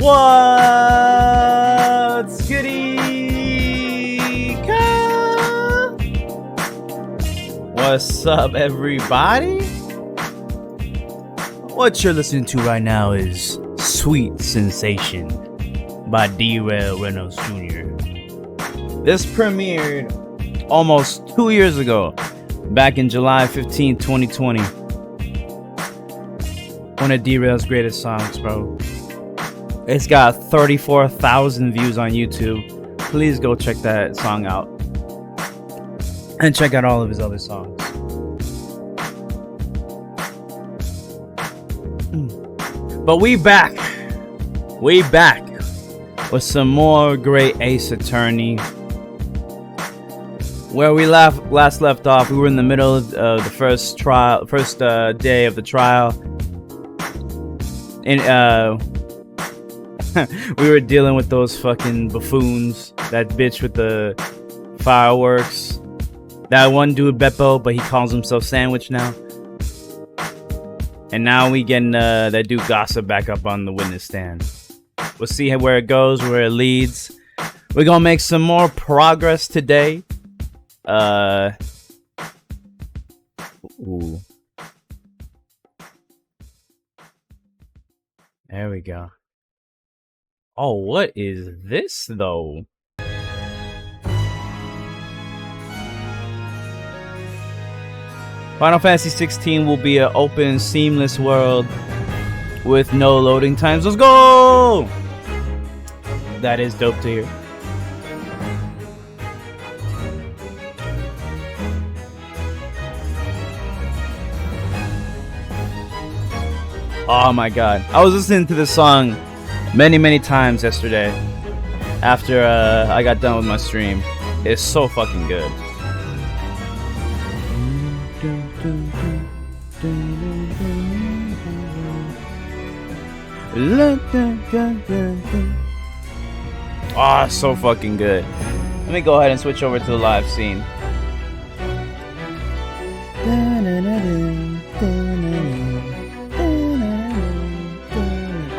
What's goody? What's up, everybody? What you're listening to right now is Sweet Sensation by D-Rail Reynolds Jr. This premiered almost 2 years ago, back in July 15, 2020. One of D-Rail's greatest songs, bro. It's got 34,000 views on YouTube. Please go check that song out. And check out all of his other songs. But we back with some more great Ace Attorney. Where we last left off, we were in the middle of the first day of the trial, and we were dealing with those fucking buffoons. That bitch with the fireworks. That one dude, Beppo, but he calls himself Sandwich now. And now we getting that dude Gossip back up on the witness stand. We'll see where it goes, where it leads. We're gonna make some more progress today. Ooh. There we go. Oh, what is this though? Final Fantasy 16 will be an open, seamless world with no loading times. Let's go! That is dope to hear. Oh my god. I was listening to this song many times yesterday after I got done with my stream. It's so fucking good. Oh, so fucking good. Let me go ahead and switch over to the live scene.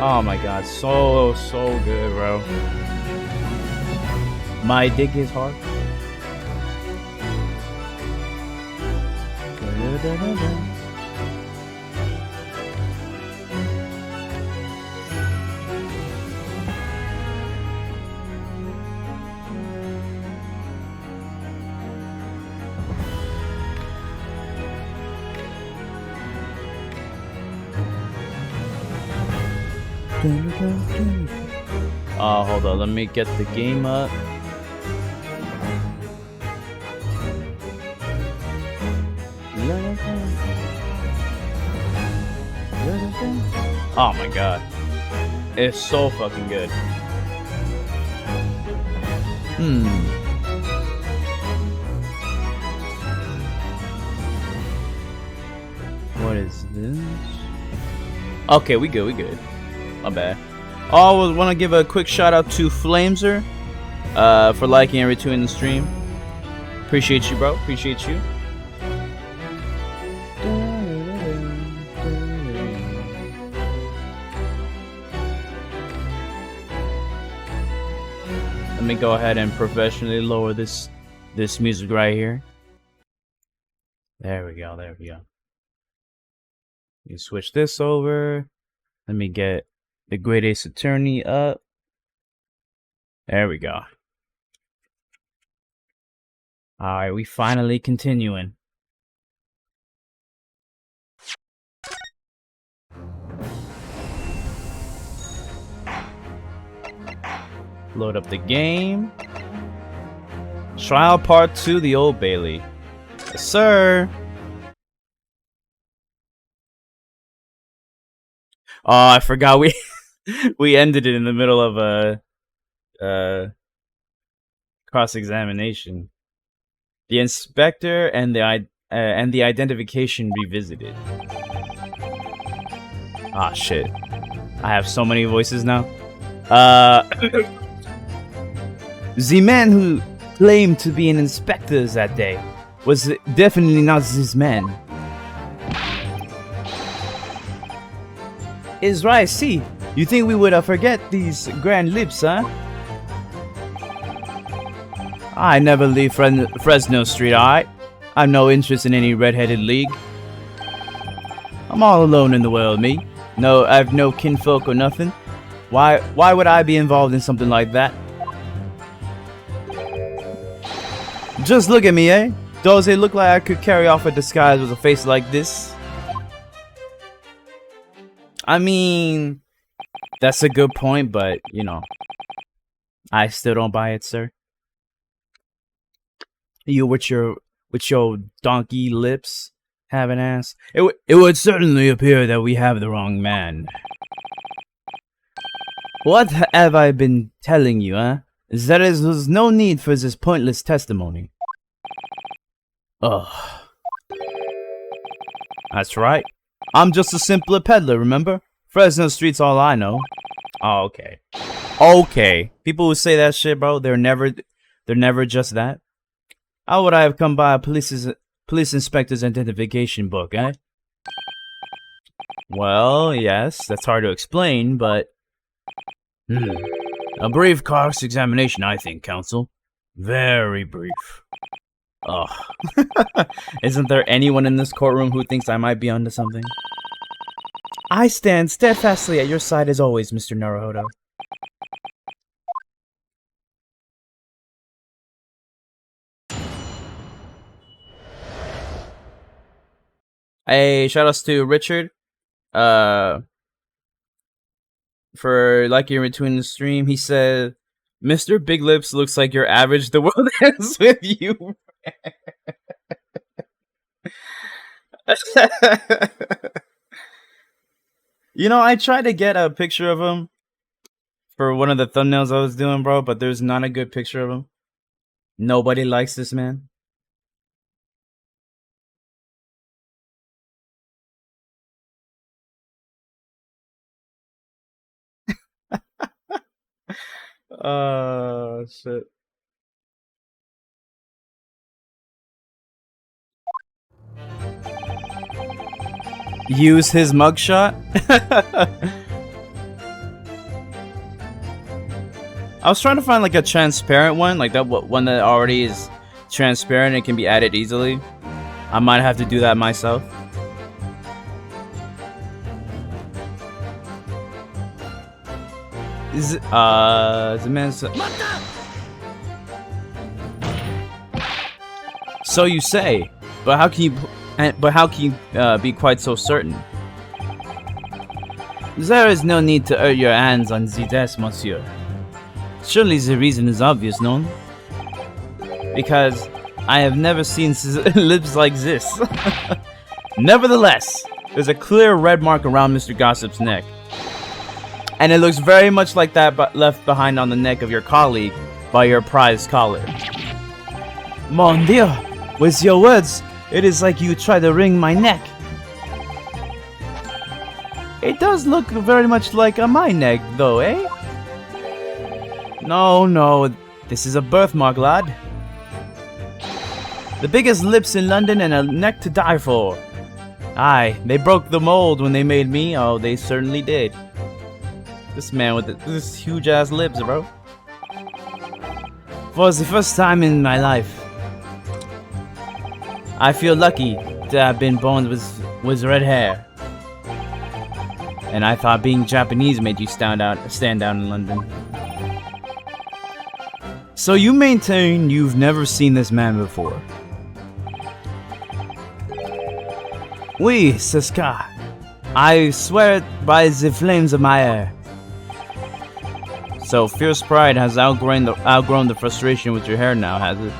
Oh my god, so good, bro. My dick is hard. Oh, hold on, let me get the game up. Oh my god. It's so fucking good. What is this? Okay, we good. My bad. Oh, I want to give a quick shout out to Flameser for liking and retweeting the stream. Appreciate you, bro. Appreciate you. Let me go ahead and professionally lower this music right here. There we go. You switch this over. Let me get the Great Ace Attorney up. There we go. Alright, we finally continuing. Load up the game. Trial Part 2, the Old Bailey. Yes, sir. Oh, I forgot we ended it in the middle of a cross-examination. The inspector and the identification revisited. Ah, shit. I have so many voices now. The man who claimed to be an inspector that day was definitely not this man. Is right, see. You think we would forget these grand lips, huh? I never leave Fresno Street, alright? I've no interest in any red-headed league. I'm all alone in the world, me. No, I've no kinfolk or nothing. Why would I be involved in something like that? Just look at me, eh? Does it look like I could carry off a disguise with a face like this? I mean, that's a good point, but, you know, I still don't buy it, sir. You with your donkey lips, have an ass. It would certainly appear that we have the wrong man. What have I been telling you, huh? There is no need for this pointless testimony. Ugh. That's right. I'm just a simpler peddler, remember? Fresno Street's all I know. Oh, okay. Okay. People who say that shit, bro, they're never just that. How would I have come by a police inspector's identification book, eh? Well, yes, that's hard to explain, but... A brief cross-examination, I think, counsel. Very brief. Ugh. Isn't there anyone in this courtroom who thinks I might be onto something? I stand steadfastly at your side as always, Mr. Naruhodo. Hey, shoutouts to Richard. For liking in between the stream, he said, Mr. Big Lips looks like your average the world ends with you. You know, I tried to get a picture of him for one of the thumbnails I was doing, bro, but there's not a good picture of him. Nobody likes this man. Shit. Use his mugshot? I was trying to find like a transparent one, like that one that already is transparent and can be added easily. I might have to do that myself. The man said, so you say, but how can you be quite so certain? There is no need to hurt your hands on the desk, monsieur. Surely the reason is obvious, no? Because I have never seen lips like this. Nevertheless, there's a clear red mark around Mr. Gossip's neck. And it looks very much like that left behind on the neck of your colleague by your prized collar. Mon Dieu, with your words, it is like you try to wring my neck. It does look very much like my neck, though, eh? No, this is a birthmark, lad. The biggest lips in London and a neck to die for. Aye, they broke the mold when they made me. Oh, they certainly did. This man with this huge-ass lips, bro. For the first time in my life, I feel lucky to have been born with red hair. And I thought being Japanese made you stand out in London. So you maintain you've never seen this man before? Oui, c'est ça. I swear it by the flames of my hair. So fierce pride has outgrown the frustration with your hair now, has it?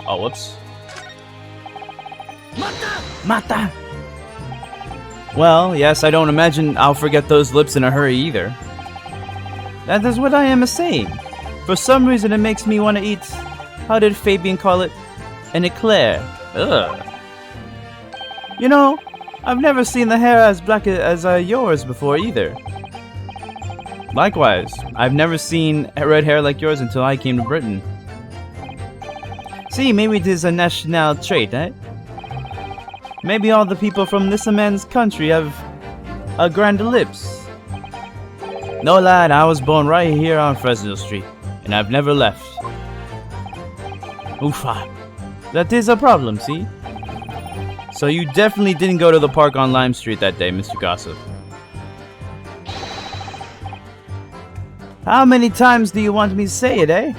Oh, whoops. Mata! Well, yes, I don't imagine I'll forget those lips in a hurry either. That is what I am saying. For some reason it makes me want to eat, how did Fabian call it? An eclair. Ugh. You know, I've never seen the hair as black as yours before either. Likewise, I've never seen red hair like yours until I came to Britain. See, maybe it is a national trait, eh? Maybe all the people from this man's country have a grand lips. No, lad, I was born right here on Fresno Street, and I've never left. Oofa. That is a problem, see? So you definitely didn't go to the park on Lime Street that day, Mr. Gossip. How many times do you want me to say it, eh?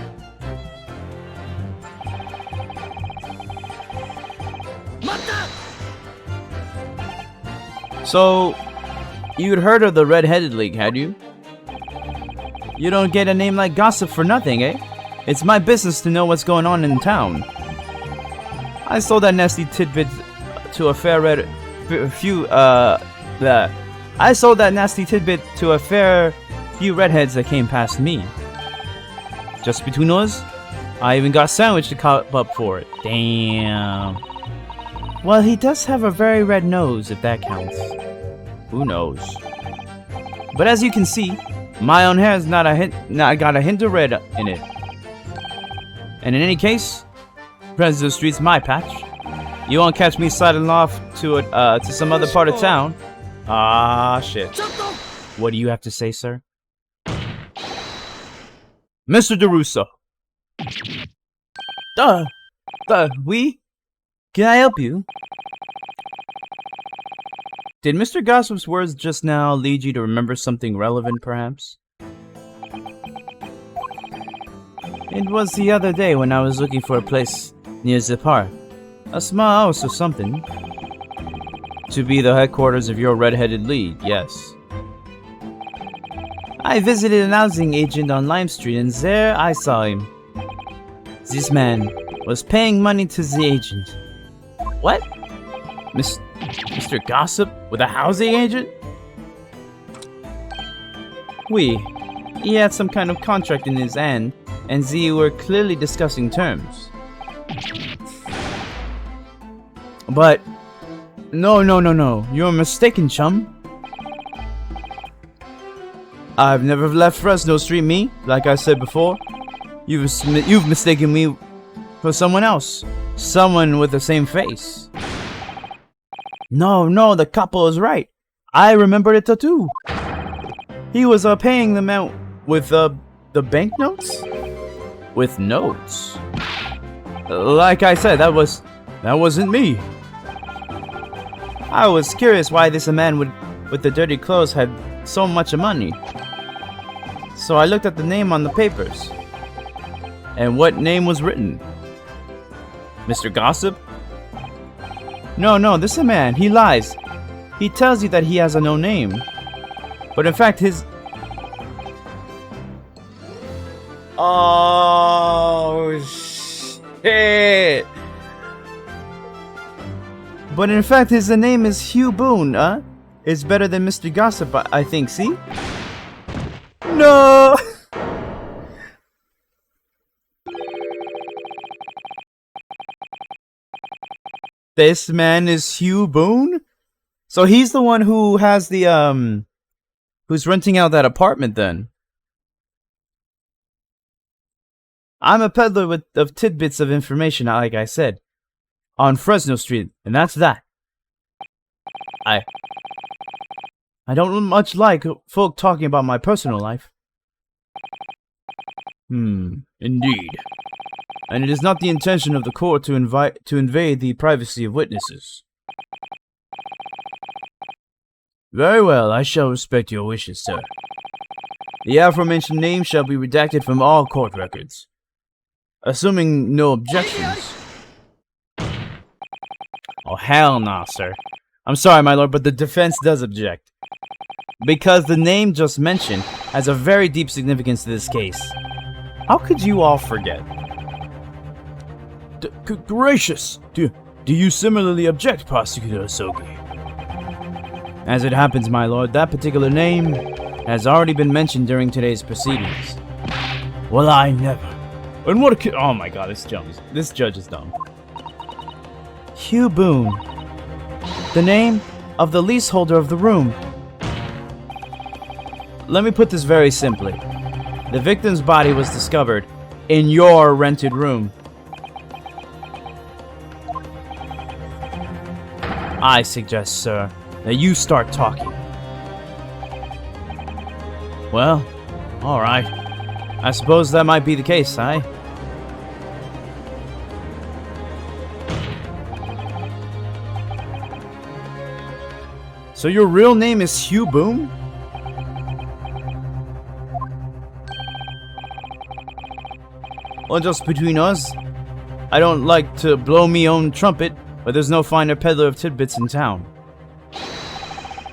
So, you'd heard of the Red-Headed League, had you? You don't get a name like Gossip for nothing, eh? It's my business to know what's going on in town. I sold that nasty tidbit to a fair few redheads that came past me. Just between us, I even got sandwich to cop up for it. Damn. Well, he does have a very red nose, if that counts. Who knows? But as you can see, my own hair has got a hint of red in it. And in any case, Fresno Street's my patch. You won't catch me sidling off to some other part of town. Ah, shit. What do you have to say, sir? Mr. DeRusso. We? Can I help you? Did Mr. Gossip's words just now lead you to remember something relevant, perhaps? It was the other day when I was looking for a place near the park. A small house or something. To be the headquarters of your Red-Headed League, yes. I visited an housing agent on Lime Street and there I saw him. This man was paying money to the agent. What? Mr. Gossip with a housing agent? He had some kind of contract in his hand, and they were clearly discussing terms. But, no, you're mistaken, chum. I've never left Fresno Street, me, like I said before. You've mistaken me for someone else. Someone with the same face. No, the couple is right. I remembered it too. He was paying the man with the banknotes? With notes. Like I said, that wasn't me. I was curious why this man with the dirty clothes had so much money. So I looked at the name on the papers. And what name was written? Mr. Gossip? No, this is a man. He lies. He tells you that he has a no name. But in fact, his... Oh, shit. But in fact, his name is Hugh Boone, huh? It's better than Mr. Gossip, I think, see? No! This man is Hugh Boone? So he's the one who has the, who's renting out that apartment then. I'm a peddler of tidbits of information, like I said. On Fresno Street, and that's that. I don't much like folk talking about my personal life. Indeed. And it is not the intention of the court to invade the privacy of witnesses. Very well, I shall respect your wishes, sir. The aforementioned name shall be redacted from all court records. Assuming no objections. Oh, hell no, sir. I'm sorry, my lord, but the defense does object. Because the name just mentioned has a very deep significance to this case. How could you all forget? Gracious! Do you similarly object, Prosecutor Asogi? As it happens, my lord, that particular name has already been mentioned during today's proceedings. Well, I never. And what a oh my god, this judge is dumb. Hugh Boone. The name of the leaseholder of the room. Let me put this very simply. The victim's body was discovered in your rented room. I suggest, sir, that you start talking. Well, alright. I suppose that might be the case, eh? So your real name is Hugh Boom? Well, just between us, I don't like to blow me own trumpet, but there's no finer peddler of tidbits in town.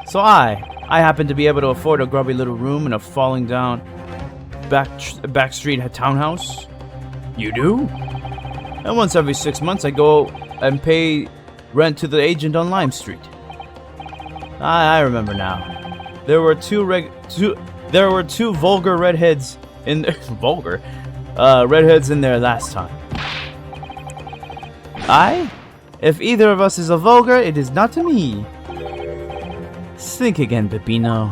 So I happen to be able to afford a grubby little room in a falling down back street townhouse. You do? And once every 6 months I go and pay rent to the agent on Lime Street. I remember now. There were two vulgar redheads in redheads in there last time. If either of us is a vulgar, it is not to me. Think again, Peppino.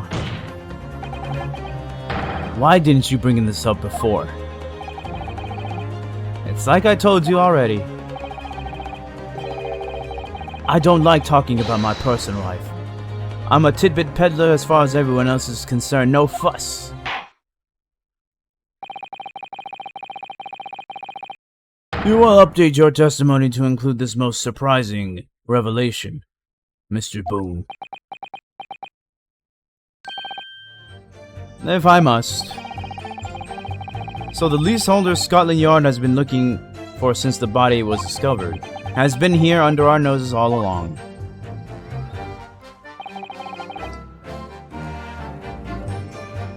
Why didn't you bring this up before? It's like I told you already. I don't like talking about my personal life. I'm a tidbit peddler as far as everyone else is concerned. No fuss. You will update your testimony to include this most surprising revelation, Mr. Boone. If I must. So the leaseholder Scotland Yard has been looking for since the body was discovered. Has been here under our noses all along.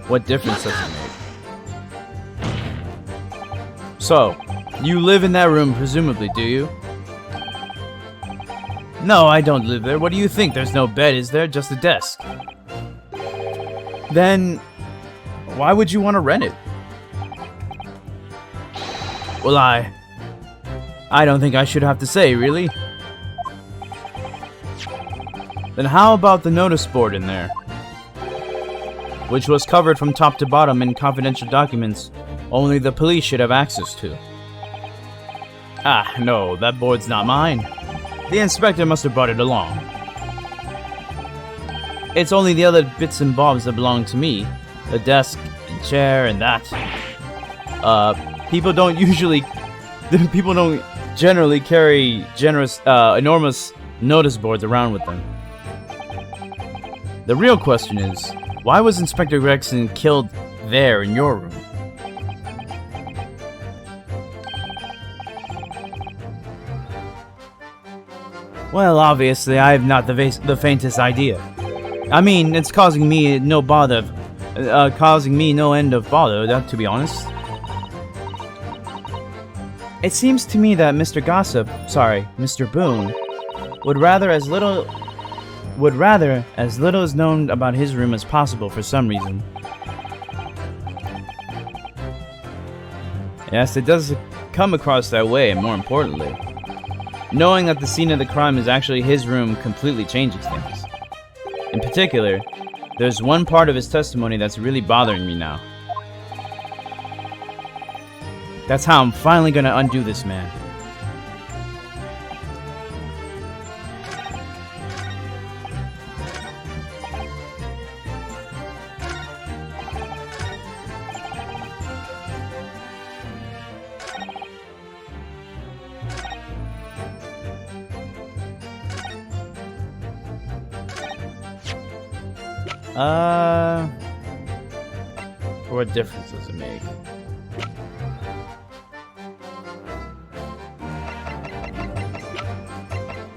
What difference does it make? So, you live in that room presumably, do you? No, I don't live there. What do you think? There's no bed, is there? Just a desk. Then, why would you want to rent it? Well, I don't think I should have to say, really. Then how about the notice board in there? Which was covered from top to bottom in confidential documents only the police should have access to. Ah, no, that board's not mine. The inspector must have brought it along. It's only the other bits and bobs that belong to me. The desk and chair and that. People don't generally carry enormous notice boards around with them. The real question is, why was Inspector Gregson killed there in your room? Well, obviously, I have not the faintest idea. I mean, it's causing me no end of bother, to be honest. It seems to me that Mr. Boone, would rather as little is known about his room as possible for some reason. Yes, it does come across that way, and more importantly, knowing that the scene of the crime is actually his room completely changes things. In particular, there's one part of his testimony that's really bothering me now. That's how I'm finally gonna undo this man. What difference does it make?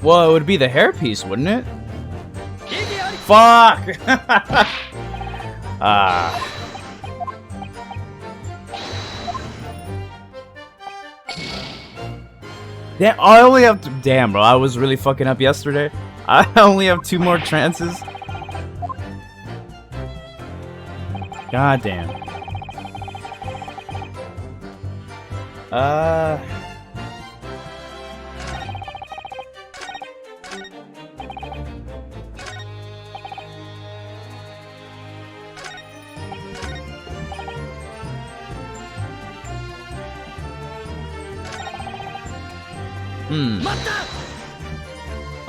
Well, it would be the hairpiece, wouldn't it? Fuck! Damn, I only have damn, bro, I was really fucking up yesterday. I only have 2 more trances. God damn.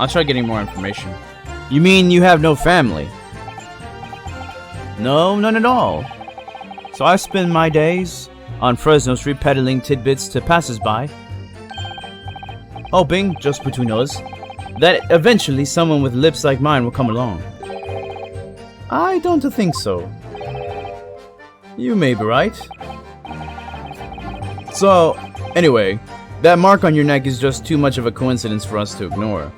I'll try getting more information. You mean you have no family? No, none at all. So I spend my days on Fresno Street peddling tidbits to passers-by, hoping, just between us, that eventually someone with lips like mine will come along. I don't think so. You may be right. So, anyway, that mark on your neck is just too much of a coincidence for us to ignore.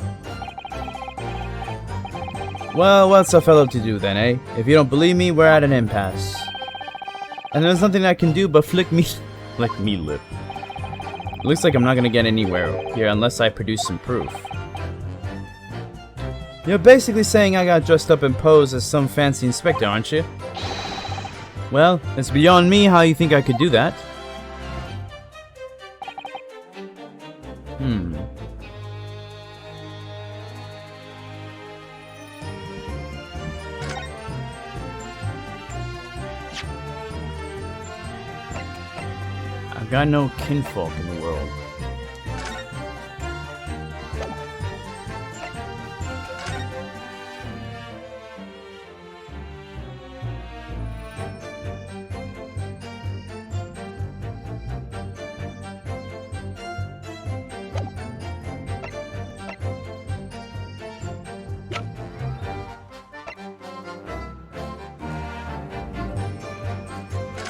Well, what's a fellow to do then, eh? If you don't believe me, we're at an impasse. And there's nothing I can do but flick me lip. It looks like I'm not gonna get anywhere here unless I produce some proof. You're basically saying I got dressed up and posed as some fancy inspector, aren't you? Well, it's beyond me how you think I could do that. I've got no kinfolk in the world.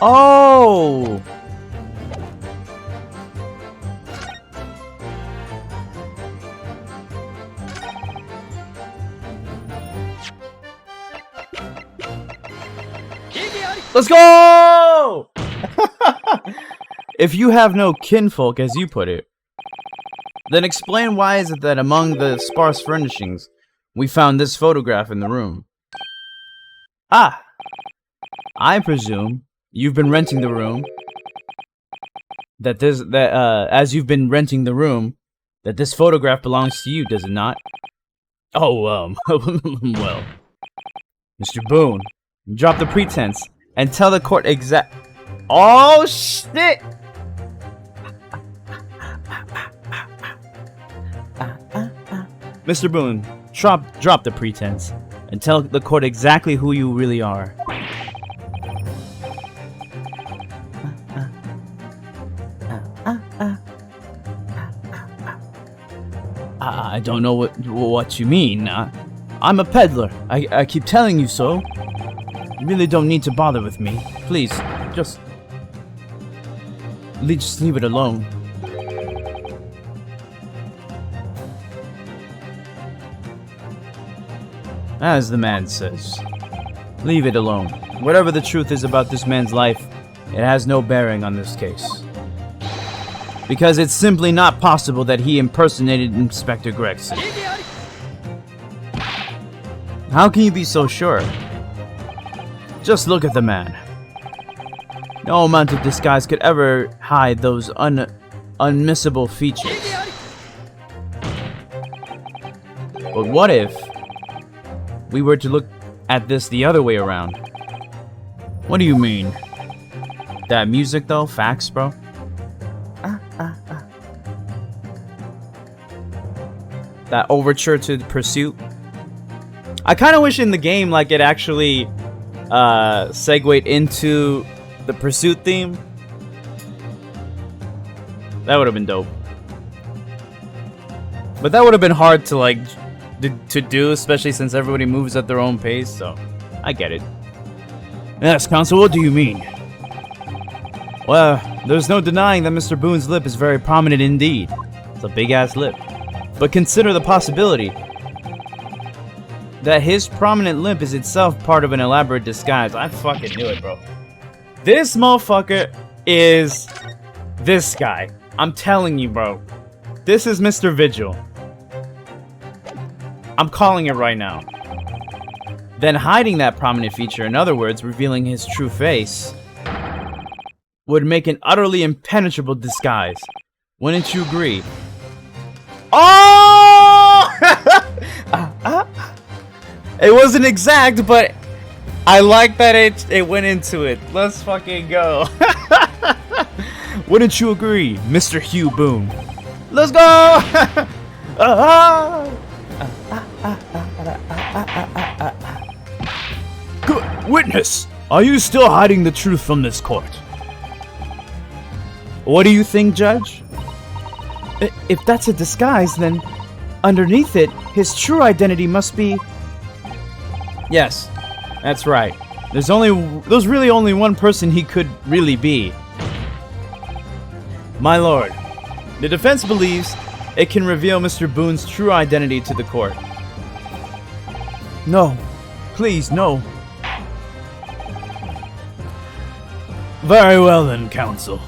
Oh! Let's go! If you have no kinfolk, as you put it, then explain why is it that among the sparse furnishings, we found this photograph in the room. Ah! I presume you've been renting the room. As you've been renting the room, that this photograph belongs to you, does it not? Oh, well, Mr. Boone, drop the pretense and tell the court exact. Oh shit! Mr. Boone, drop the pretense and tell the court exactly who you really are. I don't know what you mean. I'm a peddler. I keep telling you so. You really don't need to bother with me. Please, just leave it alone. As the man says, leave it alone. Whatever the truth is about this man's life, it has no bearing on this case. Because it's simply not possible that he impersonated Inspector Gregson. How can you be so sure? Just look at the man. No amount of disguise could ever hide those unmissable features. But what if we were to look at this the other way around? What do you mean? That music though? Facts, bro? That overture to the pursuit. I kind of wish in the game like it actually segued into the pursuit theme. That would have been dope. But that would have been hard to like to do, especially since everybody moves at their own pace, so I get it. Yes, Counsel, what do you mean? Well, there's no denying that Mr. Boone's lip is very prominent indeed. It's a big-ass lip. But consider the possibility that his prominent lip is itself part of an elaborate disguise. I fucking knew it, bro. This motherfucker is this guy. I'm telling you, bro. This is Mr. Vigil. I'm calling it right now. Then hiding that prominent feature, in other words, revealing his true face, would make an utterly impenetrable disguise. Wouldn't you agree? Oh! It wasn't exact, but I like that it went into it. Let's fucking go. Wouldn't you agree, Mr. Hugh Boone? Let's go! Good witness! Are you still hiding the truth from this court? What do you think, Judge? If that's a disguise, then underneath it, his true identity must be... Yes, that's right. There's really only one person he could really be. My lord, the defense believes it can reveal Mr. Boone's true identity to the court. No. Please, no. Very well then, counsel.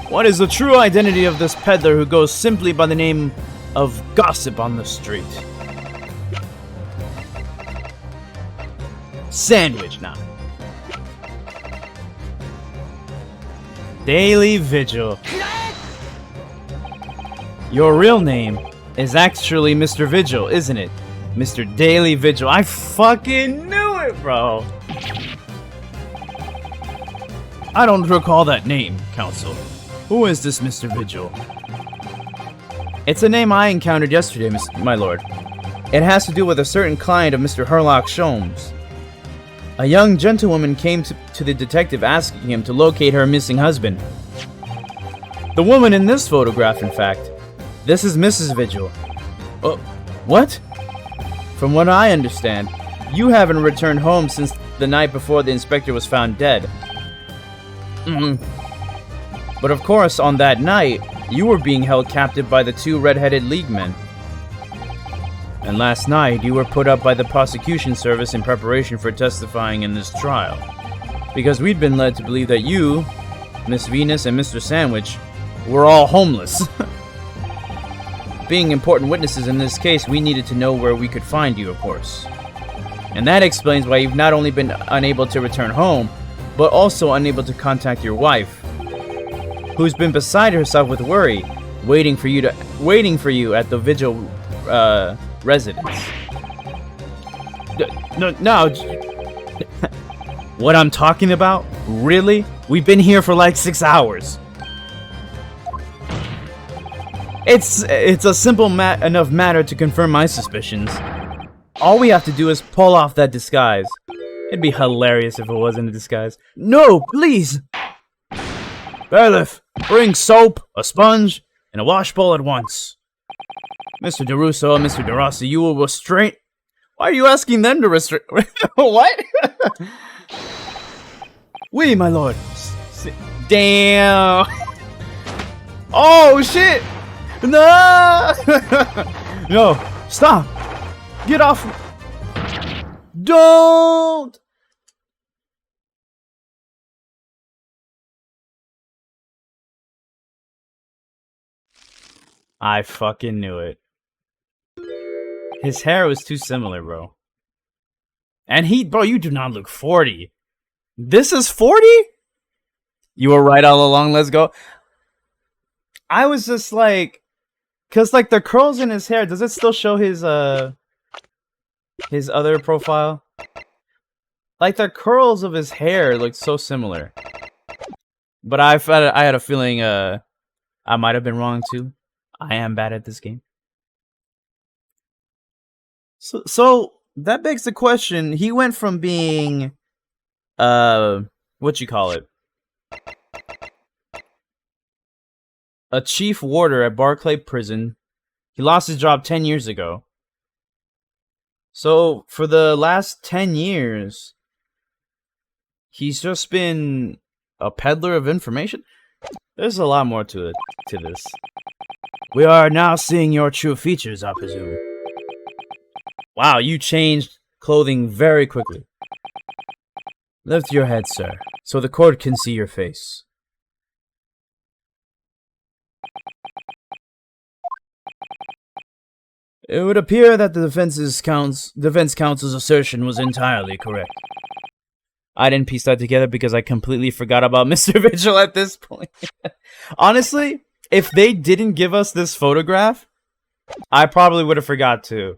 What is the true identity of this peddler who goes simply by the name of Gossip on the street? Sandwich now. Daily Vigil. Your real name is actually Mr. Vigil, isn't it? Mr. Daily Vigil. I fucking knew it, bro. I don't recall that name, counsel. Who is this Mr. Vigil? It's a name I encountered yesterday, my lord. It has to do with a certain client of Mr. Herlock Sholmes. A young gentlewoman came to the detective asking him to locate her missing husband. The woman in this photograph, in fact. This is Mrs. Vigil. What? From what I understand, you haven't returned home since the night before the inspector was found dead. But of course, on that night, you were being held captive by the two red-headed League men. And last night, you were put up by the prosecution service in preparation for testifying in this trial. Because we'd been led to believe that you, Miss Venus, and Mr. Sandwich were all homeless. Being important witnesses in this case, we needed to know where we could find you, of course. And that explains why you've not only been unable to return home, but also unable to contact your wife, who's been beside herself with worry, waiting for you at the Vigil residence. No. What I'm talking about? Really? We've been here for like 6 hours. It's a simple enough matter to confirm my suspicions. All we have to do is pull off that disguise. It'd be hilarious if it wasn't a disguise. No, please! Bailiff, bring soap, a sponge, and a washbowl at once. Mr. DeRusso and Mr. DeRossi, you will restrain... Why are you asking them to restrain... What? Oui, my lord. Damn. Oh, shit! No! No, stop! Get off! Don't! I fucking knew it. His hair was too similar, bro. And bro, you do not look 40. This is 40? You were right all along, let's go. I was just like, cause like the curls in his hair, does it still show his other profile? Like the curls of his hair look so similar. But I had a feeling I might have been wrong too. I am bad at this game. So that begs the question, he went from being what you call it? A chief warder at Barclay Prison. He lost his job 10 years ago. So for the last 10 years, he's just been a peddler of information? There's a lot more to this. We are now seeing your true features, I presume. Wow, you changed clothing very quickly. Lift your head, sir, so the court can see your face. It would appear that the defense counsel's assertion was entirely correct. I didn't piece that together because I completely forgot about Mr. Vigil at this point. Honestly, if they didn't give us this photograph, I probably would have forgot too.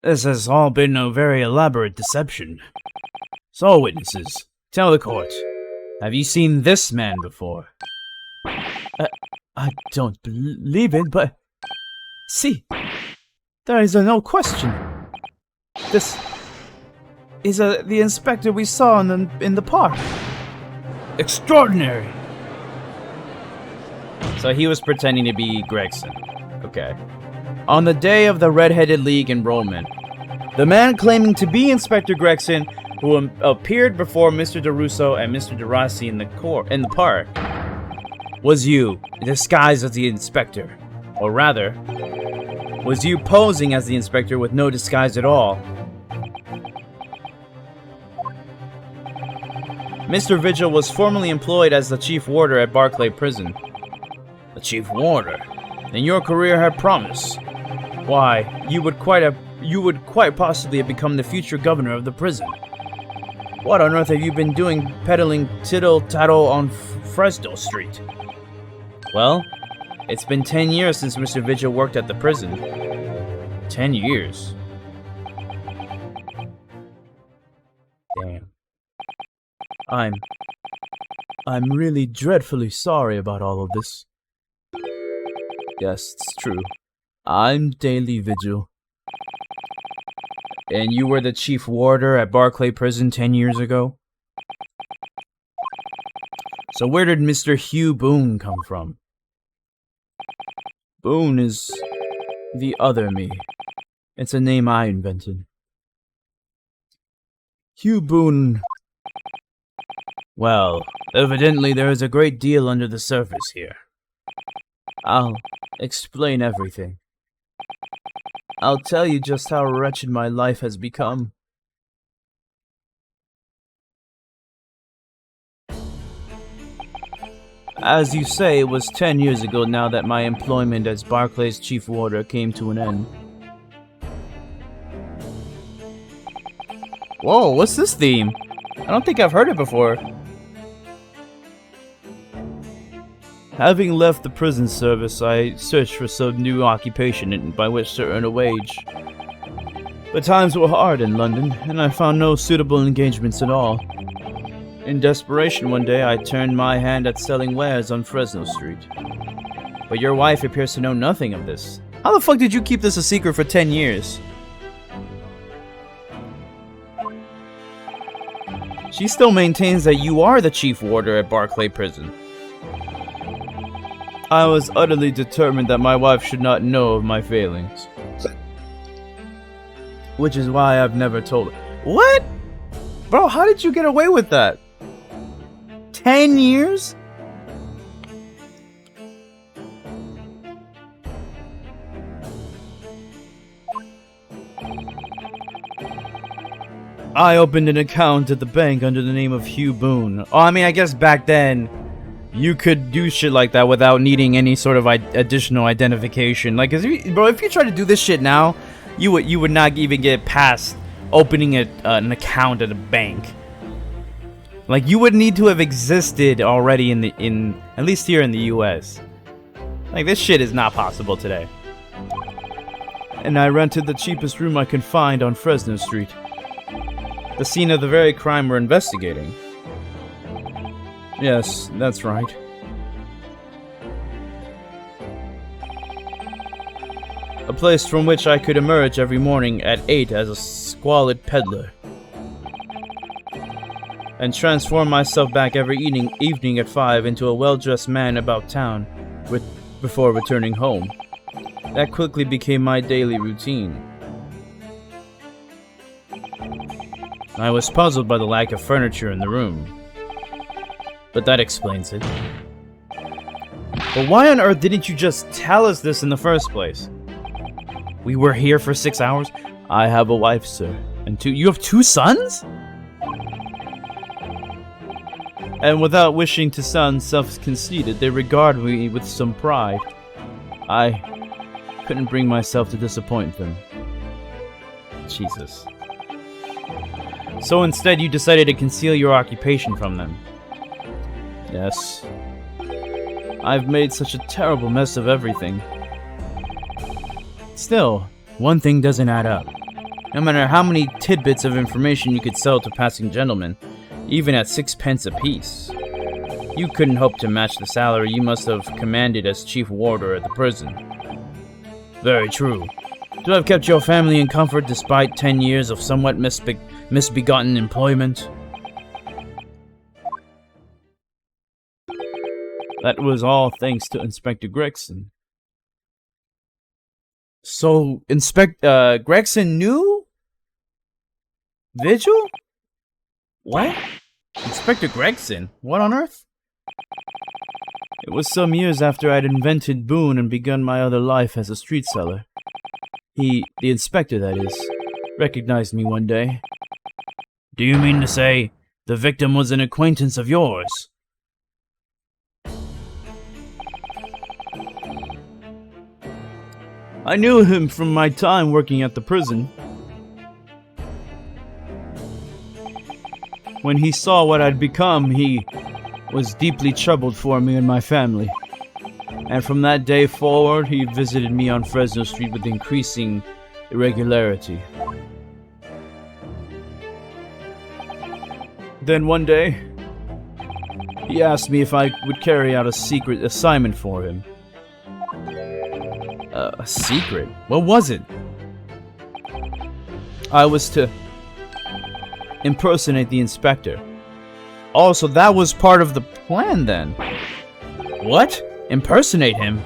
This has all been a very elaborate deception. So, witnesses, Tell the court, have you seen this man before? I don't believe it, but... See, there is no question. This is the inspector we saw in the park. Extraordinary! So he was pretending to be Gregson. Okay. On the day of the Red-Headed League enrollment, the man claiming to be Inspector Gregson, who appeared before Mr. DeRusso and Mr. DeRossi in the park, was you, disguised as the inspector. Or rather, was you posing as the inspector with no disguise at all. Mr. Vigil was formerly employed as the chief warder at Barclay Prison. The chief warder? Then your career had promise. Why, you would quite possibly have become the future governor of the prison. What on earth have you been doing peddling tittle-tattle on Fresno Street? Well, it's been 10 years since Mr. Vigil worked at the prison. 10 years. Damn. I'm really dreadfully sorry about all of this. Yes, it's true. I'm Daily Vigil. And you were the chief warder at Barclay Prison 10 years ago? So where did Mr. Hugh Boone come from? Boone is the other me. It's a name I invented. Hugh Boone... Well, evidently there is a great deal under the surface here. I'll explain everything. I'll tell you just how wretched my life has become. As you say, it was 10 years ago now that my employment as Barclay's chief warder came to an end. Whoa, what's this theme? I don't think I've heard it before. Having left the prison service, I searched for some new occupation by which to earn a wage. But times were hard in London, and I found no suitable engagements at all. In desperation one day, I turned my hand at selling wares on Fresno Street. But your wife appears to know nothing of this. How the fuck did you keep this a secret for 10 years? She still maintains that you are the chief warder at Barclay Prison. I was utterly determined that my wife should not know of my failings. Which is why I've never told her. What? Bro, how did you get away with that? 10 years? I opened an account at the bank under the name of Hugh Boone. Oh, I mean, I guess back then, you could do shit like that without needing any sort of additional identification. Like, bro, if you try to do this shit now, you would not even get past opening an account at a bank. Like, you would need to have existed already in at least here in the U.S. Like, this shit is not possible today. And I rented the cheapest room I could find on Fresno Street, the scene of the very crime we're investigating. Yes, that's right. A place from which I could emerge every morning at 8 as a squalid peddler, and transform myself back every evening at 5 into a well-dressed man about town before returning home. That quickly became my daily routine. I was puzzled by the lack of furniture in the room, but that explains it. But why on earth didn't you just tell us this in the first place? We were here for 6 hours? I have a wife, sir, and you have 2 sons? And without wishing to sound self-conceited, they regard me with some pride. I couldn't bring myself to disappoint them. Jesus. So instead, you decided to conceal your occupation from them. Yes. I've made such a terrible mess of everything. Still, one thing doesn't add up. No matter how many tidbits of information you could sell to passing gentlemen, even at 6 pence apiece. You couldn't hope to match the salary you must have commanded as chief warder at the prison. Very true. To have kept your family in comfort despite 10 years of somewhat misbegotten employment. That was all thanks to Inspector Gregson. So, Gregson knew? Vigil? What? Inspector Gregson? What on earth? It was some years after I'd invented Boone and begun my other life as a street seller. The inspector, that is, recognized me one day. Do you mean to say the victim was an acquaintance of yours? I knew him from my time working at the prison. When he saw what I'd become, he was deeply troubled for me and my family. And from that day forward, he visited me on Fresno Street with increasing irregularity. Then one day, he asked me if I would carry out a secret assignment for him. A secret? What was it? I was to impersonate the inspector. Oh, so that was part of the plan then. What? Impersonate him?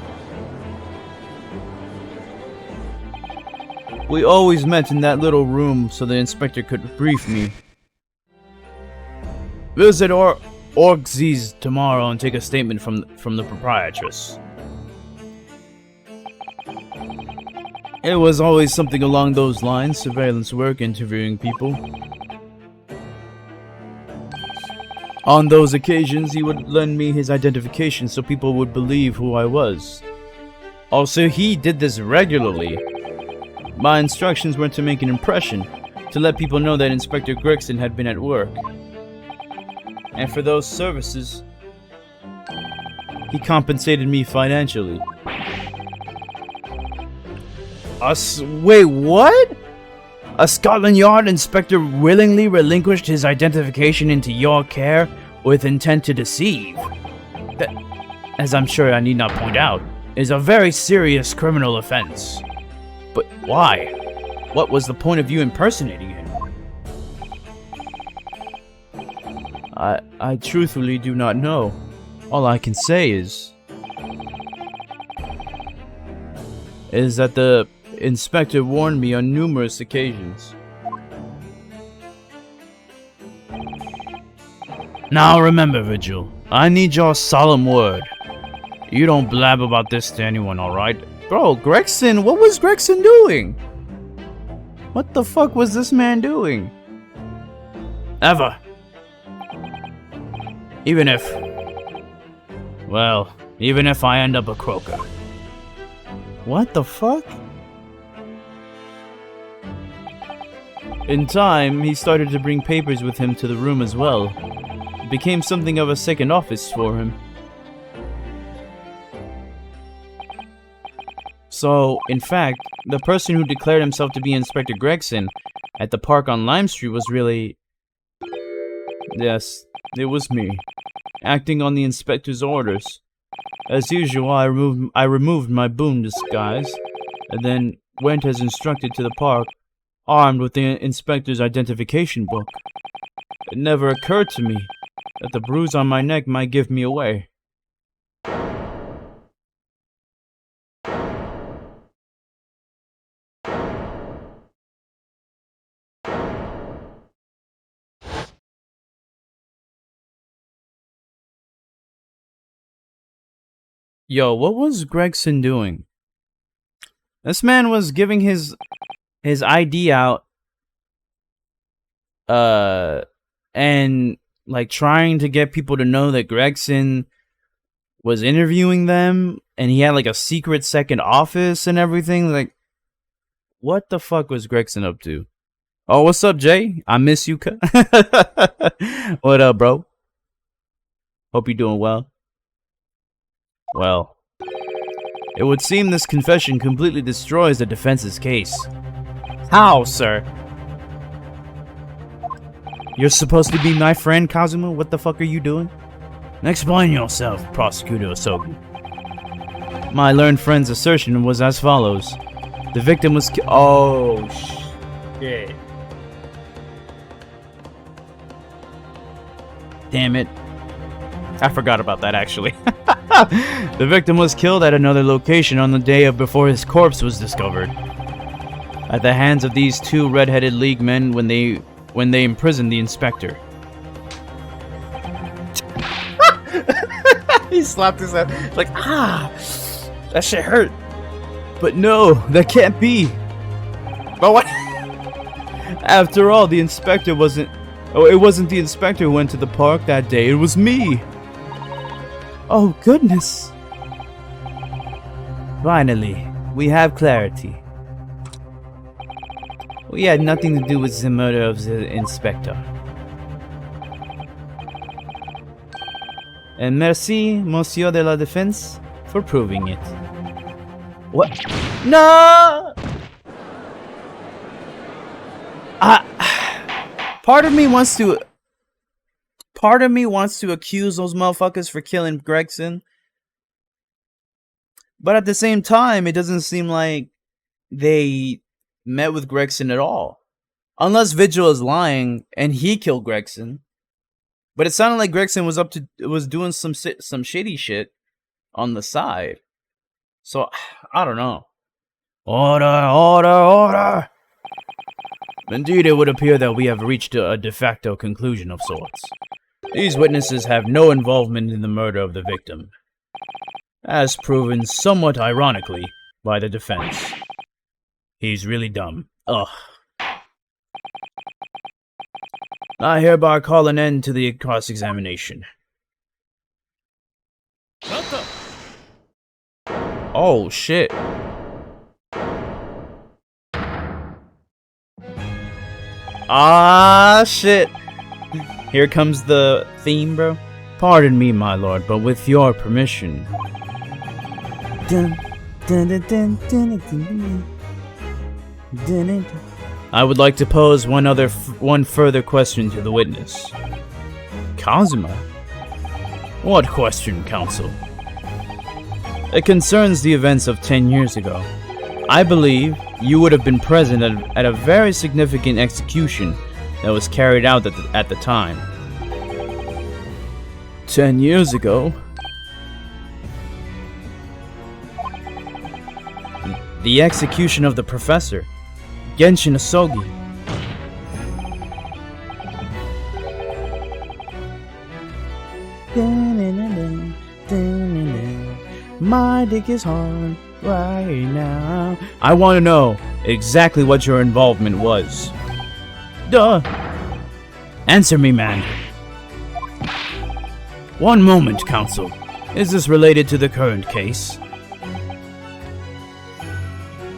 We always met in that little room so the inspector could brief me. Visit Orgzies tomorrow and take a statement from the proprietress. It was always something along those lines, surveillance work, interviewing people. On those occasions, he would lend me his identification so people would believe who I was. Also, he did this regularly. My instructions were to make an impression, to let people know that Inspector Gregson had been at work. And for those services, he compensated me financially. Wait, what? A Scotland Yard inspector willingly relinquished his identification into your care with intent to deceive. That, as I'm sure I need not point out, is a very serious criminal offense. But why? What was the point of you impersonating him? I truthfully do not know. All I can say is that the inspector warned me on numerous occasions. Now remember, Vigil, I need your solemn word. You don't blab about this to anyone, alright? Bro, Gregson, what was Gregson doing? What the fuck was this man doing? Ever. Even if I end up a croaker. What the fuck? In time, he started to bring papers with him to the room as well. It became something of a second office for him. So, in fact, the person who declared himself to be Inspector Gregson at the park on Lime Street was really... Yes, it was me, acting on the inspector's orders. As usual, I removed my Boone disguise, and then went as instructed to the park, armed with the inspector's identification book. It never occurred to me that the bruise on my neck might give me away. Yo, what was Gregson doing? This man was giving his ID out, and like trying to get people to know that Gregson was interviewing them, and he had like a secret second office and everything. Like, what the fuck was Gregson up to? Oh, what's up, Jay? I miss you. What up, bro? Hope you're doing well. Well, it would seem this confession completely destroys the defense's case. How, sir? You're supposed to be my friend, Kazuma? What the fuck are you doing? Explain yourself, Prosecutor Osogi. My learned friend's assertion was as follows. The victim was oh, shit. Damn it. I forgot about that, actually. The victim was killed at another location on the day before his corpse was discovered. At the hands of these two red-headed league men when they imprisoned the inspector. He slapped his head like, that shit hurt. But no, that can't be. But what? After all, the inspector wasn't... Oh, it wasn't the inspector who went to the park that day. It was me. Oh, goodness. Finally, we have clarity. We had nothing to do with the murder of the inspector. And merci, Monsieur de la Défense, for proving it. What? No! Part of me wants to accuse those motherfuckers for killing Gregson. But at the same time, it doesn't seem like they met with Gregson at all. Unless Vigil is lying and he killed Gregson. But it sounded like Gregson was doing some shady shit on the side. So, I don't know. Order, order, order! Indeed, it would appear that we have reached a de facto conclusion of sorts. These witnesses have no involvement in the murder of the victim, as proven somewhat ironically by the defense. He's really dumb. Ugh. I hereby call an end to the cross-examination. Oh, shit. Ah, shit. Here comes the theme, bro. Pardon me, my lord, but with your permission. Dun, dun, dun, dun, dun, dun, dun, dun. I would like to pose one further question to the witness. Kazuma? What question, counsel? It concerns the events of 10 years ago. I believe you would have been present at a very significant execution that was carried out at the time. 10 years ago? The execution of the professor, Genshin Osogi. My dick is hard right now. I want to know exactly what your involvement was. Duh. Answer me, man. One moment, counsel. Is this related to the current case?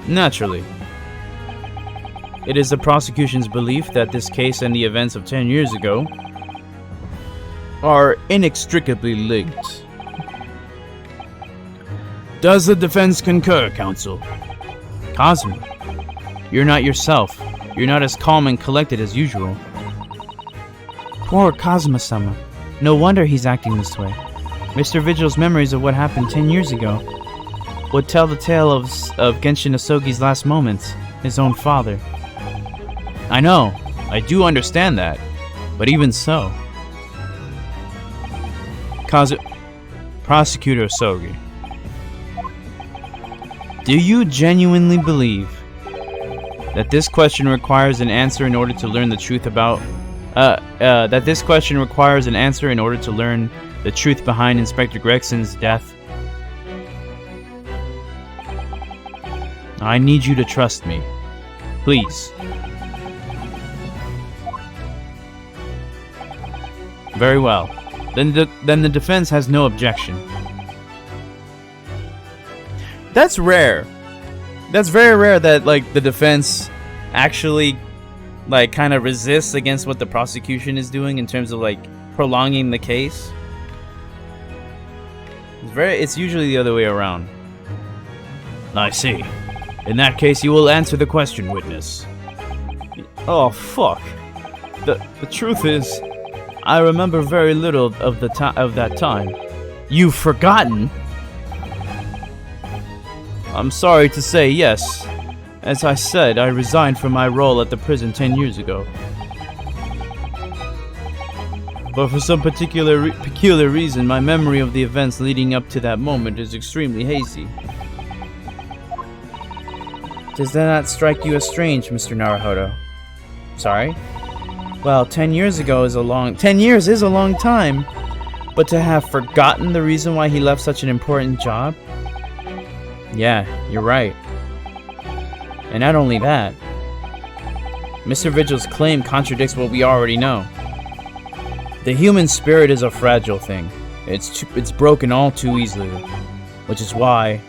Naturally. It is the prosecution's belief that this case and the events of 10 years ago are inextricably linked. Does the defense concur, counsel? Kazuma, you're not yourself. You're not as calm and collected as usual. Poor Kazuma-sama. No wonder he's acting this way. Mr. Vigil's memories of what happened 10 years ago would tell the tale of Genshin Osogi's last moments, his own father. I know, I do understand that, but even so. Prosecutor Osogi, do you genuinely believe that this question requires an answer in order to learn the truth about the truth behind Inspector Gregson's death? I need you to trust me. Please. Very well. Then the defense has no objection. That's rare. That's very rare that, like, the defense actually, like, kind of resists against what the prosecution is doing in terms of, like, prolonging the case. It's usually the other way around. I see. In that case, you will answer the question, witness. Oh, fuck. The truth is, I remember very little of that time. You've forgotten? I'm sorry to say, yes. As I said, I resigned from my role at the prison 10 years ago. But for some peculiar reason, my memory of the events leading up to that moment is extremely hazy. Does that not strike you as strange, Mr. Naruhodo? Sorry? Well, 10 years is a long time. But to have forgotten the reason why he left such an important job? Yeah, you're right. And not only that, Mr. Vigil's claim contradicts what we already know. The human spirit is a fragile thing. It's broken all too easily, which is why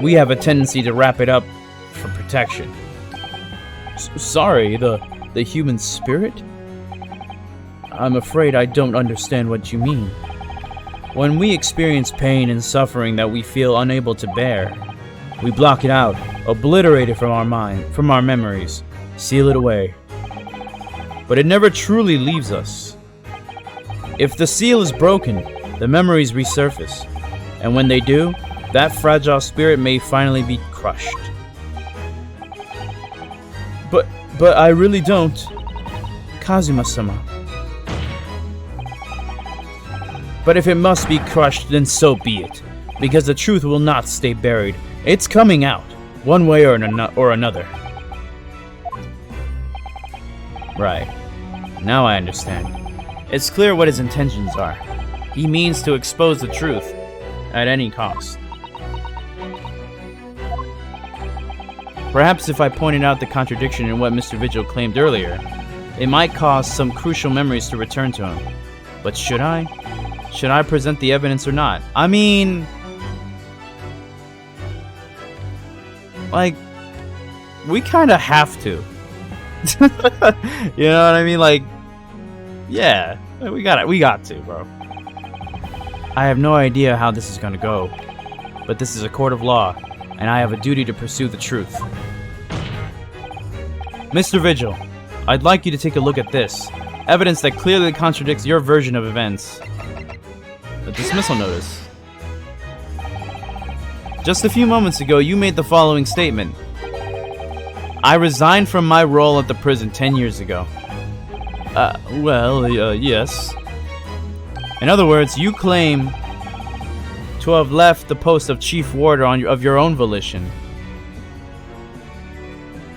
we have a tendency to wrap it up for protection. Sorry, the human spirit? I'm afraid I don't understand what you mean. When we experience pain and suffering that we feel unable to bear, we block it out, obliterate it from our mind, from our memories, seal it away. But it never truly leaves us. If the seal is broken, the memories resurface, and when they do, that fragile spirit may finally be crushed. But I really don't. Kazuma-sama. But if it must be crushed, then so be it, because the truth will not stay buried. It's coming out, one way or another. Right. Now I understand. It's clear what his intentions are. He means to expose the truth at any cost. Perhaps if I pointed out the contradiction in what Mr. Vigil claimed earlier, it might cause some crucial memories to return to him. But should I? Should I present the evidence or not? I mean, like, we kind of have to. You know what I mean? Like, yeah, we got to, bro. I have no idea how this is gonna go, but this is a court of law, and I have a duty to pursue the truth. Mr. Vigil, I'd like you to take a look at this. Evidence that clearly contradicts your version of events. A dismissal notice. Just a few moments ago, you made the following statement. I resigned from my role at the prison 10 years ago. Yes. In other words, you claim to have left the post of chief warder of your own volition.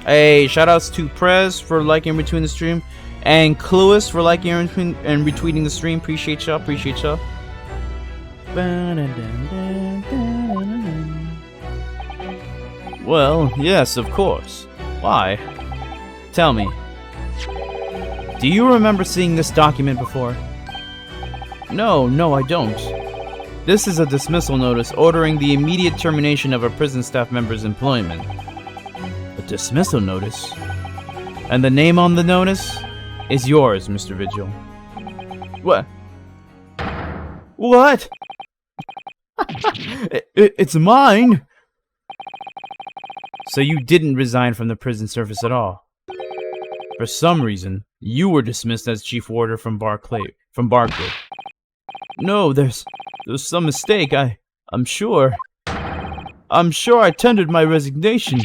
Hey, shoutouts to Prez for liking and retweeting the stream, and Cluis for liking and retweeting the stream. Appreciate y'all. Well, yes, of course. Why? Tell me. Do you remember seeing this document before? No, I don't. This is a dismissal notice ordering the immediate termination of a prison staff member's employment. A dismissal notice? And the name on the notice is yours, Mr. Vigil. What? What? It's mine! So you didn't resign from the prison service at all. For some reason, you were dismissed as chief warder from Barclay. No, there's some mistake. I'm sure. I'm sure I tendered my resignation.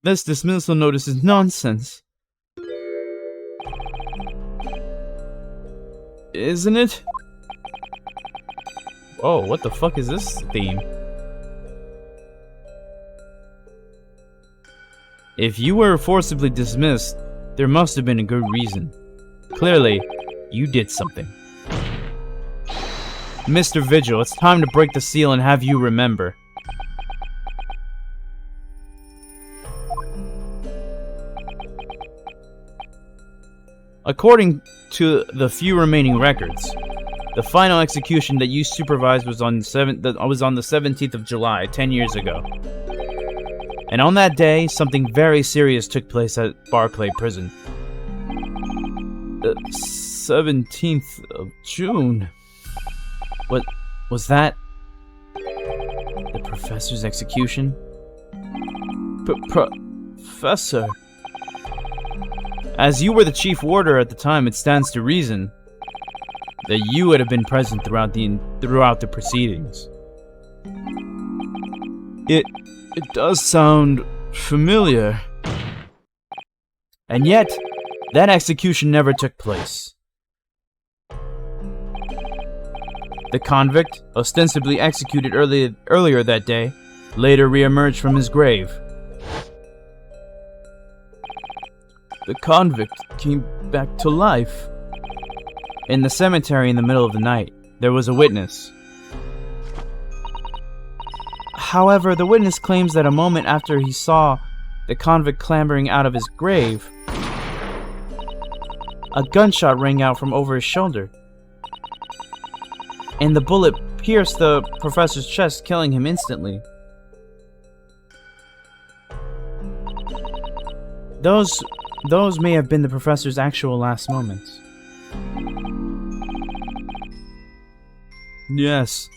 This dismissal notice is nonsense. Isn't it? Oh, what the fuck is this theme? If you were forcibly dismissed, there must have been a good reason. Clearly, you did something. Mr. Vigil, it's time to break the seal and have you remember. According to the few remaining records, the final execution that you supervised was on the 17th of July, 10 years ago. And on that day, something very serious took place at Barclay Prison. The 17th of June? What was that? The professor's execution? Professor? As you were the chief warder at the time, it stands to reason that you would have been present throughout the proceedings. It does sound familiar. And yet, that execution never took place. The convict, ostensibly executed earlier that day, later re-emerged from his grave. The convict came back to life. In the cemetery in the middle of the night, there was a witness. However, the witness claims that a moment after he saw the convict clambering out of his grave, a gunshot rang out from over his shoulder, and the bullet pierced the professor's chest, killing him instantly. Those may have been the professor's actual last moments. Yes.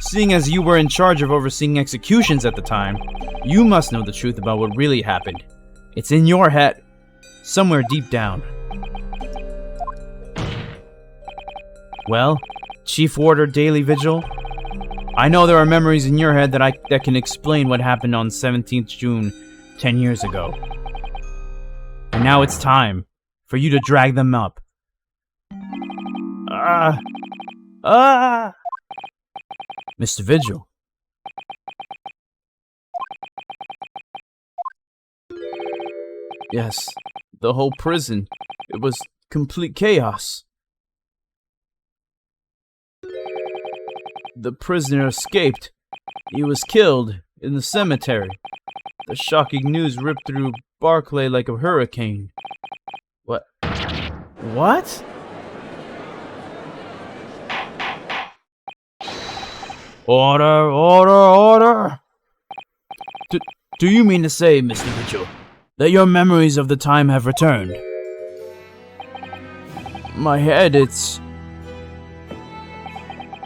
Seeing as you were in charge of overseeing executions at the time, you must know the truth about what really happened. It's in your head, somewhere deep down. Well, Chief Warder Daily Vigil, I know there are memories in your head that can explain what happened on 17th June 10 years ago. And now it's time for you to drag them up. Mr. Vigil. Yes, the whole prison. It was complete chaos. The prisoner escaped. He was killed in the cemetery. The shocking news ripped through Barclay like a hurricane. What? Order! Do you mean to say, Mr. Vigil, that your memories of the time have returned? My head, it's...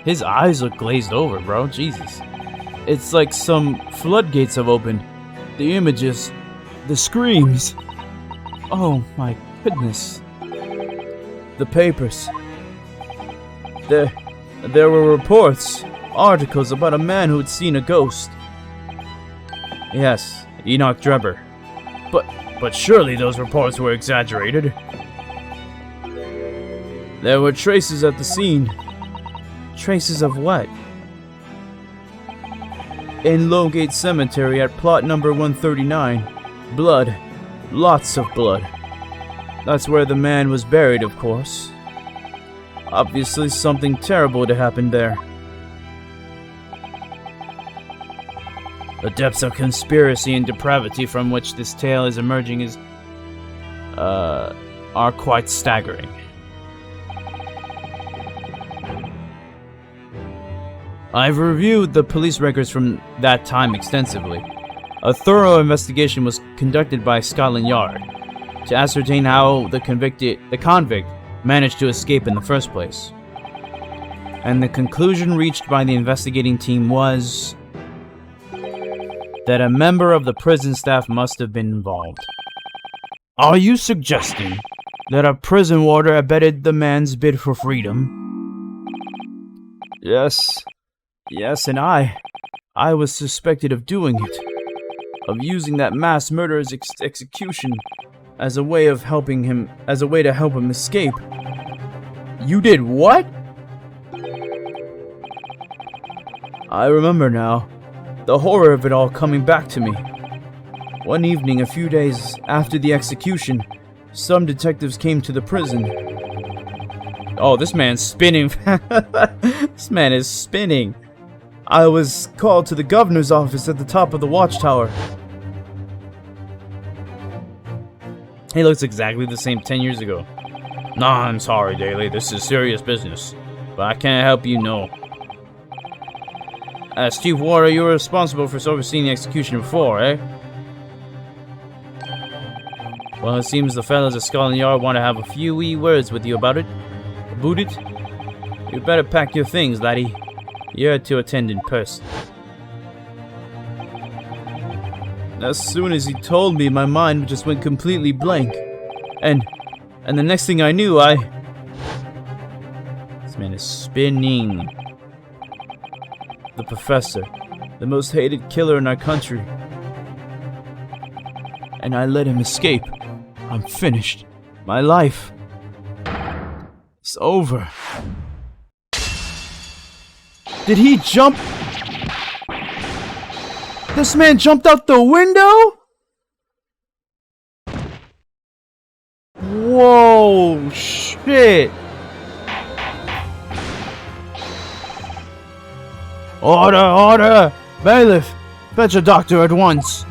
His eyes look glazed over, bro. Jesus. It's like some floodgates have opened. The images, the screams. Oh my goodness. The papers. There were reports, articles about a man who had seen a ghost. Yes, Enoch Drebber. But surely those reports were exaggerated. There were traces at the scene. Traces of what? In Lowgate Cemetery at plot number 139. Blood. Lots of blood. That's where the man was buried, of course. Obviously something terrible had happened there. The depths of conspiracy and depravity from which this tale is emerging are quite staggering. I've reviewed the police records from that time extensively. A thorough investigation was conducted by Scotland Yard to ascertain how the convict managed to escape in the first place. And the conclusion reached by the investigating team was that a member of the prison staff must have been involved. Are you suggesting that a prison warder abetted the man's bid for freedom? Yes, and I was suspected of doing it, of using that mass murderer's execution as a way to help him escape. You did what? I remember now, the horror of it all coming back to me. One evening, a few days after the execution, some detectives came to the prison. Oh, this man's spinning. This man is spinning. I was called to the governor's office at the top of the watchtower. He looks exactly the same 10 years ago. Nah, I'm sorry, Daly. This is serious business. But I can't help you, no. As Chief Warder, you were responsible for overseeing the execution before, eh? Well, it seems the fellows at Scotland Yard want to have a few wee words with you about it. You better pack your things, laddie. You're to attend in person. As soon as he told me, my mind just went completely blank. And the next thing I knew, This man is spinning. The professor, the most hated killer in our country. And I let him escape. I'm finished. My life. It's over. Did he jump? This man jumped out the window? Whoa, shit. Order! Bailiff, fetch a doctor at once.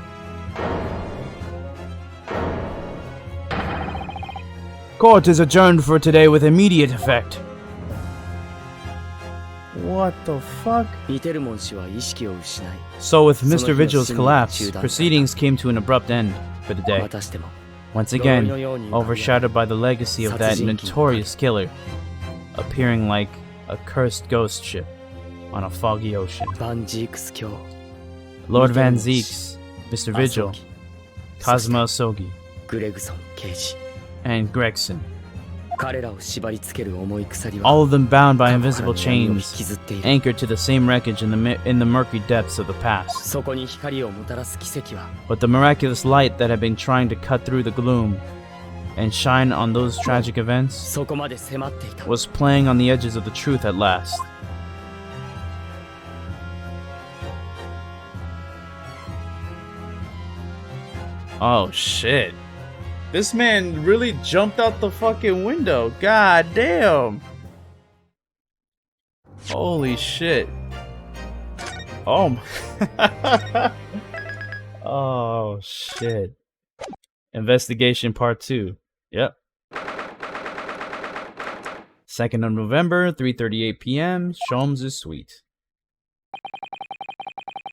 Court is adjourned for today with immediate effect. What the fuck? So with Mr. Vigil's collapse, proceedings came to an abrupt end for the day. Once again, overshadowed by the legacy of that notorious killer, appearing like a cursed ghost ship on a foggy ocean. Lord Van Zeeks, Mr. Vigil, Kazuma Asogi, and Gregson. All of them bound by invisible chains, anchored to the same wreckage in the murky depths of the past. But the miraculous light that had been trying to cut through the gloom and shine on those tragic events was playing on the edges of the truth at last. Oh shit. This man really jumped out the fucking window. God damn. Holy shit. Oh my. Oh shit. Investigation part 2. Yep. 2nd of November, 3:38 p.m. Sholmes' suite.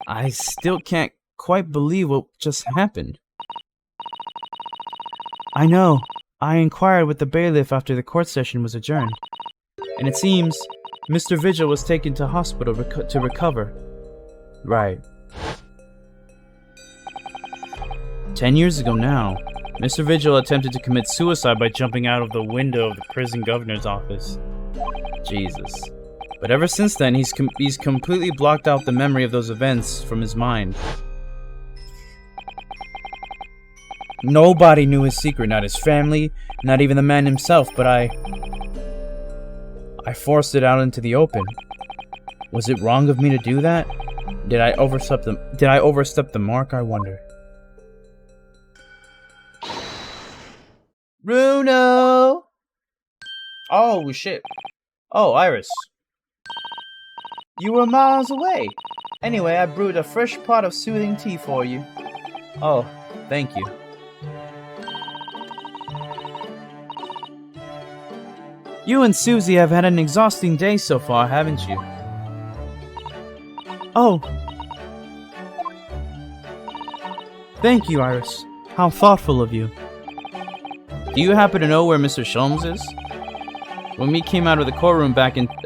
I still can't quite believe what just happened. I know. I inquired with the bailiff after the court session was adjourned, and it seems Mr. Vigil was taken to hospital to recover. Right. 10 years ago now, Mr. Vigil attempted to commit suicide by jumping out of the window of the prison governor's office. Jesus. But ever since then, he's completely blocked out the memory of those events from his mind. Nobody knew his secret, not his family, not even the man himself, but I forced it out into the open. Was it wrong of me to do that? Did I overstep the mark, I wonder? Bruno! Oh, shit. Oh, Iris. You were miles away. Anyway, I brewed a fresh pot of soothing tea for you. Oh, thank you. You and Susie have had an exhausting day so far, haven't you? Oh. Thank you, Iris. How thoughtful of you. Do you happen to know where Mr. Sholmes is? When we came out of the courtroom back into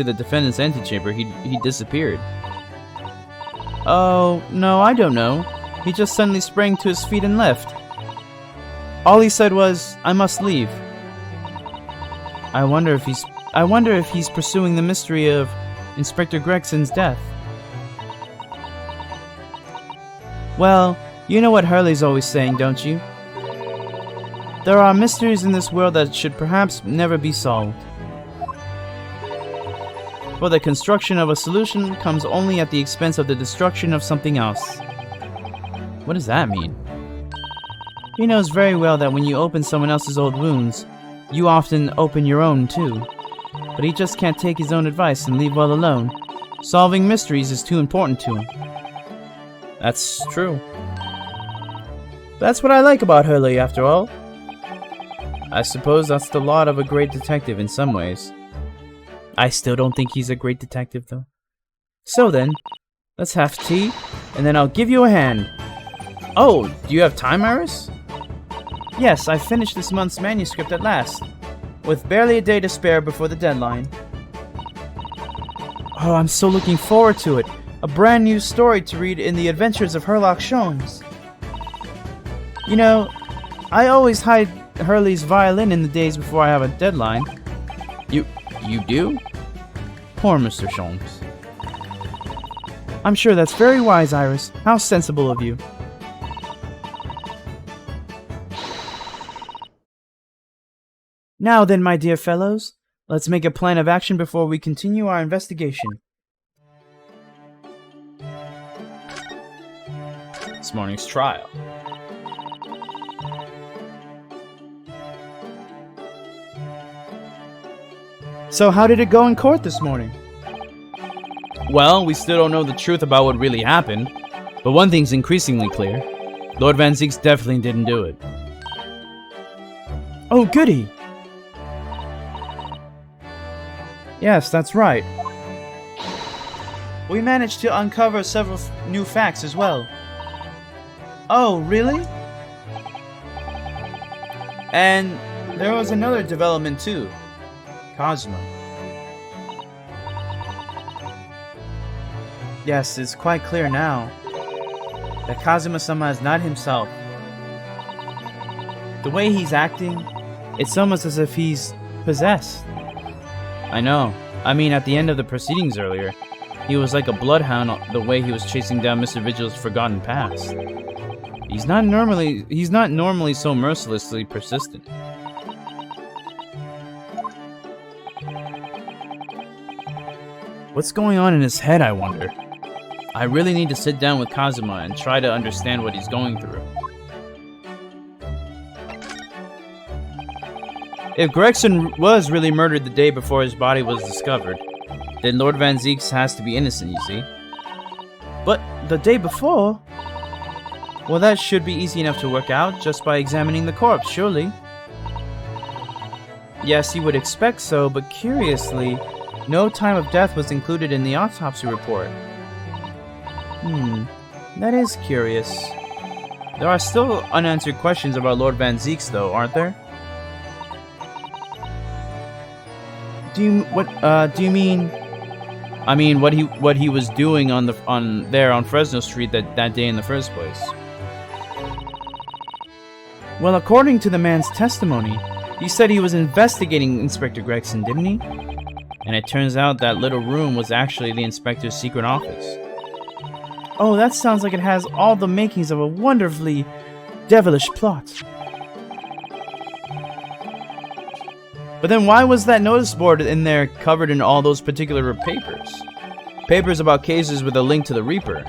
the defendant's antechamber, he disappeared. Oh, no, I don't know. He just suddenly sprang to his feet and left. All he said was, "I must leave." I wonder if he's pursuing the mystery of Inspector Gregson's death. Well, you know what Hurley's always saying, don't you? There are mysteries in this world that should perhaps never be solved. For the construction of a solution comes only at the expense of the destruction of something else. What does that mean? He knows very well that when you open someone else's old wounds, you often open your own too. But he just can't take his own advice and leave well alone. Solving mysteries is too important to him. That's true. That's what I like about Hurley, after all. I suppose that's the lot of a great detective in some ways. I still don't think he's a great detective, though. So then, let's have tea, and then I'll give you a hand. Oh, do you have time, Iris? Yes, I finished this month's manuscript at last, with barely a day to spare before the deadline. Oh, I'm so looking forward to it. a brand new story to read in the Adventures of Herlock Sholmes. You know, I always hide Hurley's violin in the days before I have a deadline. You do? Poor Mr. Sholmes. I'm sure that's very wise, Iris. How sensible of you. Now then, my dear fellows, let's make a plan of action before we continue our investigation. This morning's trial. So how did it go in court this morning? Well, we still don't know the truth about what really happened, but one thing's increasingly clear. Lord Van Zieks definitely didn't do it. Oh, goody! Yes, that's right. We managed to uncover several new facts as well. Oh, really? And there was another development too. Cosmo. Yes, it's quite clear now that Kazuma-sama is not himself. The way he's acting, it's almost as if he's possessed. I know. I mean, at the end of the proceedings earlier, he was like a bloodhound the way he was chasing down Mr. Vigil's forgotten past. He's not normally so mercilessly persistent. What's going on in his head, I wonder? I really need to sit down with Kazuma and try to understand what he's going through. If Gregson was really murdered the day before his body was discovered, then Lord Van Zieks has to be innocent, you see. But the day before? Well, that should be easy enough to work out just by examining the corpse, surely. Yes, you would expect so, but curiously, no time of death was included in the autopsy report. That is curious. There are still unanswered questions about Lord Van Zieks, though, aren't there? Do you mean? I mean, what he was doing on Fresno Street that day in the first place. Well, according to the man's testimony, he said he was investigating Inspector Gregson, didn't he? And it turns out that little room was actually the inspector's secret office. Oh, that sounds like it has all the makings of a wonderfully devilish plot. But then why was that notice board in there covered in all those particular papers? Papers about cases with a link to the Reaper.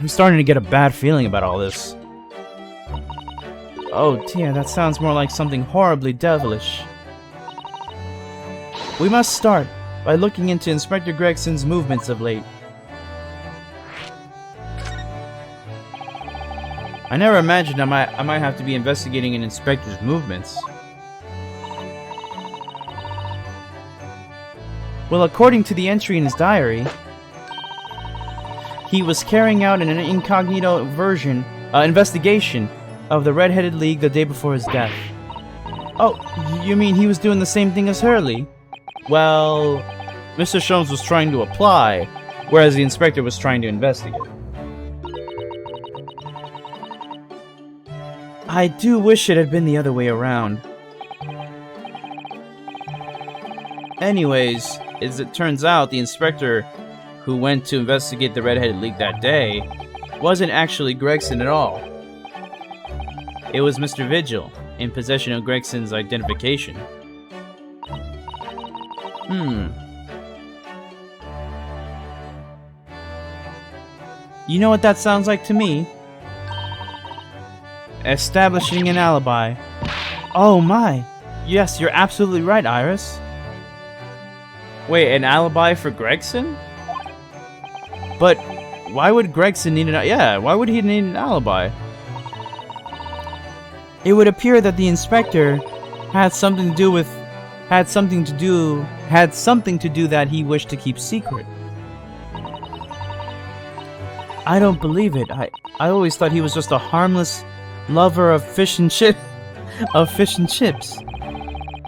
I'm starting to get a bad feeling about all this. Oh dear, that sounds more like something horribly devilish. We must start by looking into Inspector Gregson's movements of late. I never imagined I might have to be investigating an inspector's movements. Well, according to the entry in his diary, he was carrying out an incognito investigation of the Red-Headed League the day before his death. Oh, you mean he was doing the same thing as Hurley? Well, Mr. Sholmes was trying to apply, whereas the inspector was trying to investigate. I do wish it had been the other way around. Anyways, as it turns out, the inspector who went to investigate the Red-Headed League that day wasn't actually Gregson at all. It was Mr. Vigil, in possession of Gregson's identification. You know what that sounds like to me? Establishing an alibi. Oh my! Yes, you're absolutely right, Iris. Wait, an alibi for Gregson? But why would Gregson need why would he need an alibi? It would appear that the inspector had something to do that he wished to keep secret. I don't believe it. I always thought he was just a harmless lover of fish and chips.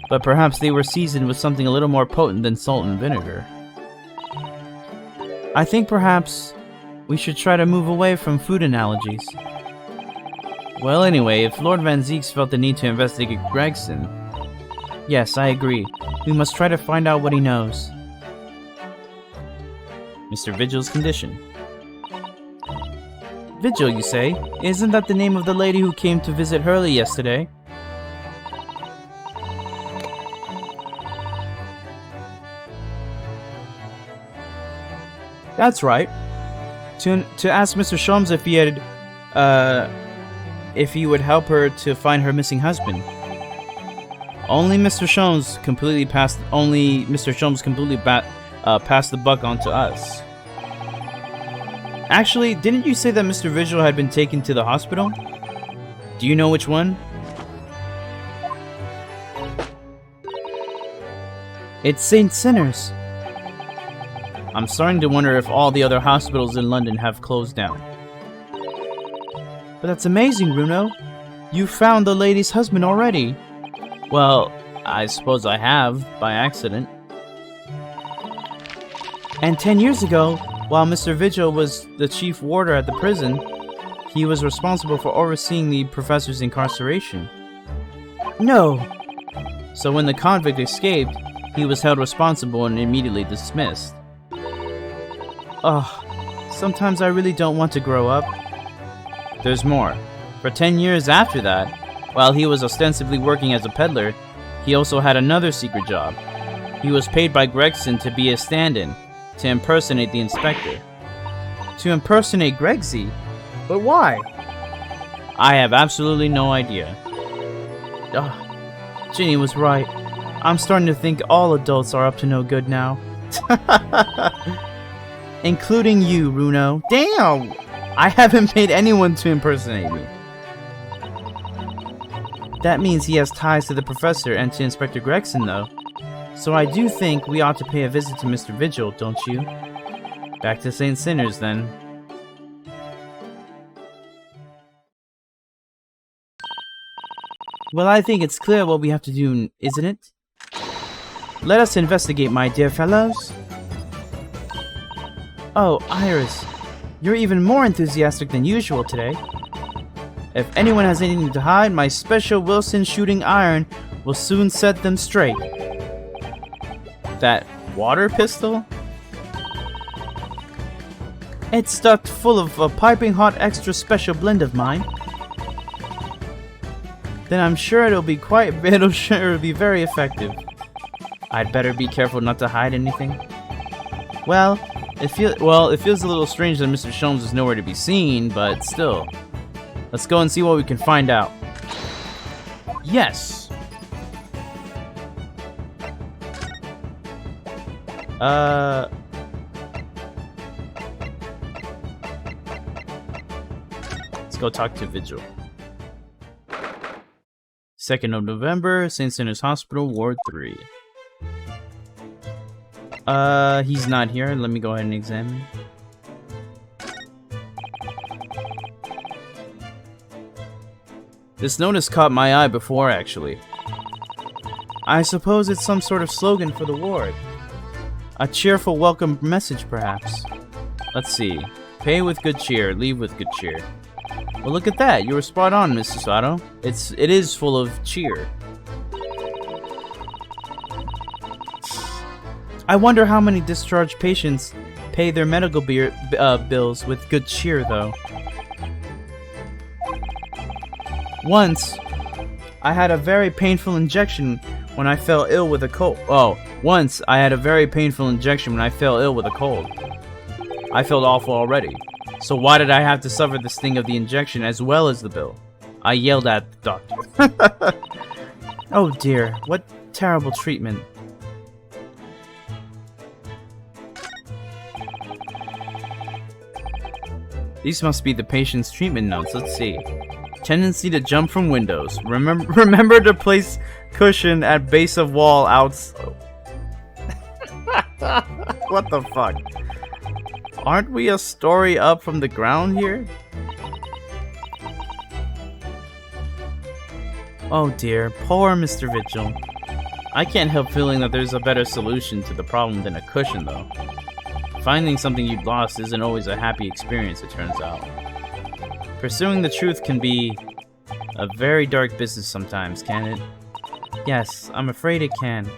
But perhaps they were seasoned with something a little more potent than salt and vinegar. I think perhaps we should try to move away from food analogies. Well, anyway, if Lord Van Zeeks felt the need to investigate Gregson, yes, I agree. We must try to find out what he knows. Mr. Vigil's condition. Vigil, you say? Isn't that the name of the lady who came to visit Hurley yesterday? That's right. To ask Mr. Sholmes if he would help her to find her missing husband. Only Mr. Sholmes completely passed the buck on to us. Actually, didn't you say that Mr. Vigil had been taken to the hospital? Do you know which one? It's St. Sinner's. I'm starting to wonder if all the other hospitals in London have closed down. But that's amazing, Runo. You found the lady's husband already. Well, I suppose I have, by accident. And 10 years ago, while Mr. Vigil was the chief warder at the prison, he was responsible for overseeing the professor's incarceration. No! So when the convict escaped, he was held responsible and immediately dismissed. Ugh, sometimes I really don't want to grow up. There's more. For 10 years after that, while he was ostensibly working as a peddler, he also had another secret job. He was paid by Gregson to be a stand-in, to impersonate the inspector. To impersonate Gregsy? But why? I have absolutely no idea. Ugh, Ginny was right. I'm starting to think all adults are up to no good now. Including you, Runo. Damn! I haven't paid anyone to impersonate me. That means he has ties to the professor and to Inspector Gregson, though. So I do think we ought to pay a visit to Mr. Vigil, don't you? Back to St. Sinner's, then. Well, I think it's clear what we have to do, isn't it? Let us investigate, my dear fellows. Oh, Iris, you're even more enthusiastic than usual today. If anyone has anything to hide, my special Wilson shooting iron will soon set them straight. That water pistol? It's stuffed full of a piping hot extra special blend of mine. Then I'm sure it'll be very effective. I'd better be careful not to hide anything. Well, it feels a little strange that Mr. Sholmes is nowhere to be seen, but still. Let's go and see what we can find out. Yes! Let's go talk to Vigil. 2nd of November, St. Sinner's Hospital, Ward 3. He's not here. Let me go ahead and examine. This notice caught my eye before, actually. I suppose it's some sort of slogan for the ward. A cheerful welcome message, perhaps. Let's see. Pay with good cheer, leave with good cheer. Well, look at that. You were spot on, Mr. Sato. It is full of cheer. I wonder how many discharged patients pay their medical bills with good cheer, though. Once, I had a very painful injection when I fell ill with a cold. Once I had a very painful injection when I fell ill with a cold. I felt awful already. So why did I have to suffer the sting of the injection as well as the bill? I yelled at the doctor. Oh dear, what terrible treatment. These must be the patient's treatment notes. Let's see. Tendency to jump from windows. Remember to place cushion at base of wall outside. What the fuck? Aren't we a story up from the ground here? Oh dear, poor Mr. Vigil. I can't help feeling that there's a better solution to the problem than a cushion, though. Finding something you've lost isn't always a happy experience, it turns out. Pursuing the truth can be a very dark business sometimes, can it? Yes, I'm afraid it can.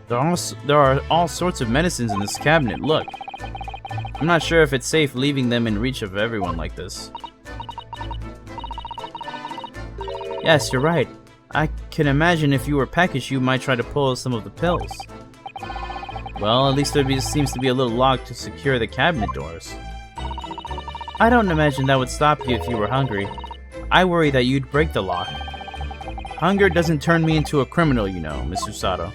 There are all sorts of medicines in this cabinet, look. I'm not sure if it's safe leaving them in reach of everyone like this. Yes, you're right. I can imagine if you were peckish, you might try to pull some of the pills. Well, at least there seems to be a little lock to secure the cabinet doors. I don't imagine that would stop you if you were hungry. I worry that you'd break the lock. Hunger doesn't turn me into a criminal, you know, Miss Usato.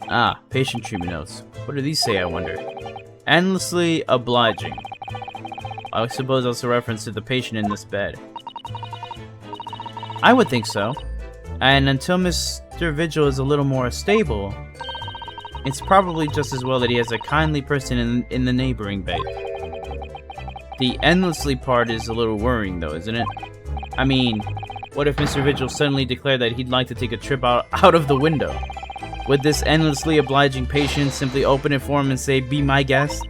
Ah, patient treatment notes. What do these say, I wonder? Endlessly obliging. I suppose that's a reference to the patient in this bed. I would think so. And until Mr. Vigil is a little more stable, it's probably just as well that he has a kindly person in the neighboring bed. The endlessly part is a little worrying though, isn't it? I mean, what if Mr. Vigil suddenly declared that he'd like to take a trip out of the window? Would this endlessly obliging patient simply open it for him and say, "Be my guest"?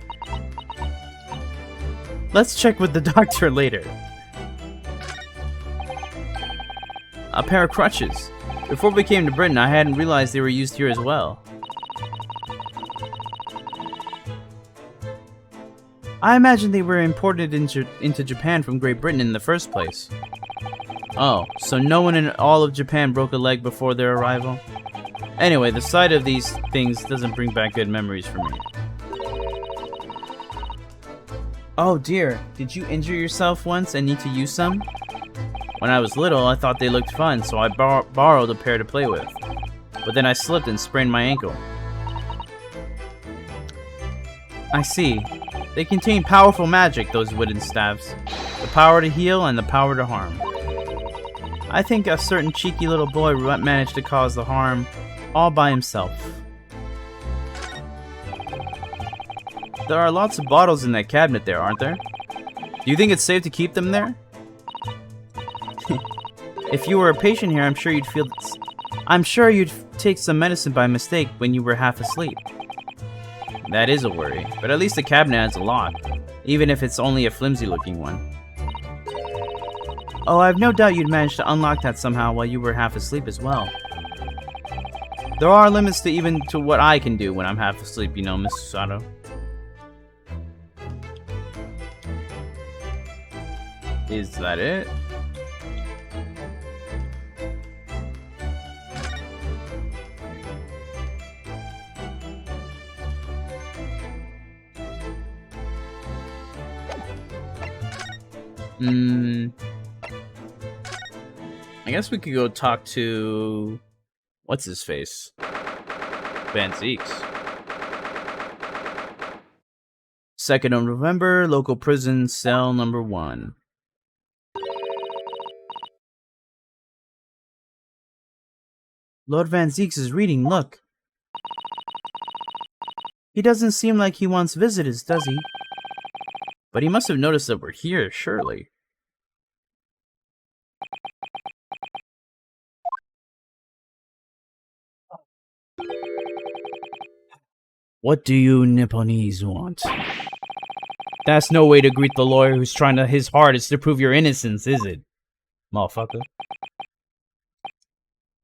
Let's check with the doctor later. A pair of crutches. Before we came to Britain, I hadn't realized they were used here as well. I imagine they were imported into Japan from Great Britain in the first place. Oh, so no one in all of Japan broke a leg before their arrival? Anyway, the sight of these things doesn't bring back good memories for me. Oh dear, did you injure yourself once and need to use some? When I was little, I thought they looked fun, so I borrowed a pair to play with. But then I slipped and sprained my ankle. I see. They contain powerful magic, those wooden staves. The power to heal and the power to harm. I think a certain cheeky little boy managed to cause the harm all by himself. There are lots of bottles in that cabinet there, aren't there? Do you think it's safe to keep them there? If you were a patient here, I'm sure you'd take some medicine by mistake when you were half asleep. That is a worry, but at least the cabinet has a lock, even if it's only a flimsy looking one. Oh, I have no doubt you'd manage to unlock that somehow while you were half asleep as well. There are limits to what I can do when I'm half asleep, you know, Miss Sato. Is that it? I guess we could go talk to... what's his face? Van Zeeks. 2nd of November, local prison, cell number 1. Lord Van Zeeks is reading, look. He doesn't seem like he wants visitors, does he? But he must have noticed that we're here, surely. What do you Nipponese want? That's no way to greet the lawyer who's trying his hardest to prove your innocence, is it? Motherfucker.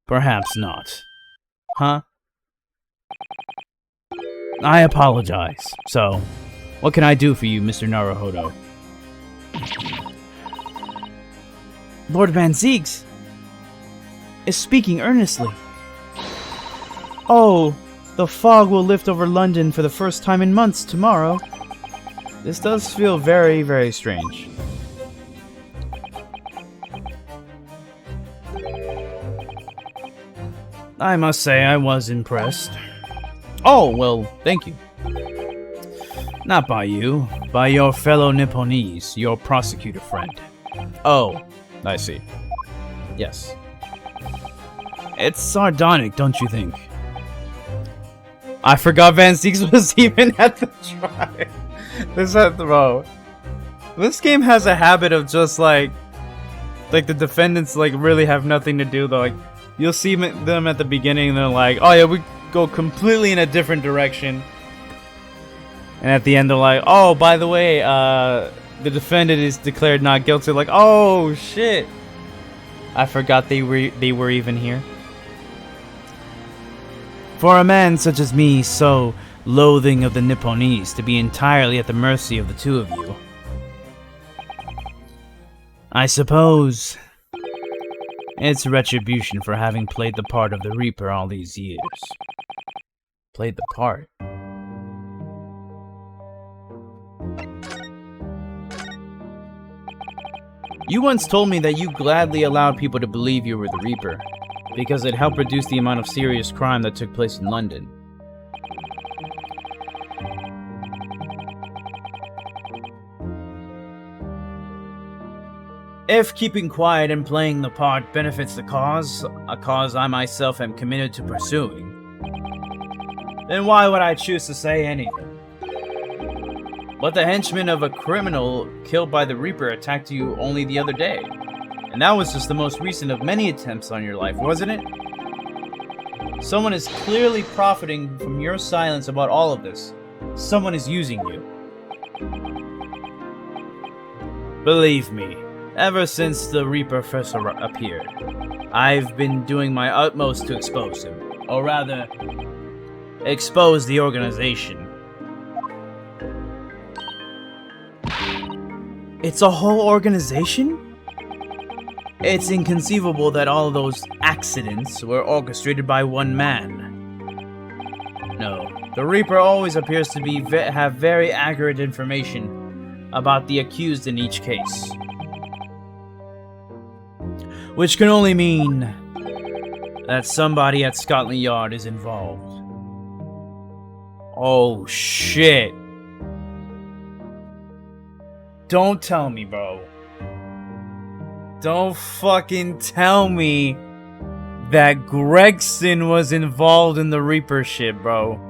Perhaps not. Huh? I apologize. So, what can I do for you, Mr. Naruhodo? Lord Van Zeeks is speaking earnestly. Oh, the fog will lift over London for the first time in months tomorrow. This does feel very, very strange. I must say I was impressed. Oh, well, thank you. Not by you, by your fellow Nipponese, your prosecutor friend. Oh, I see. Yes. It's sardonic, don't you think? I forgot Van Zieks was even at the trial. This game has a habit of just like the defendants like really have nothing to do though. Like you'll see them at the beginning and they're like, oh yeah, we go completely in a different direction. And at the end they're like, oh, by the way, the defendant is declared not guilty. Like, oh shit, I forgot they were even here. For a man such as me, so loathing of the Nipponese, to be entirely at the mercy of the two of you, I suppose it's retribution for having played the part of the Reaper all these years. Played the part. You once told me that you gladly allowed people to believe you were the Reaper, because it helped reduce the amount of serious crime that took place in London. If keeping quiet and playing the part benefits the cause, a cause I myself am committed to pursuing, then why would I choose to say anything? But the henchman of a criminal killed by the Reaper attacked you only the other day. And that was just the most recent of many attempts on your life, wasn't it? Someone is clearly profiting from your silence about all of this. Someone is using you. Believe me, ever since the Reaper first appeared, I've been doing my utmost to expose him. Or rather, expose the organization. It's a whole organization? It's inconceivable that all of those accidents were orchestrated by one man. No, the Reaper always appears to have very accurate information about the accused in each case. Which can only mean that somebody at Scotland Yard is involved. Oh shit. Don't tell me, bro. Don't fucking tell me that Gregson was involved in the Reaper shit, bro.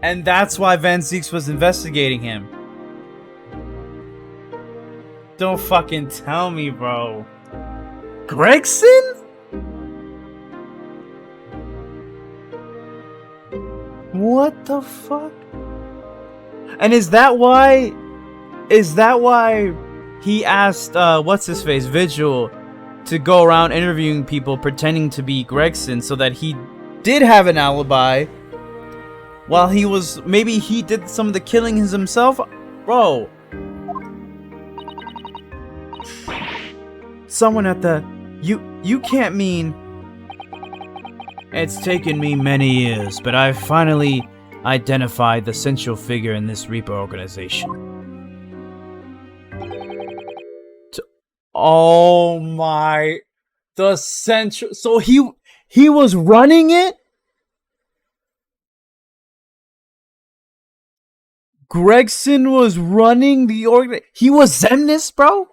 And that's why Van Zieks was investigating him. Don't fucking tell me, bro. Gregson? What the fuck? And is that why he asked what's his face, Vigil, to go around interviewing people pretending to be Gregson so that he did have an alibi while maybe he did some of the killing himself? Bro. Someone at the you can't mean. It's taken me many years, but I've finally identified the central figure in this Reaper organization. Oh my, the central. So he was running it. Gregson was running the org. He was Zemnis, bro.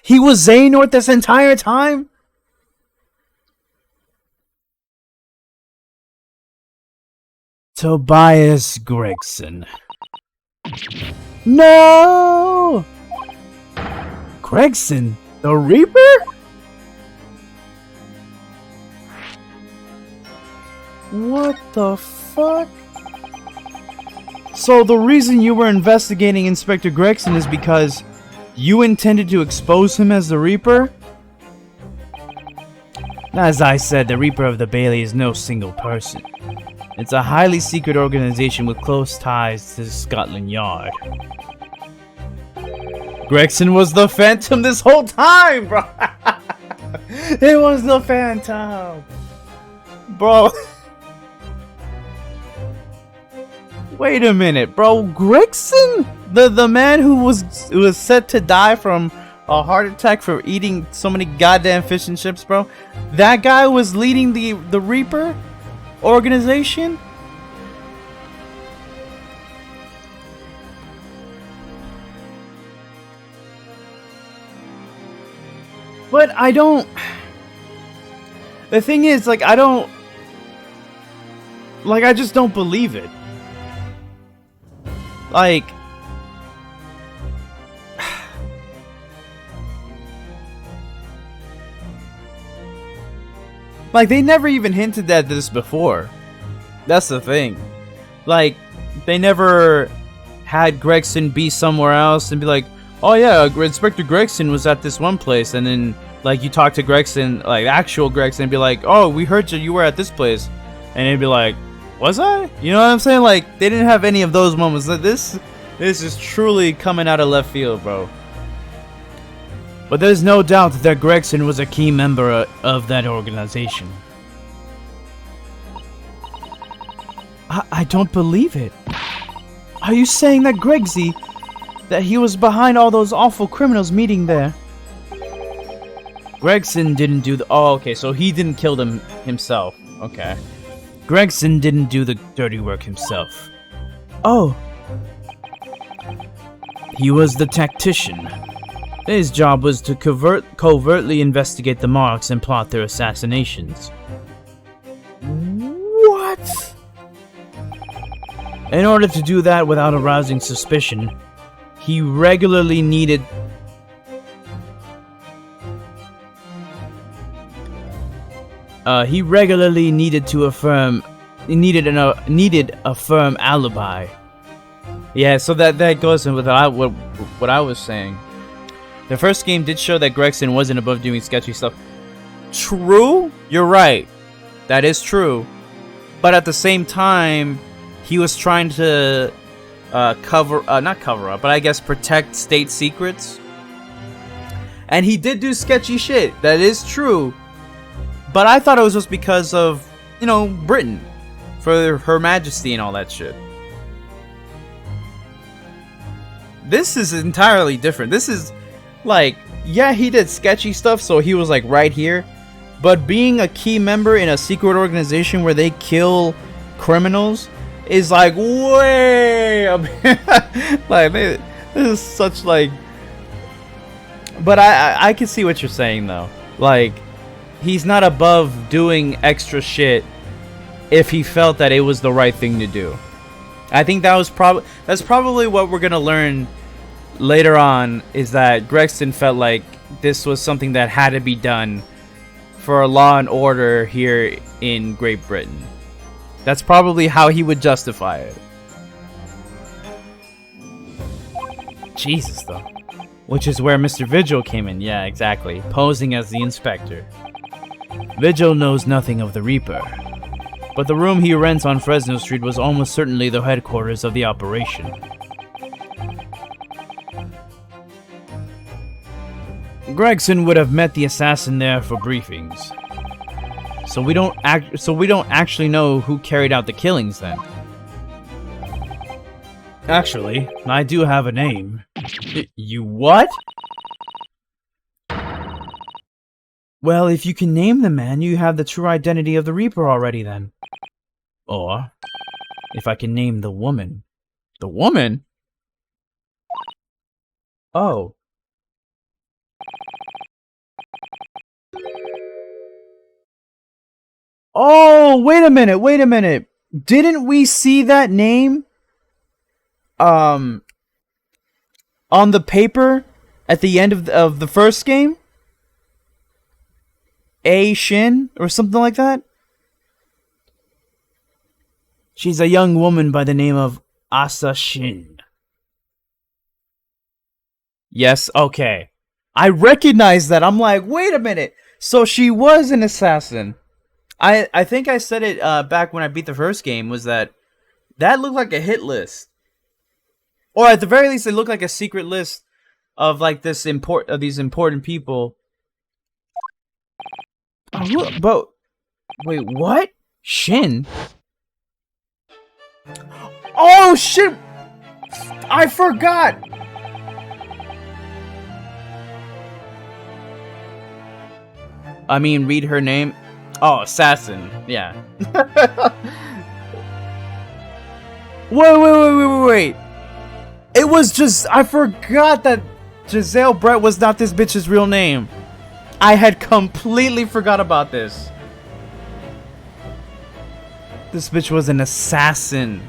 He was Xehanort this entire time. Tobias Gregson. No! Gregson, the Reaper? What the fuck? So the reason you were investigating Inspector Gregson is because you intended to expose him as the Reaper? As I said, the Reaper of the Bailey is no single person. It's a highly secret organization with close ties to Scotland Yard. Gregson was the Phantom this whole time, bro! It was the Phantom! Bro. Wait a minute, bro. Gregson? The man who was set to die from a heart attack for eating so many goddamn fish and chips, bro? That guy was leading the Reaper organization? But I don't... The thing is, like, I don't... Like, I just don't believe it. Like... Like, they never even hinted at this before. That's the thing. Like, they never had Gregson be somewhere else and be like, oh yeah, Inspector Gregson was at this one place, and then, like, you talk to Gregson, like, actual Gregson, and be like, oh, we heard you were at this place. And he'd be like, was I? You know what I'm saying? Like, they didn't have any of those moments. This is truly coming out of left field, bro. But there's no doubt that Gregson was a key member of that organization. I don't believe it. Are you saying that Gregsy, that he was behind all those awful criminals meeting there? Gregson didn't do the... Oh, okay, so he didn't kill them himself. Okay. Gregson didn't do the dirty work himself. Oh. He was the tactician. His job was to covertly investigate the marks and plot their assassinations. What? In order to do that without arousing suspicion, he regularly needed... needed a firm alibi. Yeah, so that goes in with what I was saying. The first game did show that Gregson wasn't above doing sketchy stuff. True, you're right. That is true. But at the same time, he was trying to not cover up, but I guess protect state secrets. And he did do sketchy shit. That is true. But I thought it was just because of, you know, Britain. For Her Majesty and all that shit. This is entirely different. This is, like, yeah, he did sketchy stuff, so he was, like, right here. But being a key member in a secret organization where they kill criminals is, like, way up here. Like, this is such, like... But I can see what you're saying, though. Like... He's not above doing extra shit if he felt that it was the right thing to do. I think that's probably what we're gonna learn later on, is that Gregson felt like this was something that had to be done for law and order here in Great Britain. That's probably how he would justify it. Jesus, though. Which is where Mr. Vigil came in. Yeah, exactly. Posing as the inspector. Vigil knows nothing of the Reaper, but the room he rents on Fresno Street was almost certainly the headquarters of the operation. Gregson would have met the assassin there for briefings. So we don't actually know who carried out the killings then. Actually, I do have a name. You what? Well, if you can name the man, you have the true identity of the Reaper already then. Or, if I can name the woman. The woman? Oh. Oh, wait a minute. Didn't we see that name? On the paper at the end of the first game? A Shin or something like that? She's a young woman by the name of Asa Shin. Yes, okay. I recognize that. I'm like, wait a minute. So she was an assassin. I think I said it back when I beat the first game, was that looked like a hit list. Or at the very least, it looked like a secret list of like these important people. But wait, what? Shin? Oh shit! I forgot. I mean, read her name. Oh, assassin. Yeah. Wait. It was just, I forgot that Giselle Brett was not this bitch's real name. I had completely forgot about this. This bitch was an assassin.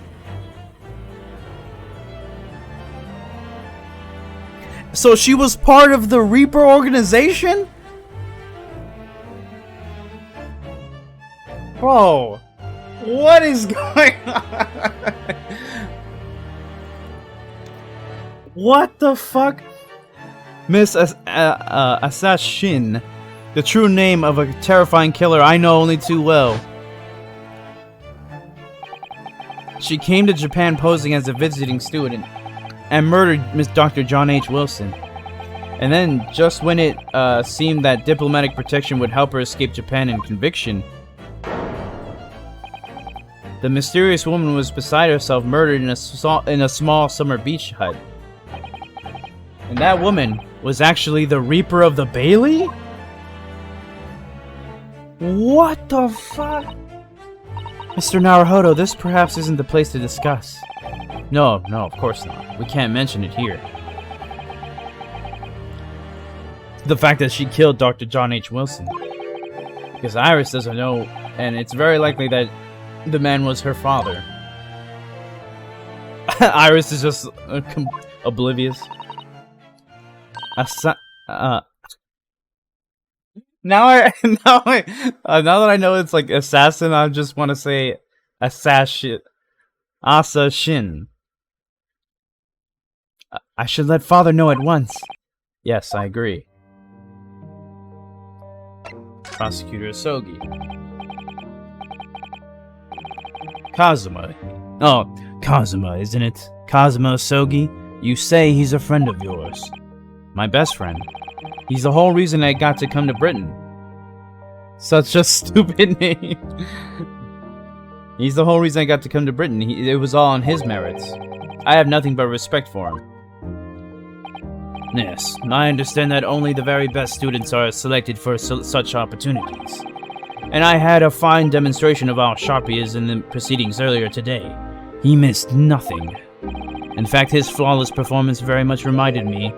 So she was part of the Reaper organization? Bro, what is going on? What the fuck? Miss Assassin, the true name of a terrifying killer I know only too well. She came to Japan posing as a visiting student and murdered Miss Dr. John H. Wilson. And then, just when it seemed that diplomatic protection would help her escape Japan and conviction, the mysterious woman was beside herself, murdered in a small summer beach hut. And that woman was actually the Reaper of the Bailey? What the fuck? Mr. Naruhodo, this perhaps isn't the place to discuss. No, of course not. We can't mention it here. The fact that she killed Dr. John H. Wilson. Because Iris doesn't know, and it's very likely that the man was her father. Iris is just oblivious. Now that I know it's like assassin, I just want to say assassin. Assassin. I should let father know at once. Yes, I agree. Prosecutor Asogi. Kazuma. Oh, Kazuma, isn't it? Kazuma Asogi? You say he's a friend of yours. My best friend. He's the whole reason I got to come to Britain. Such a stupid name. He's the whole reason I got to come to Britain. It was all on his merits. I have nothing but respect for him. Yes, I understand that only the very best students are selected for such opportunities. And I had a fine demonstration of how sharp he is in the proceedings earlier today. He missed nothing. In fact, his flawless performance very much reminded me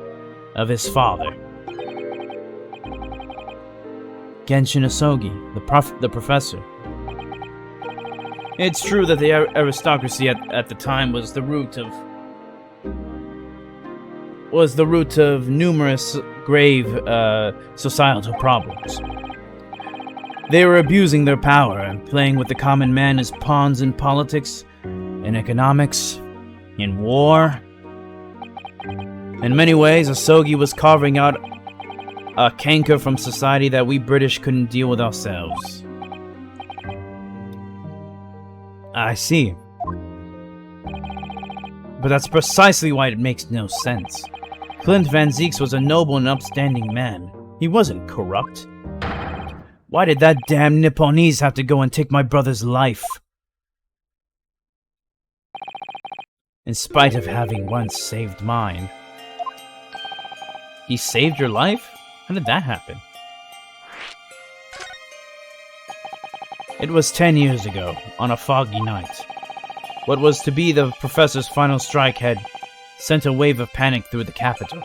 of his father. Genshin Asogi, the professor. It's true that the aristocracy at the time was the root of numerous grave societal problems. They were abusing their power and playing with the common man as pawns in politics, in economics, in war. In many ways, Asogi was carving out a canker from society that we British couldn't deal with ourselves. I see. But that's precisely why it makes no sense. Clint Van Zieks was a noble and upstanding man. He wasn't corrupt. Why did that damn Nipponese have to go and take my brother's life? In spite of having once saved mine. He saved your life? How did that happen? It was 10 years ago, on a foggy night. What was to be the professor's final strike had sent a wave of panic through the capital.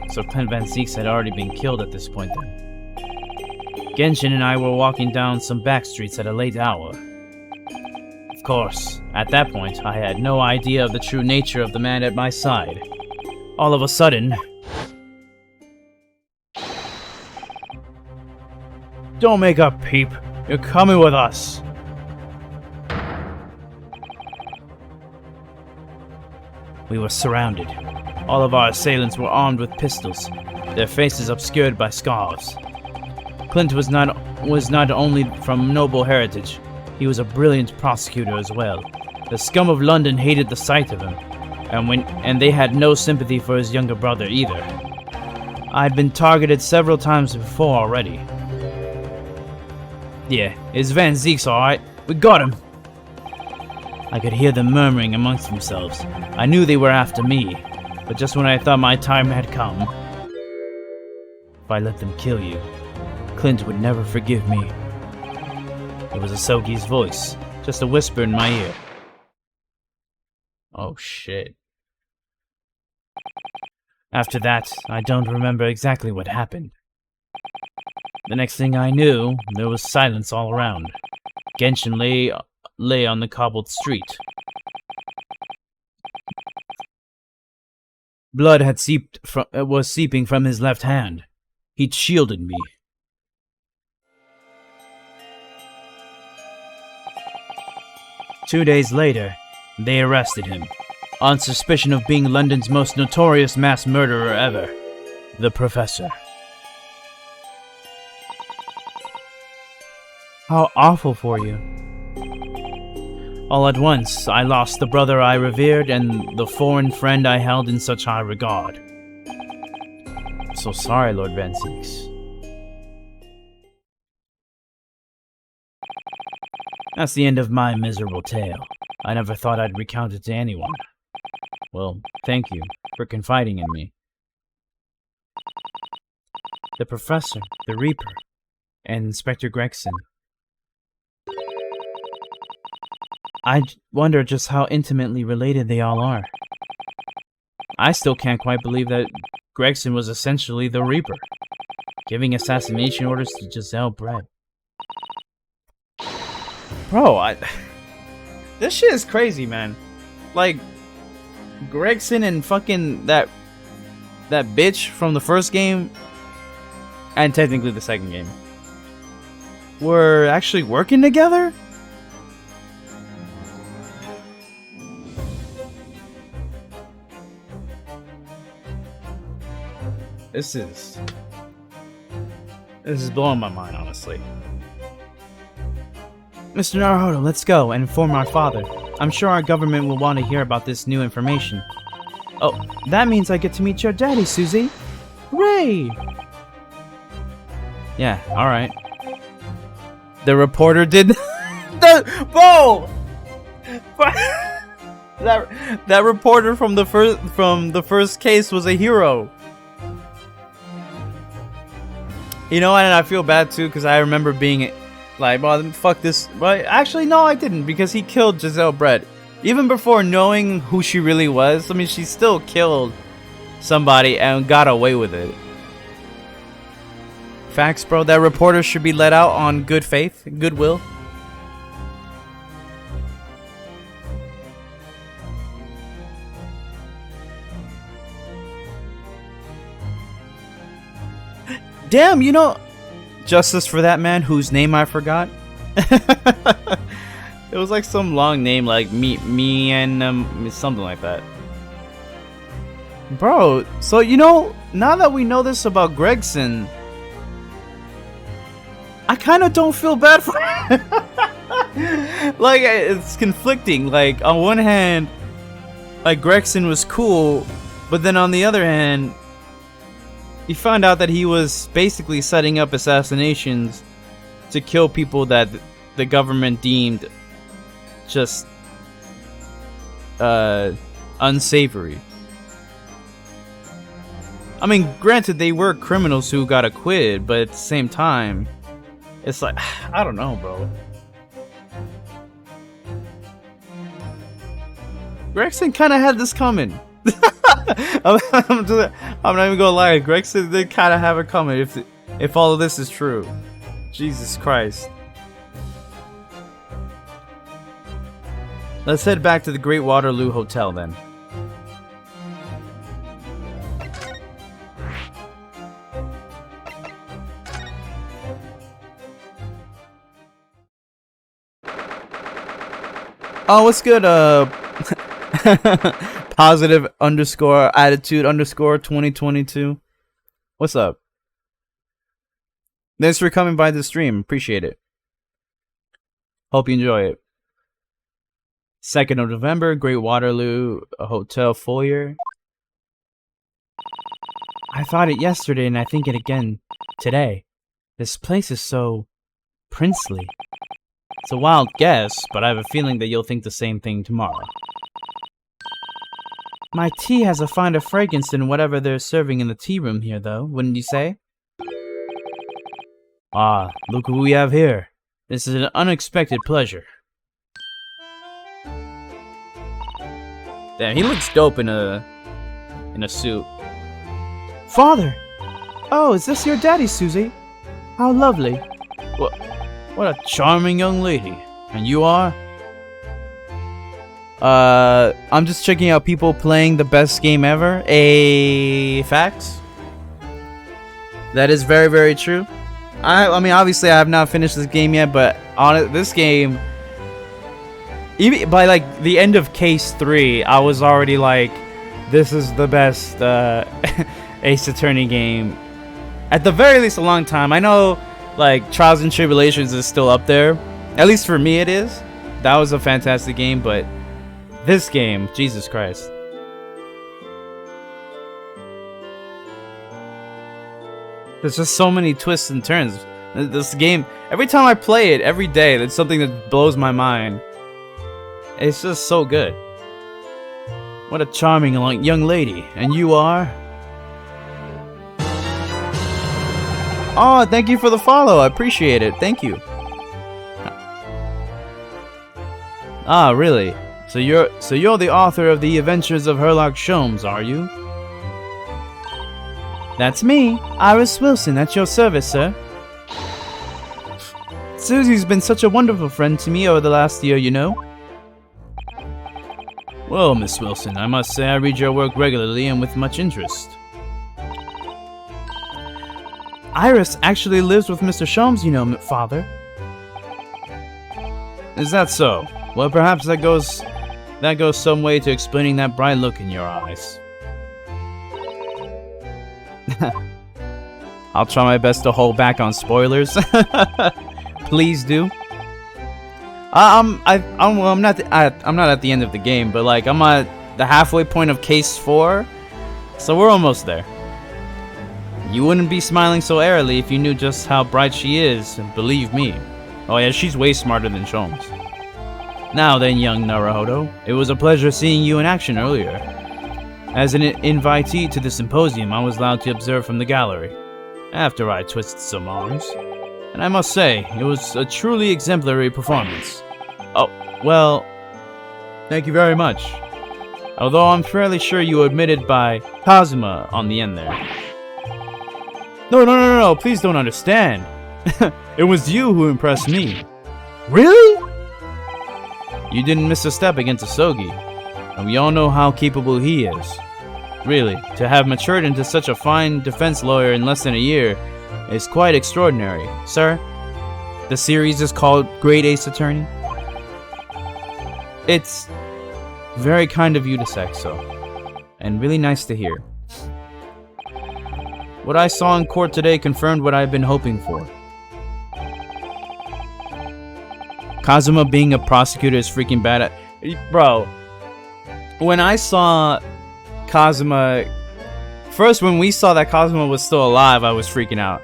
So Clint Van Zieks had already been killed at this point then. Genshin and I were walking down some back streets at a late hour. Of course, at that point, I had no idea of the true nature of the man at my side. All of a sudden... Don't make a peep. You're coming with us. We were surrounded. All of our assailants were armed with pistols, their faces obscured by scarves. Clint was not only from noble heritage, he was a brilliant prosecutor as well. The scum of London hated the sight of him, and they had no sympathy for his younger brother either. I had been targeted several times before already. Yeah, it's Van Zieks, alright. We got him! I could hear them murmuring amongst themselves. I knew they were after me, but just when I thought my time had come... If I let them kill you, Clint would never forgive me. It was Asogi's voice, just a whisper in my ear. Oh shit. After that, I don't remember exactly what happened. The next thing I knew, there was silence all around. Genshin lay on the cobbled street. Blood was seeping from his left hand. He'd shielded me. Two days later, they arrested him, on suspicion of being London's most notorious mass murderer ever, the Professor. How awful for you. All at once, I lost the brother I revered and the foreign friend I held in such high regard. I'm so sorry, Lord Van Zieks. That's the end of my miserable tale. I never thought I'd recount it to anyone. Well, thank you for confiding in me. The Professor, the Reaper, and Inspector Gregson. I wonder just how intimately related they all are. I still can't quite believe that Gregson was essentially the Reaper, giving assassination orders to Giselle Brett. Bro, this shit is crazy, man. Like, Gregson and fucking that bitch from the first game, and technically the second game, were actually working together? This is blowing my mind, honestly. Mr. Naruhodo, let's go and inform our father. I'm sure our government will want to hear about this new information. Oh, that means I get to meet your daddy, Susie. Hooray! Yeah, alright. The reporter did... Bro! that reporter from the first case was a hero. You know, and I feel bad too, because I remember being like, well, fuck this. But actually, no, I didn't, because he killed Giselle Brett. Even before knowing who she really was, I mean, she still killed somebody and got away with it. Facts, bro. That reporter should be let out on good faith, goodwill. Damn, you know, justice for that man whose name I forgot. It was like some long name, like me and something like that. Bro, so you know, now that we know this about Gregson, I kind of don't feel bad for him. Like, it's conflicting. Like, on one hand, like, Gregson was cool, but then on the other hand, he found out that he was basically setting up assassinations to kill people that the government deemed just unsavory. I mean, granted, they were criminals who got acquitted, but at the same time, it's like, I don't know, bro. Gregson kind of had this coming. I'm not even gonna lie. Gregson did kind of have it coming if all of this is true. Jesus Christ. Let's head back to the Great Waterloo Hotel then. Oh, what's good? Positive _ attitude _ 2022. What's up? Thanks for coming by the stream. Appreciate it. Hope you enjoy it. 2nd of November, Great Waterloo Hotel foyer. I thought it yesterday and I think it again today. This place is so princely. It's a wild guess, but I have a feeling that you'll think the same thing tomorrow. My tea has a finer fragrance than whatever they're serving in the tea room here, though, wouldn't you say? Ah, look who we have here. This is an unexpected pleasure. Damn, he looks dope in a suit. Father! Oh, is this your daddy, Susie? How lovely. What a charming young lady. And you are? I'm just checking out people playing the best game ever. Facts? That is very, very true. I mean, obviously, I have not finished this game yet, but on this game, even by like the end of Case 3, I was already like, this is the best Ace Attorney game. At the very least, a long time. I know, like, Trials and Tribulations is still up there. At least for me, it is. That was a fantastic game, but this game, Jesus Christ. There's just so many twists and turns. This game, every time I play it, every day, it's something that blows my mind. It's just so good. What a charming young lady. And you are? Oh, thank you for the follow. I appreciate it. Thank you. Ah, really? So you're the author of The Adventures of Sherlock Holmes, are you? That's me, Iris Wilson, at your service, sir. Susie's been such a wonderful friend to me over the last year, you know. Well, Miss Wilson, I must say I read your work regularly and with much interest. Iris actually lives with Mr. Sholmes, you know, Father. Is that so? Well, perhaps that goes some way to explaining that bright look in your eyes. I'll try my best to hold back on spoilers. Please do. I'm not at the end of the game, but like I'm at the halfway point of Case 4, so we're almost there. You wouldn't be smiling so airily if you knew just how bright she is, and believe me. Oh yeah, she's way smarter than Sholmes. Now then, young Naruhodo, it was a pleasure seeing you in action earlier. As an invitee to the symposium, I was allowed to observe from the gallery, after I twisted some arms. And I must say, it was a truly exemplary performance. Oh, well, thank you very much. Although I'm fairly sure you omitted by Kazuma on the end there. No, please don't understand. It was you who impressed me. Really? You didn't miss a step against Asogi, and we all know how capable he is. Really, to have matured into such a fine defense lawyer in less than a year is quite extraordinary, sir. The series is called Great Ace Attorney. It's very kind of you to say so, and really nice to hear. What I saw in court today confirmed what I've been hoping for. Kazuma being a prosecutor is freaking bad. Bro, when I saw Kazuma... First, when we saw that Kazuma was still alive, I was freaking out.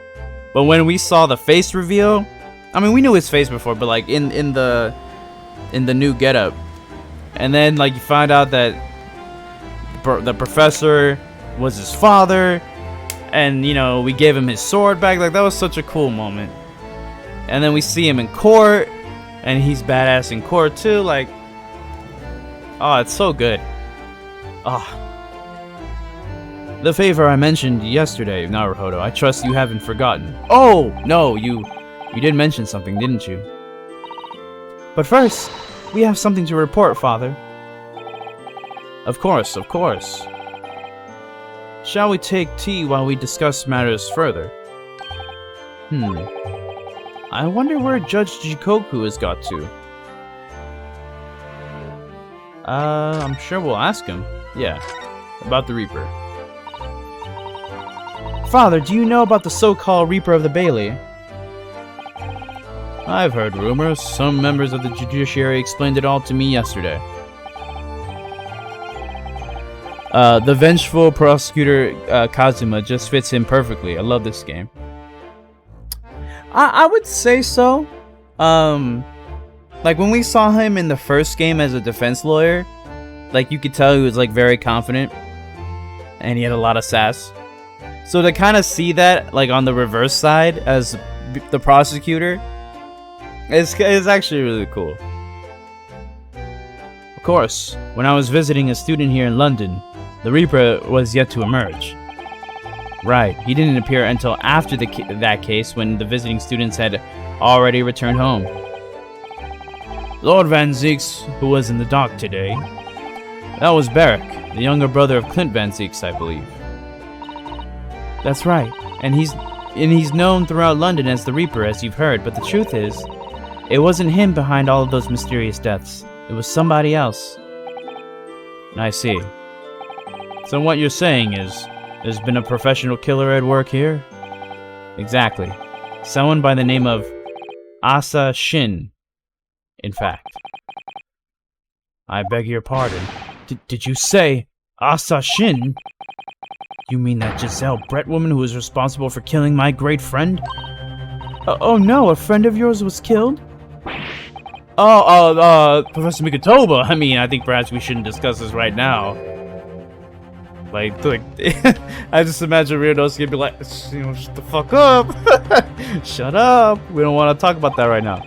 But when we saw the face reveal... I mean, we knew his face before, but like in the new getup. And then like you find out that the professor was his father. And, you know, we gave him his sword back. Like, that was such a cool moment. And then we see him in court. And he's badass in court too, like... Oh, it's so good. Oh. The favor I mentioned yesterday, Naruhodo, I trust you haven't forgotten. Oh, no, you did mention something, didn't you? But first, we have something to report, Father. Of course, of course. Shall we take tea while we discuss matters further? I wonder where Judge Jikoku has got to. I'm sure we'll ask him. Yeah, about the Reaper. Father, do you know about the so-called Reaper of the Bailey? I've heard rumors. Some members of the judiciary explained it all to me yesterday. The vengeful prosecutor Kazuma just fits him perfectly. I love this game. I would say so. Like when we saw him in the first game as a defense lawyer, like you could tell he was like very confident and he had a lot of sass. So to kind of see that like on the reverse side as the prosecutor is actually really cool. Of course, when I was visiting a student here in London, the Reaper was yet to emerge. Right, he didn't appear until after that case when the visiting students had already returned home. Lord Van Zieks, who was in the dock today. That was Barrick, the younger brother of Clint Van Zieks, I believe. That's right, and he's known throughout London as the Reaper, as you've heard, but the truth is, it wasn't him behind all of those mysterious deaths. It was somebody else. I see. So what you're saying is, there's been a professional killer at work here? Exactly. Someone by the name of Asa Shin, in fact. I beg your pardon. Did you say Asa Shin? You mean that Giselle Brett woman who was responsible for killing my great friend? Oh no, a friend of yours was killed? Professor Mikotoba. I mean, I think perhaps we shouldn't discuss this right now. Like, I just imagine Ryunosuke gonna be like, shut the fuck up. Shut up. We don't want to talk about that right now.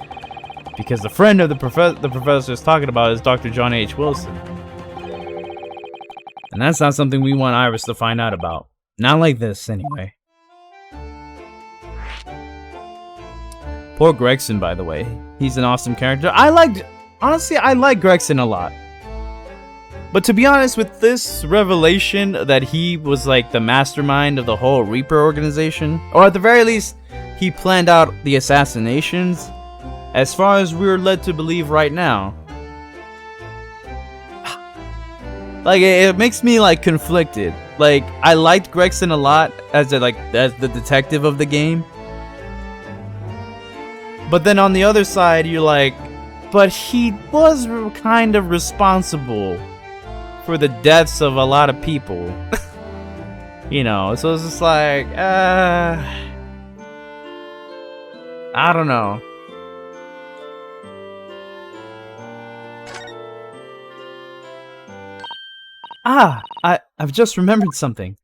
Because the friend of the professor is talking about is Dr. John H. Wilson. And that's not something we want Iris to find out about. Not like this, anyway. Poor Gregson, by the way. He's an awesome character. Honestly, I like Gregson a lot. But to be honest, with this revelation that he was like the mastermind of the whole Reaper organization, or at the very least, he planned out the assassinations, as far as we're led to believe right now, like it makes me like conflicted. Like I liked Gregson a lot as the detective of the game, but then on the other side, you're like, but he was kind of responsible for the deaths of a lot of people. You know, so it's just like, I don't know. I've just remembered something.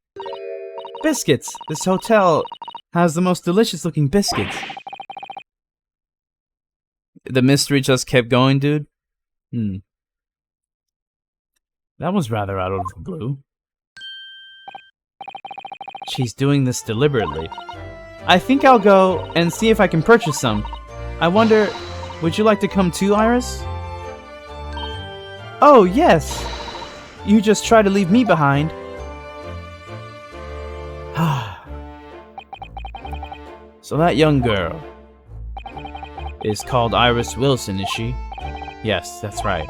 Biscuits! This hotel has the most delicious looking biscuits. The mystery just kept going, dude? That was rather out of the blue. She's doing this deliberately. I think I'll go and see if I can purchase some. I wonder, would you like to come too, Iris? Oh, yes! You just try to leave me behind. So that young girl is called Iris Wilson, is she? Yes, that's right.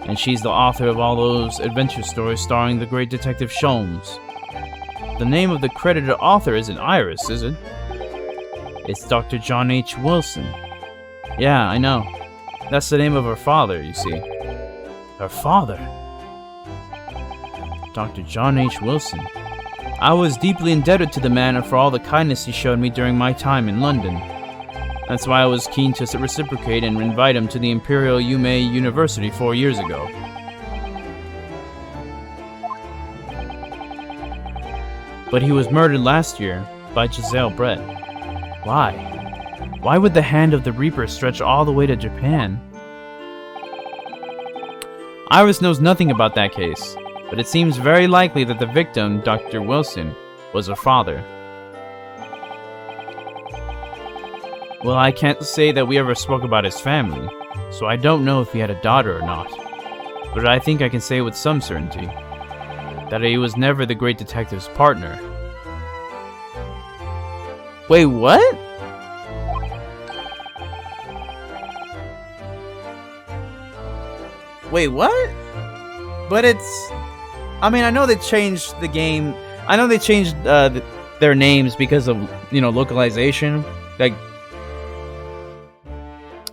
And she's the author of all those adventure stories starring the great Detective Sholmes. The name of the credited author isn't Iris, is it? It's Dr. John H. Wilson. Yeah, I know. That's the name of her father, you see. Her father? Dr. John H. Wilson. I was deeply indebted to the man for all the kindness he showed me during my time in London. That's why I was keen to reciprocate and invite him to the Imperial Yume University 4 years ago. But he was murdered last year by Giselle Brett. Why? Why would the hand of the Reaper stretch all the way to Japan? Iris knows nothing about that case, but it seems very likely that the victim, Dr. Wilson, was her father. Well, I can't say that we ever spoke about his family, so I don't know if he had a daughter or not. But I think I can say with some certainty that he was never the great detective's partner. Wait, what? Wait, what? But it's... I mean, I know they changed the game. I know they changed their names because of, you know, localization. Like,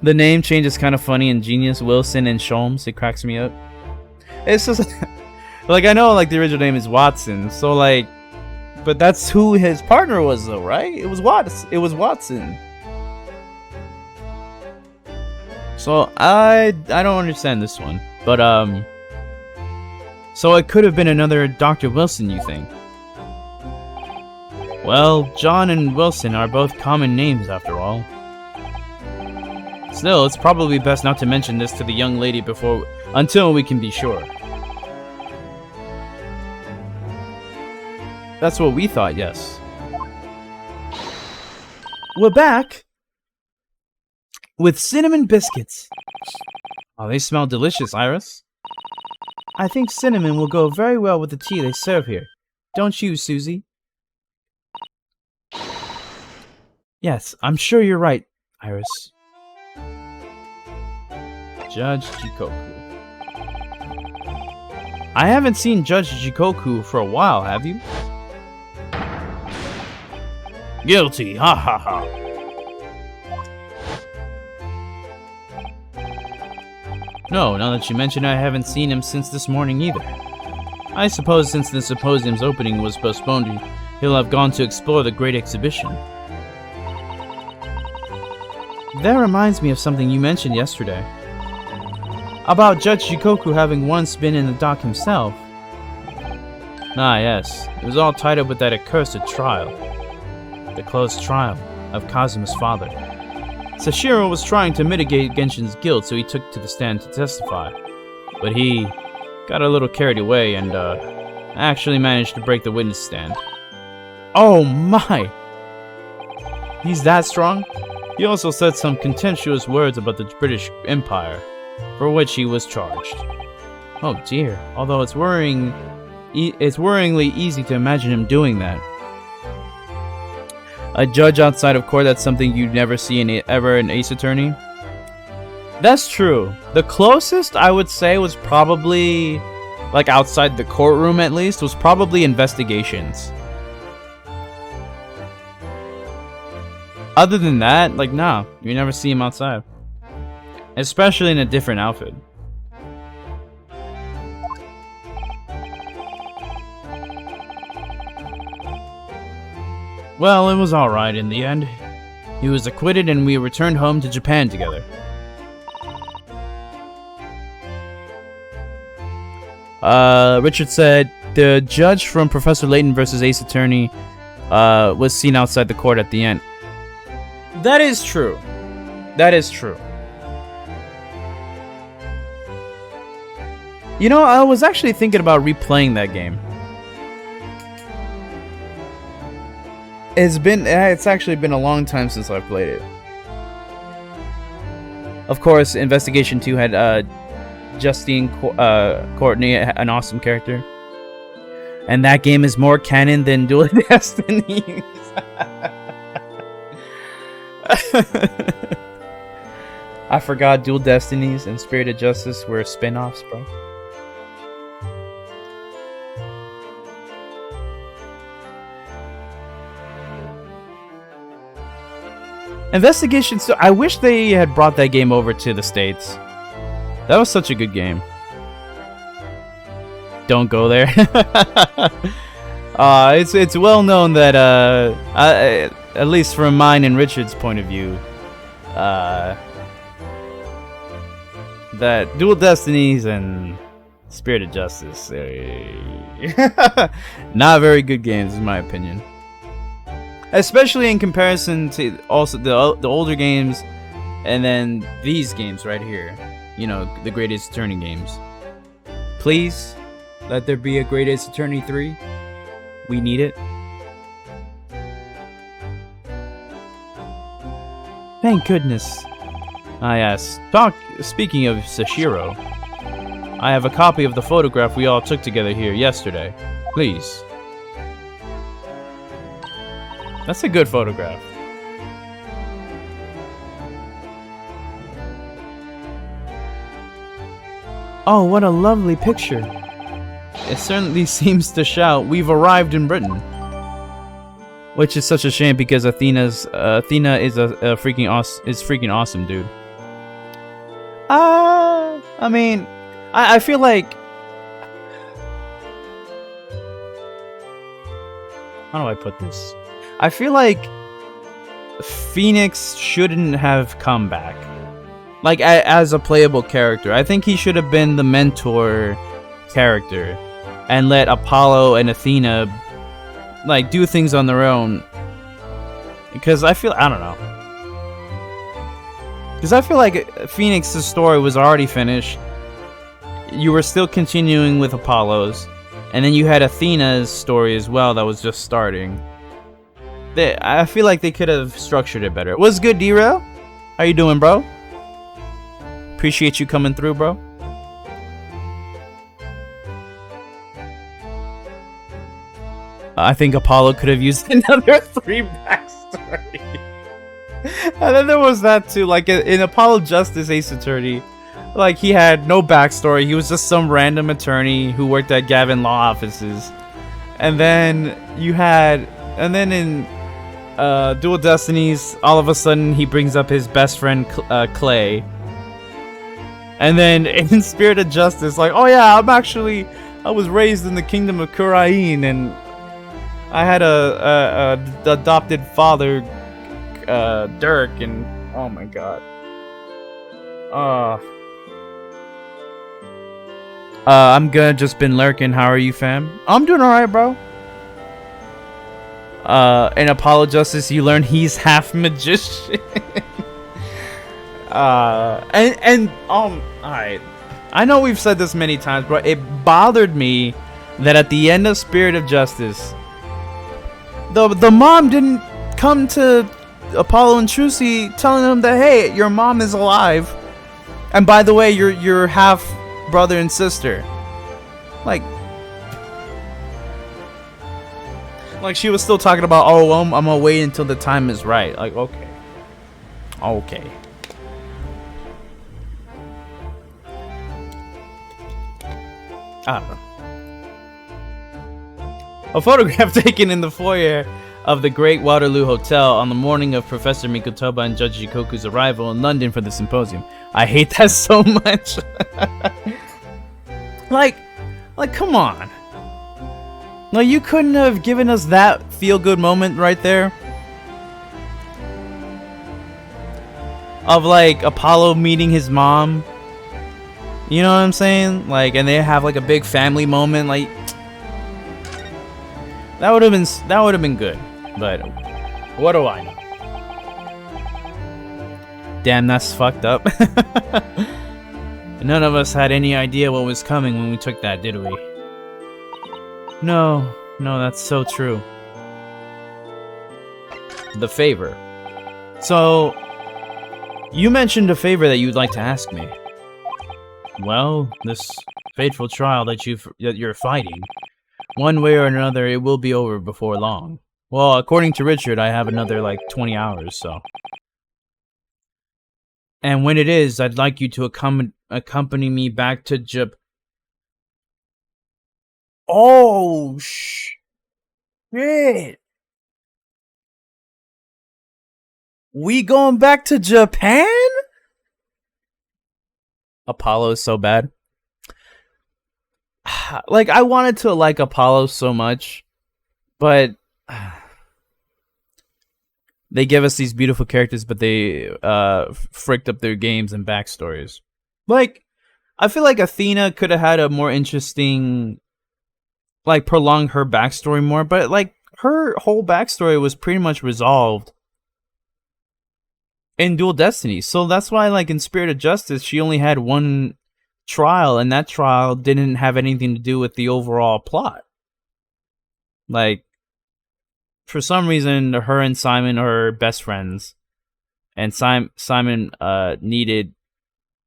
the name change is kind of funny and genius. Wilson and Sholmes. It cracks me up. It's just... like, I know, like, the original name is Watson. So, like... But that's who his partner was, though, right? It was Watson. So, I don't understand this one. But, so it could have been another Dr. Wilson, you think? Well, John and Wilson are both common names, after all. Still, it's probably best not to mention this to the young lady until we can be sure. That's what we thought, yes. We're back with cinnamon biscuits. Oh, they smell delicious, Iris. I think cinnamon will go very well with the tea they serve here. Don't you, Susie? Yes, I'm sure you're right, Iris. Judge Jikoku. I haven't seen Judge Jikoku for a while, have you? Guilty, ha ha ha. No, now that you mention it, I haven't seen him since this morning either. I suppose since the symposium's opening was postponed, he'll have gone to explore the great exhibition. That reminds me of something you mentioned yesterday. About Judge Jikoku having once been in the dock himself. Ah, yes. It was all tied up with that accursed trial. The closed trial of Kazuma's father. Sashiro was trying to mitigate Genshin's guilt, so he took to the stand to testify. But he got a little carried away and, actually managed to break the witness stand. Oh my! He's that strong? He also said some contemptuous words about the British Empire, for which he was charged. Oh dear, although it's worryingly easy to imagine him doing that. A judge outside of court, that's something you'd never see ever in Ace Attorney. That's true. The closest I would say was probably, like outside the courtroom at least, was probably investigations. Other than that, like, nah, you never see him outside. Especially in a different outfit. Well, it was alright in the end. He was acquitted and we returned home to Japan together. Richard said, the judge from Professor Layton vs. Ace Attorney was seen outside the court at the end. That is true. That is true. You know, I was actually thinking about replaying that game. It's actually been a long time since I've played it. Of course, Investigation 2 had Justine Courtney, an awesome character. And that game is more canon than Dual Destinies. I forgot Dual Destinies and Spirit of Justice were spin-offs, bro. Investigation, so I wish they had brought that game over to the States. That was such a good game. Don't go there. It's well known that at least from mine and Richard's point of view, that Dual Destinies and Spirit of Justice, not very good games in my opinion. Especially in comparison to also the older games, and then these games right here. You know, the Great Ace Attorney games. Please, let there be a Great Ace Attorney 3. We need it. Thank goodness. Ah yes. Speaking of Sashiro, I have a copy of the photograph we all took together here yesterday. Please. That's a good photograph. Oh, what a lovely picture. It certainly seems to shout, we've arrived in Britain. Which is such a shame because Athena is freaking awesome, dude. I mean, I feel like, how do I put this? I feel like Phoenix shouldn't have come back. Like, as a playable character. I think he should have been the mentor character. And let Apollo and Athena, like, do things on their own. Because I don't know. Because I feel like Phoenix's story was already finished. You were still continuing with Apollo's. And then you had Athena's story as well that was just starting. I feel like they could have structured it better. What's good, D-Rail? How you doing, bro? Appreciate you coming through, bro. I think Apollo could have used another 3 backstory. And then there was that too, like in Apollo Justice Ace Attorney, like he had no backstory. He was just some random attorney who worked at Gavin Law offices. And then in Dual Destinies, all of a sudden he brings up his best friend Clay. And then in Spirit of Justice, like, oh yeah, I was raised in the kingdom of Kurain, and I had a adopted father, Dirk, and oh my god. I'm good, just been lurking. How are you, fam? I'm doing alright, bro. In Apollo Justice, you learn he's half magician. Alright. I know we've said this many times, but it bothered me that at the end of Spirit of Justice, the mom didn't come to Apollo and Trucy telling them that, hey, your mom is alive, and by the way, you're half brother and sister. Like she was still talking about, oh, I'm gonna wait until the time is right. Like, okay. I don't know. A photograph taken in the foyer of the Great Waterloo Hotel on the morning of Professor Mikotoba and Judge Jikoku's arrival in London for the symposium. I hate that so much. like, come on. No, you couldn't have given us that feel-good moment right there? Of, like, Apollo meeting his mom. You know what I'm saying? Like, and they have, like, a big family moment. Like, that would have been good. But what do I know? Damn, that's fucked up. None of us had any idea what was coming when we took that, did we? No, that's so true. The favor. So, you mentioned a favor that you'd like to ask me. Well, this fateful trial that you're fighting, one way or another, it will be over before long. Well, according to Richard, I have another, like, 20 hours, so. And when it is, I'd like you to accompany me back to Japan. Oh, shit. We going back to Japan? Apollo is so bad. Like, I wanted to like Apollo so much, but they give us these beautiful characters, but they fricked up their games and backstories. Like, I feel like Athena could have had a more interesting, like, prolong her backstory more, but, like, her whole backstory was pretty much resolved in Dual Destiny. So that's why, like, in Spirit of Justice, she only had one trial, and that trial didn't have anything to do with the overall plot. Like, for some reason, her and Simon are best friends, and Simon needed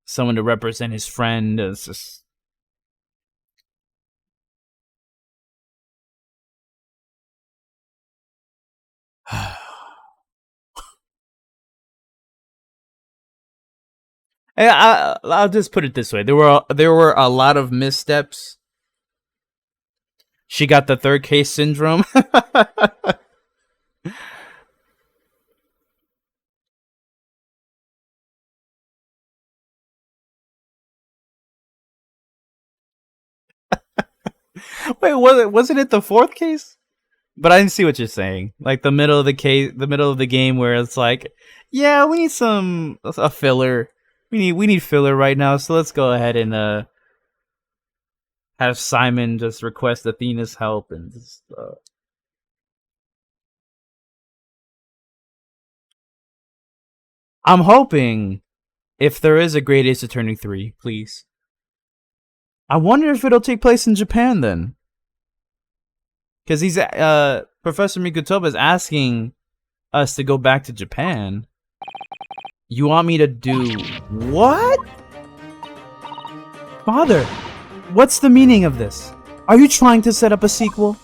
someone to represent his friend. It's just... I'll just put it this way: there were a lot of missteps. She got the third case syndrome. Wait, wasn't it the fourth case? But I didn't see what you're saying. Like the middle of the game where it's like, yeah, we need a filler. We need filler right now, so let's go ahead and have Simon just request Athena's help and just. I'm hoping, if there is a Great Ace Attorney 3, please. I wonder if it'll take place in Japan then. Because Professor Mikotoba is asking us to go back to Japan. You want me to do what? Father, what's the meaning of this? Are you trying to set up a sequel?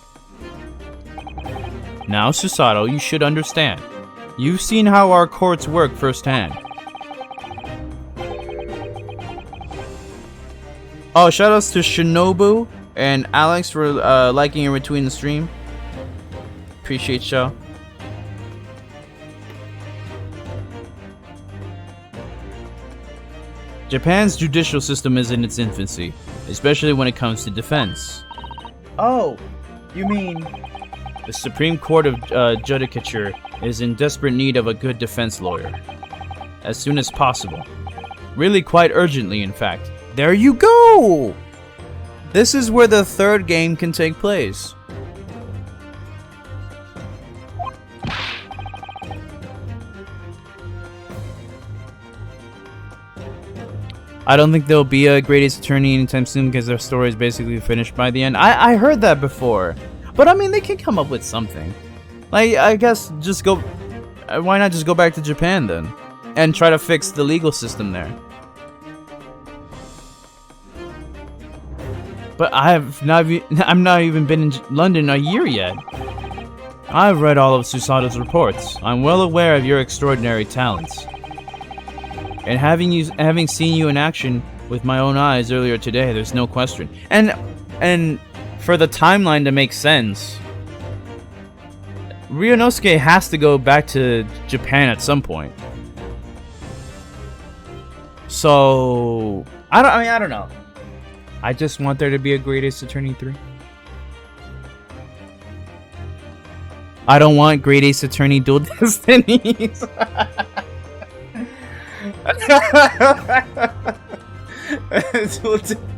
Now, Susato, you should understand. You've seen how our courts work firsthand. Oh, shoutouts to Shinobu and Alex for liking in between the stream. Appreciate y'all. Japan's judicial system is in its infancy, especially when it comes to defense. Oh, you mean... The Supreme Court of Judicature is in desperate need of a good defense lawyer. As soon as possible. Really quite urgently, in fact. There you go! This is where the third game can take place. I don't think there'll be a Great Ace Attorney anytime soon because their story is basically finished by the end. I heard that before. But I mean, they can come up with something. Like, I guess just go... Why not just go back to Japan then? And try to fix the legal system there. But I'm not even been in London a year yet. I've read all of Susato's reports. I'm well aware of your extraordinary talents. And having seen you in action with my own eyes earlier today, there's no question. And for the timeline to make sense, Ryunosuke has to go back to Japan at some point. So I don't know. I just want there to be a Great Ace Attorney 3. I don't want Great Ace Attorney Dual Destinies.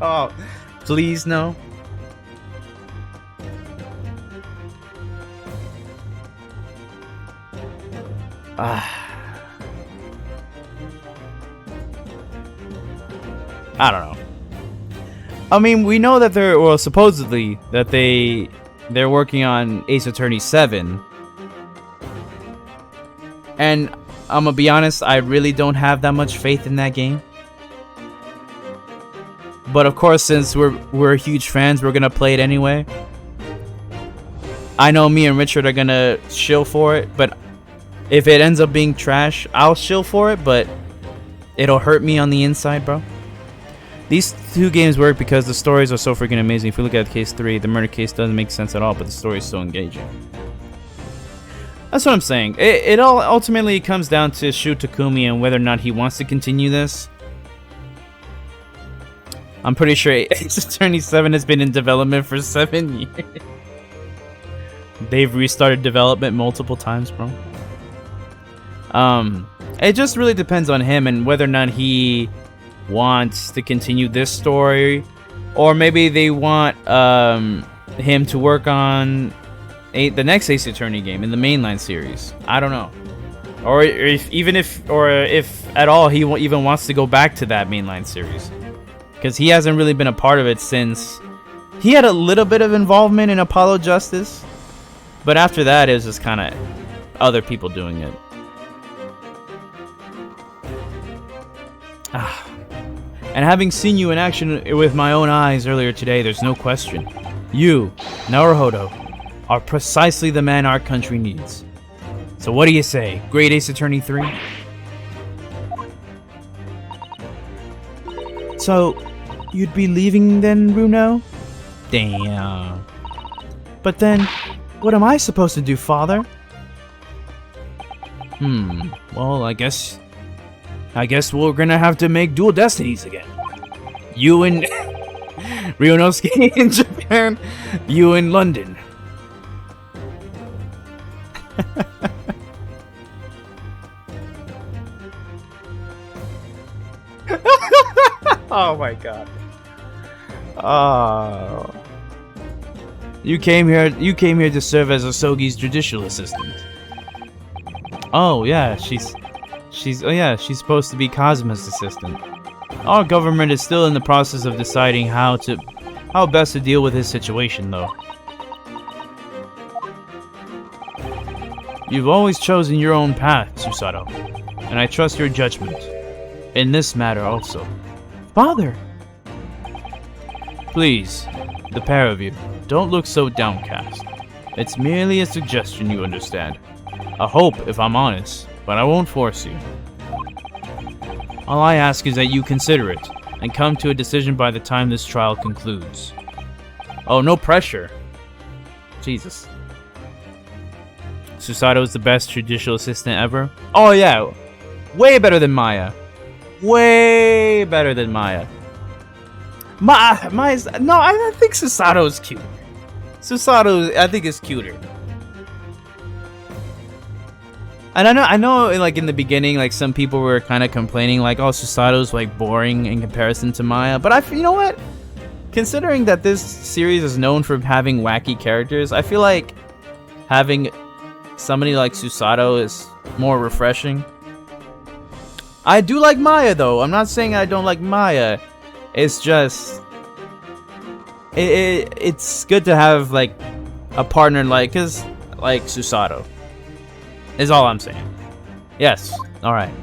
Oh, please no. I don't know. I mean, we know that supposedly that they're working on Ace Attorney 7. And I'm gonna be honest, I really don't have that much faith in that game. But of course, since we're huge fans, we're gonna play it anyway. I know me and Richard are gonna shill for it, but if it ends up being trash, I'll shill for it, but it'll hurt me on the inside, bro. These two games work because the stories are so freaking amazing. If you look at case 3, the murder case doesn't make sense at all, but the story is so engaging. That's what I'm saying. It all ultimately comes down to Shu Takumi and whether or not he wants to continue this. I'm pretty sure Ace Attorney 7 has been in development for 7 years. They've restarted development multiple times, bro. It just really depends on him and whether or not he wants to continue this story, or maybe they want him to work on the next Ace Attorney game in the mainline series. I don't know, or if at all he even wants to go back to that mainline series, because he hasn't really been a part of it since he had a little bit of involvement in Apollo Justice, but after that it was just kind of other people doing it. And having seen you in action with my own eyes earlier today, there's no question. You, Naruhodo, are precisely the man our country needs. So what do you say, Great Ace Attorney 3? So, you'd be leaving then, Runo? Damn. But then, what am I supposed to do, Father? Well, I guess we're gonna have to make Dual Destinies again. You in Ryunosuke in Japan, you in London. Oh my god. Oh. You came here to serve as Asogi's judicial assistant. Oh yeah, she's supposed to be Kazuma's assistant. Our government is still in the process of deciding how best to deal with his situation, though. You've always chosen your own path, Susato, and I trust your judgment. In this matter also. Father! Please, the pair of you, don't look so downcast. It's merely a suggestion, you understand. A hope, if I'm honest, but I won't force you. All I ask is that you consider it, and come to a decision by the time this trial concludes. Oh, no pressure. Jesus. Susato is the best judicial assistant ever? Oh yeah, way better than Maya. Way better than Maya. Maya's... No, I think Susato's cute. Susato, I think, is cuter. And I know, like, in the beginning, like, some people were kind of complaining, like, oh, Susato's, like, boring in comparison to Maya. But you know what? Considering that this series is known for having wacky characters, I feel like having somebody like Susato is more refreshing. I do like Maya, though. I'm not saying I don't like Maya. It's just... It's good to have, like, a partner like Susato. Is all I'm saying. Yes. Alright.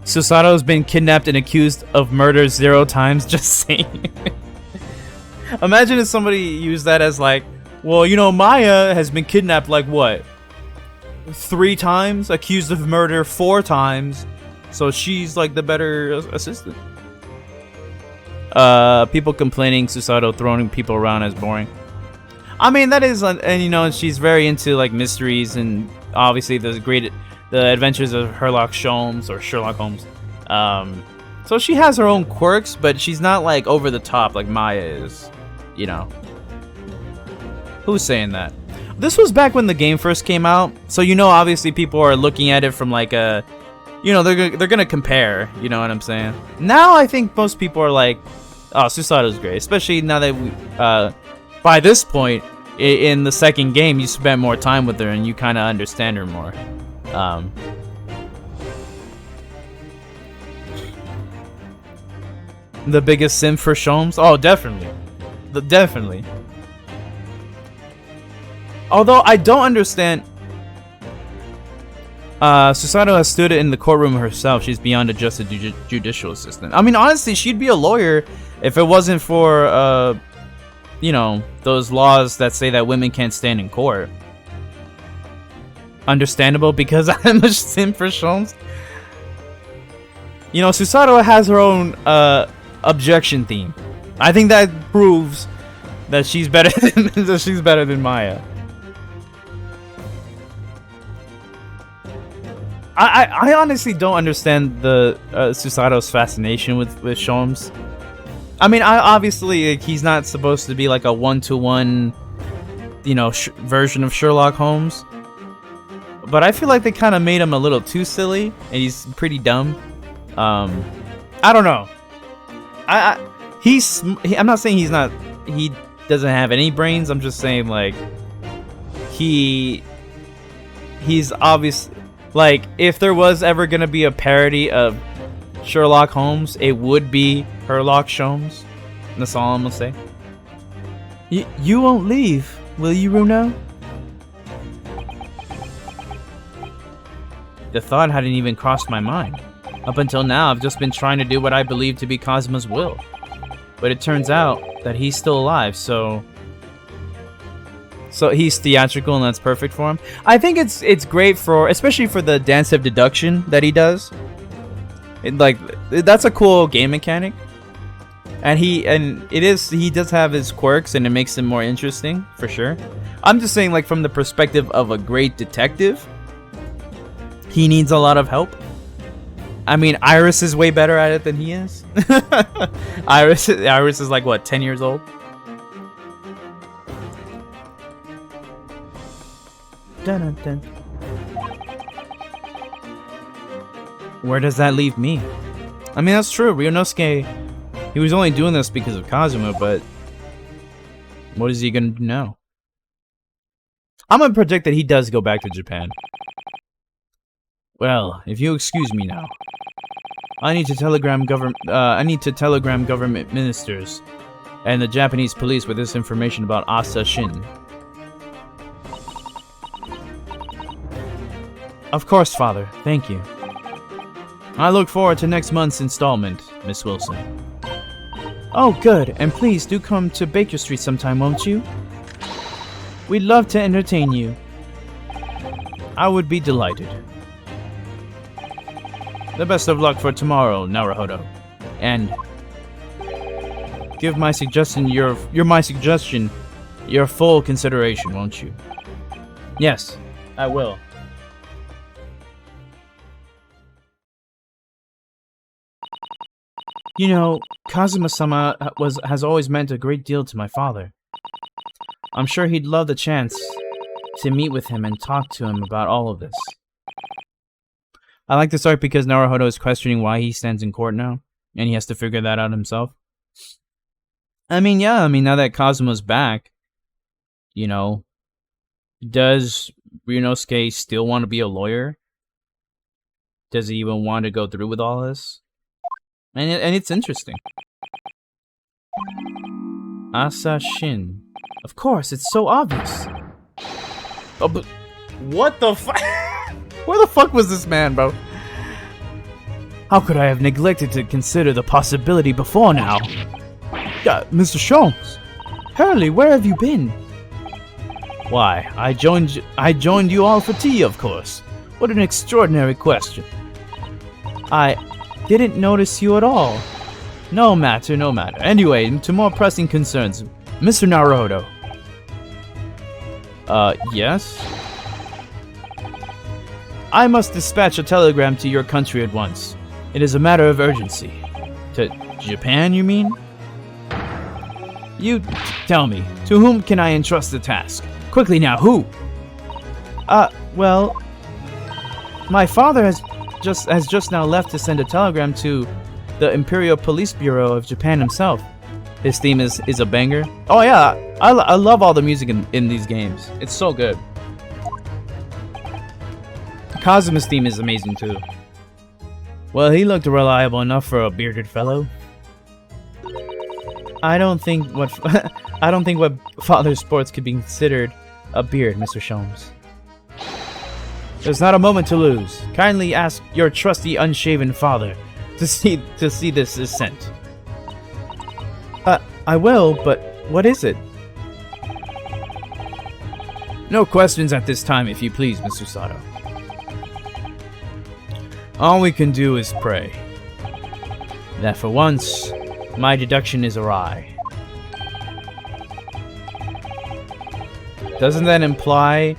Susato's been kidnapped and accused of murder 0 times. Just saying. Imagine if somebody used that as like, well, you know, Maya has been kidnapped like what? 3 times? Accused of murder 4 times. So she's like the better assistant. People complaining Susato throwing people around as boring. I mean, that is, and you know, she's very into like mysteries and obviously the adventures of Sherlock Holmes. So she has her own quirks, but she's not like over the top like Maya is, you know. Who's saying that? This was back when the game first came out, so you know, obviously people are looking at it from like a, you know, they're gonna compare, you know what I'm saying? Now I think most people are like, oh, Susato's great, especially now that we, by this point in the second game, you spent more time with her and you kind of understand her more. The biggest sim for Sholmes? Oh, definitely. Definitely. Although I don't understand. Susato has stood in the courtroom herself. She's beyond just a judicial assistant. I mean, honestly, she'd be a lawyer if it wasn't for, you know, those laws that say that women can't stand in court. Understandable, because I'm a sim for Sholmes. You know, Susato has her own objection theme. I think that proves that she's better than Maya. I honestly don't understand the Susato's fascination with Sholmes. I mean, obviously like, he's not supposed to be like a one-to-one, you know, version of Sherlock Holmes. But I feel like they kind of made him a little too silly, and he's pretty dumb. I don't know. I'm not saying he doesn't have any brains. I'm just saying like he's obvious. Like if there was ever gonna be a parody of Sherlock Holmes, it would be Sherlock Holmes. That's all I'm gonna say. You won't leave, will you, Runo? The thought hadn't even crossed my mind. Up until now, I've just been trying to do what I believe to be Kazuma's will. But it turns out that he's still alive, so he's theatrical and that's perfect for him. I think it's great for, especially for the dance of deduction that he does. That's a cool game mechanic. And he does have his quirks and it makes him more interesting, for sure. I'm just saying, like, from the perspective of a great detective, he needs a lot of help. I mean, Iris is way better at it than he is. Iris is like, what, 10 years old? Dun, dun, dun. Where does that leave me? I mean, that's true. Ryunosuke, he was only doing this because of Kazuma, but what is he gonna do now? I'm gonna predict that he does go back to Japan. Well, if you excuse me now, I need to telegram government ministers and the Japanese police with this information about Asa Shin. Of course, Father. Thank you. I look forward to next month's installment, Miss Wilson. Oh, good. And please do come to Baker Street sometime, won't you? We'd love to entertain you. I would be delighted. The best of luck for tomorrow, Naruhodo. And give my suggestion your full consideration, won't you? Yes, I will. You know, Kazuma-sama has always meant a great deal to my father. I'm sure he'd love the chance to meet with him and talk to him about all of this. I like this arc because Naruhodo is questioning why he stands in court now, and he has to figure that out himself. I mean, now that Kazuma's back, you know, does Ryunosuke still want to be a lawyer? Does he even want to go through with all this? And it's interesting. Asa Shin. Of course, it's so obvious. Oh, but what the fuck? Where the fuck was this man, bro? How could I have neglected to consider the possibility before now? Mr. Sholmes. Hurley, where have you been? Why, I joined you all for tea, of course. What an extraordinary question. I didn't notice you at all. No matter. Anyway, to more pressing concerns. Mr. Naruhodo. Yes? I must dispatch a telegram to your country at once. It is a matter of urgency. To Japan, you mean? You tell me, to whom can I entrust the task? Quickly now, who? Well, my father has just now left to send a telegram to the Imperial Police Bureau of Japan himself. His theme is a banger. Oh yeah, I love all the music in these games. It's so good. Kazuma's theme is amazing too. Well, he looked reliable enough for a bearded fellow. I don't think what father sports could be considered a beard, Mr. Sholmes. There's not a moment to lose. Kindly ask your trusty unshaven father to see this is sent. I will, but what is it? No questions at this time, if you please, Mr. Sato. All we can do is pray that for once, my deduction is awry. Doesn't that imply...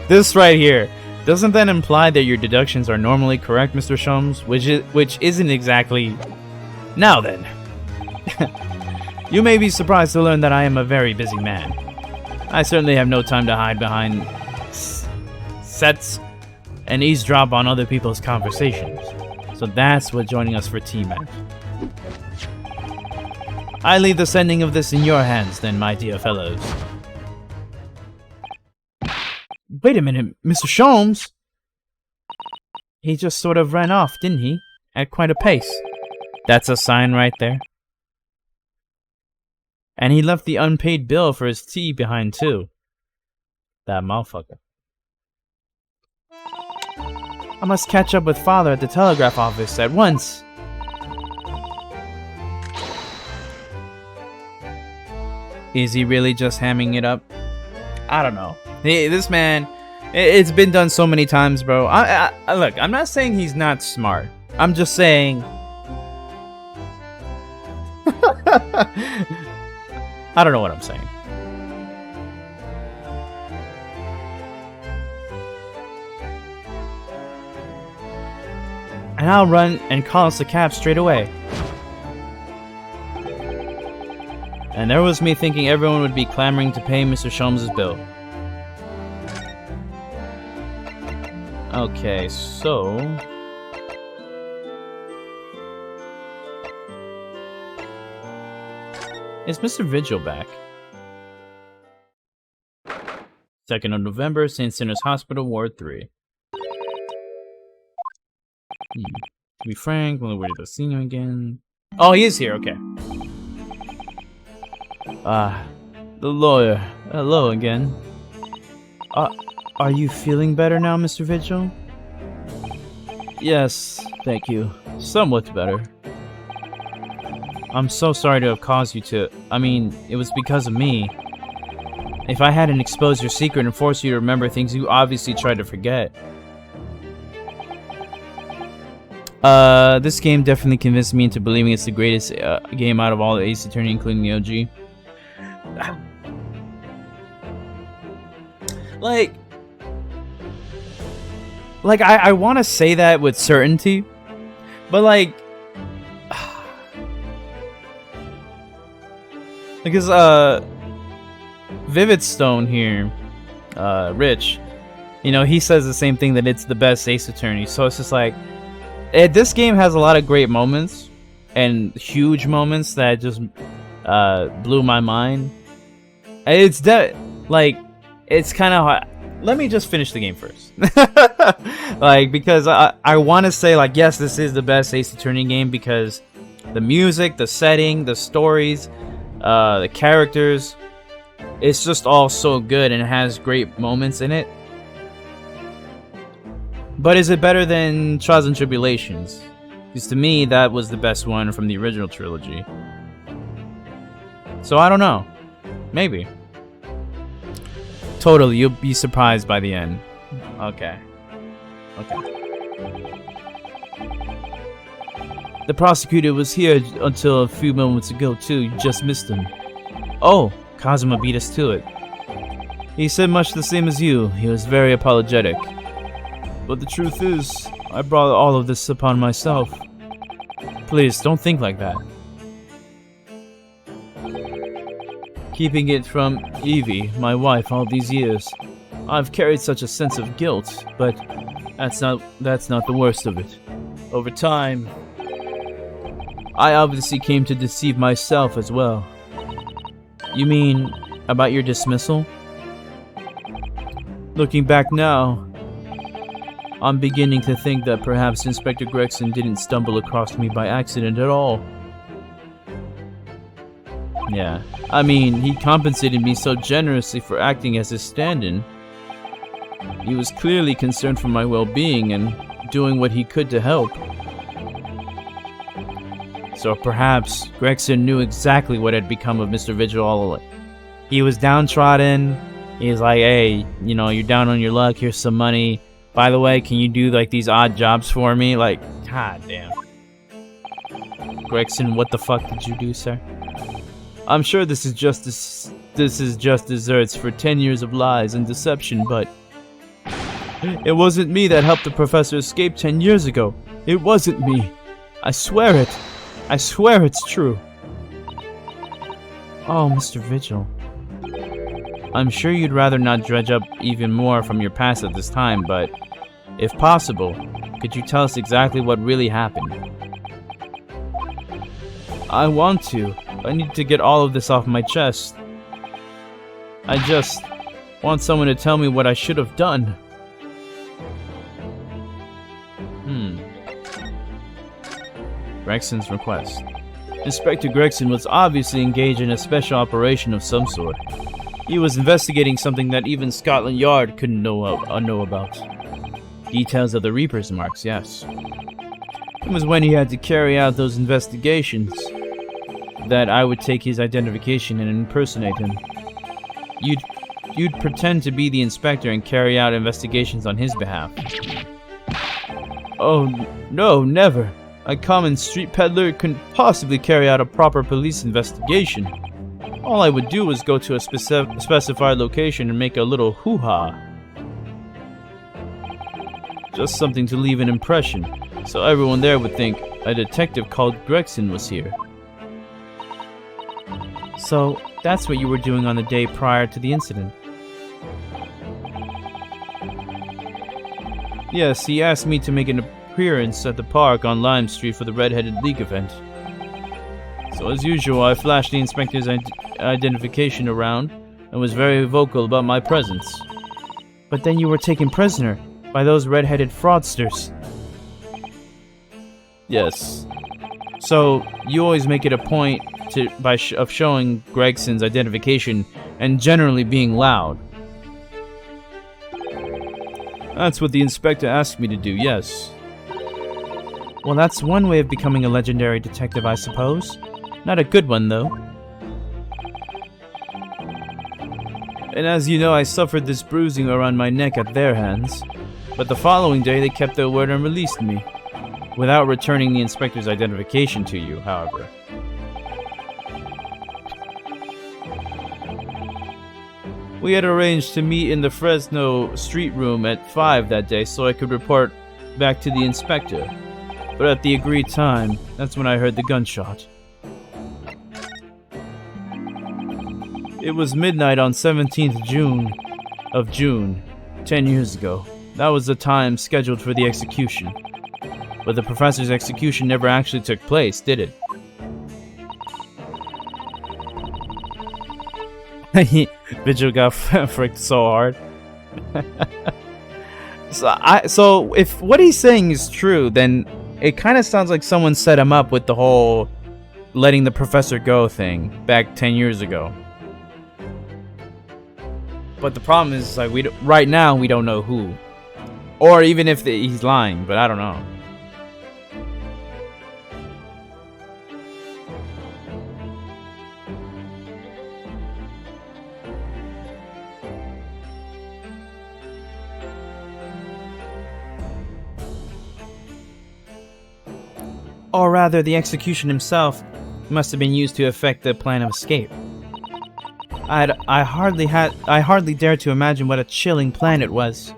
This right here. Doesn't that imply that your deductions are normally correct, Mr. Sholmes? Which isn't exactly... Now then. You may be surprised to learn that I am a very busy man. I certainly have no time to hide behind sets and eavesdrop on other people's conversations. So that's what joining us for tea meant. I leave the sending of this in your hands then, my dear fellows. Wait a minute, Mr. Sholmes? He just sort of ran off, didn't he? At quite a pace. That's a sign right there. And he left the unpaid bill for his tea behind too. That motherfucker. I must catch up with father at the telegraph office at once. Is he really just hamming it up? I don't know. Hey, this man, it's been done so many times, bro. Look, I'm not saying he's not smart. I'm just saying... I don't know what I'm saying. And I'll run and call us a cab straight away. And there was me thinking everyone would be clamoring to pay Mr. Sholmes' bill. Okay, so... Is Mr. Vigil back? 2nd of November, St. Sinners Hospital, Ward 3. To be frank, we'll wait to see him again. Oh, he is here, okay. The lawyer. Hello again. Are you feeling better now, Mr. Vigil? Yes, thank you. Somewhat better. I'm so sorry to have caused you to... I mean, it was because of me. If I hadn't exposed your secret and forced you to remember things you obviously tried to forget. This game definitely convinced me into believing it's the greatest game out of all the Ace Attorney, including the OG. Like I want to say that with certainty, but like, because Vivid Stone here, Rich, you know, he says the same thing, that it's the best Ace Attorney. So it's just like, this game has a lot of great moments and huge moments that just blew my mind. It's it's kind of hard. Let me just finish the game first. Like, because I want to say, like, yes, this is the best Ace Attorney game because the music, the setting, the stories, the characters, it's just all so good and it has great moments in it. But is it better than Trials and Tribulations? Because to me, that was the best one from the original trilogy. So I don't know. Maybe. Totally, you'll be surprised by the end. Okay. The prosecutor was here until a few moments ago, too. You just missed him. Oh, Kazuma beat us to it. He said much the same as you. He was very apologetic. But the truth is, I brought all of this upon myself. Please, don't think like that. Keeping it from Evie, my wife, all these years. I've carried such a sense of guilt, but that's not the worst of it. Over time, I obviously came to deceive myself as well. You mean about your dismissal? Looking back now, I'm beginning to think that perhaps Inspector Gregson didn't stumble across me by accident at all. Yeah, I mean, he compensated me so generously for acting as his stand-in. He was clearly concerned for my well-being and doing what he could to help. So perhaps Gregson knew exactly what had become of Mr. Vigil all along. He was downtrodden. He's like, hey, you know, you're down on your luck. Here's some money. By the way, can you do like these odd jobs for me? Like, god damn. Gregson, what the fuck did you do, sir? I'm sure this is just desserts for 10 years of lies and deception, but it wasn't me that helped the professor escape 10 years ago. It wasn't me. I swear it. I swear it's true. Oh, Mr. Vigil. I'm sure you'd rather not dredge up even more from your past at this time, but if possible, could you tell us exactly what really happened? I want to. I need to get all of this off my chest. I just want someone to tell me what I should have done. Gregson's request. Inspector Gregson was obviously engaged in a special operation of some sort. He was investigating something that even Scotland Yard couldn't know about. Details of the Reaper's marks, yes. It was when he had to carry out those investigations that I would take his identification and impersonate him. You'd pretend to be the inspector and carry out investigations on his behalf. Oh, no, never. A common street peddler couldn't possibly carry out a proper police investigation. All I would do was go to a specified location and make a little hoo-ha. Just something to leave an impression, so everyone there would think a detective called Gregson was here. So, that's what you were doing on the day prior to the incident? Yes, he asked me to make an appearance at the park on Lime Street for the Red-Headed League event. So as usual, I flashed the inspector's identification around and was very vocal about my presence. But then you were taken prisoner by those red-headed fraudsters. Yes. So, you always make it a point of showing Gregson's identification and generally being loud. That's what the inspector asked me to do, yes. Well, that's one way of becoming a legendary detective, I suppose. Not a good one, though. And as you know, I suffered this bruising around my neck at their hands. But the following day, they kept their word and released me. Without returning the inspector's identification to you, however. We had arranged to meet in the Fresno street room at 5 that day so I could report back to the inspector. But at the agreed time, that's when I heard the gunshot. It was midnight on 17th of June, 10 years ago. That was the time scheduled for the execution. But the professor's execution never actually took place, did it? Vigil got fricked so hard. So if what he's saying is true, then it kind of sounds like someone set him up with the whole letting the professor go thing back 10 years ago. But the problem is, like, right now we don't know who, or even if he's lying. But I don't know. Or rather, the execution himself must have been used to effect the plan of escape. I hardly dare to imagine what a chilling plan it was.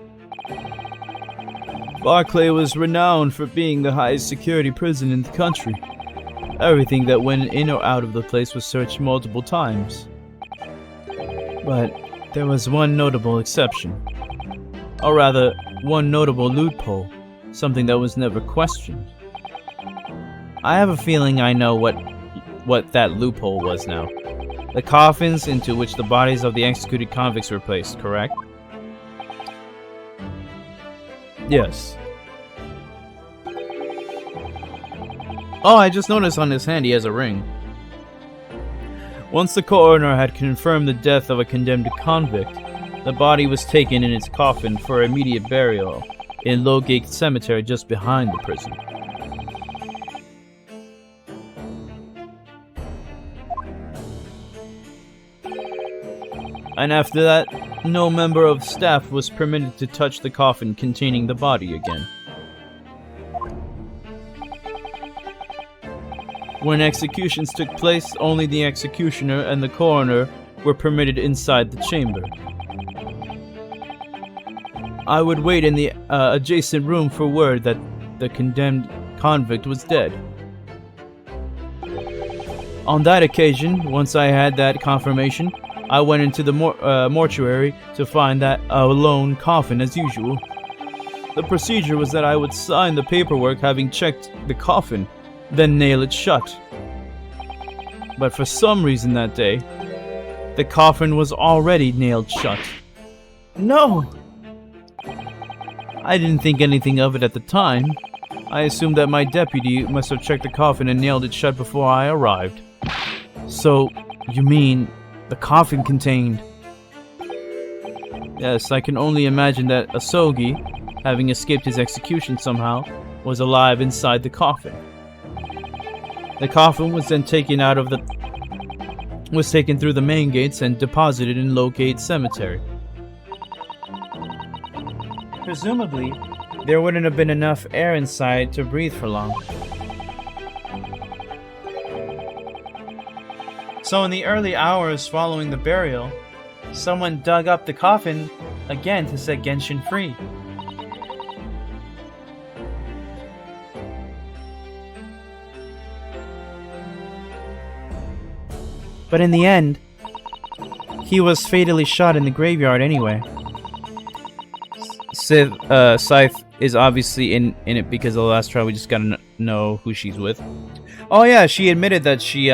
Barclay was renowned for being the highest security prison in the country. Everything that went in or out of the place was searched multiple times. But there was one notable exception. Or rather, one notable loophole, something that was never questioned. I have a feeling I know what that loophole was now. The coffins into which the bodies of the executed convicts were placed, correct? Yes. Oh, I just noticed on his hand he has a ring. Once the coroner had confirmed the death of a condemned convict, the body was taken in its coffin for immediate burial in Lowgate Cemetery just behind the prison. And after that, no member of staff was permitted to touch the coffin containing the body again. When executions took place, only the executioner and the coroner were permitted inside the chamber. I would wait in the adjacent room for word that the condemned convict was dead. On that occasion, once I had that confirmation, I went into the mortuary to find that a lone coffin as usual. The procedure was that I would sign the paperwork having checked the coffin, then nail it shut. But for some reason that day, the coffin was already nailed shut. No! I didn't think anything of it at the time. I assumed that my deputy must have checked the coffin and nailed it shut before I arrived. So, you mean the coffin contained... Yes, I can only imagine that Asogi, having escaped his execution somehow, was alive inside the coffin. The coffin was then taken through the main gates and deposited in Lowgate Cemetery. Presumably, there wouldn't have been enough air inside to breathe for long. So in the early hours following the burial, someone dug up the coffin again to set Genshin free. But in the end, he was fatally shot in the graveyard anyway. Scythe is obviously in it because of the last trial. We just gotta know who she's with. Oh yeah, she admitted that she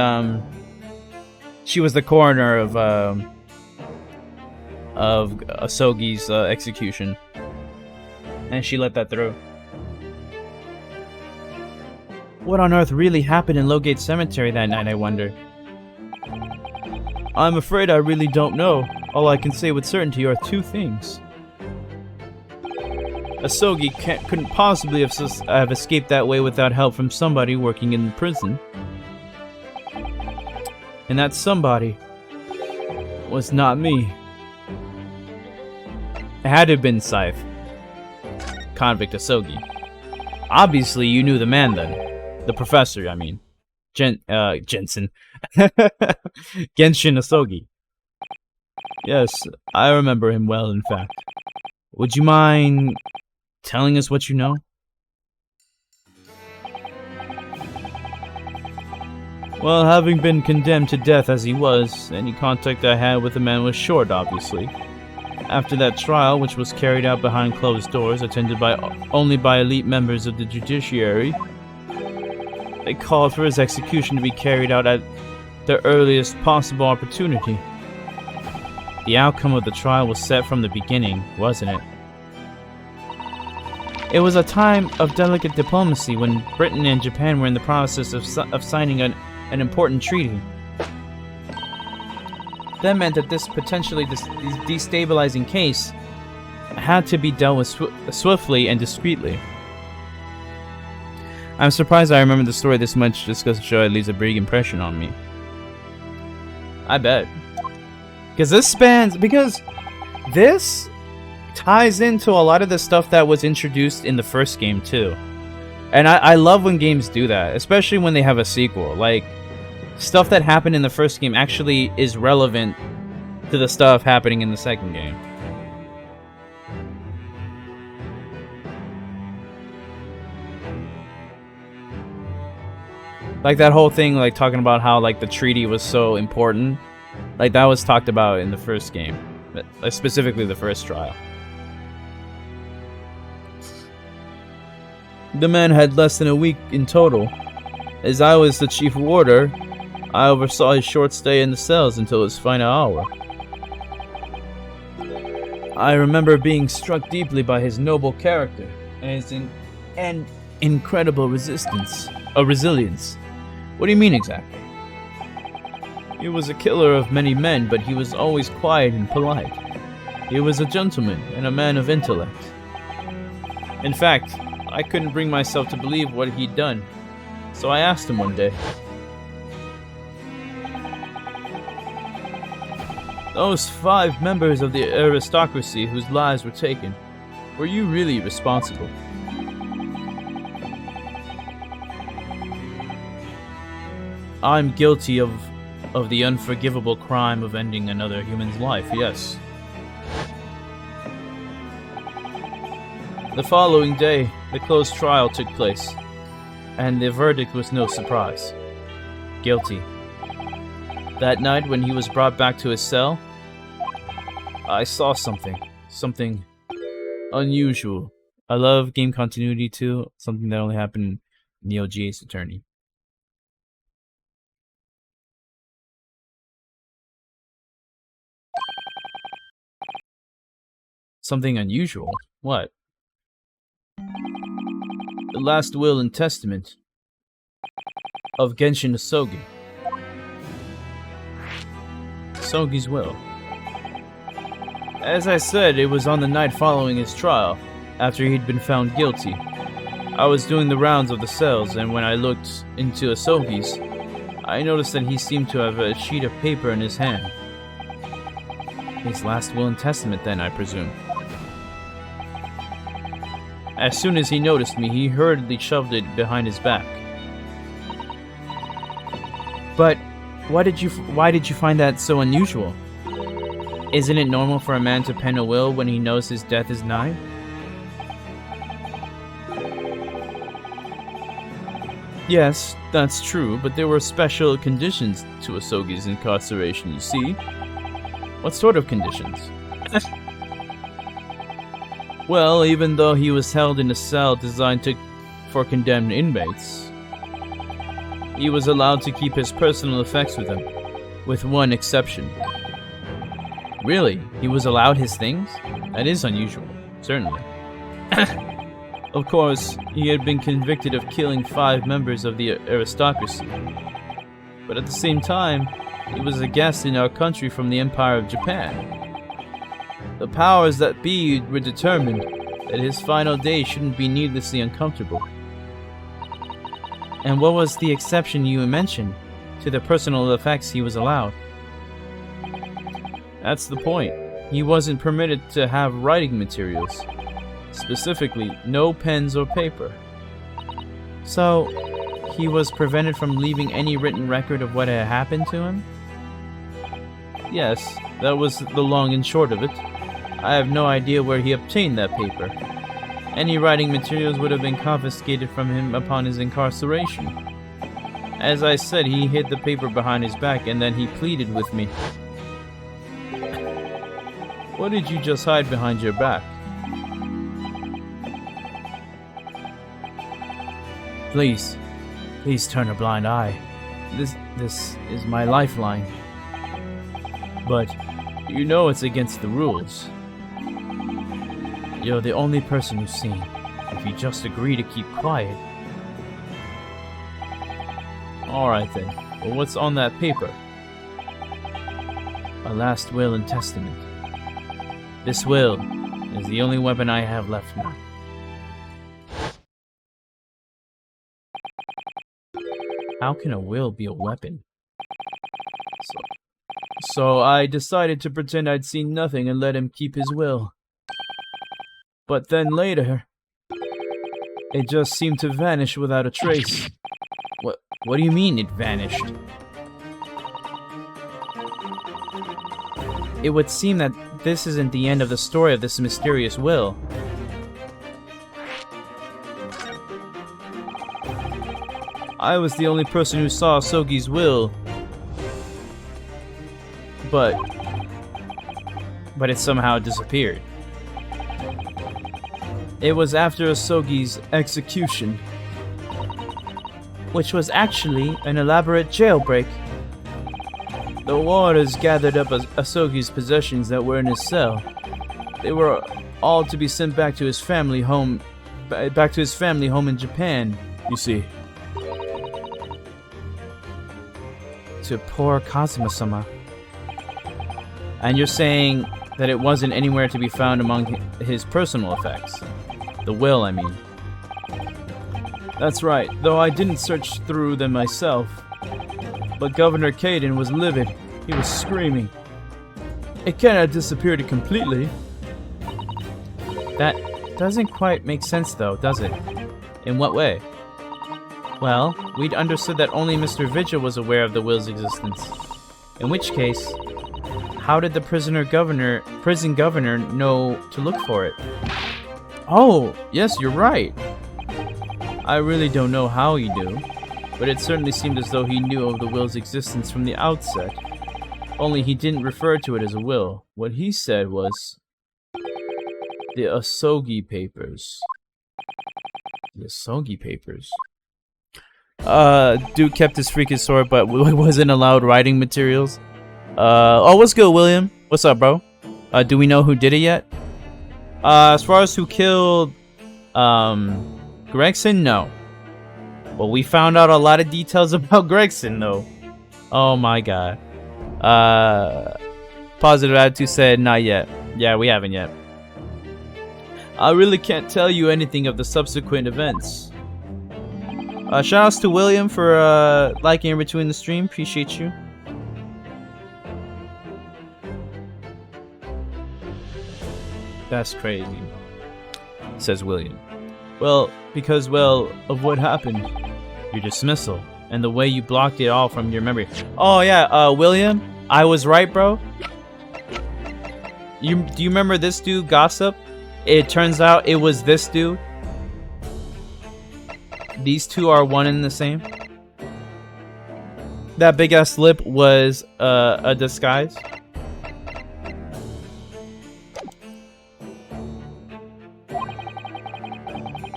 was the coroner of Asogi's execution, and she let that through. What on earth really happened in Lowgate Cemetery that night, I wonder? I'm afraid I really don't know. All I can say with certainty are two things. Asogi couldn't possibly have escaped that way without help from somebody working in the prison. And that somebody was not me. It had to have been Scythe. Convict Asogi. Obviously, you knew the man then. The professor, I mean. Jensen. Genshin Asogi. Yes, I remember him well, in fact. Would you mind telling us what you know? Well, having been condemned to death as he was, any contact I had with the man was short, obviously. After that trial, which was carried out behind closed doors, attended only by elite members of the judiciary, they called for his execution to be carried out at the earliest possible opportunity. The outcome of the trial was set from the beginning, wasn't it? It was a time of delicate diplomacy when Britain and Japan were in the process of signing an important treaty. That meant that this potentially destabilizing case had to be dealt with swiftly and discreetly. I'm surprised I remember the story this much, just because the show leaves a big impression on me. I bet. Because this ties into a lot of the stuff that was introduced in the first game too. And I love when games do that, especially when they have a sequel. Like, stuff that happened in the first game actually is relevant to the stuff happening in the second game. Like that whole thing, like talking about how like the treaty was so important. Like that was talked about in the first game, specifically the first trial. The man had less than a week in total. As I was the chief warder, I oversaw his short stay in the cells until his final hour. I remember being struck deeply by his noble character and his incredible resilience. What do you mean exactly? He was a killer of many men, but he was always quiet and polite. He was a gentleman and a man of intellect. In fact, I couldn't bring myself to believe what he'd done, so I asked him one day. Those 5 members of the aristocracy whose lives were taken, were you really responsible? I'm guilty of the unforgivable crime of ending another human's life, yes. The following day, the closed trial took place, and the verdict was no surprise. Guilty. That night, when he was brought back to his cell, I saw something unusual. I love game continuity too, something that only happened in Neo Geo Ace Attorney. Something unusual? What? The last will and testament of Genshin Asogi. Asogi's will. As I said, it was on the night following his trial, after he'd been found guilty. I was doing the rounds of the cells, and when I looked into Asogi's, I noticed that he seemed to have a sheet of paper in his hand. His last will and testament, then, I presume. As soon as he noticed me, he hurriedly shoved it behind his back. But why did you find that so unusual? Isn't it normal for a man to pen a will when he knows his death is nigh? Yes, that's true, but there were special conditions to Asogi's incarceration, you see. What sort of conditions? Well, even though he was held in a cell designed for condemned inmates, he was allowed to keep his personal effects with him, with one exception. Really? He was allowed his things? That is unusual, certainly. Of course, he had been convicted of killing 5 members of the aristocracy. But at the same time, He was a guest in our country from the Empire of Japan. The powers that be were determined that his final day shouldn't be needlessly uncomfortable. And what was the exception you mentioned to the personal effects he was allowed? That's the point. He wasn't permitted to have writing materials. Specifically, no pens or paper. So, he was prevented from leaving any written record of what had happened to him? Yes, that was the long and short of it. I have no idea where he obtained that paper. Any writing materials would have been confiscated from him upon his incarceration. As I said, he hid the paper behind his back and then he pleaded with me. What did you just hide behind your back? Please turn a blind eye. This is my lifeline. But you know it's against the rules. You're the only person who's seen. If you just agree to keep quiet. Alright then. Well, what's on that paper? A last will and testament. This will is the only weapon I have left now. How can a will be a weapon? So I decided to pretend I'd seen nothing and let him keep his will. But then later, it just seemed to vanish without a trace. What do you mean it vanished? It would seem that this isn't the end of the story of this mysterious will. I was the only person who saw Sogi's will. But it somehow disappeared. It was after Asogi's execution, which was actually an elaborate jailbreak. The warders gathered up Asogi's possessions that were in his cell. They were all to be sent back to his family home in Japan, you see. To poor Kazuma-sama. And you're saying that it wasn't anywhere to be found among his personal effects? The will, I mean. That's right, though I didn't search through them myself. But Governor Caden was livid. He was screaming. It cannot disappear completely. That doesn't quite make sense though, does it? In what way? Well, we'd understood that only Mr. Vigil was aware of the will's existence. In which case, how did the prison governor know to look for it? Oh, yes, you're right. I really don't know how he knew, but it certainly seemed as though he knew of the will's existence from the outset. Only he didn't refer to it as a will. What he said was the Asogi papers. The Asogi papers. Dude kept his freaking sword, but wasn't allowed writing materials. Oh, what's good, William? What's up, bro? Do we know who did it yet? As far as who killed, Gregson, no. But we found out a lot of details about Gregson, though. Oh my god. Positive Attitude said, not yet. Yeah, we haven't yet. I really can't tell you anything of the subsequent events. Shoutouts to William for liking in between the stream. Appreciate you. That's crazy, says William. Well, because, of what happened. Your dismissal, and the way you blocked it all from your memory. Oh yeah, William, I was right, bro. Do you remember this dude, Gossip? It turns out it was this dude. These two are one and the same. That big ass lip was a disguise.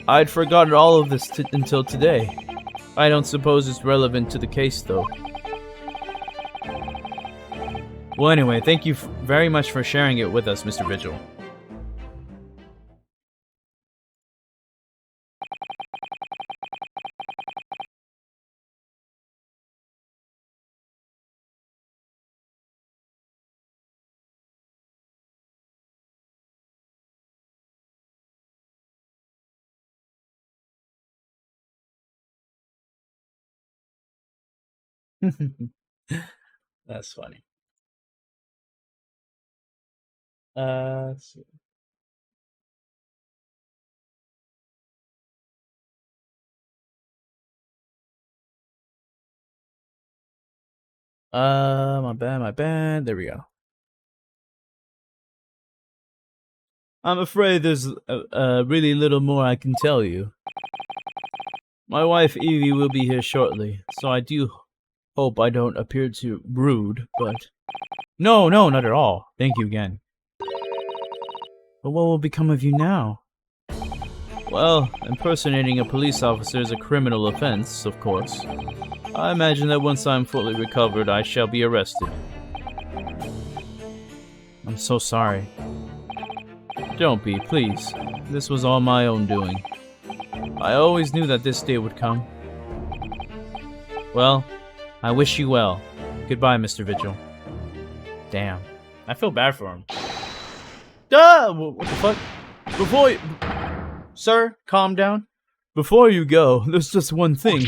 I'd forgotten all of this until today. I don't suppose it's relevant to the case, though. Well, anyway, thank you very much for sharing it with us, Mr. Vigil. That's funny. Let's see. My bad. There we go. I'm afraid there's really little more I can tell you. My wife Evie will be here shortly, so I do hope I don't appear too rude, but... No, not at all. Thank you again. But what will become of you now? Well, impersonating a police officer is a criminal offense, of course. I imagine that once I'm fully recovered, I shall be arrested. I'm so sorry. Don't be, please. This was all my own doing. I always knew that this day would come. Well, I wish you well. Goodbye, Mr. Vigil. Damn. I feel bad for him. Duh! What the fuck? Before you... Sir, calm down. Before you go, there's just one thing.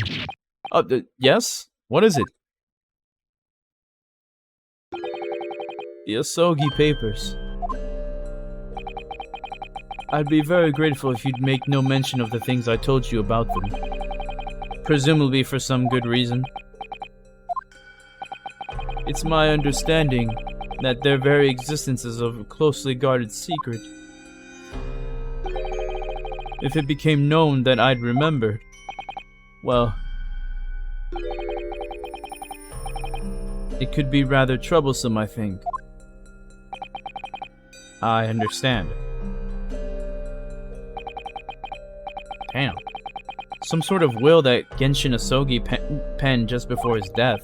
Yes? What is it? The Asogi papers. I'd be very grateful if you'd make no mention of the things I told you about them. Presumably for some good reason. It's my understanding that their very existence is a closely guarded secret. If it became known that I'd remembered, well, it could be rather troublesome, I think. I understand. Damn. Some sort of will that Genshin Asogi penned just before his death.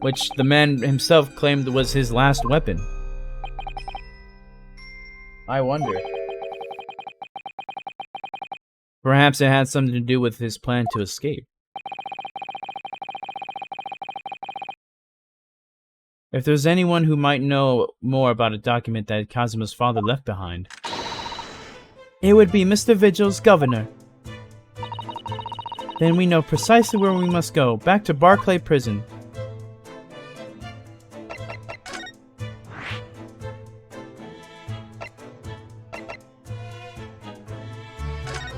Which the man himself claimed was his last weapon. I wonder. Perhaps it had something to do with his plan to escape. If there's anyone who might know more about a document that Kazuma's father left behind, it would be Mr. Vigil's governor. Then we know precisely where we must go, back to Barclay Prison.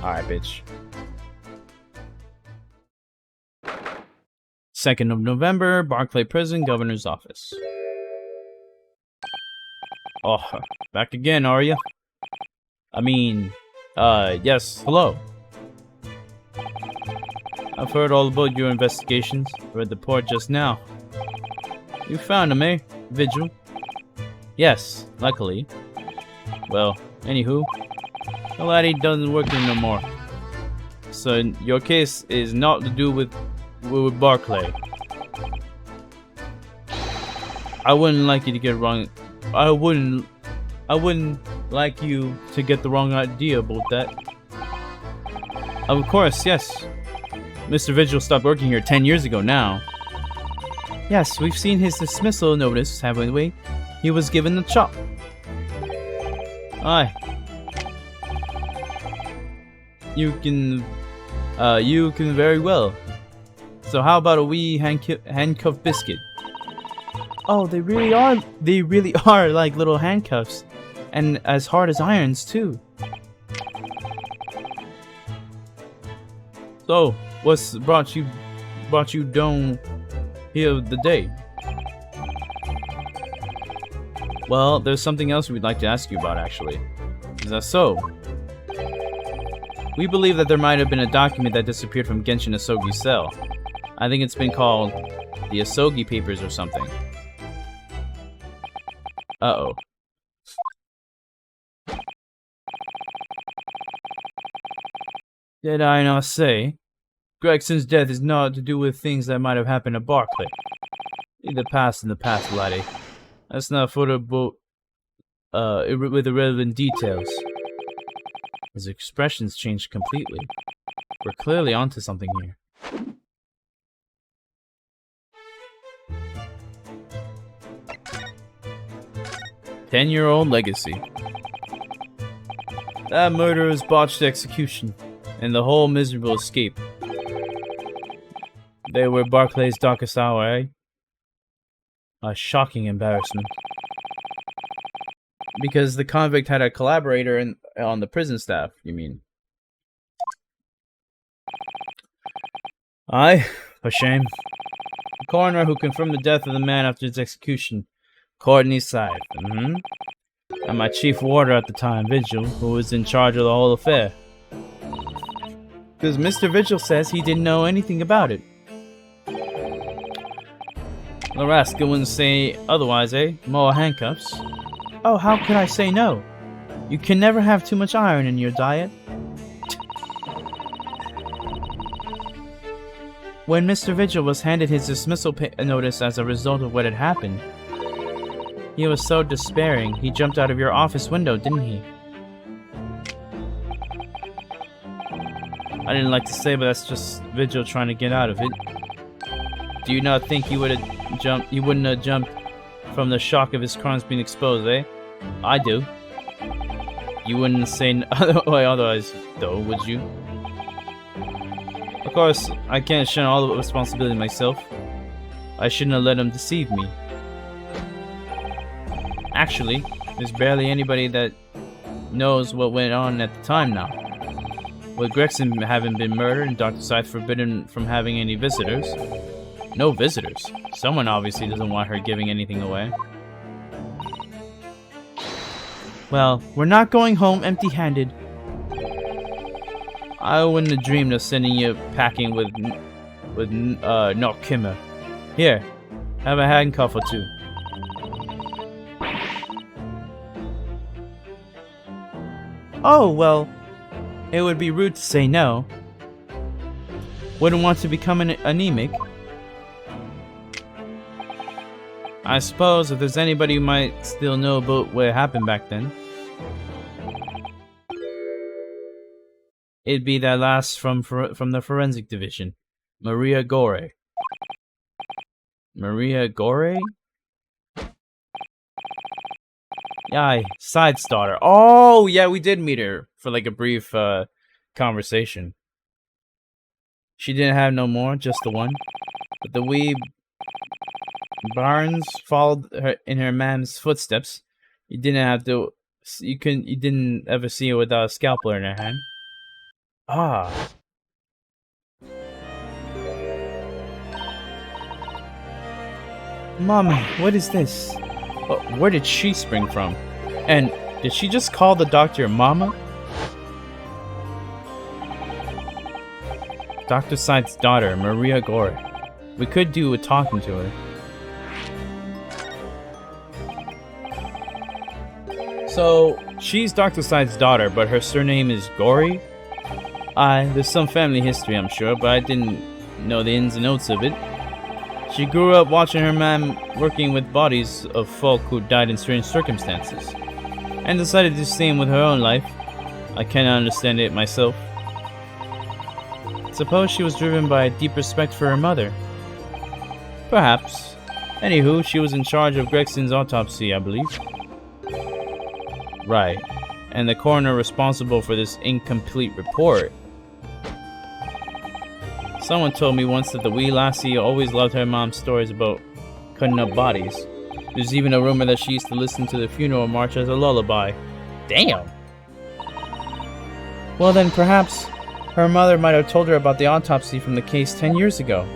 Alright, bitch. 2nd of November, Barclay Prison, Governor's Office. Oh, back again, are you? I mean, yes, hello. I've heard all about your investigations. Read the report just now. You found him, eh, Vigil? Yes, luckily. Well, anywho, the laddie doesn't work here no more. So your case is not to do with Barclay. I wouldn't like you to get wrong. I wouldn't like you to get the wrong idea about that. Of course, yes. Mr. Vigil stopped working here 10 years ago now. Yes, we've seen his dismissal notice, haven't we? He was given the chop. Aye. You can very well. So how about a wee handcuff biscuit? Oh, they really are like little handcuffs. And as hard as irons, too. So, what's brought you down here today? Well, there's something else we'd like to ask you about, actually. Is that so? We believe that there might have been a document that disappeared from Genshin Asogi's cell. I think it's been called the Asogi Papers or something. Uh-oh. Did I not say? Gregson's death is not to do with things that might have happened at Barclay. Leave the past in the past, laddie. That's not for the boat, with irrelevant details. His expressions changed completely. We're clearly onto something here. Ten-year-old legacy. That murderer's botched execution, and the whole miserable escape. They were Barclay's darkest hour, eh? A shocking embarrassment. Because the convict had a collaborator on the prison staff, you mean? Aye, for shame. The coroner who confirmed the death of the man after his execution, Courtney's side. And my chief warder at the time, Vigil, who was in charge of the whole affair. Because Mr. Vigil says he didn't know anything about it. The rascal wouldn't say otherwise, eh? More handcuffs. Oh, how could I say no? You can never have too much iron in your diet. When Mr. Vigil was handed his dismissal notice as a result of what had happened, he was so despairing, he jumped out of your office window, didn't he? I didn't like to say, but that's just Vigil trying to get out of it. Do you not think he wouldn't have jumped from the shock of his crimes being exposed, eh? I do. You wouldn't say otherwise, though, would you? Of course, I can't share all the responsibility myself. I shouldn't have let him deceive me. Actually, there's barely anybody that knows what went on at the time now. With Gregson having been murdered and Dr. Scythe forbidden from having any visitors. No visitors. Someone obviously doesn't want her giving anything away. Well, we're not going home empty-handed. I wouldn't have dreamed of sending you packing with no kimmer. Here, have a handcuff or two. Oh, well, it would be rude to say no. Wouldn't want to become anemic. I suppose if there's anybody who might still know about what happened back then, it'd be that last from the forensic division, Maria Gore. Maria Gore? Aye, Scythe's daughter. Oh, yeah, we did meet her for like a brief conversation. She didn't have no more, just the one. But the wee Barnes followed her in her man's footsteps. You didn't ever see her without a scalpel in her hand. Ah. Mama, what is this? Where did she spring from? And did she just call the doctor Mama? Dr. Scythe's daughter, Maria Gore. We could do with talking to her. So, she's Dr. Scythe's daughter, but her surname is Gory? Aye, there's some family history, I'm sure, but I didn't know the ins and outs of it. She grew up watching her mom working with bodies of folk who died in strange circumstances, and decided to do the same with her own life. I cannot understand it myself. Suppose she was driven by a deep respect for her mother. Perhaps. Anywho, she was in charge of Gregson's autopsy, I believe. Right. And the coroner responsible for this incomplete report. Someone told me once that the wee lassie always loved her mom's stories about cutting up bodies. There's even a rumor that she used to listen to the funeral march as a lullaby. Damn! Well then, perhaps her mother might have told her about the autopsy from the case 10 years ago.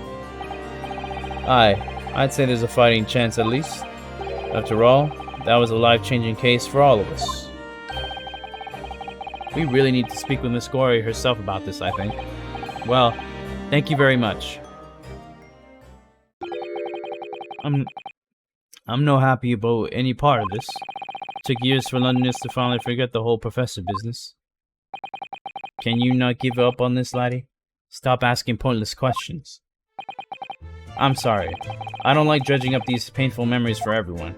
Aye, I'd say there's a fighting chance at least. After all, that was a life-changing case for all of us. We really need to speak with Miss Gorey herself about this, I think. Well, thank you very much. I'm no happy about any part of this. Took years for Londoners to finally forget the whole professor business. Can you not give up on this, laddie? Stop asking pointless questions. I'm sorry. I don't like dredging up these painful memories for everyone.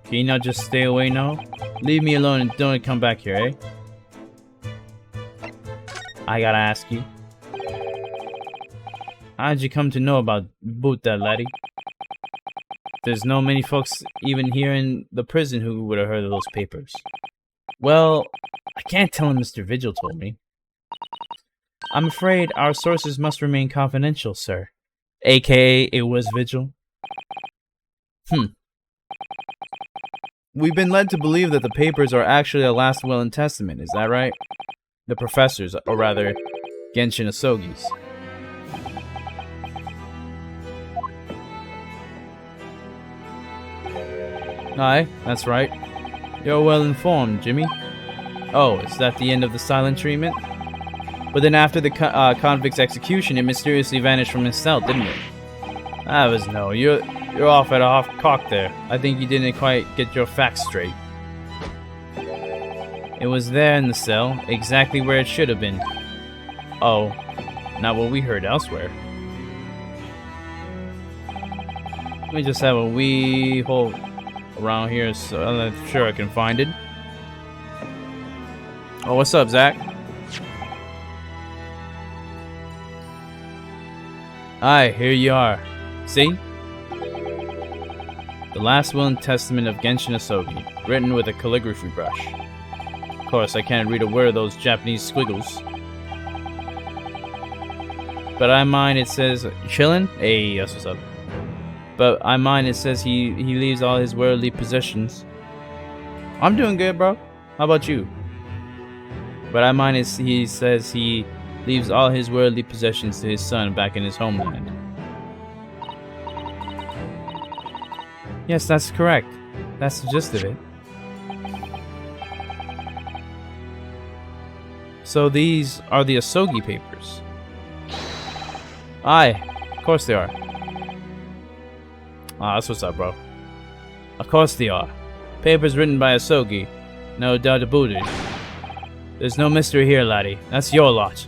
Can you not just stay away now? Leave me alone and don't come back here, eh? I gotta ask you. How'd you come to know about that, laddie? There's no many folks even here in the prison who would have heard of those papers. Well, I can't tell him Mr. Vigil told me. I'm afraid our sources must remain confidential, sir. AKA, it was Vigil. We've been led to believe that the papers are actually a last will and testament, is that right? The professor's, or rather, Genshin Asogi's. Aye, that's right. You're well informed, Jimmy. Oh, is that the end of the silent treatment? But then after the convict's execution, it mysteriously vanished from his cell, didn't it? I was no. You're off at a half cock there. I think you didn't quite get your facts straight. It was there in the cell, exactly where it should have been. Oh, not what we heard elsewhere. Let me just have a wee hole around here, so I'm sure I can find it. Oh, what's up, Zach? Aye, here you are. See? The last will and testament of Genshin Asogi, written with a calligraphy brush. Of course, I can't read a word of those Japanese squiggles. But I mind it says... Chillin'? Hey, that's what's up. But I mind it says he leaves all his worldly possessions. I'm doing good, bro. How about you? But I mind it he says he leaves all his worldly possessions to his son back in his homeland. Yes, that's correct. That's the gist of it. So these are the Asogi papers. Aye, of course they are. Ah, that's what's up, bro. Of course they are. Papers written by Asogi. No doubt about it. There's no mystery here, laddie. That's your lot.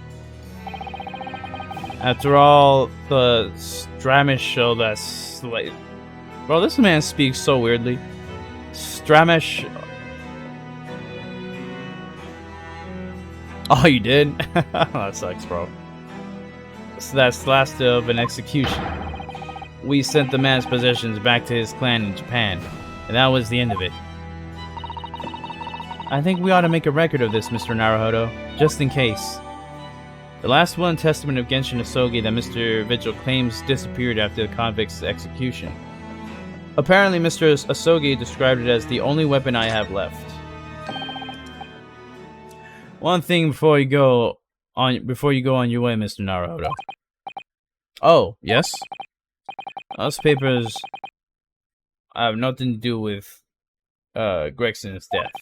After all, the Stramish, oh, that's like... Bro, this man speaks so weirdly. Stramish... Oh, you did? That sucks, bro. So that's the last of an execution. We sent the man's possessions back to his clan in Japan, and that was the end of it. I think we ought to make a record of this, Mr. Naruhodo, just in case. The last will and testament of Genshin Asogi that Mr. Vigil claims disappeared after the convict's execution. Apparently, Mr. Asogi described it as the only weapon I have left. One thing before you go on your way, Mr. Naruhodo. Oh, yes? Those papers have nothing to do with Gregson's death.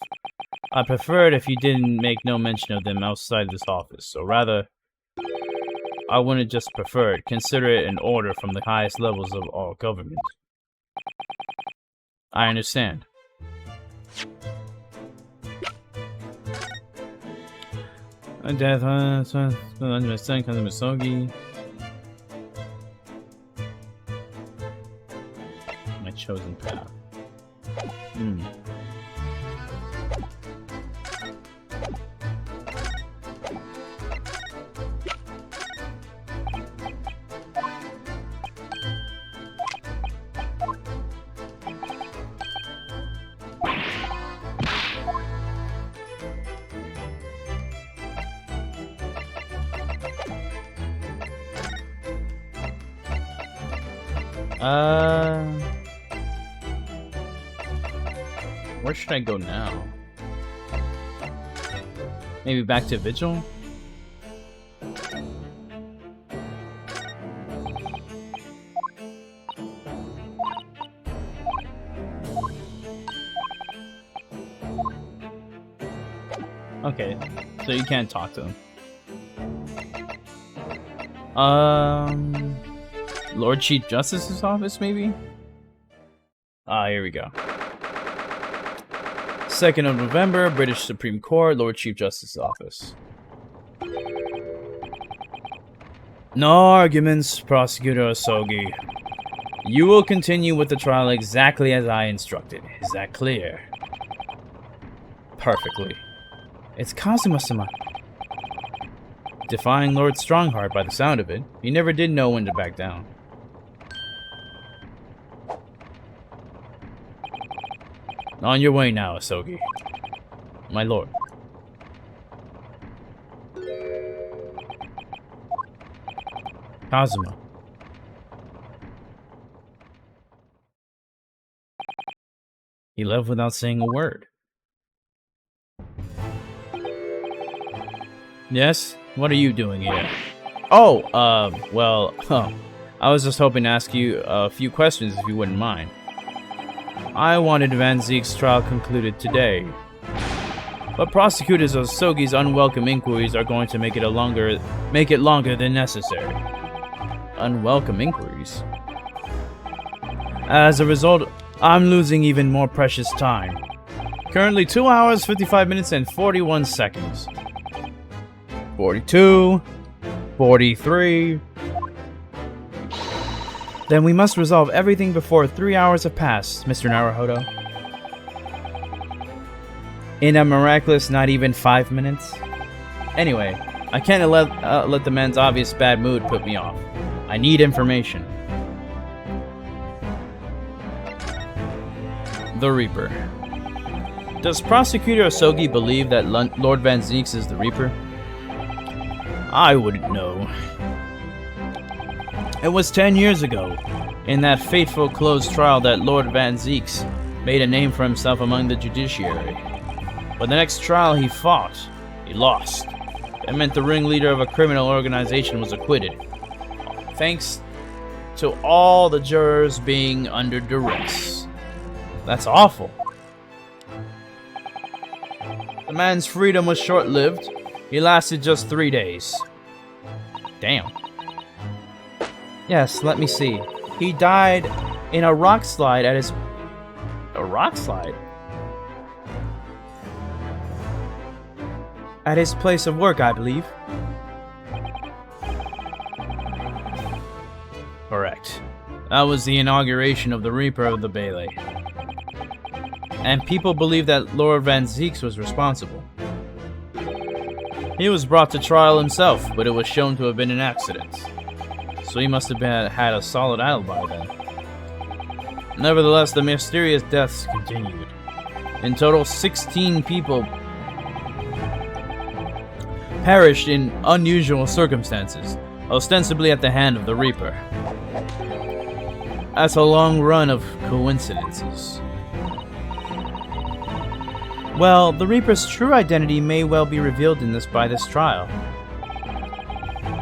I prefer it if you didn't make no mention of them outside this office, or rather, I wouldn't just prefer it, consider it an order from the highest levels of our government. I understand. Death, understand, Kazumisogi. My chosen path. Where should I go now? Maybe back to Vigil? Okay, so you can't talk to him. Lord Chief Justice's office, maybe? Ah, here we go. 2nd of November, British Supreme Court, Lord Chief Justice's office. No arguments, Prosecutor Asogi. You will continue with the trial exactly as I instructed. Is that clear? Perfectly. It's Kazuma-sama. Defying Lord Strongheart by the sound of it. He never did know when to back down. On your way now, Asogi. My lord. Kazuma. He left without saying a word. Yes? What are you doing here? Oh, well, I was just hoping to ask you a few questions if you wouldn't mind. I wanted Van Zeek's trial concluded today, but prosecutors of Sogi's unwelcome inquiries are going to make it longer than necessary. Unwelcome inquiries? As a result, I'm losing even more precious time. Currently 2 hours, 55 minutes, and 41 seconds. 42, 43. Then we must resolve everything before 3 hours have passed, Mr. Naruhodo. In a miraculous not even 5 minutes? Anyway, I can't let the man's obvious bad mood put me off. I need information. The Reaper. Does Prosecutor Osogi believe that Lord Van Zeeks is the Reaper? I wouldn't know. It was 10 years ago, in that fateful closed trial, that Lord Van Zeeks made a name for himself among the judiciary. But the next trial he fought, he lost. It meant the ringleader of a criminal organization was acquitted, thanks to all the jurors being under duress. That's awful. The man's freedom was short-lived. He lasted just 3 days. Damn. Yes, let me see. He died in a rock slide at his... A rock slide? At his place of work, I believe. Correct. That was the inauguration of the Reaper of the Bailey. And people believe that Lord Van Zeeks was responsible. He was brought to trial himself, but it was shown to have been an accident. So he must have had a solid alibi then. Nevertheless, the mysterious deaths continued. In total, 16 people perished in unusual circumstances, ostensibly at the hand of the Reaper. That's a long run of coincidences. Well, the Reaper's true identity may well be revealed by this trial.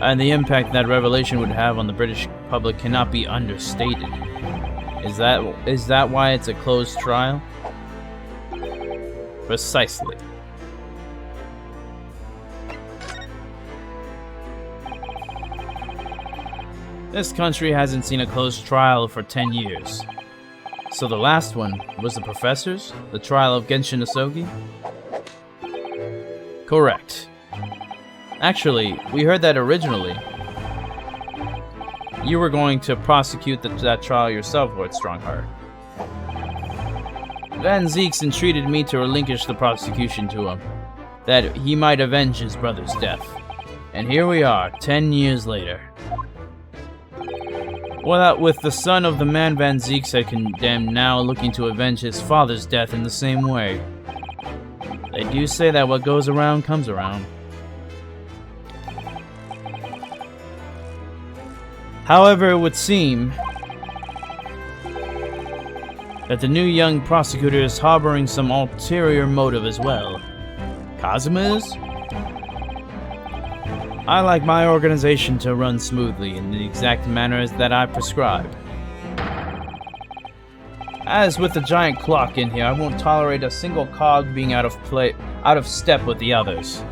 And the impact that revelation would have on the British public cannot be understated. Is that why it's a closed trial? Precisely. This country hasn't seen a closed trial for 10 years. So the last one was the professor's? The trial of Genshin Osogi? Correct. Actually, we heard that originally you were going to prosecute that trial yourself, Lord Strongheart. Van Zeeks entreated me to relinquish the prosecution to him, that he might avenge his brother's death. And here we are, 10 years later. With the son of the man Van Zeeks had condemned now looking to avenge his father's death in the same way. They do say that what goes around comes around. However, it would seem that the new young prosecutor is harboring some ulterior motive as well. Kazuma is? I like my organization to run smoothly in the exact manner that I prescribe. As with the giant clock in here, I won't tolerate a single cog being out of step with the others.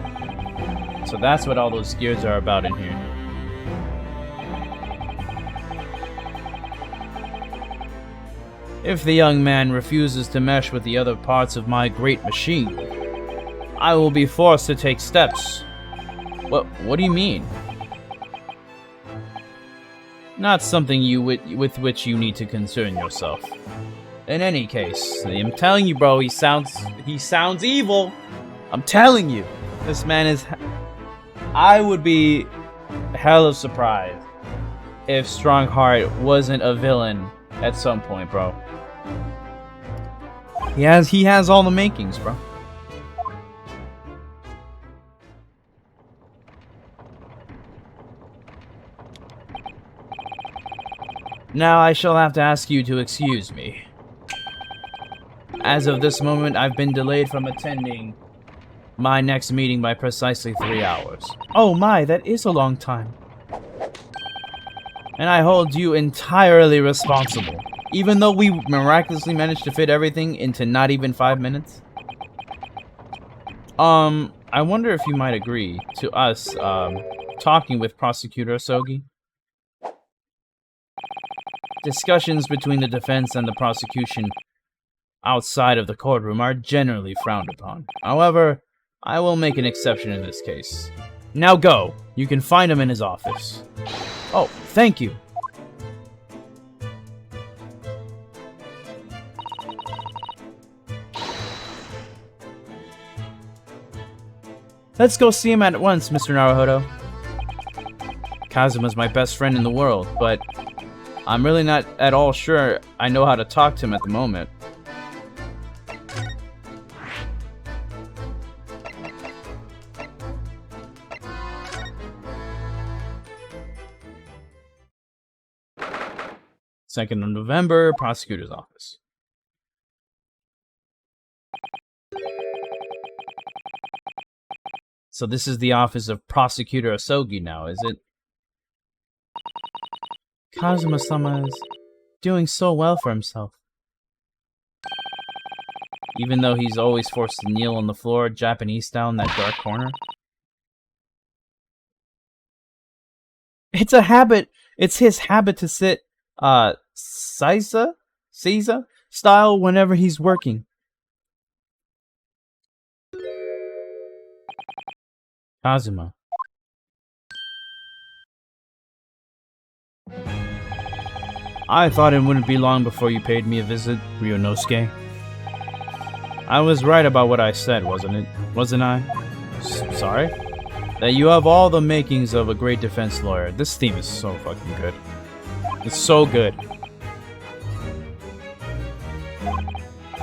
So that's what all those gears are about in here. If the young man refuses to mesh with the other parts of my great machine, I will be forced to take steps. What do you mean? Not something with which you need to concern yourself. In any case, I'm telling you, bro, he sounds evil. I'm telling you, this man is. I would be hella surprised if Strongheart wasn't a villain at some point, bro. He has all the makings, bro. Now I shall have to ask you to excuse me. As of this moment, I've been delayed from attending my next meeting by precisely 3 hours. Oh my, that is a long time. And I hold you entirely responsible, even though we miraculously managed to fit everything into not even 5 minutes. I wonder if you might agree to us, talking with Prosecutor Asogi. Discussions between the defense and the prosecution outside of the courtroom are generally frowned upon. However, I will make an exception in this case. Now go. You can find him in his office. Oh, thank you. Let's go see him at once, Mr. Naruhodo. Kazuma's my best friend in the world, but I'm really not at all sure I know how to talk to him at the moment. Second of November, prosecutor's office. So this is the office of Prosecutor Asogi now, is it? Kazuma-sama is doing so well for himself. Even though he's always forced to kneel on the floor, Japanese style, in that dark corner. It's a habit. It's his habit to sit, Seiza style whenever he's working. Kazuma. I thought it wouldn't be long before you paid me a visit, Ryunosuke. I was right about what I said, wasn't I? Sorry? That you have all the makings of a great defense lawyer. This theme is so fucking good. It's so good.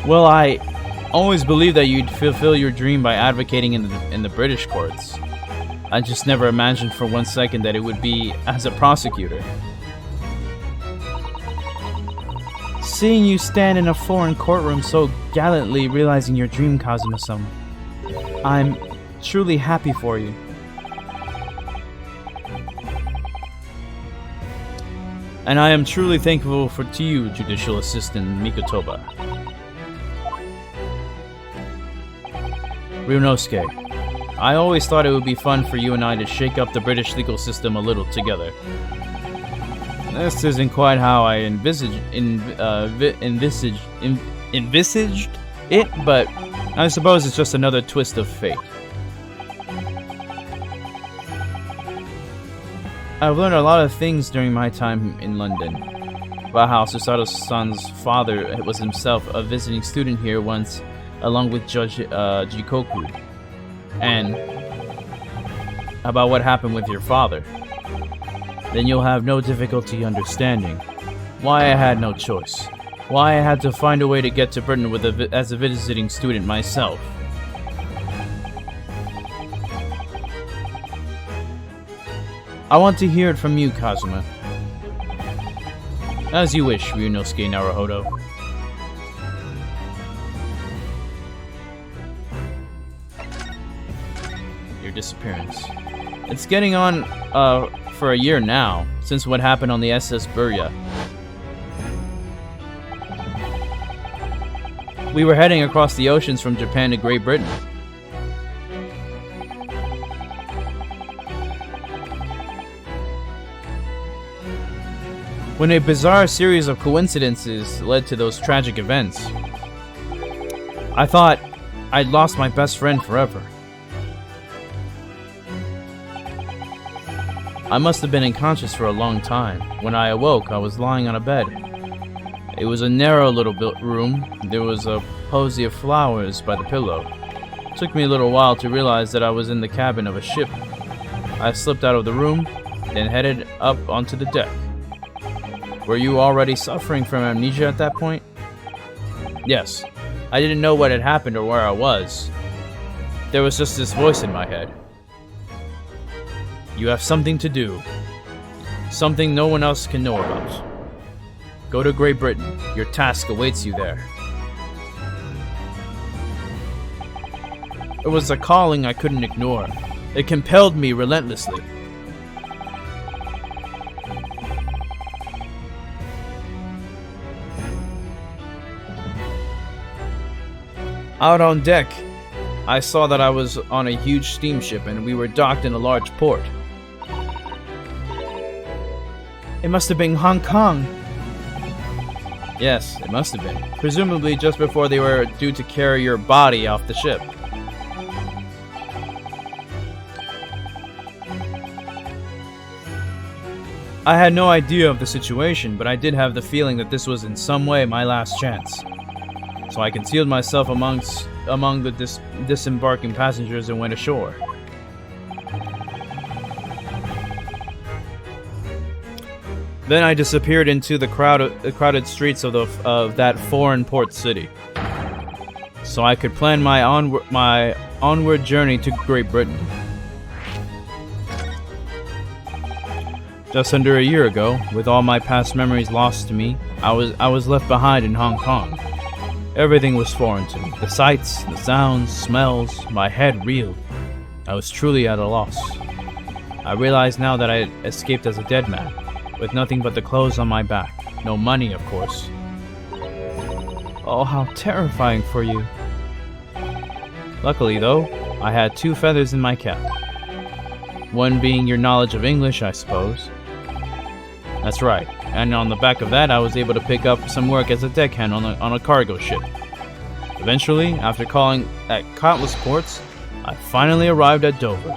Well, I always believed that you'd fulfill your dream by advocating in the British courts. I just never imagined for 1 second that it would be as a prosecutor. Seeing you stand in a foreign courtroom so gallantly realizing your dream, Kazuma-sama, I'm truly happy for you. And I am truly thankful to you, Judicial Assistant Mikotoba. Ryunosuke, I always thought it would be fun for you and I to shake up the British legal system a little together. This isn't quite how I envisaged it, but I suppose it's just another twist of fate. I've learned a lot of things during my time in London. About how Susato-san's father was himself a visiting student here once, along with Judge Jikoku. And about what happened with your father. Then you'll have no difficulty understanding why I had no choice. Why I had to find a way to get to Britain as a visiting student myself. I want to hear it from you, Kazuma. As you wish, Ryunosuke Naruhodo. Your disappearance. It's getting on, for a year now, since what happened on the SS Burya. We were heading across the oceans from Japan to Great Britain. When a bizarre series of coincidences led to those tragic events, I thought I'd lost my best friend forever. I must have been unconscious for a long time. When I awoke, I was lying on a bed. It was a narrow little room. There was a posy of flowers by the pillow. It took me a little while to realize that I was in the cabin of a ship. I slipped out of the room, then headed up onto the deck. Were you already suffering from amnesia at that point? Yes. I didn't know what had happened or where I was. There was just this voice in my head. You have something to do. Something no one else can know about. Go to Great Britain. Your task awaits you there. It was a calling I couldn't ignore. It compelled me relentlessly. Out on deck, I saw that I was on a huge steamship and we were docked in a large port. It must have been Hong Kong. Yes, it must have been. Presumably just before they were due to carry your body off the ship. I had no idea of the situation, but I did have the feeling that this was in some way my last chance. So I concealed myself among the disembarking passengers and went ashore. Then I disappeared into the crowded streets of that foreign port city, so I could plan my onward journey to Great Britain. Just under a year ago, with all my past memories lost to me, I was left behind in Hong Kong. Everything was foreign to me. The sights, the sounds, smells, my head reeled. I was truly at a loss. I realized now that I had escaped as a dead man, with nothing but the clothes on my back. No money, of course. Oh, how terrifying for you. Luckily, though, I had 2 feathers in my cap. One being your knowledge of English, I suppose. That's right. And on the back of that, I was able to pick up some work as a deckhand on a cargo ship. Eventually, after calling at countless ports, I finally arrived at Dover.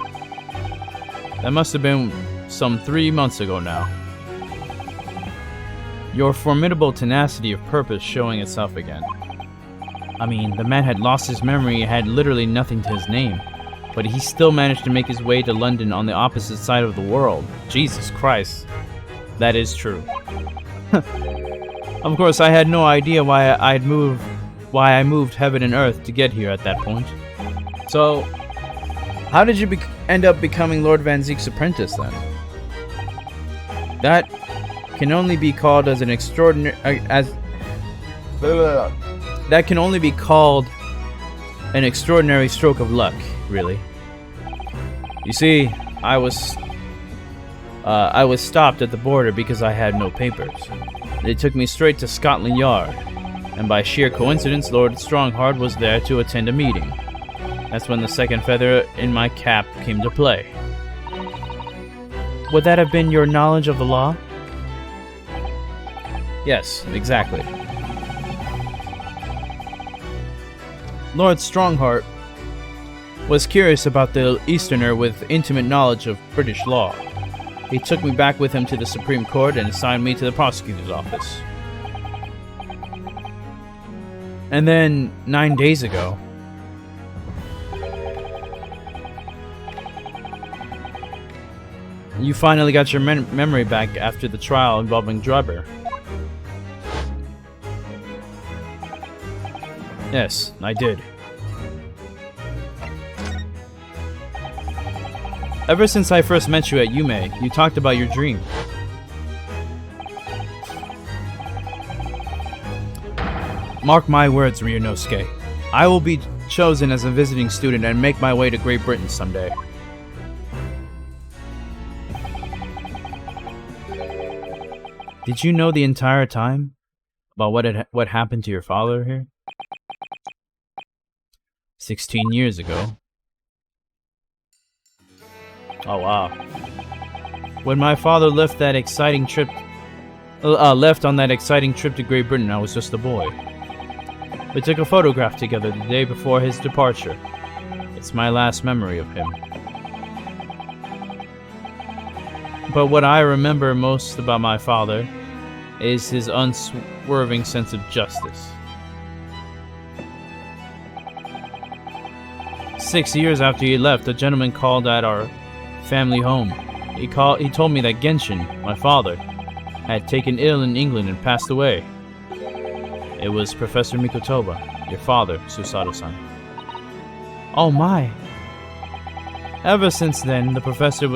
That must have been some 3 months ago now. Your formidable tenacity of purpose showing itself again. I mean, the man had lost his memory and had literally nothing to his name, but he still managed to make his way to London on the opposite side of the world. Jesus Christ. That is true. Of course, I had no idea why I moved heaven and earth to get here at that point. So, how did you end up becoming Lord Van Zeek's apprentice then? That can only be called as an extraordinary that can only be called an extraordinary stroke of luck, really. You see, I was stopped at the border because I had no papers. They took me straight to Scotland Yard, and by sheer coincidence, Lord Stronghart was there to attend a meeting. That's when the second feather in my cap came to play. Would that have been your knowledge of the law? Yes, exactly. Lord Stronghart was curious about the Easterner with intimate knowledge of British law. He took me back with him to the Supreme Court and assigned me to the prosecutor's office. And then, 9 days ago, you finally got your memory back after the trial involving Drubber. Yes, I did. Ever since I first met you at Yume, you talked about your dream. Mark my words, Ryunosuke. I will be chosen as a visiting student and make my way to Great Britain someday. Did you know the entire time about what happened to your father here? 16 years ago. Oh wow. When my father left on that exciting trip to Great Britain, I was just a boy. We took a photograph together the day before his departure. It's my last memory of him. But what I remember most about my father is his unswerving sense of justice. 6 years after he left, a gentleman called at our family home. He told me that Genshin, my father, had taken ill in England and passed away. It was Professor Mikotoba, your father, Susato-san. Oh my! Ever since then, the professor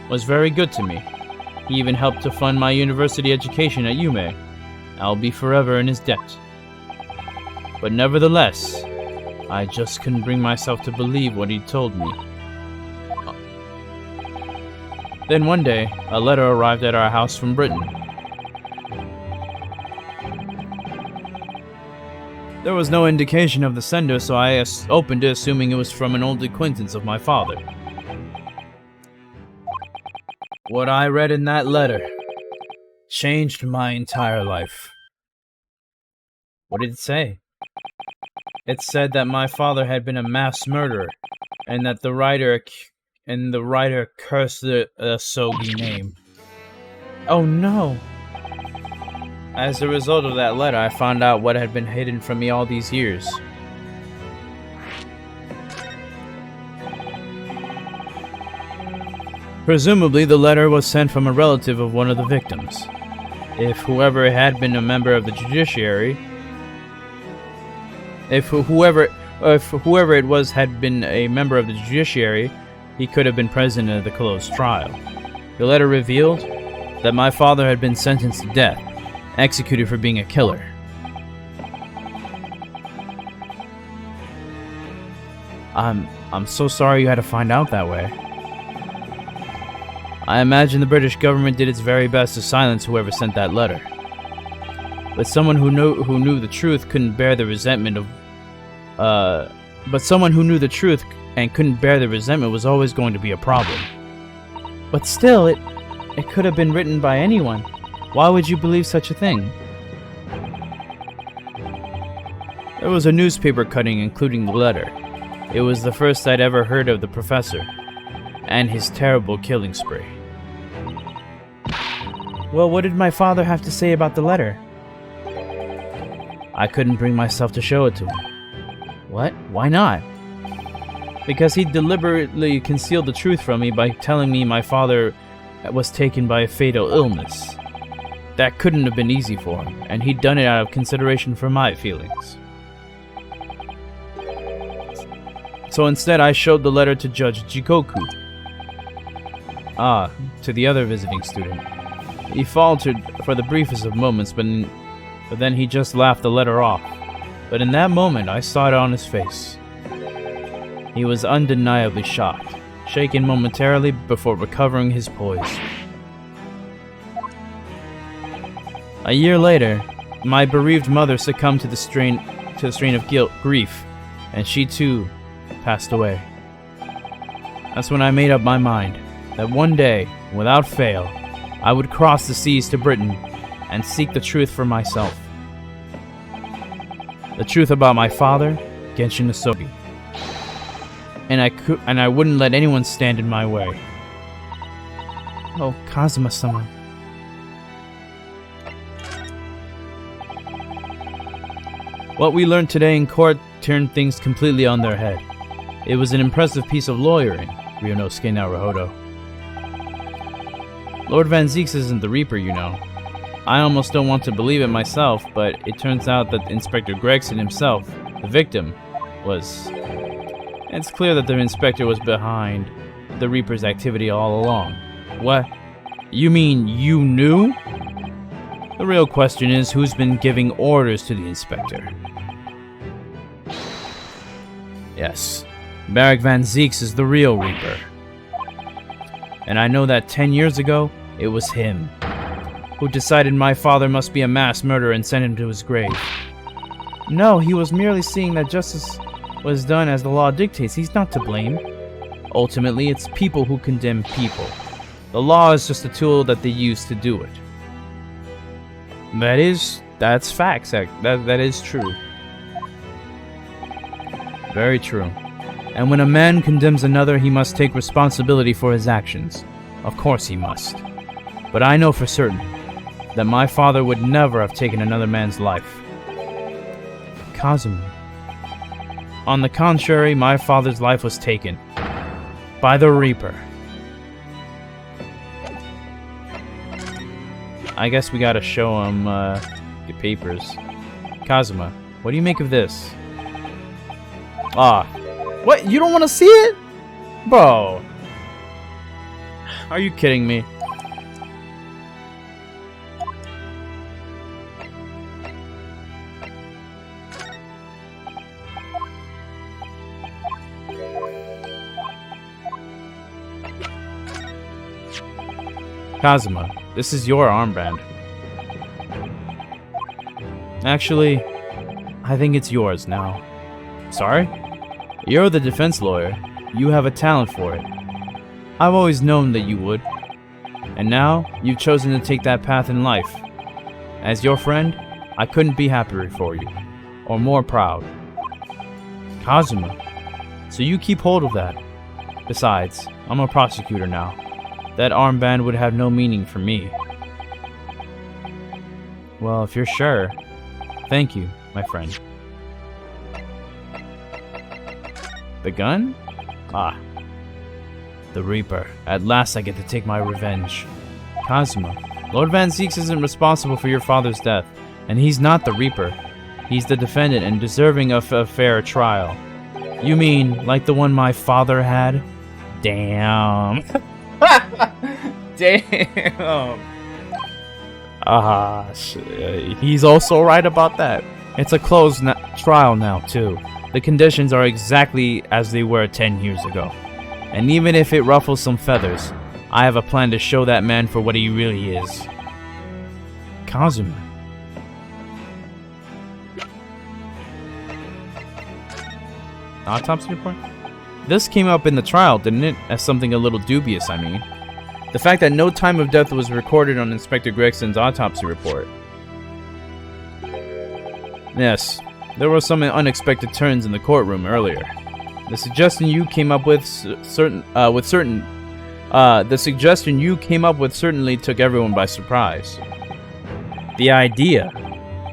was very good to me. He even helped to fund my university education at Yume. I'll be forever in his debt. But nevertheless, I just couldn't bring myself to believe what he told me. Then one day, a letter arrived at our house from Britain. There was no indication of the sender, so I opened it assuming it was from an old acquaintance of my father. What I read in that letter changed my entire life. What did it say? It said that my father had been a mass murderer, and that the writer cursed the Asogi name. Oh no! As a result of that letter, I found out what had been hidden from me all these years. Presumably, the letter was sent from a relative of one of the victims. If whoever had been a member of the judiciary, if whoever it was had been a member of the judiciary, he could have been present at the closed trial. The letter revealed that my father had been sentenced to death, executed for being a killer. I'm so sorry you had to find out that way. I imagine the British government did its very best to silence whoever sent that letter. But someone who knew the truth couldn't bear the resentment of but someone who knew the truth and couldn't bear the resentment was always going to be a problem. But still, it could have been written by anyone. Why would you believe such a thing? There was a newspaper cutting including the letter. It was the first I'd ever heard of the professor and his terrible killing spree. Well, what did my father have to say about the letter? I couldn't bring myself to show it to him. What? Why not? Because he deliberately concealed the truth from me by telling me my father was taken by a fatal illness. That couldn't have been easy for him, and he'd done it out of consideration for my feelings. So instead, I showed the letter to Judge Jikoku. To the other visiting student. He faltered for the briefest of moments, but then he just laughed the letter off. But in that moment, I saw it on his face. He was undeniably shocked, shaken momentarily before recovering his poise. A year later, my bereaved mother succumbed to the strain of grief, and she too passed away. That's when I made up my mind that one day, without fail, I would cross the seas to Britain and seek the truth for myself. The truth about my father, Genshin Asogi. And I wouldn't let anyone stand in my way. Oh, Kazuma-sama. What we learned today in court turned things completely on their head. It was an impressive piece of lawyering, Ryunosuke Naruhodo. Lord Van Zieks isn't the Reaper, you know. I almost don't want to believe it myself, but it turns out that Inspector Gregson himself, the victim, was... It's clear that the inspector was behind the Reaper's activity all along. What? You mean you knew? The real question is who's been giving orders to the inspector. Yes, Barak Van Zieks is the real Reaper. And I know that 10 years ago, it was him who decided my father must be a mass murderer and sent him to his grave. No, he was merely seeing that justice was done as the law dictates. He's not to blame. Ultimately, it's people who condemn people. The law is just a tool that they use to do it. That's facts. That is true. Very true. And when a man condemns another, he must take responsibility for his actions. Of course he must. But I know for certain that my father would never have taken another man's life. Kazuma. On the contrary, my father's life was taken by the Reaper. I guess we gotta show him the papers. Kazuma, what do you make of this? What? You don't want to see it? Bro. Are you kidding me? Kazuma, this is your armband. Actually, I think it's yours now. Sorry? You're the defense lawyer. You have a talent for it. I've always known that you would. And now, you've chosen to take that path in life. As your friend, I couldn't be happier for you. Or more proud. Kazuma, so you keep hold of that. Besides, I'm a prosecutor now. That armband would have no meaning for me. Well, if you're sure, thank you, my friend. The gun? Ah. The Reaper. At last I get to take my revenge. Kazuma, Lord Van Zieks isn't responsible for your father's death, and he's not the Reaper. He's the defendant and deserving of a fair trial. You mean, like the one my father had? Damn. Damn. He's also right about that. It's a closed trial now, too. The conditions are exactly as they were 10 years ago. And even if it ruffles some feathers, I have a plan to show that man for what he really is. Kazuma. Autopsy report? This came up in the trial, didn't it? As something a little dubious, I mean. The fact that no time of death was recorded on Inspector Gregson's autopsy report. Yes, there were some unexpected turns in the courtroom earlier. The suggestion you came up with certainly took everyone by surprise. The idea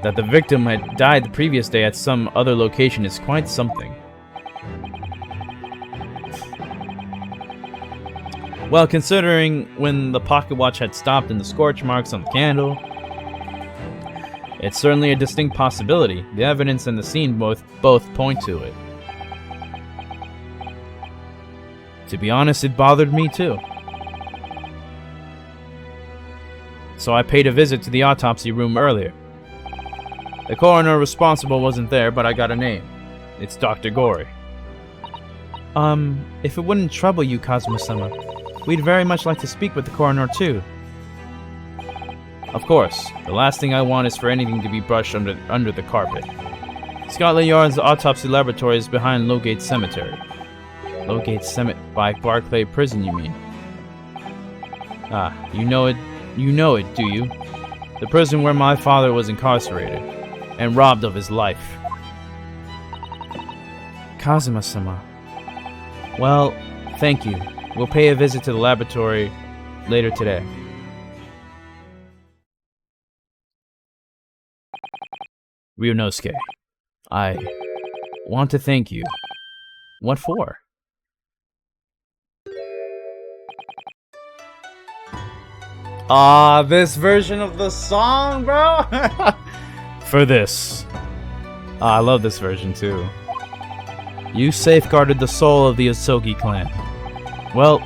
that the victim had died the previous day at some other location is quite something. Well, considering when the pocket watch had stopped and the scorch marks on the candle, it's certainly a distinct possibility. The evidence and the scene both point to it. To be honest, it bothered me too. So I paid a visit to the autopsy room earlier. The coroner responsible wasn't there, but I got a name. It's Dr. Gory. If it wouldn't trouble you, Kazuma-sama, we'd very much like to speak with the coroner too. Of course, the last thing I want is for anything to be brushed under the carpet. Scotland Yard's autopsy laboratory is behind Lowgate Cemetery. Lowgate Cemetery by Barclay Prison, you mean? Ah, you know it, do you? The prison where my father was incarcerated and robbed of his life. Kazuma-sama. Well, thank you. We'll pay a visit to the laboratory later today. Ryunosuke, I want to thank you. What for? This version of the song, bro! For this. I love this version too. You safeguarded the soul of the Osogi clan. Well,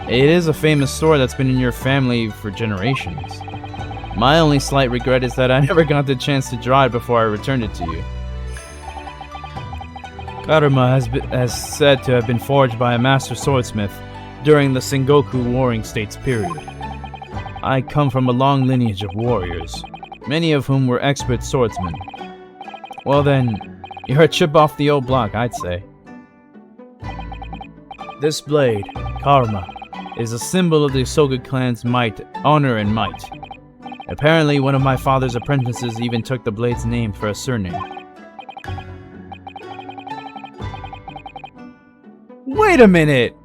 it is a famous story that's been in your family for generations. My only slight regret is that I never got the chance to draw it before I returned it to you. Karuma has said to have been forged by a master swordsmith during the Sengoku Warring States period. I come from a long lineage of warriors, many of whom were expert swordsmen. Well then, you're a chip off the old block, I'd say. This blade, Karuma, is a symbol of the Osogi clan's might, honor, and might. Apparently, one of my father's apprentices even took the blade's name for a surname. Wait a minute!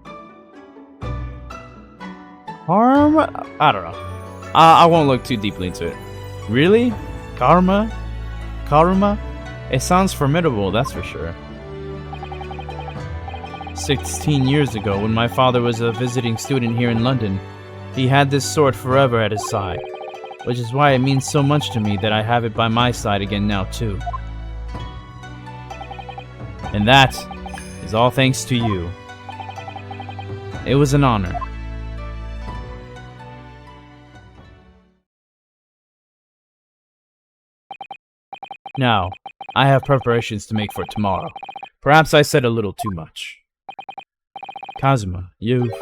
Karuma? I don't know. I won't look too deeply into it. Really? Karuma? Karuma? It sounds formidable, that's for sure. 16 years ago, when my father was a visiting student here in London, he had this sword forever at his side, which is why it means so much to me that I have it by my side again now too. And that is all thanks to you. It was an honor. Now, I have preparations to make for tomorrow. Perhaps I said a little too much. Kazuma, you've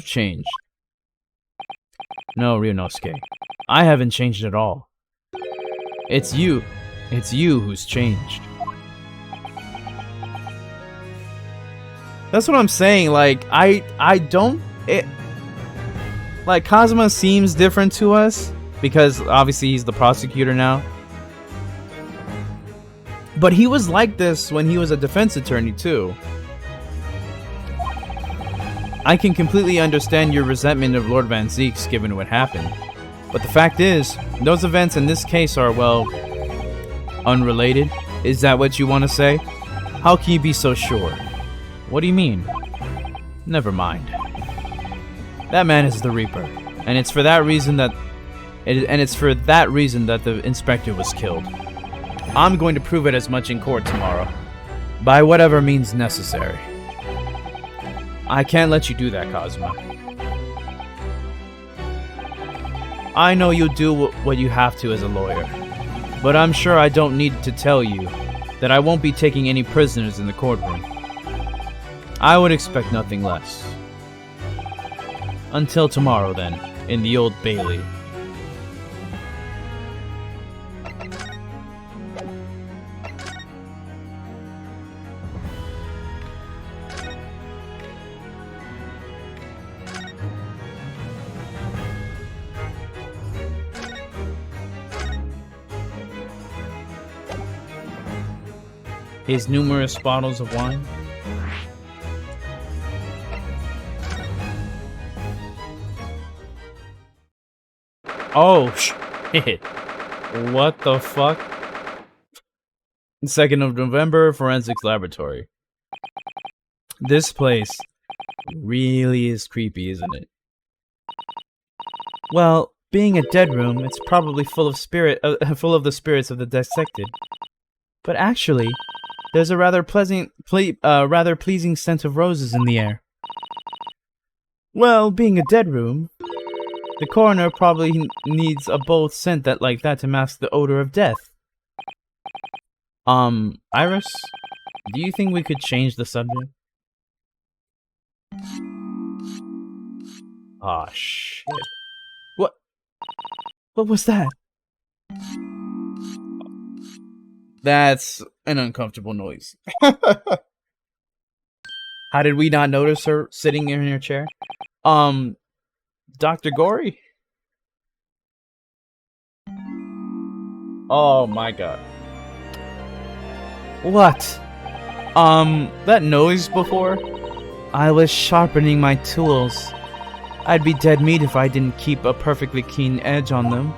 changed. No, Ryunosuke. I haven't changed at all. It's you. It's you who's changed. That's what I'm saying. Like, I don't... Like, Kazuma seems different to us, because obviously he's the prosecutor now. But he was like this when he was a defense attorney, too. I can completely understand your resentment of Lord Van Zeek's given what happened. But the fact is, those events in this case are, well, unrelated. Is that what you want to say? How can you be so sure? What do you mean? Never mind. That man is the Reaper, and it's for that reason that the inspector was killed. I'm going to prove it as much in court tomorrow, by whatever means necessary. I can't let you do that, Kazuma. I know you'll do what you have to as a lawyer, but I'm sure I don't need to tell you that I won't be taking any prisoners in the courtroom. I would expect nothing less. Until tomorrow, then, in the Old Bailey. His numerous bottles of wine. Oh, shit. What the fuck? 2nd of November, Forensics Laboratory. This place really is creepy, isn't it? Well, being a dead room, it's probably full of the spirits of the dissected. But actually, there's a rather pleasing scent of roses in the air. Well, being a dead room, the coroner probably needs a bold scent like that to mask the odor of death. Iris, do you think we could change the subject? Aw, shit. What? What was that? That's an uncomfortable noise. How did we not notice her sitting in her chair? Dr. Gory? Oh my god. What? That noise before? I was sharpening my tools. I'd be dead meat if I didn't keep a perfectly keen edge on them.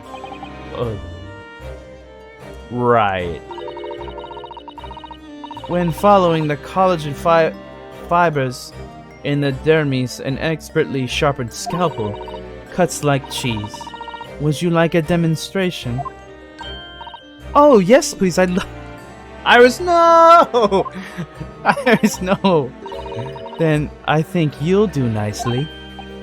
Right. When following the collagen fibers in the dermis, an expertly sharpened scalpel cuts like cheese. Would you like a demonstration? Oh, yes, please. Iris, no! Iris, no! Then I think you'll do nicely.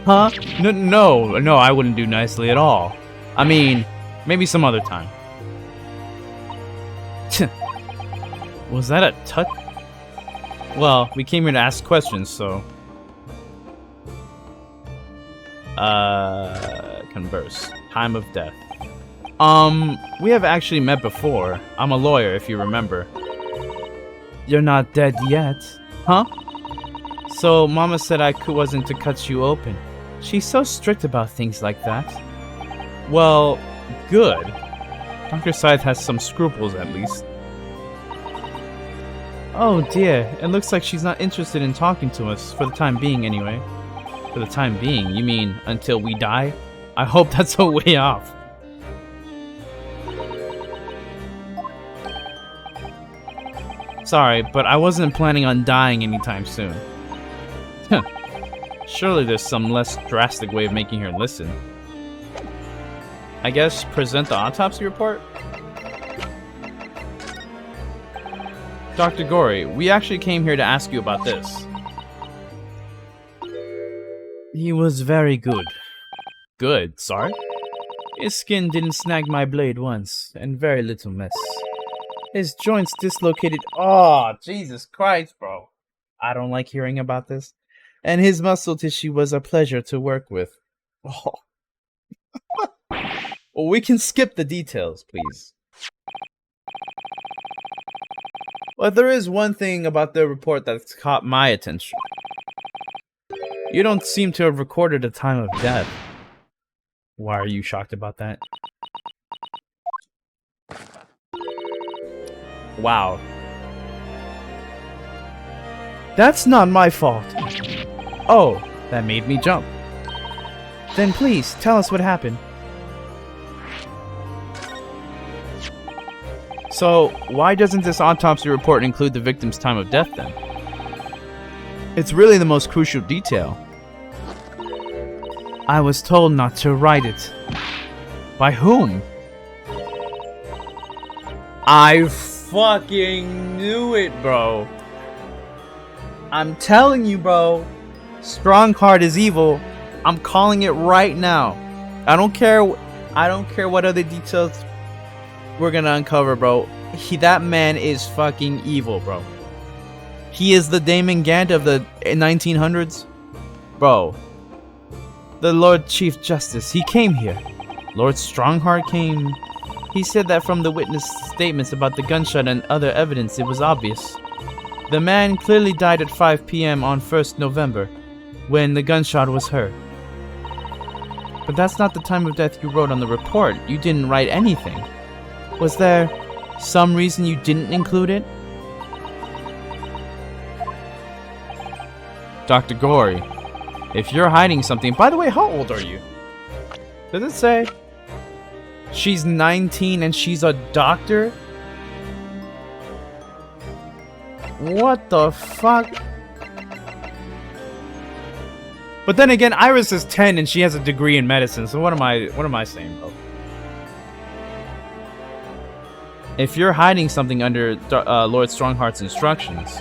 Huh? No, I wouldn't do nicely at all. I mean, maybe some other time. Was that a touch? Well, we came here to ask questions, so... Converse. Time of death. We have actually met before. I'm a lawyer, if you remember. You're not dead yet. Huh? So, Mama said I wasn't to cut you open. She's so strict about things like that. Well, good. Dr. Scythe has some scruples, at least. Oh dear, it looks like she's not interested in talking to us, for the time being anyway. For the time being? You mean until we die? I hope that's a way off. Sorry, but I wasn't planning on dying anytime soon. Surely there's some less drastic way of making her listen. I guess present the autopsy report? Dr. Gory, we actually came here to ask you about this. He was very good. Good, sorry? His skin didn't snag my blade once, and very little mess. His joints dislocated. Oh, Jesus Christ, bro. I don't like hearing about this. And his muscle tissue was a pleasure to work with. Oh. Well, we can skip the details, please. But there is one thing about the report that's caught my attention. You don't seem to have recorded a time of death. Why are you shocked about that? Wow. That's not my fault. Oh, that made me jump. Then please, tell us what happened. So, why doesn't this autopsy report include the victim's time of death then? It's really the most crucial detail. I was told not to write it. By whom? I fucking knew it, bro. I'm telling you, bro. Strongheart is evil. I'm calling it right now. I don't care what other details we're gonna uncover, bro. That man is fucking evil, bro. He is the Damon Gant of the 1900s. Bro. The Lord Chief Justice, he came here. Lord Strongheart came. He said that from the witness statements about the gunshot and other evidence, it was obvious. The man clearly died at 5 p.m. on 1st November, when the gunshot was heard. But that's not the time of death you wrote on the report. You didn't write anything. Was there some reason you didn't include it? Dr. Gory, if you're hiding something... By the way, how old are you? Does it say? She's 19 and she's a doctor? What the fuck? But then again, Iris is 10 and she has a degree in medicine, so what am I saying, bro? If you're hiding something under Lord Strongheart's instructions,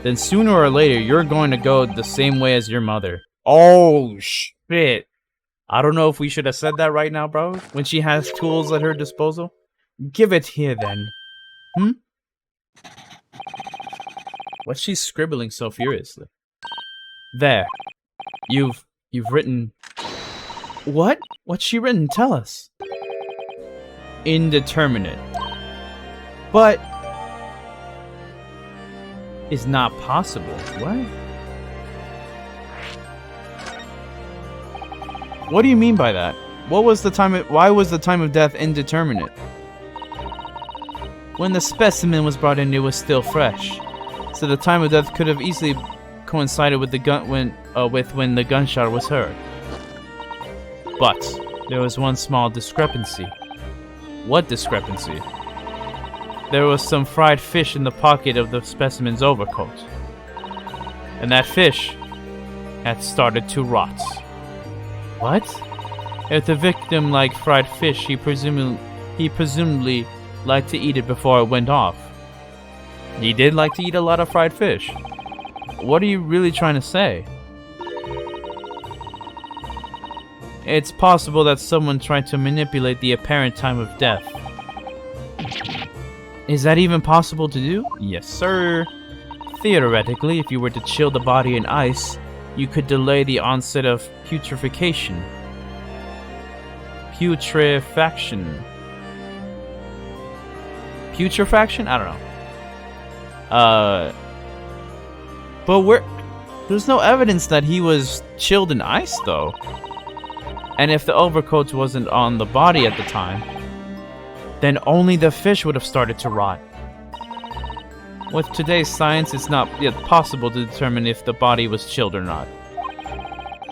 then sooner or later you're going to go the same way as your mother. Oh shit. I don't know if we should have said that right now, bro, when she has tools at her disposal. Give it here then. What's she scribbling so furiously? There. You've written... What? What's she written? Tell us. Indeterminate. But... is not possible. What? What do you mean by that? What was the time why was the time of death indeterminate? When the specimen was brought in, it was still fresh. So the time of death could have easily coincided with when the gunshot was heard. But there was one small discrepancy. What discrepancy? There was some fried fish in the pocket of the specimen's overcoat. And that fish had started to rot. What? If the victim liked fried fish, he presumably liked to eat it before it went off. He did like to eat a lot of fried fish. What are you really trying to say? It's possible that someone tried to manipulate the apparent time of death. Is that even possible to do? Yes, sir. Theoretically, if you were to chill the body in ice, you could delay the onset of putrefaction. Putrefaction? I don't know. But there's no evidence that he was chilled in ice, though. And if the overcoat wasn't on the body at the time, then only the fish would have started to rot. With today's science, it's not yet possible to determine if the body was chilled or not.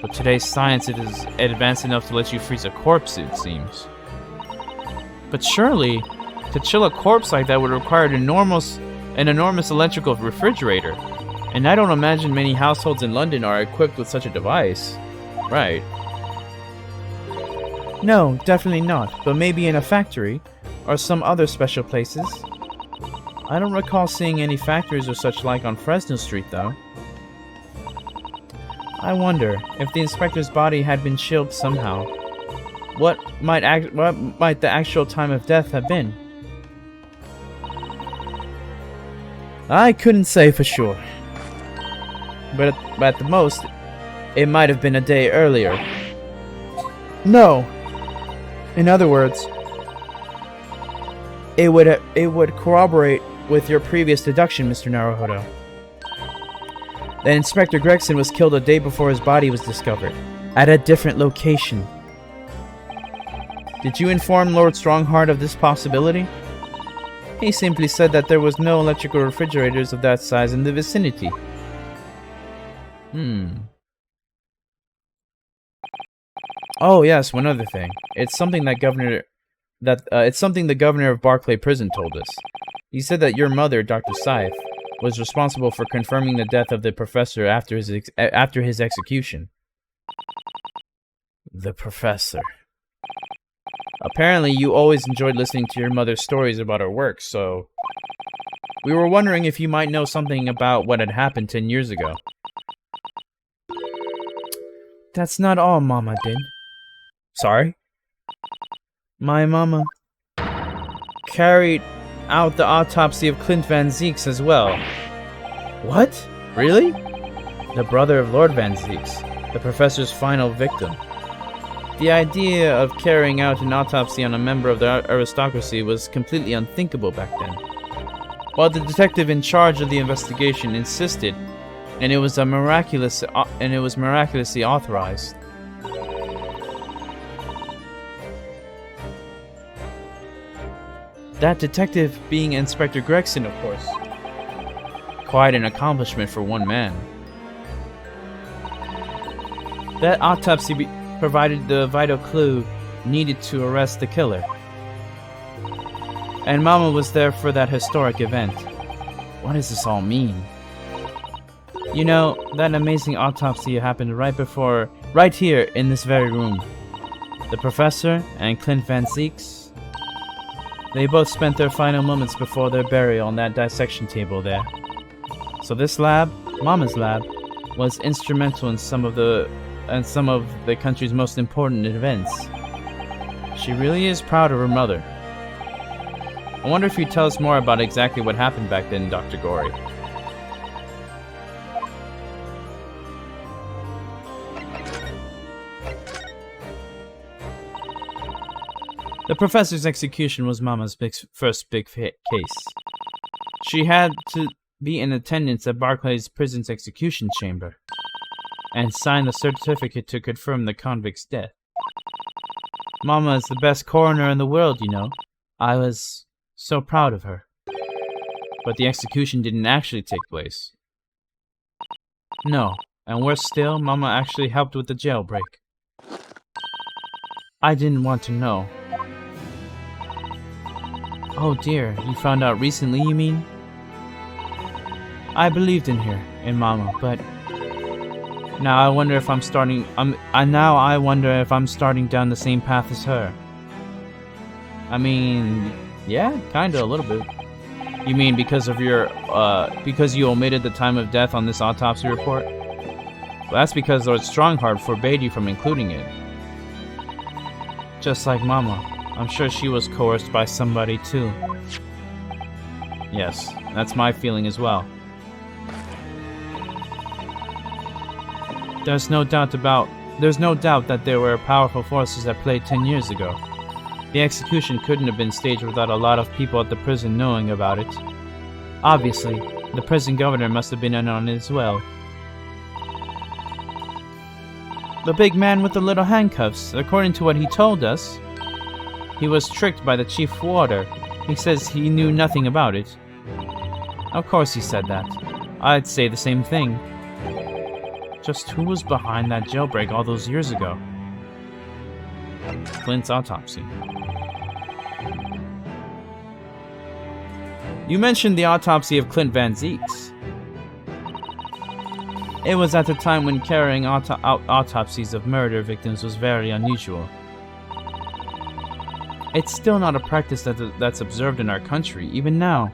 With today's science, it is advanced enough to let you freeze a corpse, it seems. But surely, to chill a corpse like that would require an enormous electrical refrigerator. And I don't imagine many households in London are equipped with such a device. Right. No, definitely not. But maybe in a factory, or some other special places. I don't recall seeing any factories or such like on Fresno Street, though. I wonder if the inspector's body had been chilled somehow. What might the actual time of death have been? I couldn't say for sure. But at the most, it might have been a day earlier. No, In other words, it would corroborate with your previous deduction, Mr. Naruhodo. That Inspector Gregson was killed a day before his body was discovered, at a different location. Did you inform Lord Strongheart of this possibility? He simply said that there was no electrical refrigerators of that size in the vicinity. Oh yes, one other thing. It's something the governor of Barclay Prison told us. He said that your mother, Dr. Scythe, was responsible for confirming the death of the professor after his execution. The professor. Apparently, you always enjoyed listening to your mother's stories about her work, so we were wondering if you might know something about what had happened 10 years ago. That's not all Mama did. Sorry? My mama carried out the autopsy of Clint Van Zeeks as well. What? Really? The brother of Lord Van Zeeks, the professor's final victim. The idea of carrying out an autopsy on a member of the aristocracy was completely unthinkable back then. While the detective in charge of the investigation insisted, and it was miraculously authorized. That detective being Inspector Gregson, of course. Quite an accomplishment for one man. That autopsy provided the vital clue needed to arrest the killer. And Mama was there for that historic event. What does this all mean? You know, that amazing autopsy happened right here in this very room. The professor and Clint Van Zeeks, they both spent their final moments before their burial on that dissection table there. So this lab, Mama's lab, was instrumental in some of the country's most important events. She really is proud of her mother. I wonder if you'd tell us more about exactly what happened back then, Dr. Gory. The professor's execution was Mama's first big case. She had to be in attendance at Barclay's prison's execution chamber and sign the certificate to confirm the convict's death. Mama is the best coroner in the world, you know. I was so proud of her. But the execution didn't actually take place. No, and worse still, Mama actually helped with the jailbreak. I didn't want to know. Oh dear, you found out recently, you mean? I believed in her, in Mama, but now I wonder if I'm starting down the same path as her. I mean, yeah, kinda a little bit. You mean because you omitted the time of death on this autopsy report? Well, that's because Lord Strongheart forbade you from including it. Just like Mama. I'm sure she was coerced by somebody too. Yes, that's my feeling as well. There's no doubt that there were powerful forces at play 10 years ago. The execution couldn't have been staged without a lot of people at the prison knowing about it. Obviously, the prison governor must have been in on it as well. The big man with the little handcuffs, according to what he told us, he was tricked by the chief warder. He says he knew nothing about it. Of course he said that. I'd say the same thing. Just who was behind that jailbreak all those years ago? Clint's autopsy. You mentioned the autopsy of Clint Van Zeeks. It was at the time when carrying out autopsies of murder victims was very unusual. It's still not a practice that's observed in our country, even now.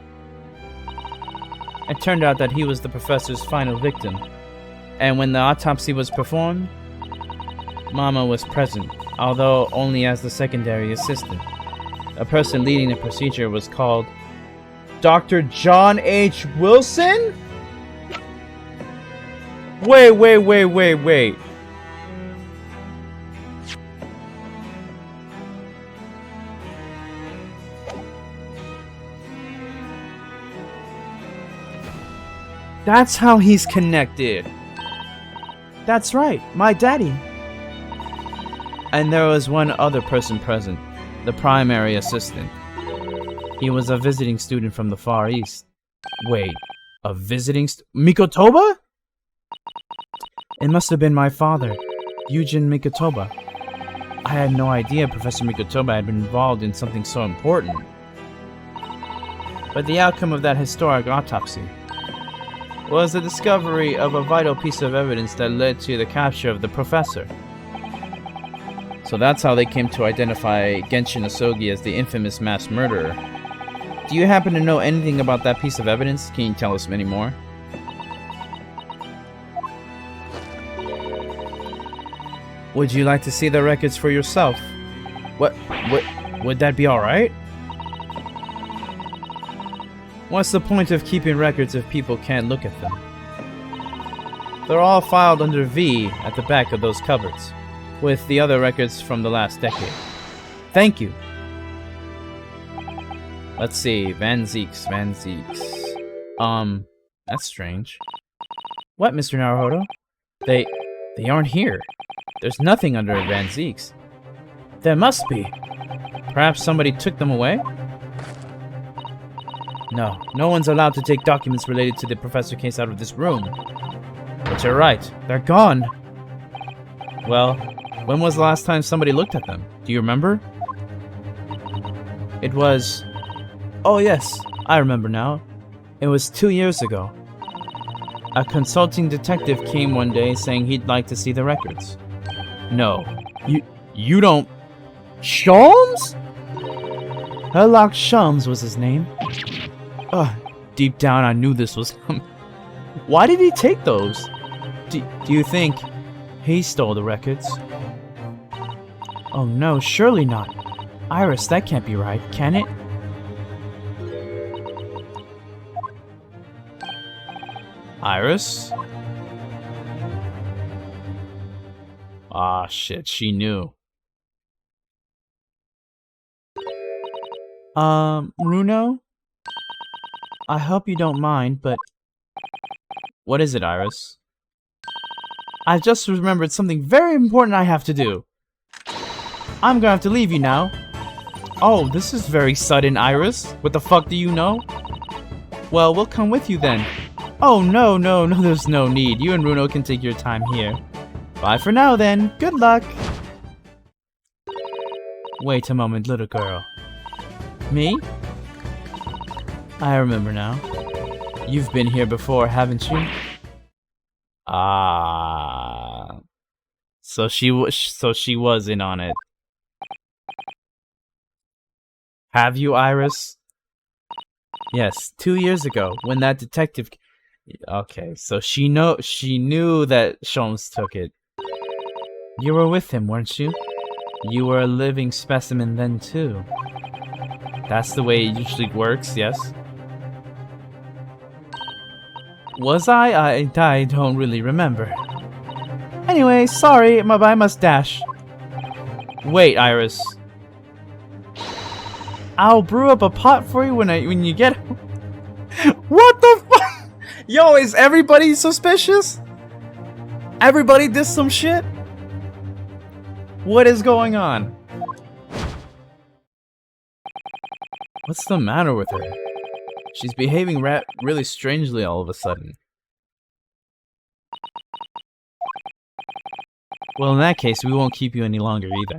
It turned out that he was the professor's final victim, and when the autopsy was performed, Mama was present, although only as the secondary assistant. A person leading the procedure was called Dr. John H. Wilson? Wait. That's how he's connected. That's right, my daddy. And there was one other person present, the primary assistant. He was a visiting student from the Far East. Wait, a visiting Mikotoba? It must have been my father, Eugen Mikotoba. I had no idea Professor Mikotoba had been involved in something so important. But the outcome of that historic autopsy was the discovery of a vital piece of evidence that led to the capture of the professor. So that's how they came to identify Genshin Asogi as the infamous mass murderer. Do you happen to know anything about that piece of evidence? Can you tell us any more? Would you like to see the records for yourself? What, would that be alright? What's the point of keeping records if people can't look at them? They're all filed under V at the back of those cupboards, with the other records from the last decade. Thank you. Let's see, Van Zeeks. That's strange. What, Mr. Naruhodo? They aren't here. There's nothing under Van Zeeks. There must be. Perhaps somebody took them away? No one's allowed to take documents related to the professor case out of this room. But you're right, they're gone. Well, when was the last time somebody looked at them? Do you remember? It was... Oh yes, I remember now. It was 2 years ago. A consulting detective came one day saying he'd like to see the records. No, you don't... Sholmes? Herlock Sholmes was his name. Deep down I knew this was coming. Why did he take those? Do you think he stole the records? Oh no, surely not. Iris, that can't be right, can it? Iris? Ah, shit, she knew. Runo? I hope you don't mind, but... What is it, Iris? I've just remembered something very important I have to do. I'm gonna have to leave you now. Oh, this is very sudden, Iris. What the fuck do you know? Well, we'll come with you then. Oh, no, there's no need. You and Runo can take your time here. Bye for now, then. Good luck. Wait a moment, little girl. Me? I remember now. You've been here before, haven't you? Ah. So she was in on it. Have you, Iris? Yes, 2 years ago, when that detective... Okay, so she knew that Sholmes took it. You were with him, weren't you? You were a living specimen then, too. That's the way it usually works, yes? Was I? I don't really remember. Anyway, sorry, I must dash. Wait, Iris. I'll brew up a pot for you when you get... What the fuck? Yo, is everybody suspicious? Everybody did some shit? What is going on? What's the matter with her? She's behaving really strangely all of a sudden. Well, in that case, we won't keep you any longer either.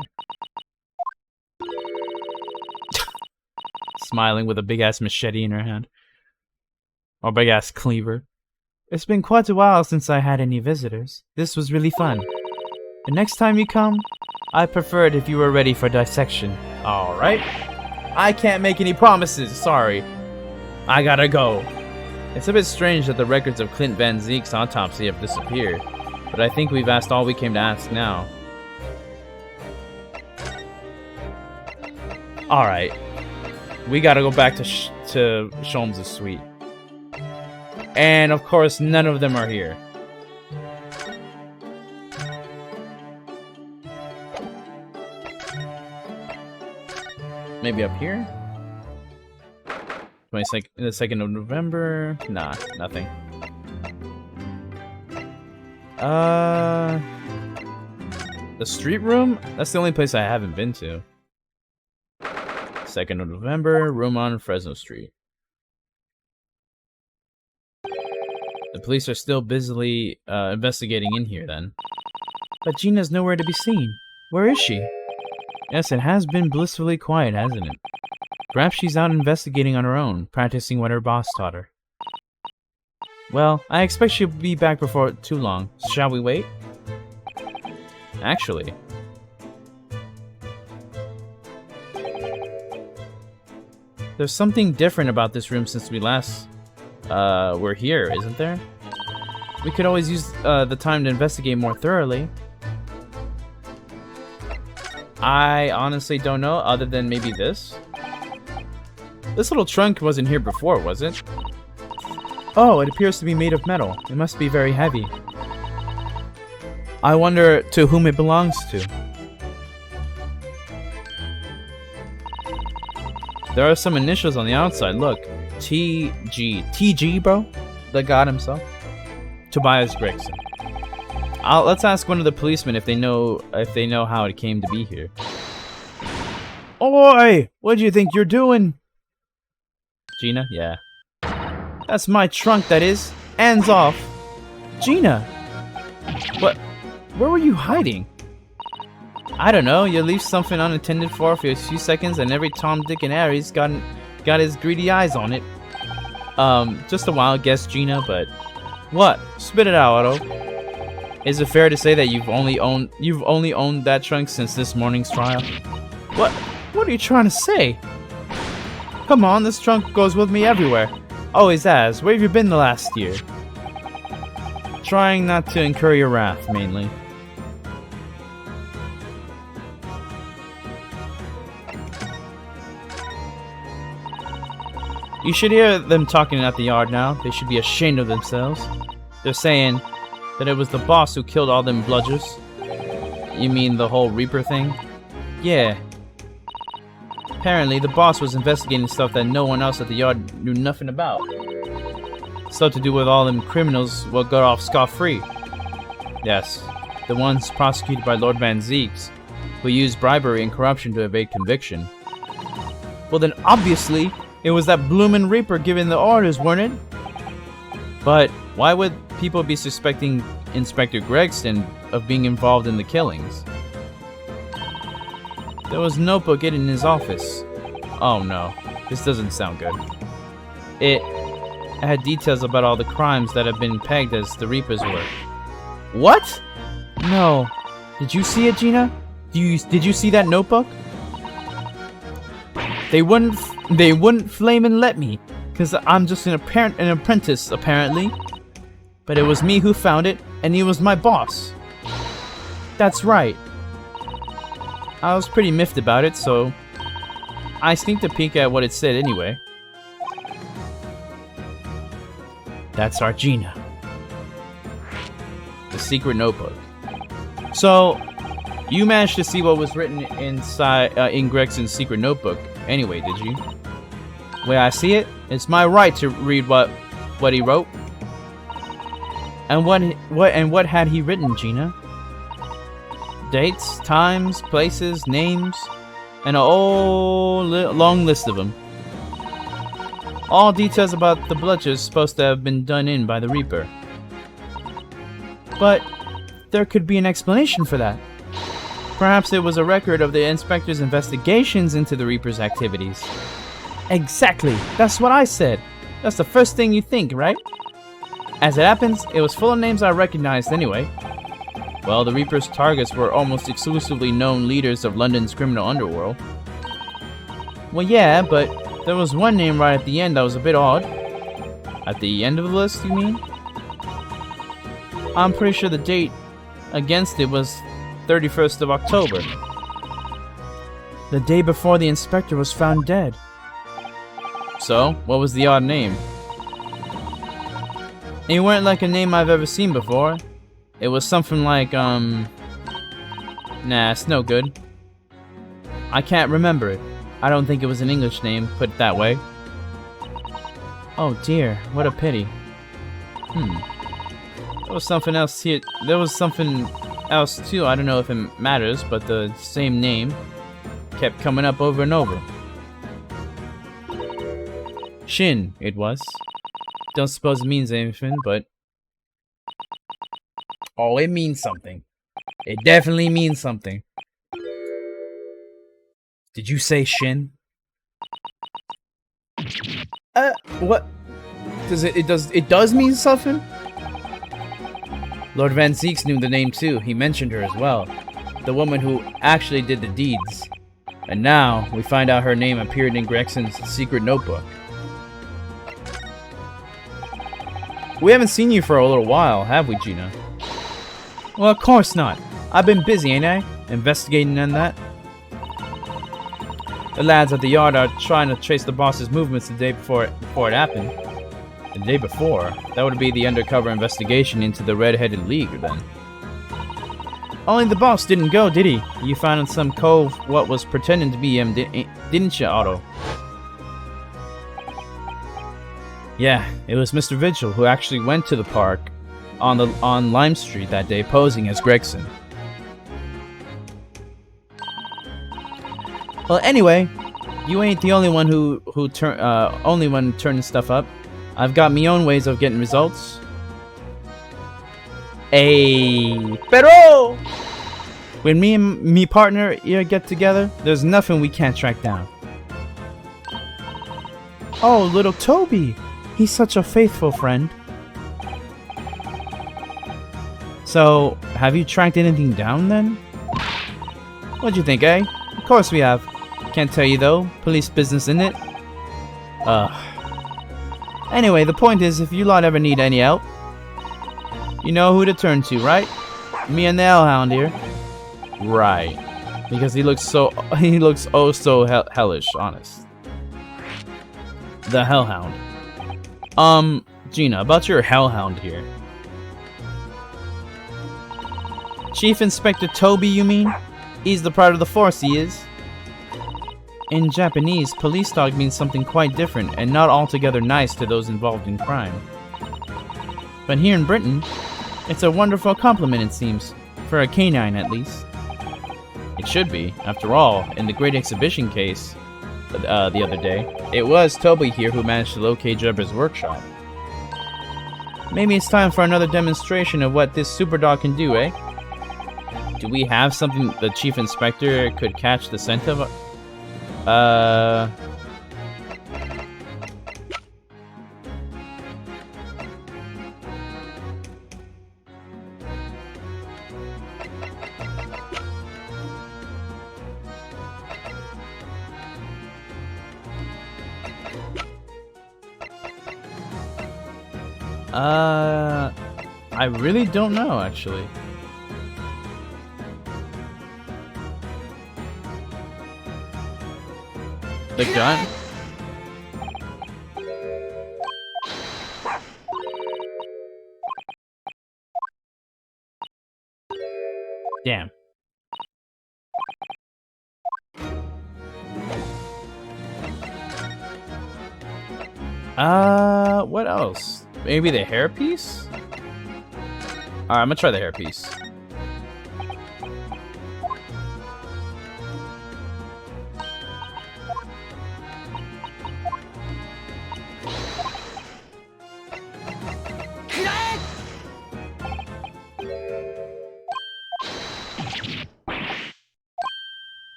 Smiling with a big-ass machete in her hand. Or big-ass cleaver. It's been quite a while since I had any visitors. This was really fun. The next time you come, I'd prefer it if you were ready for dissection. Alright. I can't make any promises, sorry. I gotta go. It's a bit strange that the records of Clint Van Zeek's autopsy have disappeared, but I think we've asked all we came to ask now. Alright. We gotta go back to Sholmes' suite. And of course, none of them are here. Maybe up here? The 2nd of November? Nah, nothing. The street room? That's the only place I haven't been to. 2nd of November, room on Fresno Street. The police are still busily investigating in here then. But Gina's nowhere to be seen. Where is she? Yes, it has been blissfully quiet, hasn't it? Perhaps she's out investigating on her own, practicing what her boss taught her. Well, I expect she'll be back before too long. Shall we wait? Actually... there's something different about this room since we last were here, isn't there? We could always use the time to investigate more thoroughly. I honestly don't know, other than maybe this. This little trunk wasn't here before, was it? Oh, it appears to be made of metal. It must be very heavy. I wonder to whom it belongs to. There are some initials on the outside, look. TG. TG, bro? The god himself? Tobias Gregson. Let's ask one of the policemen if they know how it came to be here. Oi! What do you think you're doing? Gina? Yeah. That's my trunk, that is. Hands off. Gina! What? Where were you hiding? I don't know. You leave something unattended for a few seconds and every Tom, Dick, and Harry's got his greedy eyes on it. Just a wild guess, Gina, but... What? Spit it out, Otto. Is it fair to say that you've only owned that trunk since this morning's trial? What? What are you trying to say? Come on, this trunk goes with me everywhere. Always has. Where have you been the last year? Trying not to incur your wrath, mainly. You should hear them talking at the yard now. They should be ashamed of themselves. They're saying that it was the boss who killed all them bludgers. You mean the whole Reaper thing? Yeah. Apparently, the boss was investigating stuff that no one else at the yard knew nothing about. Stuff to do with all them criminals what got off scot-free. Yes, the ones prosecuted by Lord Van Zeeks, who used bribery and corruption to evade conviction. Well then, obviously, it was that bloomin' Reaper giving the orders, weren't it? But why would people be suspecting Inspector Gregson of being involved in the killings? There was a notebook in his office. Oh no, this doesn't sound good. It had details about all the crimes that have been pegged as the Reaper's work. What? No. Did you see it, Gina? Did you see that notebook? They wouldn't flame and let me, because I'm just an apprentice, apparently. But it was me who found it, and he was my boss. That's right. I was pretty miffed about it, so I sneaked a peek at what it said anyway. That's our Gina. The secret notebook. So, you managed to see what was written inside in Gregson's secret notebook anyway, did you? Way I see it, it's my right to read what he wrote. And what had he written, Gina? Dates, times, places, names, and a whole long list of them. All details about the bludgers supposed to have been done in by the Reaper. But there could be an explanation for that. Perhaps it was a record of the inspector's investigations into the Reaper's activities. Exactly, that's what I said. That's the first thing you think, right? As it happens, it was full of names I recognized anyway. Well, the Reaper's targets were almost exclusively known leaders of London's criminal underworld. Well, yeah, but there was one name right at the end that was a bit odd. At the end of the list, you mean? I'm pretty sure the date against it was 31st of October. The day before the inspector was found dead. So, what was the odd name? It weren't like a name I've ever seen before. It was something like, nah, it's no good. I can't remember it. I don't think it was an English name, put it that way. Oh dear, what a pity. There was something else here. There was something else too. I don't know if it matters, but the same name kept coming up over and over. Shin, it was. Don't suppose it means anything, but... Oh, it means something. It definitely means something. Did you say Shin? What? It does mean something? Lord Van Zeeks knew the name too. He mentioned her as well. The woman who actually did the deeds. And now, we find out her name appeared in Gregson's secret notebook. We haven't seen you for a little while, have we, Gina? Well, of course not. I've been busy, ain't I? Investigating on that. The lads at the yard are trying to trace the boss's movements the day before it happened. The day before? That would be the undercover investigation into the Red-Headed League, then. Only the boss didn't go, did he? You found in some cove what was pretending to be him, didn't you, Otto? Yeah, it was Mr. Vigil who actually went to the park on Lime Street that day posing as Gregson. Well, anyway, you ain't the only one only one turning stuff up. I've got me own ways of getting results. Pero when me and me partner here get together, there's nothing we can't track down. Oh, little Toby. He's such a faithful friend. So, have you tracked anything down then? What'd you think, eh? Of course we have. Can't tell you though. Police business, isn't it? Anyway, the point is, if you lot ever need any help, you know who to turn to, right? Me and the Hellhound here. Right. Because he looks oh so hellish, honest. The Hellhound. Gina, about your Hellhound here. Chief Inspector Toby, you mean? He's the pride of the force, he is. In Japanese, police dog means something quite different and not altogether nice to those involved in crime. But here in Britain, it's a wonderful compliment, it seems. For a canine, at least. It should be. After all, in the Great Exhibition case, the other day, it was Toby here who managed to locate Jebber's workshop. Maybe it's time for another demonstration of what this super dog can do, eh? Do we have something the Chief Inspector could catch the scent of? I really don't know, actually. The gun? Damn. What else? Maybe the hairpiece? Alright, I'm gonna try the hairpiece.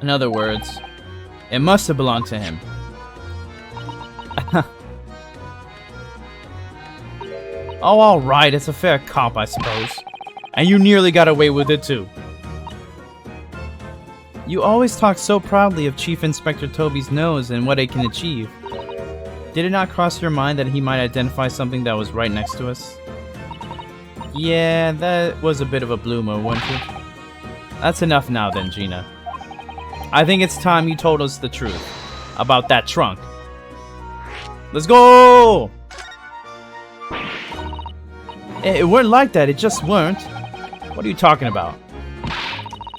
In other words, it must have belonged to him. Oh, alright, it's a fair cop, I suppose. And you nearly got away with it, too. You always talk so proudly of Chief Inspector Toby's nose and what it can achieve. Did it not cross your mind that he might identify something that was right next to us? Yeah, that was a bit of a bloomer, wasn't it? That's enough now then, Gina. I think it's time you told us the truth about that trunk. Let's go! It weren't like that, it just weren't. What are you talking about?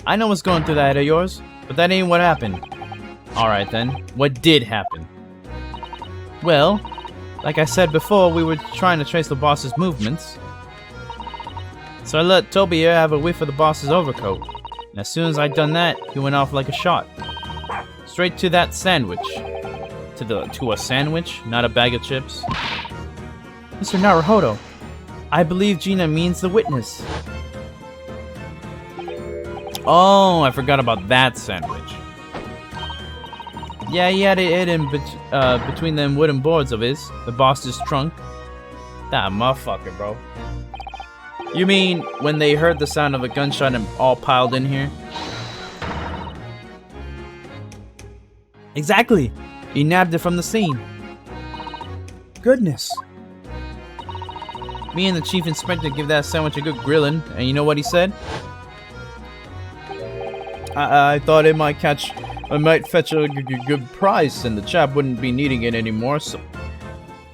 I know what's going through that head of yours, but that ain't what happened. Alright then, what did happen? Well, like I said before, we were trying to trace the boss's movements. So I let Toby here have a whiff of the boss's overcoat. And as soon as I'd done that, he went off like a shot. Straight to that sandwich. To a sandwich, not a bag of chips. Mr. Naruhodo, I believe Gina means the witness. Oh, I forgot about that sandwich. Yeah, he had it hidden between them wooden boards of his, the boss's trunk. That motherfucker, bro. You mean when they heard the sound of a gunshot and all piled in here? Exactly. He nabbed it from the scene. Goodness. Me and the chief inspector give that sandwich a good grilling, and you know what he said? I thought it might fetch a good price, and the chap wouldn't be needing it anymore. So,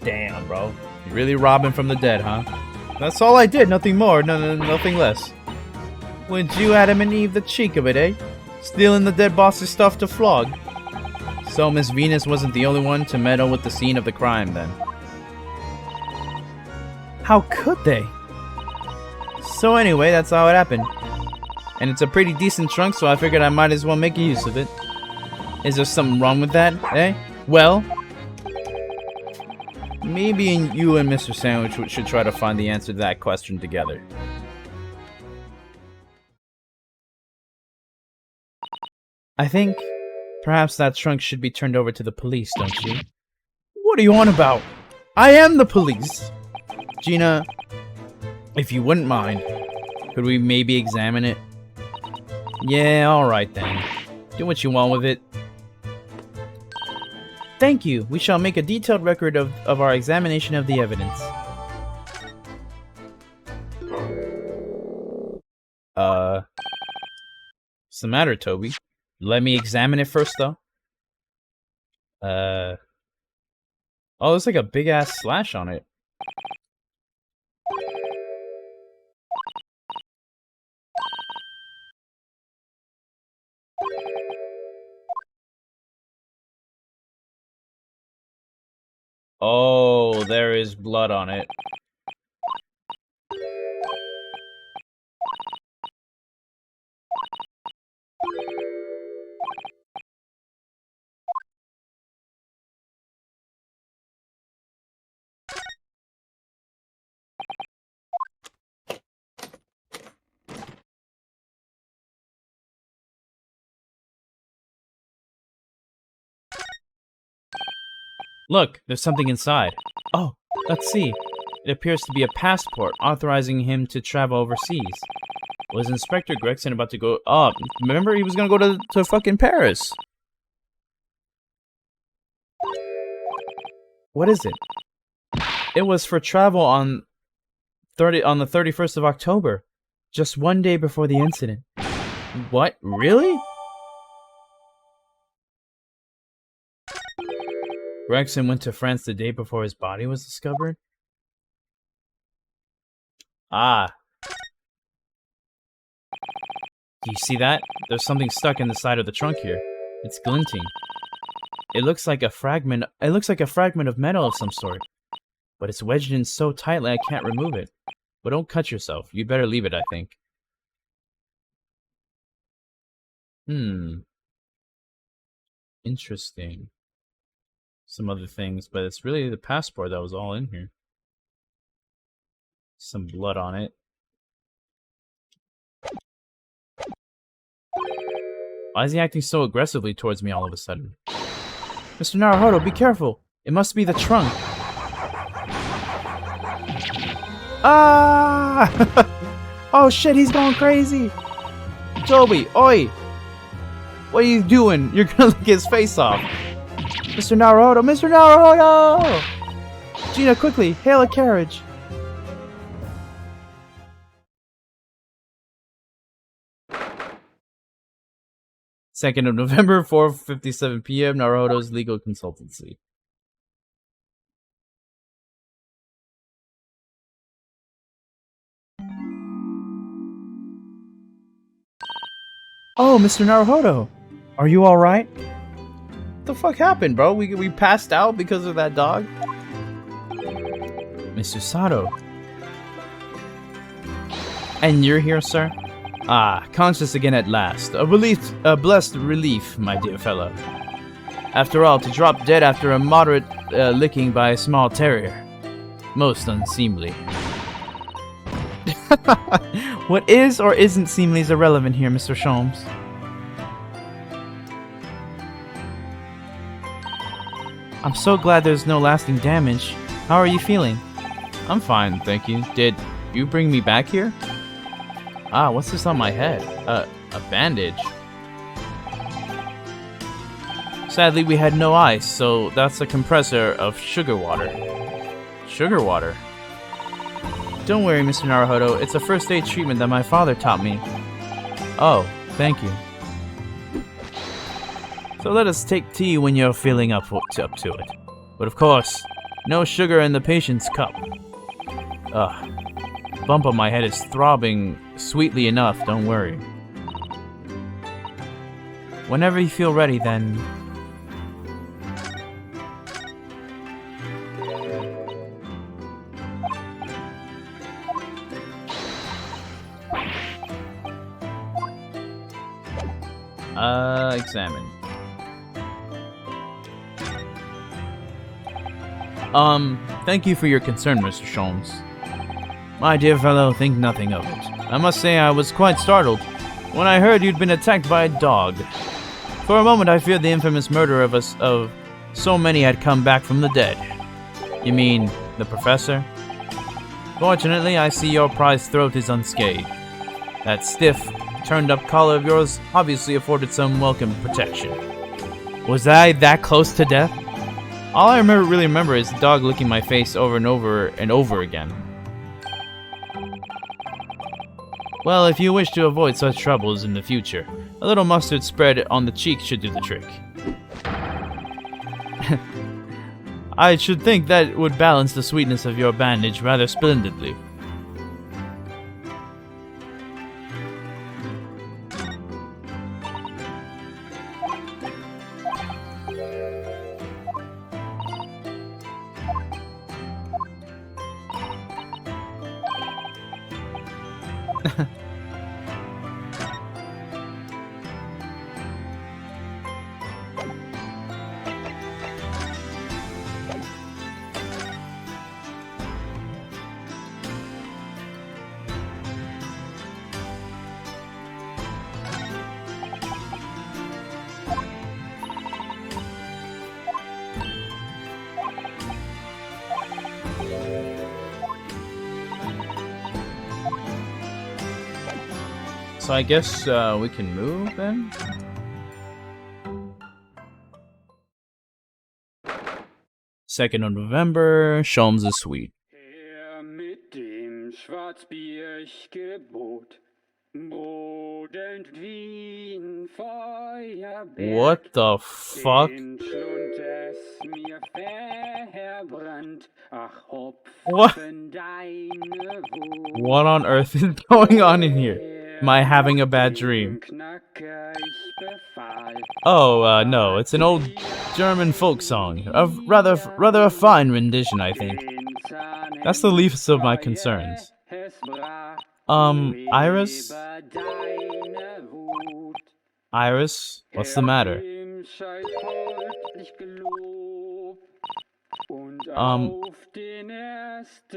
damn, bro, you really robbing from the dead, huh? That's all I did, nothing more, nothing less. Would you, Adam and Eve, the cheek of it, eh? Stealing the dead boss's stuff to flog. So Miss Venus wasn't the only one to meddle with the scene of the crime, then. How could they? So anyway, that's how it happened. And it's a pretty decent trunk, so I figured I might as well make use of it. Is there something wrong with that, eh? Well, maybe you and Mr. Sandwich should try to find the answer to that question together. I think perhaps that trunk should be turned over to the police, don't you? What are you on about? I am the police! Gina, if you wouldn't mind, could we maybe examine it? Yeah, alright then. Do what you want with it. Thank you. We shall make a detailed record of our examination of the evidence. What's the matter, Toby? Let me examine it first, though. Oh, there's like a big-ass slash on it. Oh, there is blood on it. Look, there's something inside. Oh, let's see. It appears to be a passport authorizing him to travel overseas. Was Inspector Gregson about to go... Oh, remember he was gonna go to fucking Paris. What is it? It was for travel on the 31st of October. Just one day before the incident. What? Really? Gregson went to France the day before his body was discovered? Ah. Do you see that? There's something stuck in the side of the trunk here. It's glinting. It looks like a fragment of metal of some sort. But it's wedged in so tightly I can't remove it. But don't cut yourself. You'd better leave it, I think. Interesting. Some other things, but it's really the passport that was all in here. Some blood on it. Why is he acting so aggressively towards me all of a sudden? Mr. Naruhodo, be careful! It must be the trunk. Ah! Oh shit, he's going crazy! Toby, oi! What are you doing? You're gonna lick his face off. Mr. Naruhodo! Mr. Naruhodo! Gina, quickly, hail a carriage. 2nd of November, 4:57 p.m. Naruhodo's legal consultancy. Oh, Mr. Naruhodo! Are you alright? What the fuck happened, bro? We passed out because of that dog? Mr. Sato. And you're here, sir? Ah, conscious again at last. A blessed relief, my dear fellow. After all, to drop dead after a moderate licking by a small terrier. Most unseemly. What is or isn't seemly is irrelevant here, Mr. Sholmes. I'm so glad there's no lasting damage. How are you feeling? I'm fine, thank you. Did you bring me back here? Ah, what's this on my head? A bandage. Sadly, we had no ice, so that's a compressor of sugar water. Sugar water? Don't worry, Mr. Naruhodo. It's a first aid treatment that my father taught me. Oh, thank you. So let us take tea when you're feeling up to it. But of course, no sugar in the patient's cup. Ugh. Bump on my head is throbbing sweetly enough, don't worry. Whenever you feel ready, then... examine. Thank you for your concern, Mr. Sholmes. My dear fellow, think nothing of it. I must say I was quite startled when I heard you'd been attacked by a dog. For a moment I feared the infamous murder of so many had come back from the dead. You mean, the professor? Fortunately, I see your prized throat is unscathed. That stiff, turned-up collar of yours obviously afforded some welcome protection. Was I that close to death? All I really remember is the dog licking my face over and over and over again. Well, if you wish to avoid such troubles in the future, a little mustard spread on the cheek should do the trick. I should think that would balance the sweetness of your bandage rather splendidly. So I guess we can move then? Second of November, Sholmes' suite. Mit dem Schwarzbiergebot. What the fuck? What? What on earth is going on in here? Am I having a bad dream? Oh, no, it's an old German folk song. Rather a fine rendition, I think. That's the least of my concerns. Iris? Iris, what's the matter?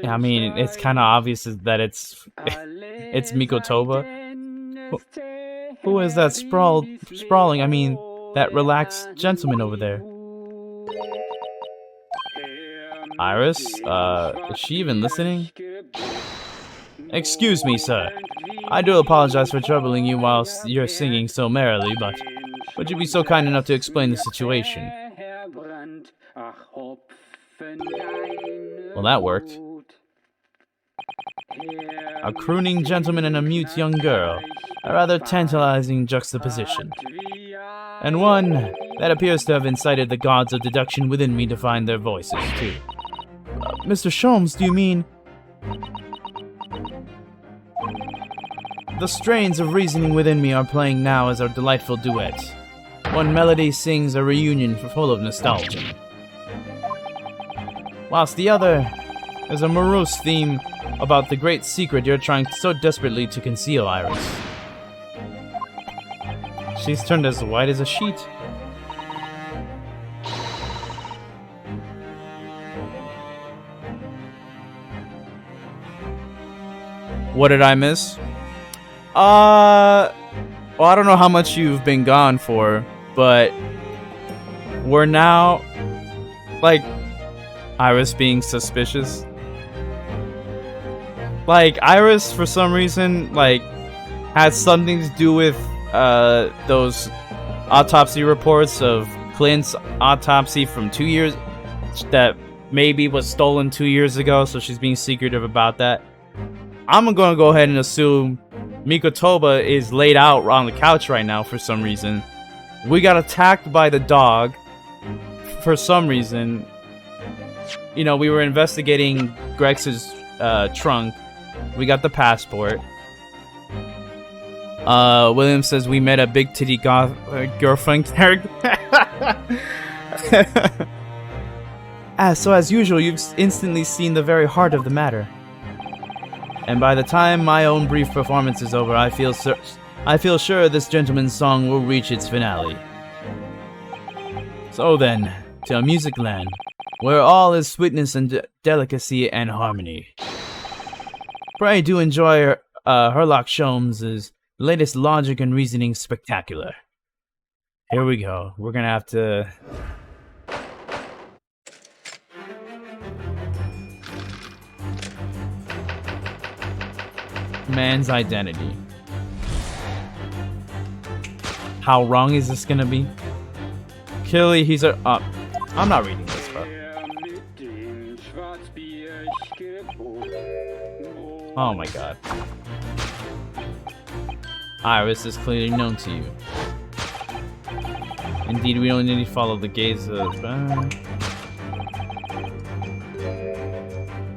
I mean, it's kind of obvious that it's Mikotoba. Who is that sprawling, I mean, that relaxed gentleman over there? Iris, is she even listening? Excuse me, sir. I do apologize for troubling you whilst you're singing so merrily, but would you be so kind enough to explain the situation? Well, that worked. A crooning gentleman and a mute young girl. A rather tantalizing juxtaposition. And one that appears to have incited the gods of deduction within me to find their voices, too. Mr. Sholmes, do you mean... The strains of reasoning within me are playing now as our delightful duet. One melody sings a reunion full of nostalgia, whilst the other is a morose theme about the great secret you're trying so desperately to conceal, Iris. She's turned as white as a sheet. What did I miss? Well, I don't know how much you've been gone for, but we're now, like, Iris being suspicious. Like, Iris, for some reason, like, had something to do with, those autopsy reports of Clint's autopsy from 2 years, that maybe was stolen 2 years ago, so she's being secretive about that. I'm gonna go ahead and assume Mikotoba is laid out on the couch right now for some reason. We got attacked by the dog for some reason. You know, we were investigating Grex's trunk. We got the passport. William says we met a big titty girlfriend character. So as usual, you've instantly seen the very heart of the matter. And by the time my own brief performance is over, I feel sure this gentleman's song will reach its finale. So then, to Music Land, where all is sweetness and delicacy and harmony. Pray do enjoy Herlock Sholmes' latest logic and reasoning spectacular. Here we go. We're gonna have to... Man's identity. How wrong is this gonna be? Clearly, he's a... I'm not reading this, bro. Oh my god. Iris is clearly known to you. Indeed, we only need to follow the gaze of...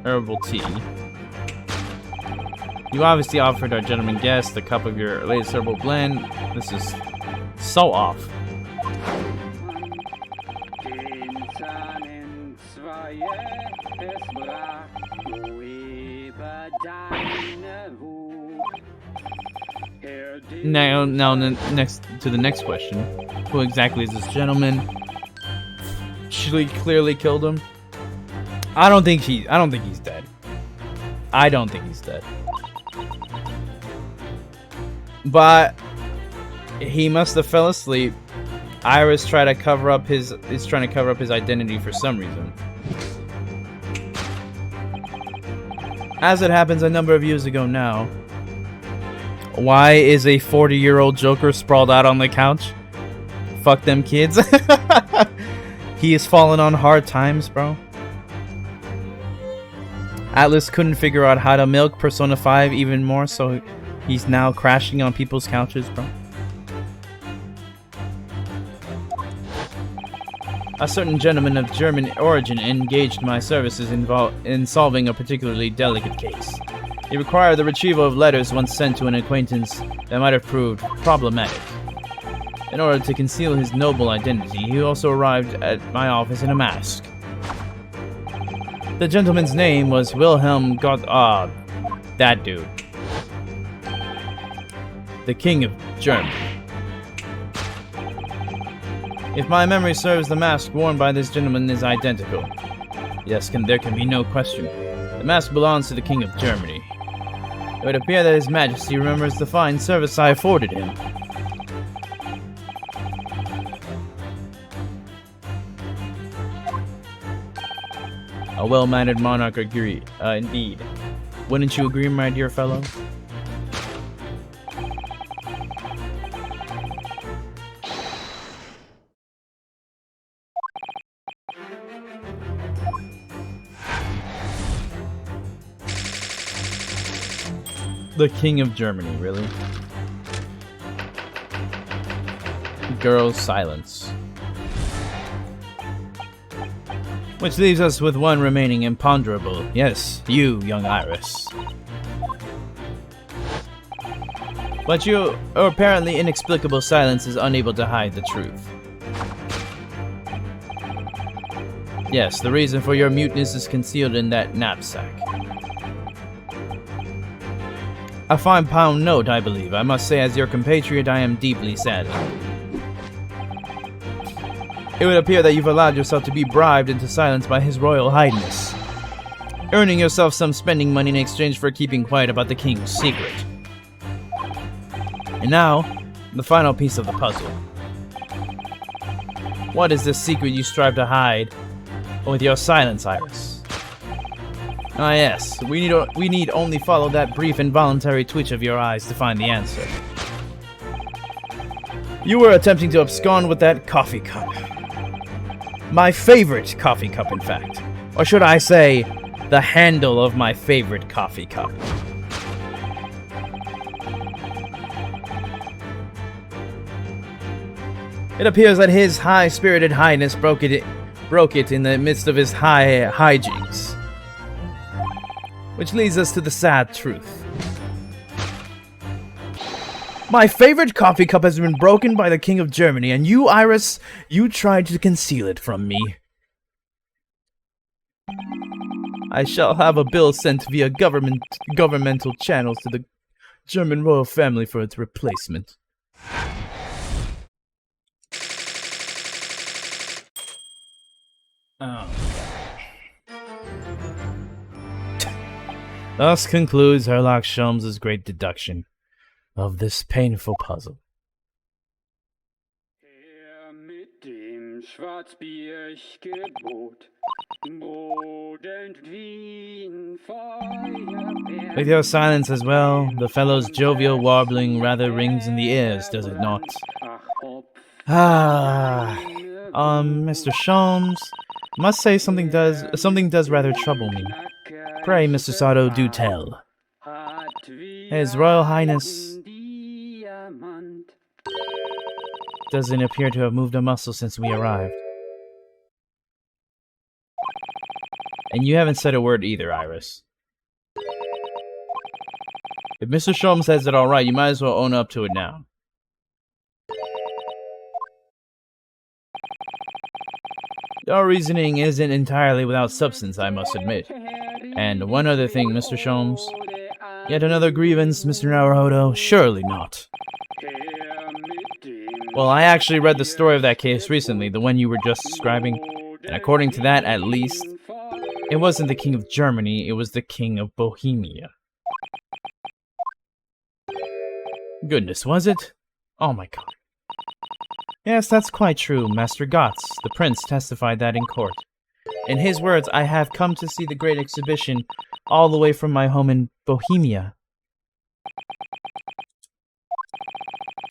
herbal tea. You obviously offered our gentleman guest a cup of your latest herbal blend. This is so off. Now, next to the next question: who exactly is this gentleman? She clearly killed him. I don't think he's dead. I don't think he's dead. But he must have fell asleep. Iris is trying to cover up his identity for some reason. As it happens a number of years ago now. Why is a 40-year-old Joker sprawled out on the couch? Fuck them kids. He has fallen on hard times, bro. Atlas couldn't figure out how to milk Persona 5 even more, so he's now crashing on people's couches, bro. A certain gentleman of German origin engaged my services in solving a particularly delicate case. He required the retrieval of letters once sent to an acquaintance that might have proved problematic. In order to conceal his noble identity, he also arrived at my office in a mask. The gentleman's name was Wilhelm that dude. The King of Germany. If my memory serves, the mask worn by this gentleman is identical. Yes, there can be no question. The mask belongs to the King of Germany. It would appear that His Majesty remembers the fine service I afforded him. A well-mannered monarch agreed. Indeed. Wouldn't you agree, my dear fellow? The King of Germany, really? Girl's silence. Which leaves us with one remaining imponderable. Yes, you, young Iris. But your apparently inexplicable silence is unable to hide the truth. Yes, the reason for your muteness is concealed in that knapsack. A £5 note, I believe. I must say, as your compatriot, I am deeply saddened. It would appear that you've allowed yourself to be bribed into silence by His Royal Highness, earning yourself some spending money in exchange for keeping quiet about the king's secret. And now, the final piece of the puzzle. What is this secret you strive to hide with your silence, Iris? Ah yes, we need only follow that brief involuntary twitch of your eyes to find the answer. You were attempting to abscond with that coffee cup. My favorite coffee cup, in fact. Or should I say, the handle of my favorite coffee cup. It appears that His High-Spirited Highness broke it in the midst of his hijinks. Which leads us to the sad truth. My favorite coffee cup has been broken by the King of Germany, and you, Iris, you tried to conceal it from me. I shall have a bill sent via governmental channels to the German royal family for its replacement. Thus concludes Herlock Sholmes' great deduction of this painful puzzle. Mit dem Schwarzbiergebot brodelt Wien Feuerwehr. With your silence as well, the fellow's jovial warbling rather rings in the ears, does it not? Mr. Sholmes, must say something does rather trouble me. Pray, Mr. Sato, do tell. His Royal Highness doesn't appear to have moved a muscle since we arrived. And you haven't said a word either, Iris. If Mr. Sholmes says it alright, you might as well own up to it now. Your reasoning isn't entirely without substance, I must admit. And one other thing, Mr. Sholmes. Yet another grievance, Mr. Naruhodo? Surely not. Well, I actually read the story of that case recently, the one you were just describing, and according to that, at least, it wasn't the King of Germany, it was the King of Bohemia. Goodness, was it? Oh my god. Yes, that's quite true. Master Gotz, the prince, testified that in court. In his words, I have come to see the great exhibition all the way from my home in Bohemia.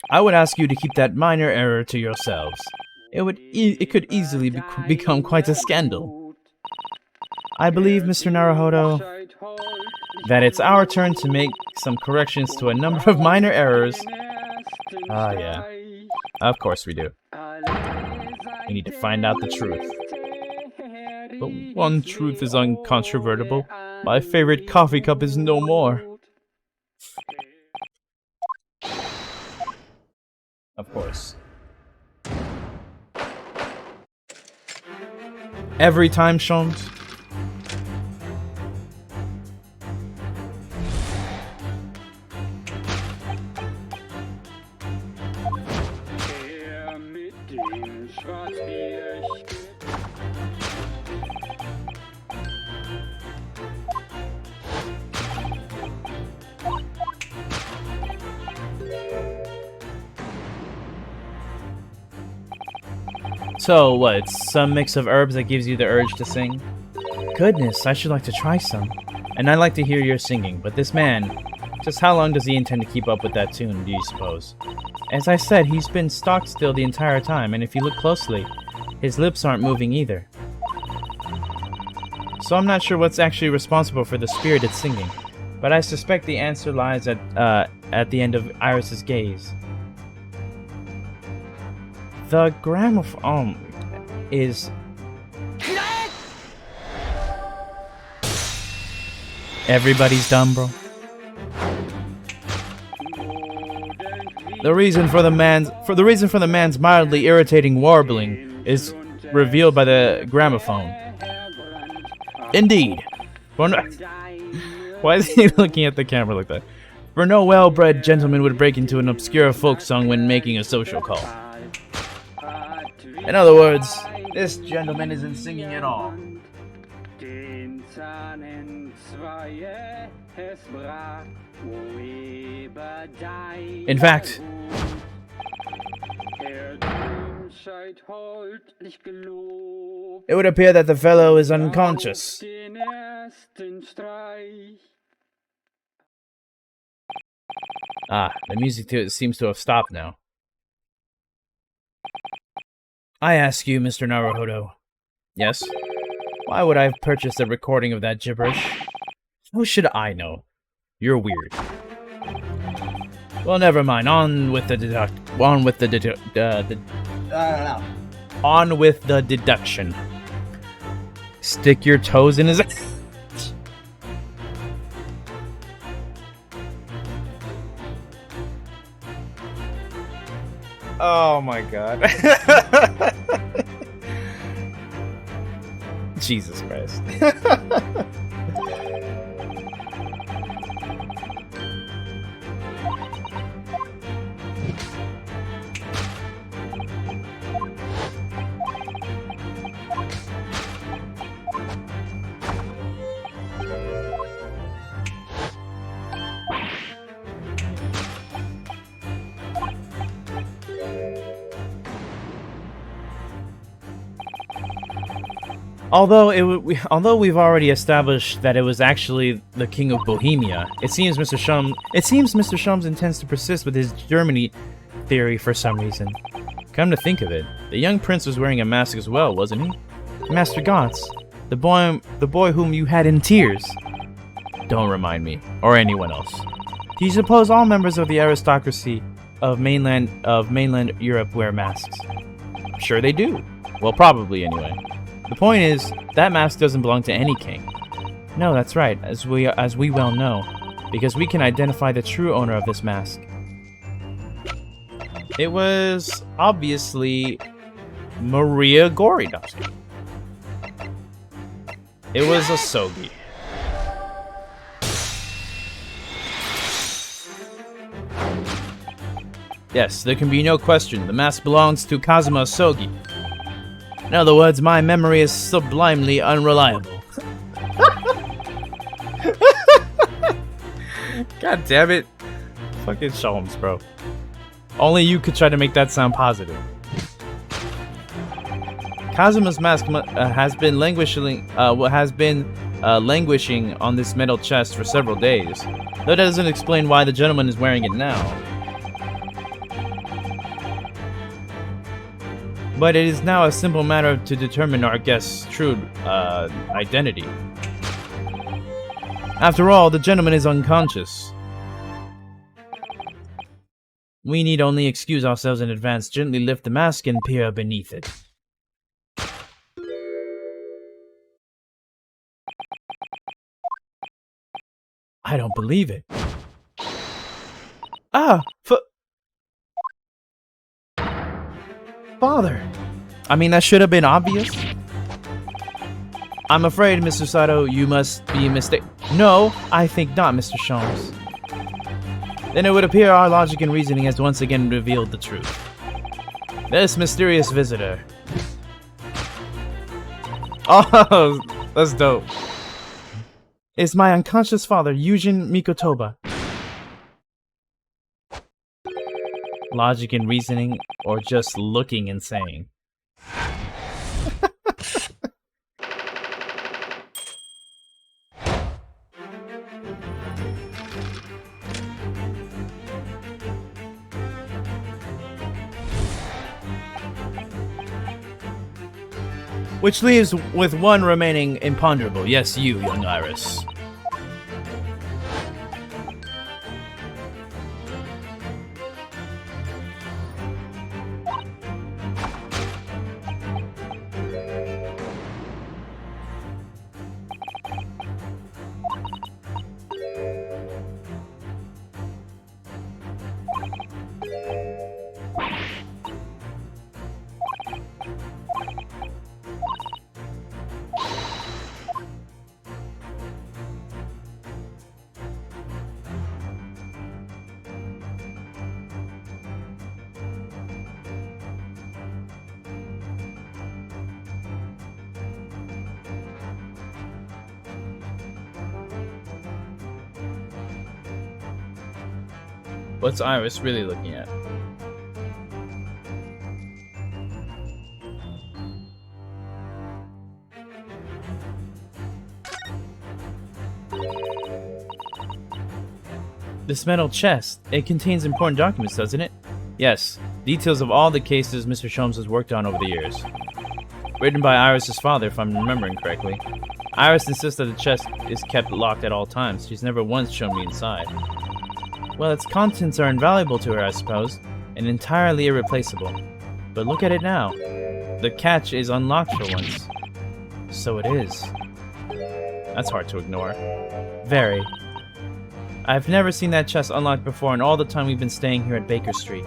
I would ask you to keep that minor error to yourselves. It could easily become quite a scandal. I believe, Mr. Naruhodo, that it's our turn to make some corrections to a number of minor errors. Ah, yeah. Of course we do. We need to find out the truth. But one truth is uncontrovertible. My favorite coffee cup is no more. Of course. Every time, Sholmes? So, what, it's some mix of herbs that gives you the urge to sing? Goodness, I should like to try some. And I'd like to hear your singing, but this man, just how long does he intend to keep up with that tune, do you suppose? As I said, he's been stock still the entire time, and if you look closely, his lips aren't moving either. So I'm not sure what's actually responsible for the spirited singing, but I suspect the answer lies at the end of Iris's gaze. The gramophone is... Everybody's dumb, bro. The reason for the man's mildly irritating warbling is revealed by the gramophone. Indeed. Why is he looking at the camera like that? For no well-bred gentleman would break into an obscure folk song when making a social call. In other words, this gentleman isn't singing at all. In fact, it would appear that the fellow is unconscious. Ah, the music seems to have stopped now. I ask you, Mr. Naruhodo. Yes? Why would I have purchased a recording of that gibberish? How should I know? You're weird. Well, never mind. On with the deduction. Stick your toes in his. Oh my god. Jesus Christ. Although we've already established that it was actually the King of Bohemia, it seems Mr. Shums intends to persist with his Germany theory for some reason. Come to think of it, the young prince was wearing a mask as well, wasn't he? Master Gotz, the boy whom you had in tears. Don't remind me, or anyone else. Do you suppose all members of the aristocracy of mainland Europe wear masks? Sure they do. Well, probably anyway. The point is, that mask doesn't belong to any king. No, that's right, as we well know, because we can identify the true owner of this mask. It was obviously Maria Goridas. It was a Sogi. Yes, there can be no question. The mask belongs to Kazuma Sogi. In other words, my memory is sublimely unreliable. God damn it. Fucking Sholmes, bro. Only you could try to make that sound positive. Kazuma's mask has been languishing on this metal chest for several days. Though that doesn't explain why the gentleman is wearing it now. But it is now a simple matter to determine our guest's true identity. After all, the gentleman is unconscious. We need only excuse ourselves in advance, gently lift the mask, and peer beneath it. I don't believe it. Ah! Father! I mean, that should have been obvious. I'm afraid, Mr. Sato, you must be mistaken. No, I think not, Mr. Sholmes. Then it would appear our logic and reasoning has once again revealed the truth. This mysterious visitor. Oh, that's dope. It's my unconscious father, Yujin Mikotoba. Logic and reasoning, or just looking and saying. Which leaves with one remaining imponderable. Yes, you, young Iris. What's Iris really looking at? This metal chest, it contains important documents, doesn't it? Yes, details of all the cases Mr. Sholmes has worked on over the years. Written by Iris's father, if I'm remembering correctly. Iris insists that the chest is kept locked at all times. She's never once shown me inside. Well, its contents are invaluable to her, I suppose, and entirely irreplaceable. But look at it now. The catch is unlocked for once. So it is. That's hard to ignore. Very. I've never seen that chest unlocked before in all the time we've been staying here at Baker Street.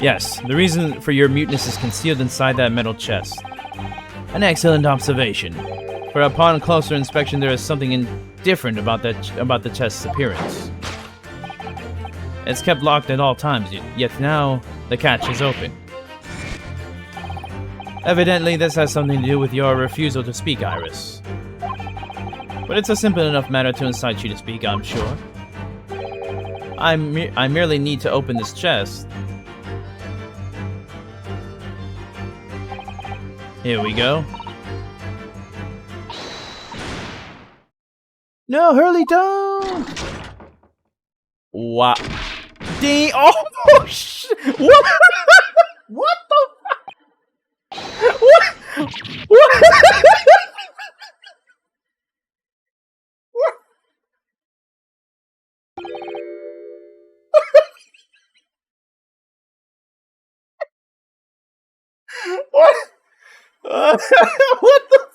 Yes, the reason for your muteness is concealed inside that metal chest. An excellent observation. For upon closer inspection, there is something different about the chest's appearance. It's kept locked at all times, yet now the catch is open. Evidently, this has something to do with your refusal to speak, Iris. But it's a simple enough matter to incite you to speak, I'm sure. I merely need to open this chest. Here we go. No, Hurley, don't! Wow. Dang! Oh, shit! What? What the? What? What? What? What the fuck?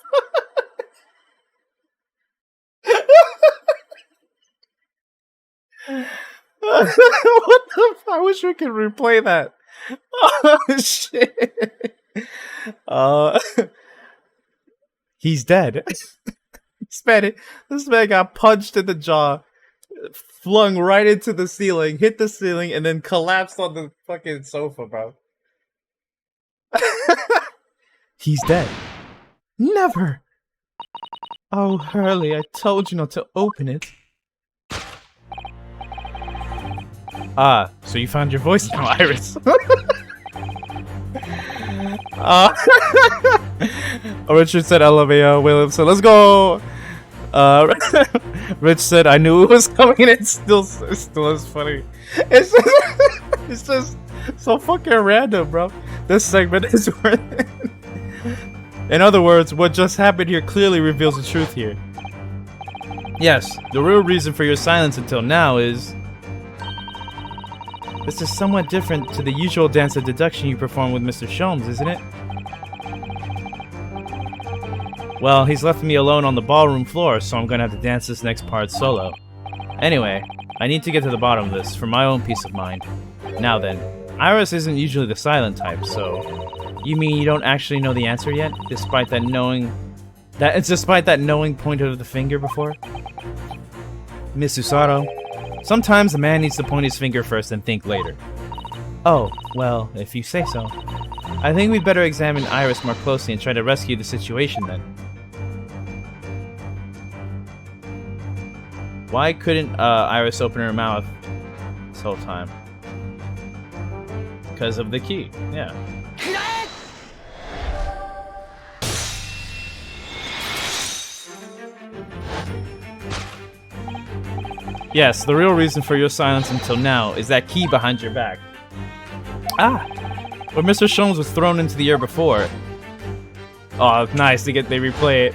What the fuck? I wish we could replay that. Oh shit. He's dead. This man got punched in the jaw, flung right into the ceiling, hit the ceiling, and then collapsed on the fucking sofa, bro. He's dead. Never. Oh, Hurley, I told you not to open it. Ah, so you found your voice now, Iris. Richard said LMAO, William said, let's go. Rich said, I knew it was coming, and it still is funny. It's just so fucking random, bro. This segment is worth it. In other words, what just happened here clearly reveals the truth here. Yes, the real reason for your silence until now is... This is somewhat different to the usual dance of deduction you perform with Mr. Sholmes, isn't it? Well, he's left me alone on the ballroom floor, so I'm gonna have to dance this next part solo. Anyway, I need to get to the bottom of this for my own peace of mind. Now then, Iris isn't usually the silent type, so... You mean you don't actually know the answer yet, despite that knowing point of the finger before? Miss Usato, sometimes a man needs to point his finger first and think later. Oh, well, if you say so. I think we'd better examine Iris more closely and try to rescue the situation then. Why couldn't Iris open her mouth this whole time? Because of the key, yeah. Yes, the real reason for your silence until now is that key behind your back. Ah! Where Mr. Sholmes was thrown into the air before. Oh, nice, they replay it.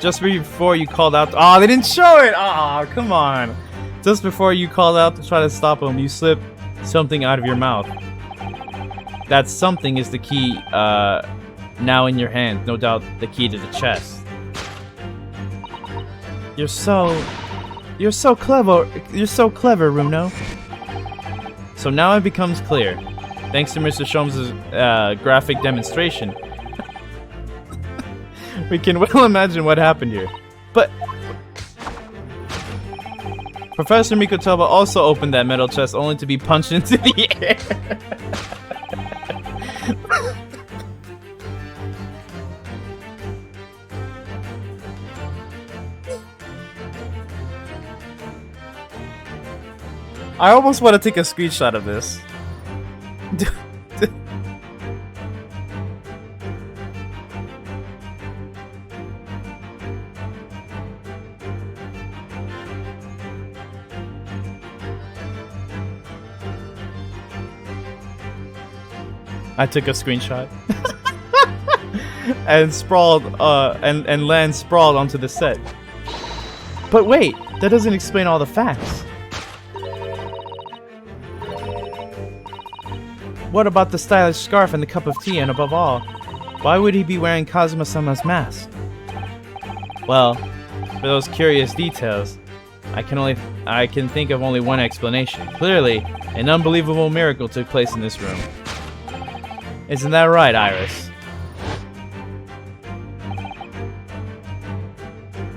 Just before you called out... Oh, they didn't show it! Oh, come on. Just before you called out to try to stop him, you slipped something out of your mouth. That something is the key, now in your hand. No doubt the key to the chest. You're so clever, Runo. So now it becomes clear, thanks to Mr. Sholmes' graphic demonstration. We can well imagine what happened here. But Professor Mikotoba also opened that metal chest only to be punched into the air. I almost want to take a screenshot of this. I took a screenshot. And sprawled, and Lan sprawled onto the set. But wait, that doesn't explain all the facts. What about the stylish scarf and the cup of tea, and above all, why would he be wearing Kazuma-sama's mask? Well, for those curious details, I can think of only one explanation. Clearly, an unbelievable miracle took place in this room. Isn't that right, Iris?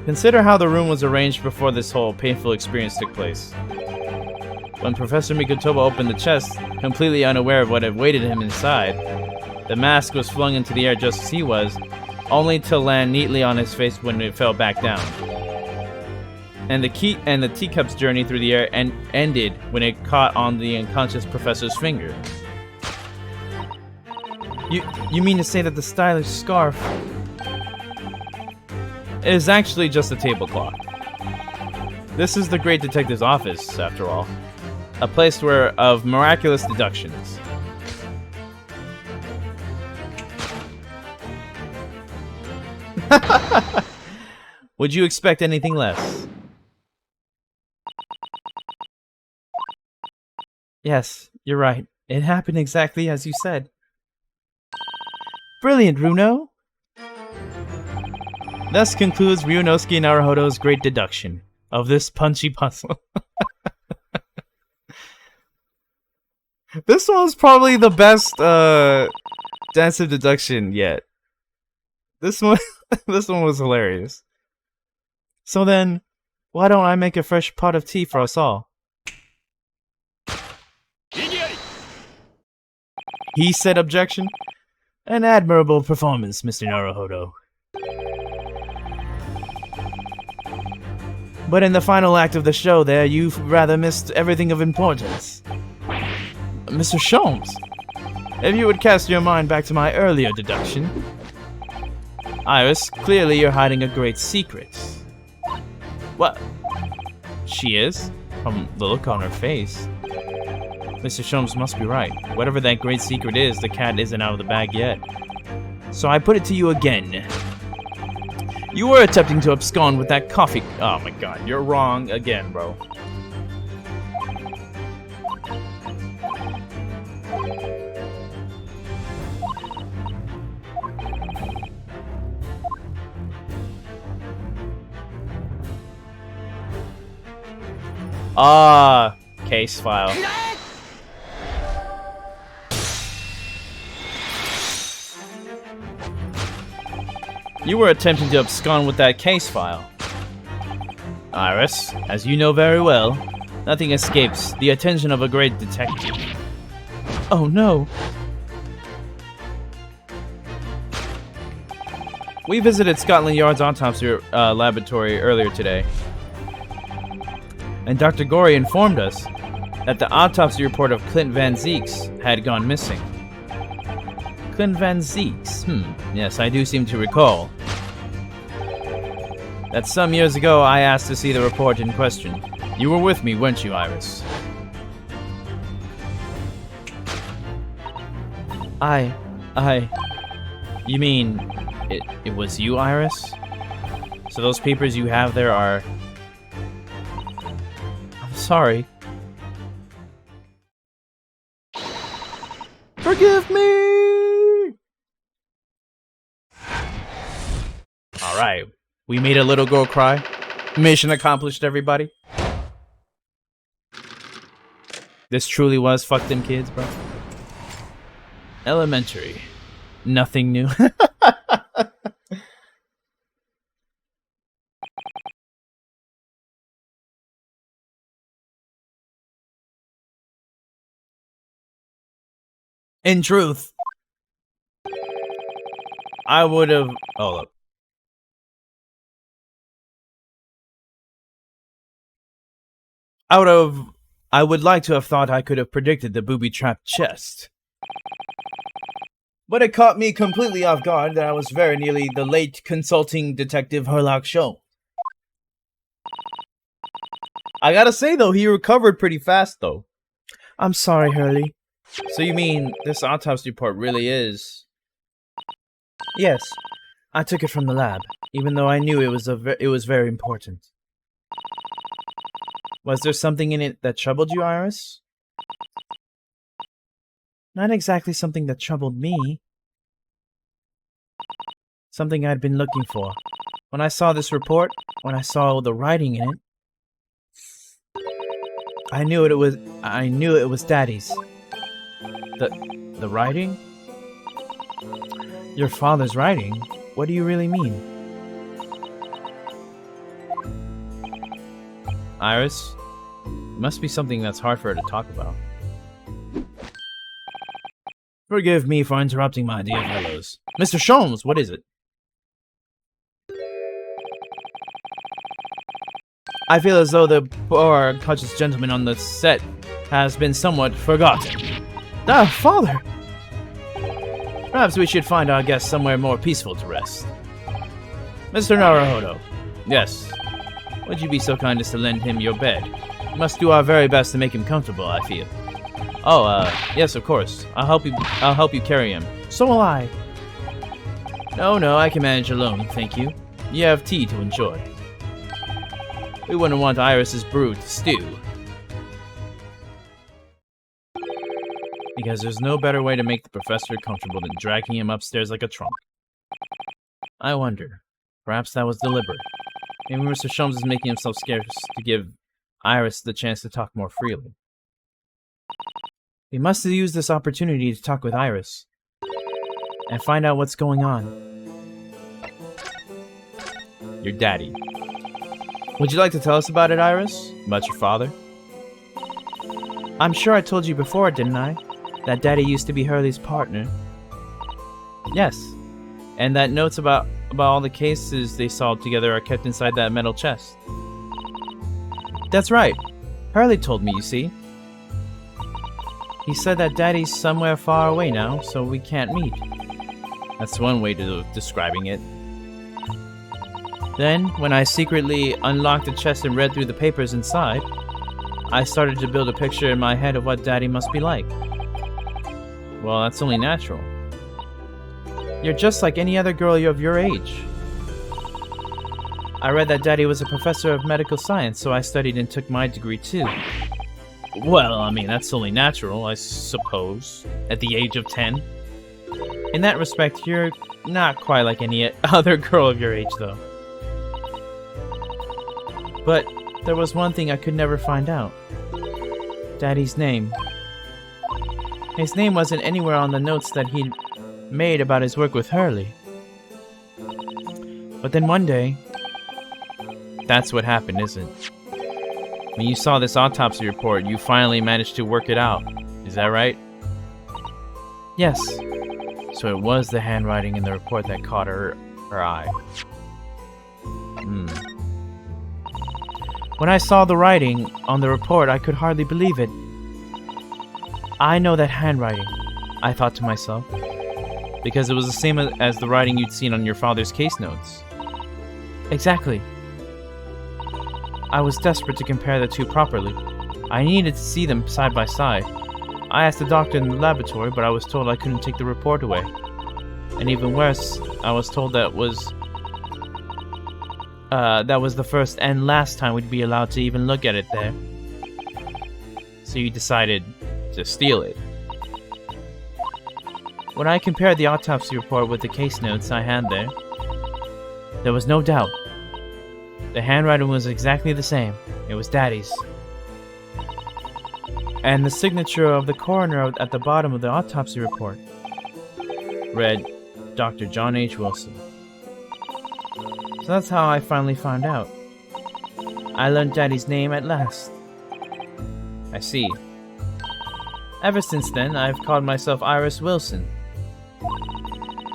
Consider how the room was arranged before this whole painful experience took place. When Professor Mikotoba opened the chest, completely unaware of what awaited him inside, the mask was flung into the air just as he was, only to land neatly on his face when it fell back down. And the teacup's journey through the air ended when it caught on the unconscious professor's finger. You mean to say that the stylish scarf is actually just a tablecloth? This is the great detective's office, after all. A place of miraculous deductions. Would you expect anything less? Yes, you're right. It happened exactly as you said. Brilliant, Runo! Thus concludes Ryunosuke Naruhodo's great deduction of this punchy puzzle. This one's probably the best dance of deduction yet. This one was hilarious. So then, why don't I make a fresh pot of tea for us all? He said objection. An admirable performance, Mr. Naruhodo. But in the final act of the show there, you've rather missed everything of importance. Mr. Sholmes, if you would cast your mind back to my earlier deduction. Iris, clearly you're hiding a great secret. What? She is? From the look on her face. Mr. Sholmes must be right. Whatever that great secret is, the cat isn't out of the bag yet. So I put it to you again. You were attempting to abscond with that coffee... Oh my god, you're wrong again, bro. Ah, case file. You were attempting to abscond with that case file. Iris, as you know very well, nothing escapes the attention of a great detective. Oh no. We visited Scotland Yard's autopsy laboratory earlier today. And Dr. Gorey informed us that the autopsy report of Clint Van Zeeks had gone missing. Clint Van Zeeks? Yes, I do seem to recall. That some years ago I asked to see the report in question. You were with me, weren't you, Iris? You mean, it was you, Iris? So those papers you have there are... I'm sorry. Forgive me! Alright, we made a little girl cry. Mission accomplished, everybody. This truly was fuck them kids, bro. Elementary. Nothing new. In truth, I would have... Hold up. I would like to have thought I could have predicted the booby-trapped chest. But it caught me completely off guard that I was very nearly the late consulting detective Herlock Sholmes. I gotta say, though, he recovered pretty fast, though. I'm sorry, Hurley. So you mean this autopsy report really is... Yes, I took it from the lab, even though I knew it was very important. Was there something in it that troubled you, Iris? Not exactly something that troubled me. Something I'd been looking for. When I saw this report, when I saw the writing in it, I knew it was Daddy's. The writing? Your father's writing? What do you really mean? Iris, it must be something that's hard for her to talk about. Forgive me for interrupting, my dear fellows. Mr. Sholmes, what is it? I feel as though the poor unconscious gentleman on the set has been somewhat forgotten. Ah, Father! Perhaps we should find our guest somewhere more peaceful to rest. Mr. Naruhodo. Yes. Would you be so kind as to lend him your bed? We must do our very best to make him comfortable, I feel. Oh, yes, of course. I'll help you carry him. So will I. No, I can manage alone, thank you. You have tea to enjoy. We wouldn't want Iris's brood to stew. Because there's no better way to make the professor comfortable than dragging him upstairs like a trunk. I wonder. Perhaps that was deliberate. Maybe Mr. Sholmes is making himself scarce to give Iris the chance to talk more freely. We must use this opportunity to talk with Iris and find out what's going on. Your daddy. Would you like to tell us about it, Iris? About your father? I'm sure I told you before, didn't I? That Daddy used to be Hurley's partner. Yes. And that notes about all the cases they solved together are kept inside that metal chest. That's right. Hurley told me, you see. He said that Daddy's somewhere far away now, so we can't meet. That's one way of describing it. Then, when I secretly unlocked the chest and read through the papers inside, I started to build a picture in my head of what Daddy must be like. Well, that's only natural. You're just like any other girl of your age. I read that Daddy was a professor of medical science, so I studied and took my degree too. Well, I mean, that's only natural, I suppose, at the age of 10. In that respect, you're not quite like any other girl of your age, though. But there was one thing I could never find out. Daddy's name. His name wasn't anywhere on the notes that he'd made about his work with Hurley. But then one day... That's what happened, isn't it? When you saw this autopsy report, you finally managed to work it out. Is that right? Yes. So it was the handwriting in the report that caught her eye. When I saw the writing on the report, I could hardly believe it. I know that handwriting, I thought to myself, because it was the same as the writing you'd seen on your father's case notes. Exactly. I was desperate to compare the two properly. I needed to see them side by side. I asked the doctor in the laboratory, but I was told I couldn't take the report away. And even worse, I was told that was the first and last time we'd be allowed to even look at it there. So you decided to steal it. When I compared the autopsy report with the case notes I had there was no doubt. The handwriting was exactly the same. It was Daddy's. And the signature of the coroner at the bottom of the autopsy report read, Dr. John H. Wilson. So that's how I finally found out. I learned Daddy's name at last. I see. Ever since then, I've called myself Iris Wilson.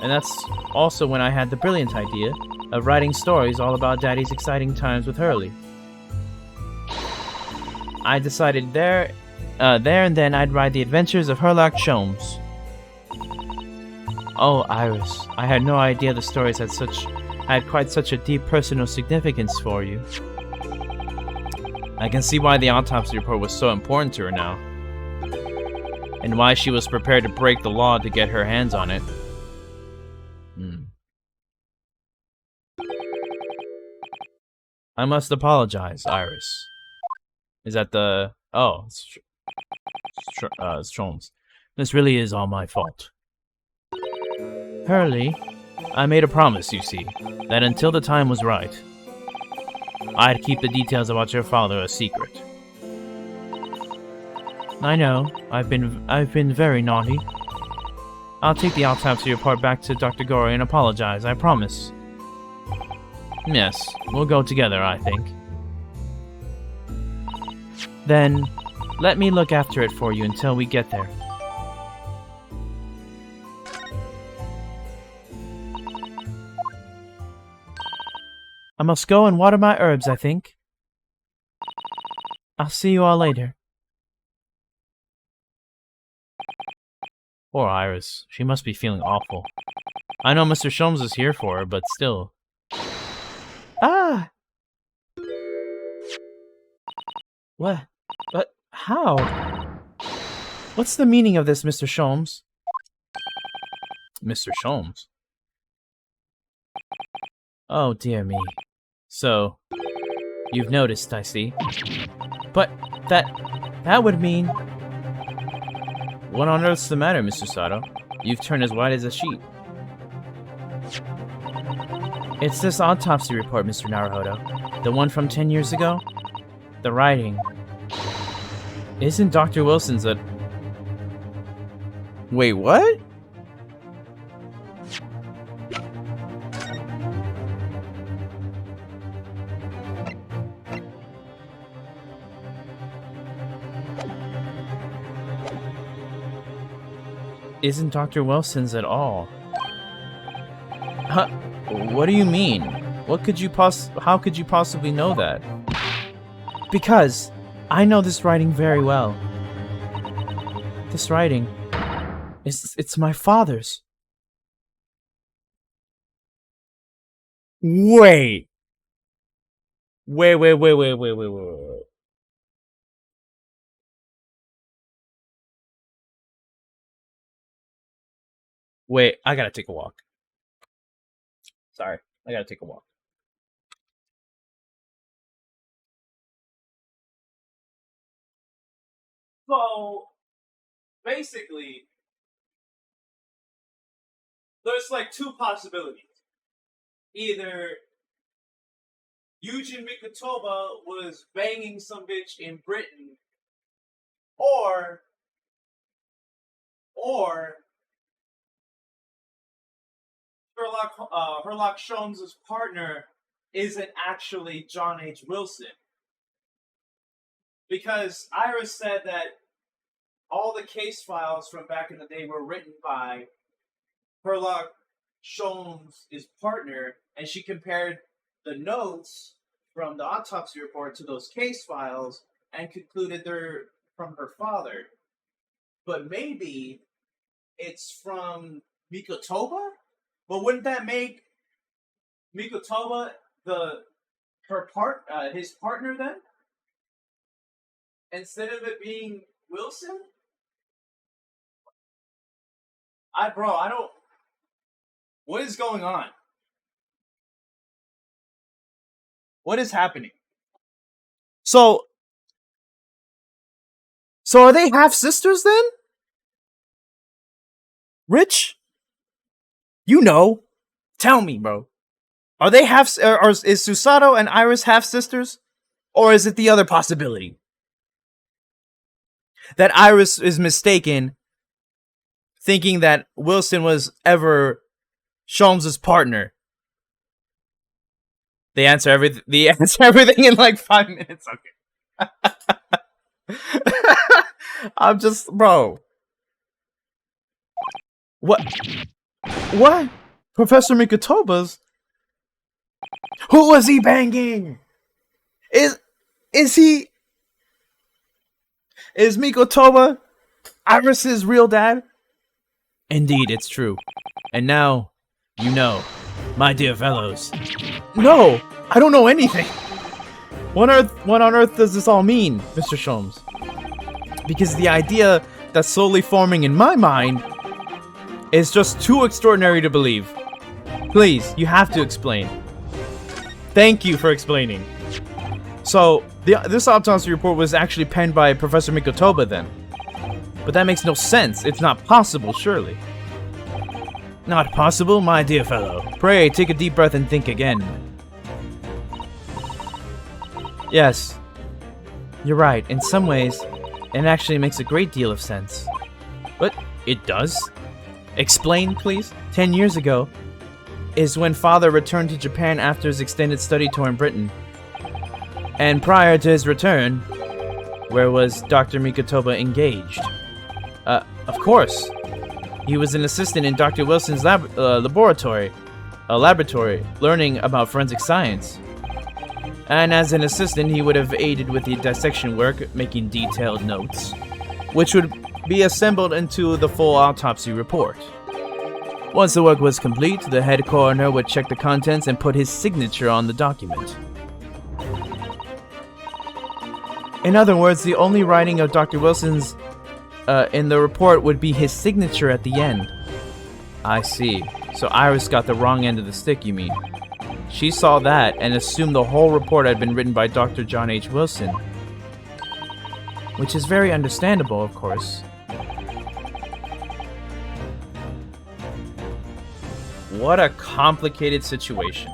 And that's also when I had the brilliant idea of writing stories all about Daddy's exciting times with Hurley. I decided there and then I'd ride the adventures of Herlock Sholmes. Oh, Iris, I had no idea the stories had quite such a deep personal significance for you. I can see why the autopsy report was so important to her now, and why she was prepared to break the law to get her hands on it. I must apologize, Iris. Is that the... Oh, it's Sholmes. This really is all my fault. Hurley, I made a promise, you see, that until the time was right, I'd keep the details about your father a secret. I know, I've been very naughty. I'll take the autopsy report back to Dr. Gorey and apologize, I promise. Yes, we'll go together, I think. Then, let me look after it for you until we get there. I must go and water my herbs, I think. I'll see you all later. Poor Iris. She must be feeling awful. I know Mr. Sholmes is here for her, but still. Ah! What? But how? What's the meaning of this, Mr. Sholmes? Mr. Sholmes? Oh, dear me. So, you've noticed, I see. But that would mean... What on earth's the matter, Mr. Sato? You've turned as white as a sheet. It's this autopsy report, Mr. Naruhodo. The one from 10 years ago? The writing. Isn't Dr. Wilson's a... Wait, what? Isn't Dr. Wilson's at all? Huh? What do you mean? How could you possibly know that? Because I know this writing very well. This writing it's my father's. Wait. Wait, I gotta take a walk. Sorry, I gotta take a walk. So, basically, there's like two possibilities. Either Eugene Mikotoba was banging some bitch in Britain, or Herlock Sholmes' partner isn't actually John H. Wilson. Because Iris said that all the case files from back in the day were written by Herlock Sholmes' partner, and she compared the notes from the autopsy report to those case files and concluded they're from her father. But maybe it's from Mikotoba? But wouldn't that make Mikotoba his partner then? Instead of it being Wilson? I don't... What is going on? What is happening? So are they half sisters then? Rich? You know. Tell me, bro. Are they half... Or is Susato and Iris half sisters? Or is it the other possibility? That Iris is mistaken, thinking that Wilson was ever Sholmes' partner. They answer everything in like 5 minutes. Okay. I'm just, bro. What? Professor Mikotoba's? Who was he banging? Is he? Is Mikotoba Iris's real dad? Indeed, it's true. And now, you know, my dear fellows. No, I don't know anything. What on earth does this all mean, Mr. Sholmes? Because the idea that's slowly forming in my mind is just too extraordinary to believe. Please, you have to explain. Thank you for explaining. So, this autopsy report was actually penned by Professor Mikotoba then. But that makes no sense. It's not possible, surely. Not possible, my dear fellow. Pray, take a deep breath and think again. Yes. You're right. In some ways, it actually makes a great deal of sense. But it does? Explain, please. 10 years ago is when Father returned to Japan after his extended study tour in Britain. And prior to his return, where was Dr. Mikotoba engaged? Of course. He was an assistant in Dr. Wilson's laboratory, learning about forensic science. And as an assistant, he would have aided with the dissection work, making detailed notes, which would be assembled into the full autopsy report. Once the work was complete, the head coroner would check the contents and put his signature on the document. In other words, the only writing of Dr. Wilson's in the report would be his signature at the end. I see. So Iris got the wrong end of the stick, you mean? She saw that and assumed the whole report had been written by Dr. John H. Wilson. Which is very understandable, of course. What a complicated situation.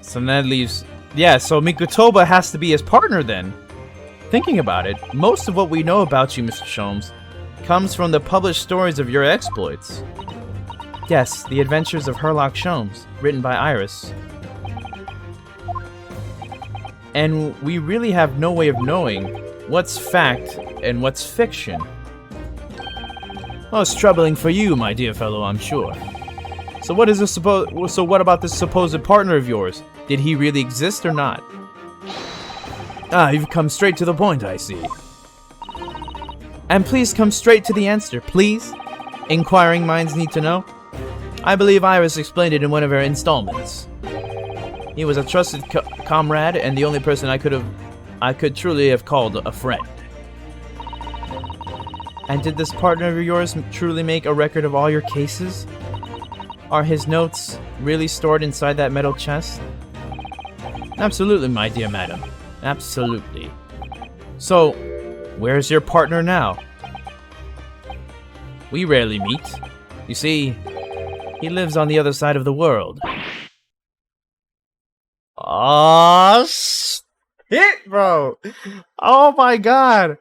So that leaves... Yeah, so Mikotoba has to be his partner then. Thinking about it, most of what we know about you, Mr. Sholmes, comes from the published stories of your exploits. Yes, the adventures of Herlock Sholmes, written by Iris. And we really have no way of knowing what's fact and what's fiction. Most troubling for you, my dear fellow, I'm sure. So what is this So what about this supposed partner of yours? Did he really exist or not? Ah, you've come straight to the point, I see. And please come straight to the answer, please. Inquiring minds need to know. I believe Iris explained it in one of her installments. He was a trusted comrade and the only person I could truly have called a friend. And did this partner of yours truly make a record of all your cases? Are his notes really stored inside that metal chest? Absolutely, my dear madam. Absolutely. So, where's your partner now? We rarely meet. You see, he lives on the other side of the world. Oh shit, bro! Oh my god!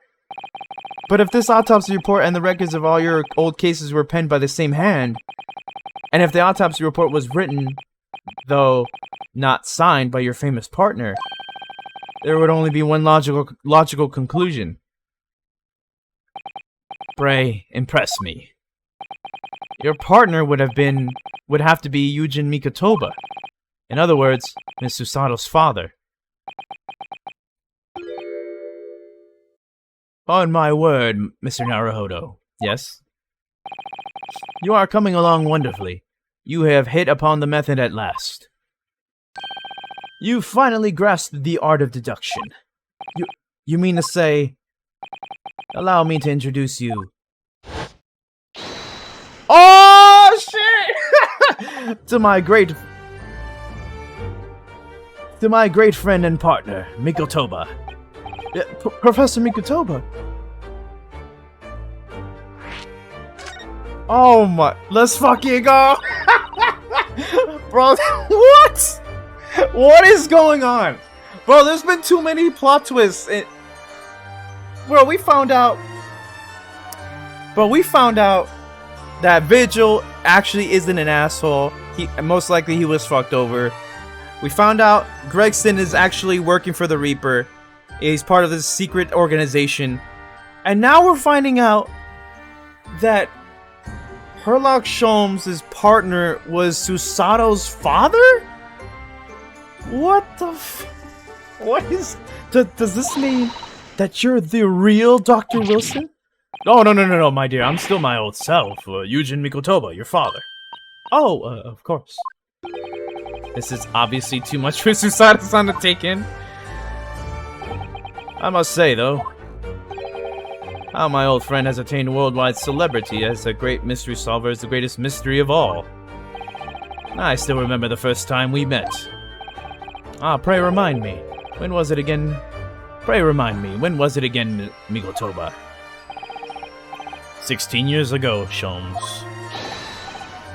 But if this autopsy report and the records of all your old cases were penned by the same hand, and if the autopsy report was written, though not signed by your famous partner, there would only be one logical conclusion. Pray, impress me. Your partner would have to be Eugen Mikotoba. In other words, Miss Susato's father. On my word, Mr. Naruhodo. Yes? You are coming along wonderfully. You have hit upon the method at last. You finally grasped the art of deduction. You mean to say... Allow me to introduce you. Oh, shit! To my great friend and partner, Mikotoba. Professor Mikotoba. Oh my... Let's fucking go! Bro, what? What is going on? Bro, there's been too many plot twists. Bro, we found out that Vigil actually isn't an asshole. Most likely he was fucked over. We found out Gregson is actually working for the Reaper. He's part of this secret organization. And now we're finding out that Herlock Sholmes' partner was Susato's father? What the What is... Does this mean that you're the real Dr. Wilson? Oh, no, my dear. I'm still my old self, Eugen Mikotoba, your father. Oh, of course. This is obviously too much for Susato-san to take in. I must say, though, how my old friend has attained worldwide celebrity as a great mystery solver is the greatest mystery of all. I still remember the first time we met. Pray remind me, when was it again? Mikotoba? 16 years ago, Sholmes.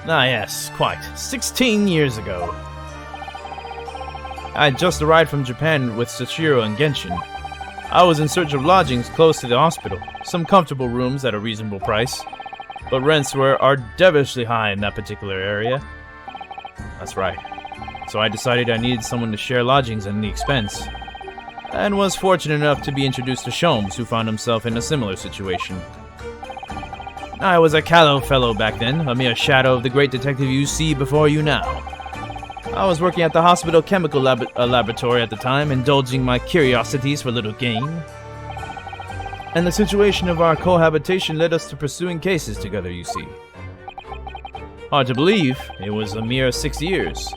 Yes, quite. 16 years ago. I had just arrived from Japan with Sashiro and Genshin. I was in search of lodgings close to the hospital, some comfortable rooms at a reasonable price, but rents are devilishly high in that particular area. That's right. So I decided I needed someone to share lodgings and the expense, and was fortunate enough to be introduced to Sholmes, who found himself in a similar situation. I was a callow fellow back then, a mere shadow of the great detective you see before you now. I was working at the hospital chemical laboratory at the time, indulging my curiosities for little gain. And the situation of our cohabitation led us to pursuing cases together, you see. Hard to believe, it was a mere 6 years.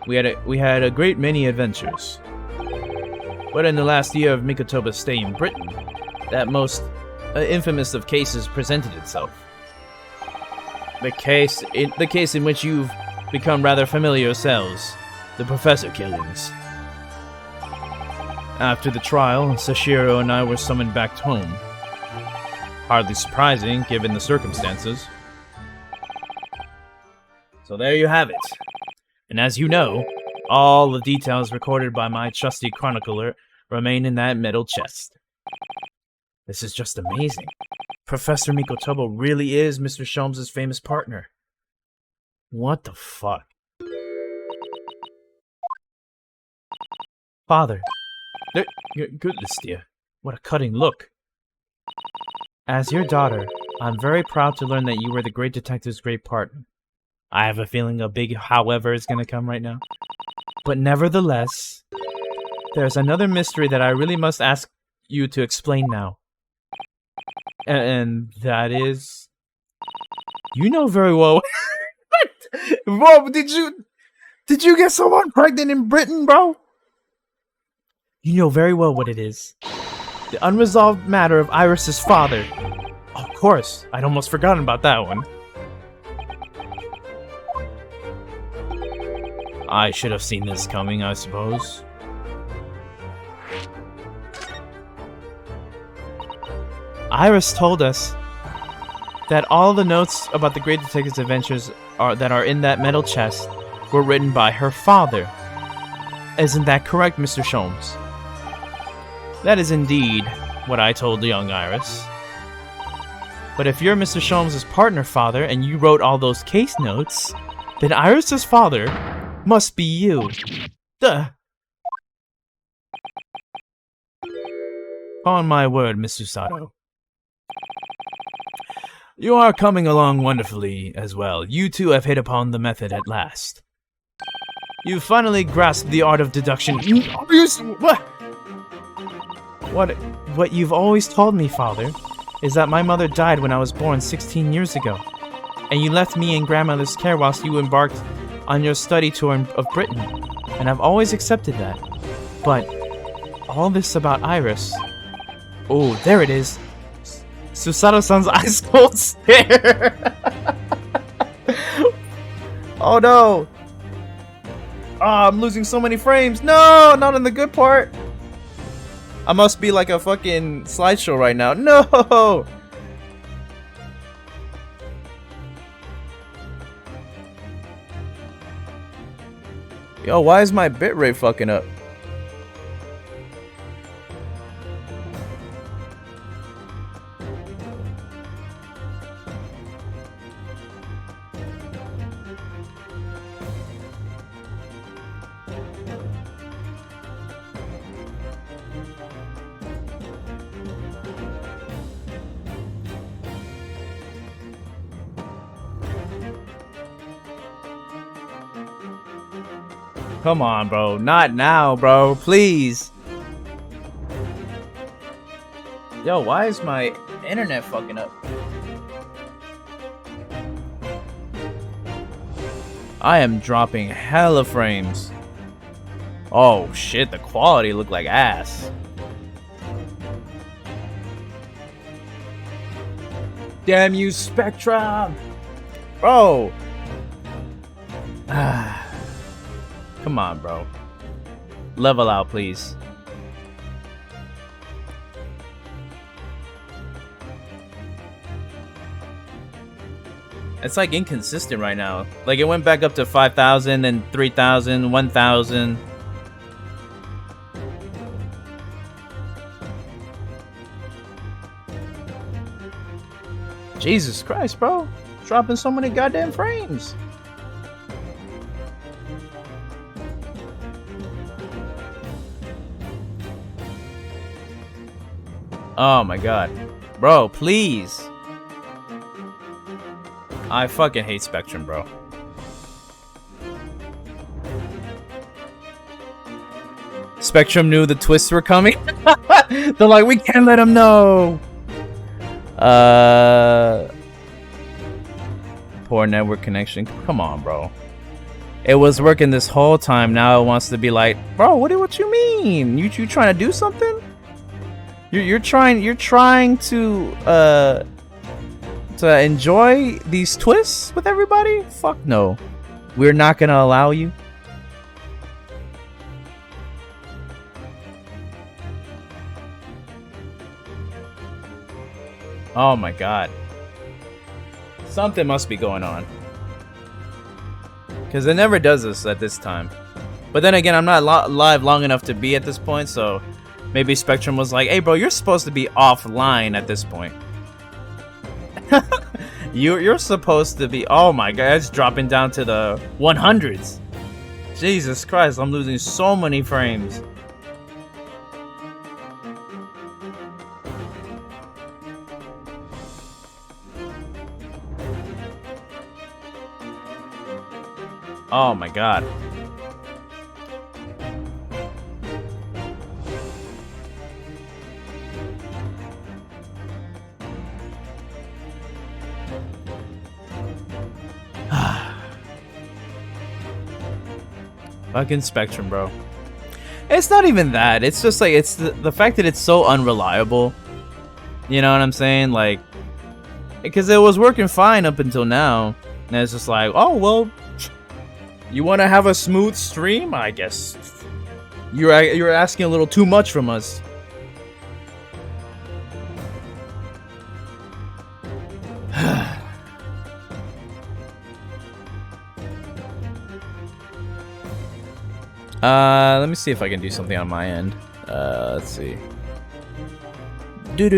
We had a great many adventures. But in the last year of Mikotoba's stay in Britain, that most infamous of cases presented itself. The case in which you've become rather familiar yourselves, the professor killings. After the trial, Sashiro and I were summoned back home. Hardly surprising, given the circumstances. So there you have it. And as you know, all the details recorded by my trusty chronicler remain in that metal chest. This is just amazing. Professor Mikotoba really is Mr. Sholmes' famous partner. What the fuck? Father. Goodness, dear. What a cutting look. As your daughter, I'm very proud to learn that you were the great detective's great partner. I have a feeling a big however is going to come right now. But nevertheless, there's another mystery that I really must ask you to explain now. And that is... You know very well... Bro, did you get someone pregnant in Britain, bro? You know very well what it is. The unresolved matter of Iris's father. Of course, I'd almost forgotten about that one. I should have seen this coming, I suppose. Iris told us that all the notes about the Great Detective's adventures that are in that metal chest were written by her father. Isn't that correct, Mr. Sholmes? That is indeed what I told the young Iris. But if you're Mr. Sholmes' partner, father, and you wrote all those case notes, then Iris' father must be you. Duh. On my word, Miss Susato. You are coming along wonderfully as well. You two have hit upon the method at last. You've finally grasped the art of deduction. What you've always told me, Father, is that my mother died when I was born 16 years ago, and you left me in grandmother's care whilst you embarked on your study tour of Britain, and I've always accepted that. But all this about Iris... Oh, there it is. Susato-san's ice cold stare. Oh no. I'm losing so many frames. No, not in the good part. I must be like a fucking slideshow right now. No. Yo, why is my bitrate fucking up? Come on, bro. Not now, bro. Please. Yo, why is my internet fucking up? I am dropping hella frames. Oh shit, the quality looked like ass. Damn you, Spectrum! Bro! Come on, bro. Level out, please. It's like inconsistent right now. Like it went back up to 5,000 and 3,000, 1,000. Jesus Christ, bro. Dropping so many goddamn frames. Oh my god. Bro, please. I fucking hate Spectrum, bro. Spectrum knew the twists were coming. They're like, we can't let them know. Poor network connection. Come on, bro. It was working this whole time. Now it wants to be like, bro, what you mean? You trying to do something? You're trying to enjoy these twists with everybody? Fuck no. We're not gonna allow you. Oh my god. Something must be going on. Because it never does this at this time. But then again, I'm not live long enough to be at this point, so maybe Spectrum was like, hey bro, you're supposed to be offline at this point. You're supposed to be... Oh my god, it's dropping down to the 100s. Jesus Christ, I'm losing so many frames. Oh my god. Fucking Spectrum, bro. It's not even that. It's just like, it's the fact that it's so unreliable. You know what I'm saying? Like, because it was working fine up until now. And it's just like, oh, well, you want to have a smooth stream? I guess you're asking a little too much from us. Let me see if I can do something on my end. Let's see. Do.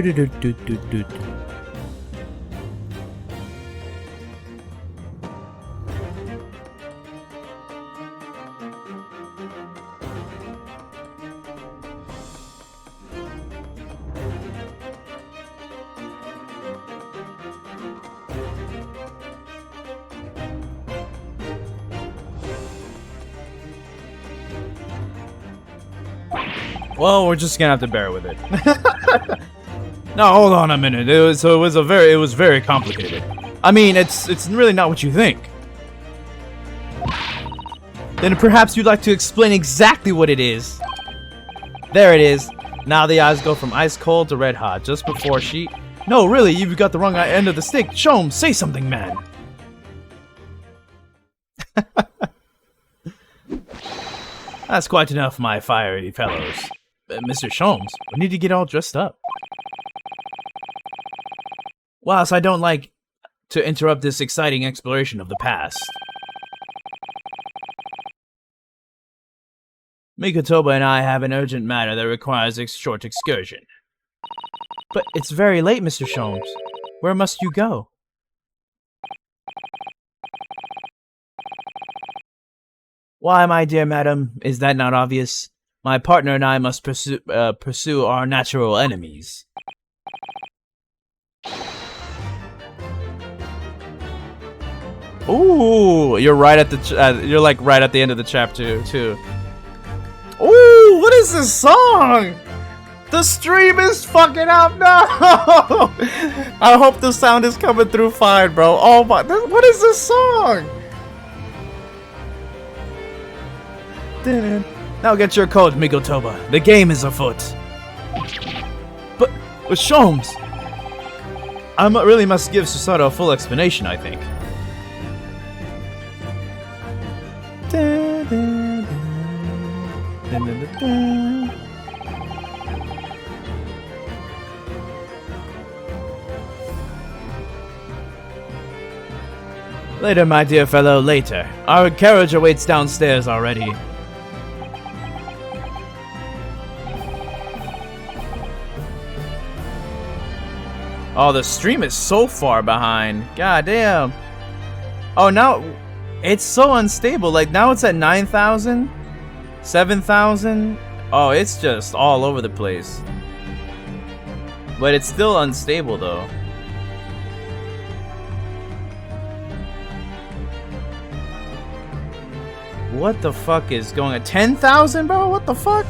Well, we're just gonna have to bear with it. No, hold on a minute. It was very complicated. I mean, it's really not what you think. Then perhaps you'd like to explain exactly what it is. There it is. Now the eyes go from ice cold to red hot, just before she... No, really, you've got the wrong end of the stick. Show 'em, say something, man. That's quite enough, my fiery fellows. Mr. Sholmes, we need to get all dressed up. Whilst I don't like to interrupt this exciting exploration of the past, Mikotoba and I have an urgent matter that requires a short excursion. But it's very late, Mr. Sholmes. Where must you go? Why, my dear madam, is that not obvious? My partner and I must pursue our natural enemies. Ooh, you're right at the you're like right at the end of the chapter too. Ooh, what is this song? The stream is fucking up. No, I hope the sound is coming through fine, bro. Oh my, what is this song? Now get your code, Migotoba. The game is afoot. But Sholmes, I really must give Susato a full explanation, I think. Later, my dear fellow, later. Our carriage awaits downstairs already. Oh, the stream is so far behind. God damn. Oh, now it's so unstable. Like, now it's at 9,000, 7,000. Oh, it's just all over the place. But it's still unstable, though. What the fuck is going on? 10,000, bro? What the fuck?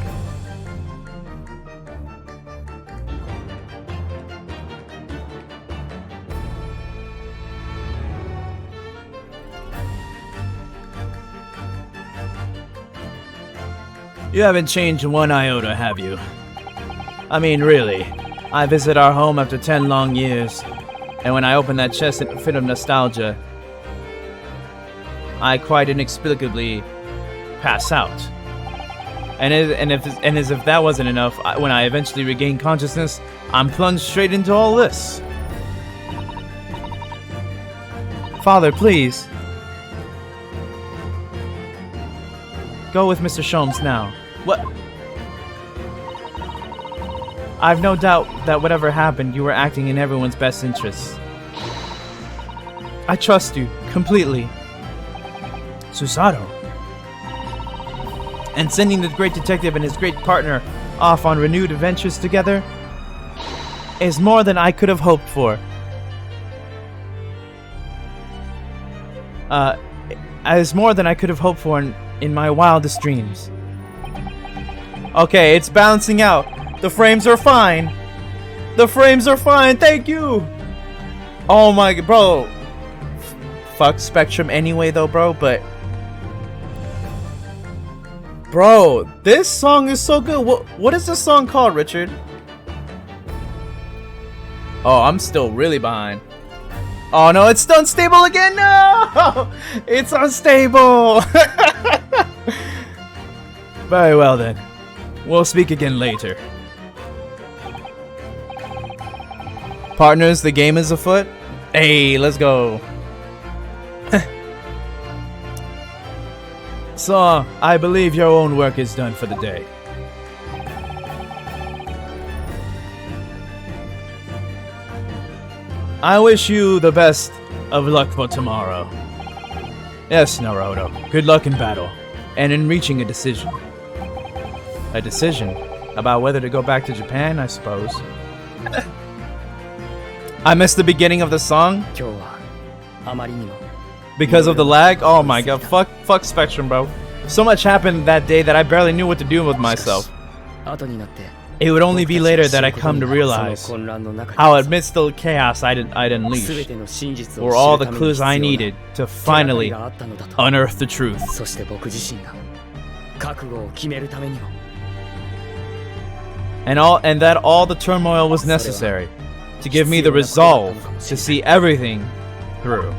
You haven't changed one iota, have you? I mean, really. I visit our home after 10 long years, and when I open that chest in a fit of nostalgia, I quite inexplicably pass out. And as if that wasn't enough, when I eventually regain consciousness, I'm plunged straight into all this. Father, please. Go with Mr. Sholmes now. What? I've no doubt that whatever happened, you were acting in everyone's best interests. I trust you, completely. Susato. And sending the great detective and his great partner off on renewed adventures together is more than I could have hoped for. Is more than I could have hoped for in my wildest dreams. Okay, it's balancing out. The frames are fine. The frames are fine. Thank you. Oh my god, bro. Fuck Spectrum anyway, though, bro. But bro, this song is so good. What is this song called, Richard? Oh, I'm still really behind. Oh no, it's unstable again. No, it's unstable. Very well then. We'll speak again later. Partners, the game is afoot. Hey, let's go. So, I believe your own work is done for the day. I wish you the best of luck for tomorrow. Yes, Naruto. Good luck in battle, and in reaching a decision. A decision? About whether to go back to Japan, I suppose. I missed the beginning of the song because of the lag. Oh my god, fuck Spectrum, bro. So much happened that day that I barely knew what to do with myself. It would only be later that I come to realize how amidst the chaos I'd unleashed were all the clues I needed to finally unearth the truth. And that all the turmoil was necessary to give me the resolve to see everything through.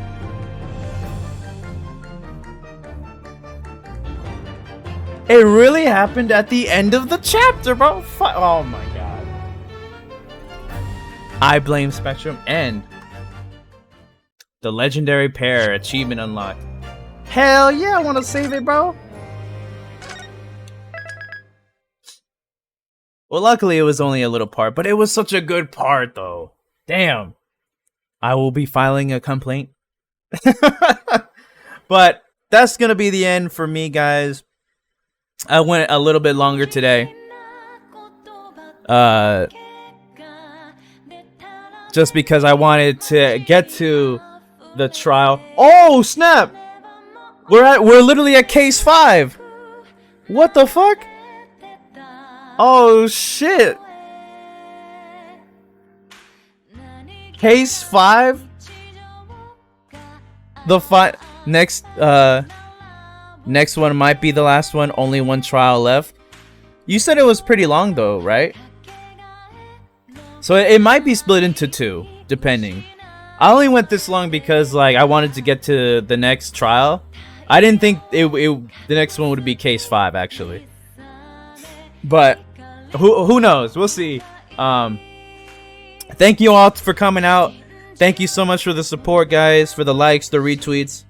It really happened at the end of the chapter, bro. Oh my god. I blame Spectrum and the legendary pair achievement unlocked. Hell yeah, I want to save it, bro. Well, luckily it was only a little part, but it was such a good part, though. Damn. I will be filing a complaint. But that's going to be the end for me, guys. I went a little bit longer today. Just because I wanted to get to the trial. Oh snap! We're literally at case 5. What the fuck? Oh shit! Case 5. The next one might be the last one. Only one trial left. You said it was pretty long though, right? So it might be split into 2, depending. I only went this long because like I wanted to get to the next trial. I didn't think the next one would be case 5 actually. But who knows? We'll see. Thank you all for coming out. Thank you so much for the support, guys, for the likes, the retweets.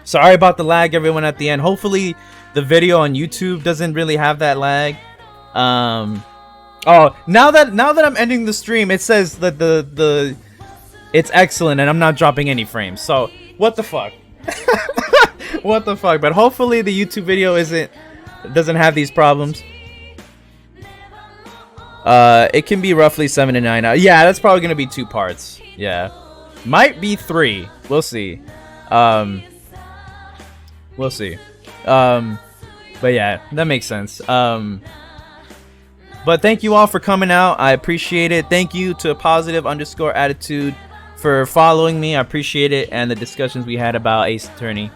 Sorry about the lag, everyone, at the end. Hopefully the video on YouTube doesn't really have that lag. Oh, now that I'm ending the stream, it says that it's excellent and I'm not dropping any frames. So, what the fuck? What the fuck? But hopefully the YouTube video doesn't have these problems. It can be roughly 7 to 9 hours. Yeah, that's probably gonna be 2 parts. Yeah, might be 3. We'll see. We'll see. But yeah, that makes sense. But thank you all for coming out. I appreciate it. Thank you to positive_attitude for following me. I appreciate it, and the discussions we had about Ace Attorney.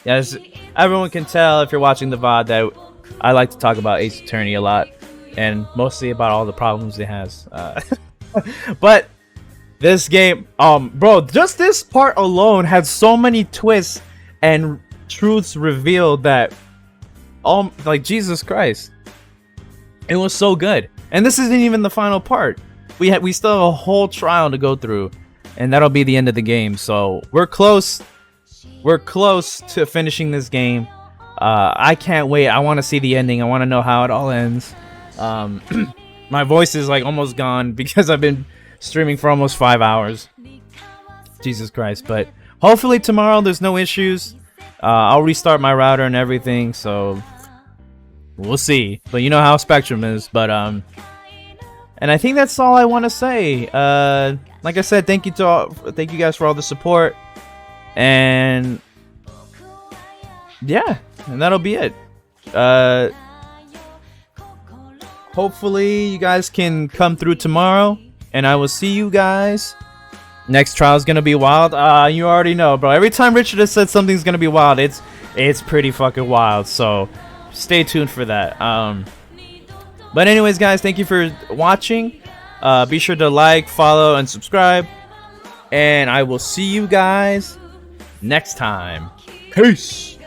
Yes, everyone can tell if you're watching the VOD that I like to talk about Ace Attorney a lot, and mostly about all the problems it has. But this game, bro, just this part alone had so many twists and truths revealed that, like, Jesus Christ, it was so good. And this isn't even the final part. We still have a whole trial to go through, and that'll be the end of the game. So we're close. We're close to finishing this game. I can't wait. I want to see the ending. I want to know how it all ends. My voice is like almost gone because I've been streaming for almost 5 hours. Jesus Christ. But hopefully tomorrow there's no issues. I'll restart my router and everything, so we'll see. But you know how Spectrum is. But and I think that's all I want to say. Like I said, thank you guys for all the support. And yeah, and that'll be it. Hopefully you guys can come through tomorrow, and I will see you guys. Next trial is gonna be wild. You already know, bro. Every time Richard has said something's gonna be wild, it's pretty fucking wild. So stay tuned for that. But anyways, guys, thank you for watching. Be sure to like, follow, and subscribe. And I will see you guys next time. Peace.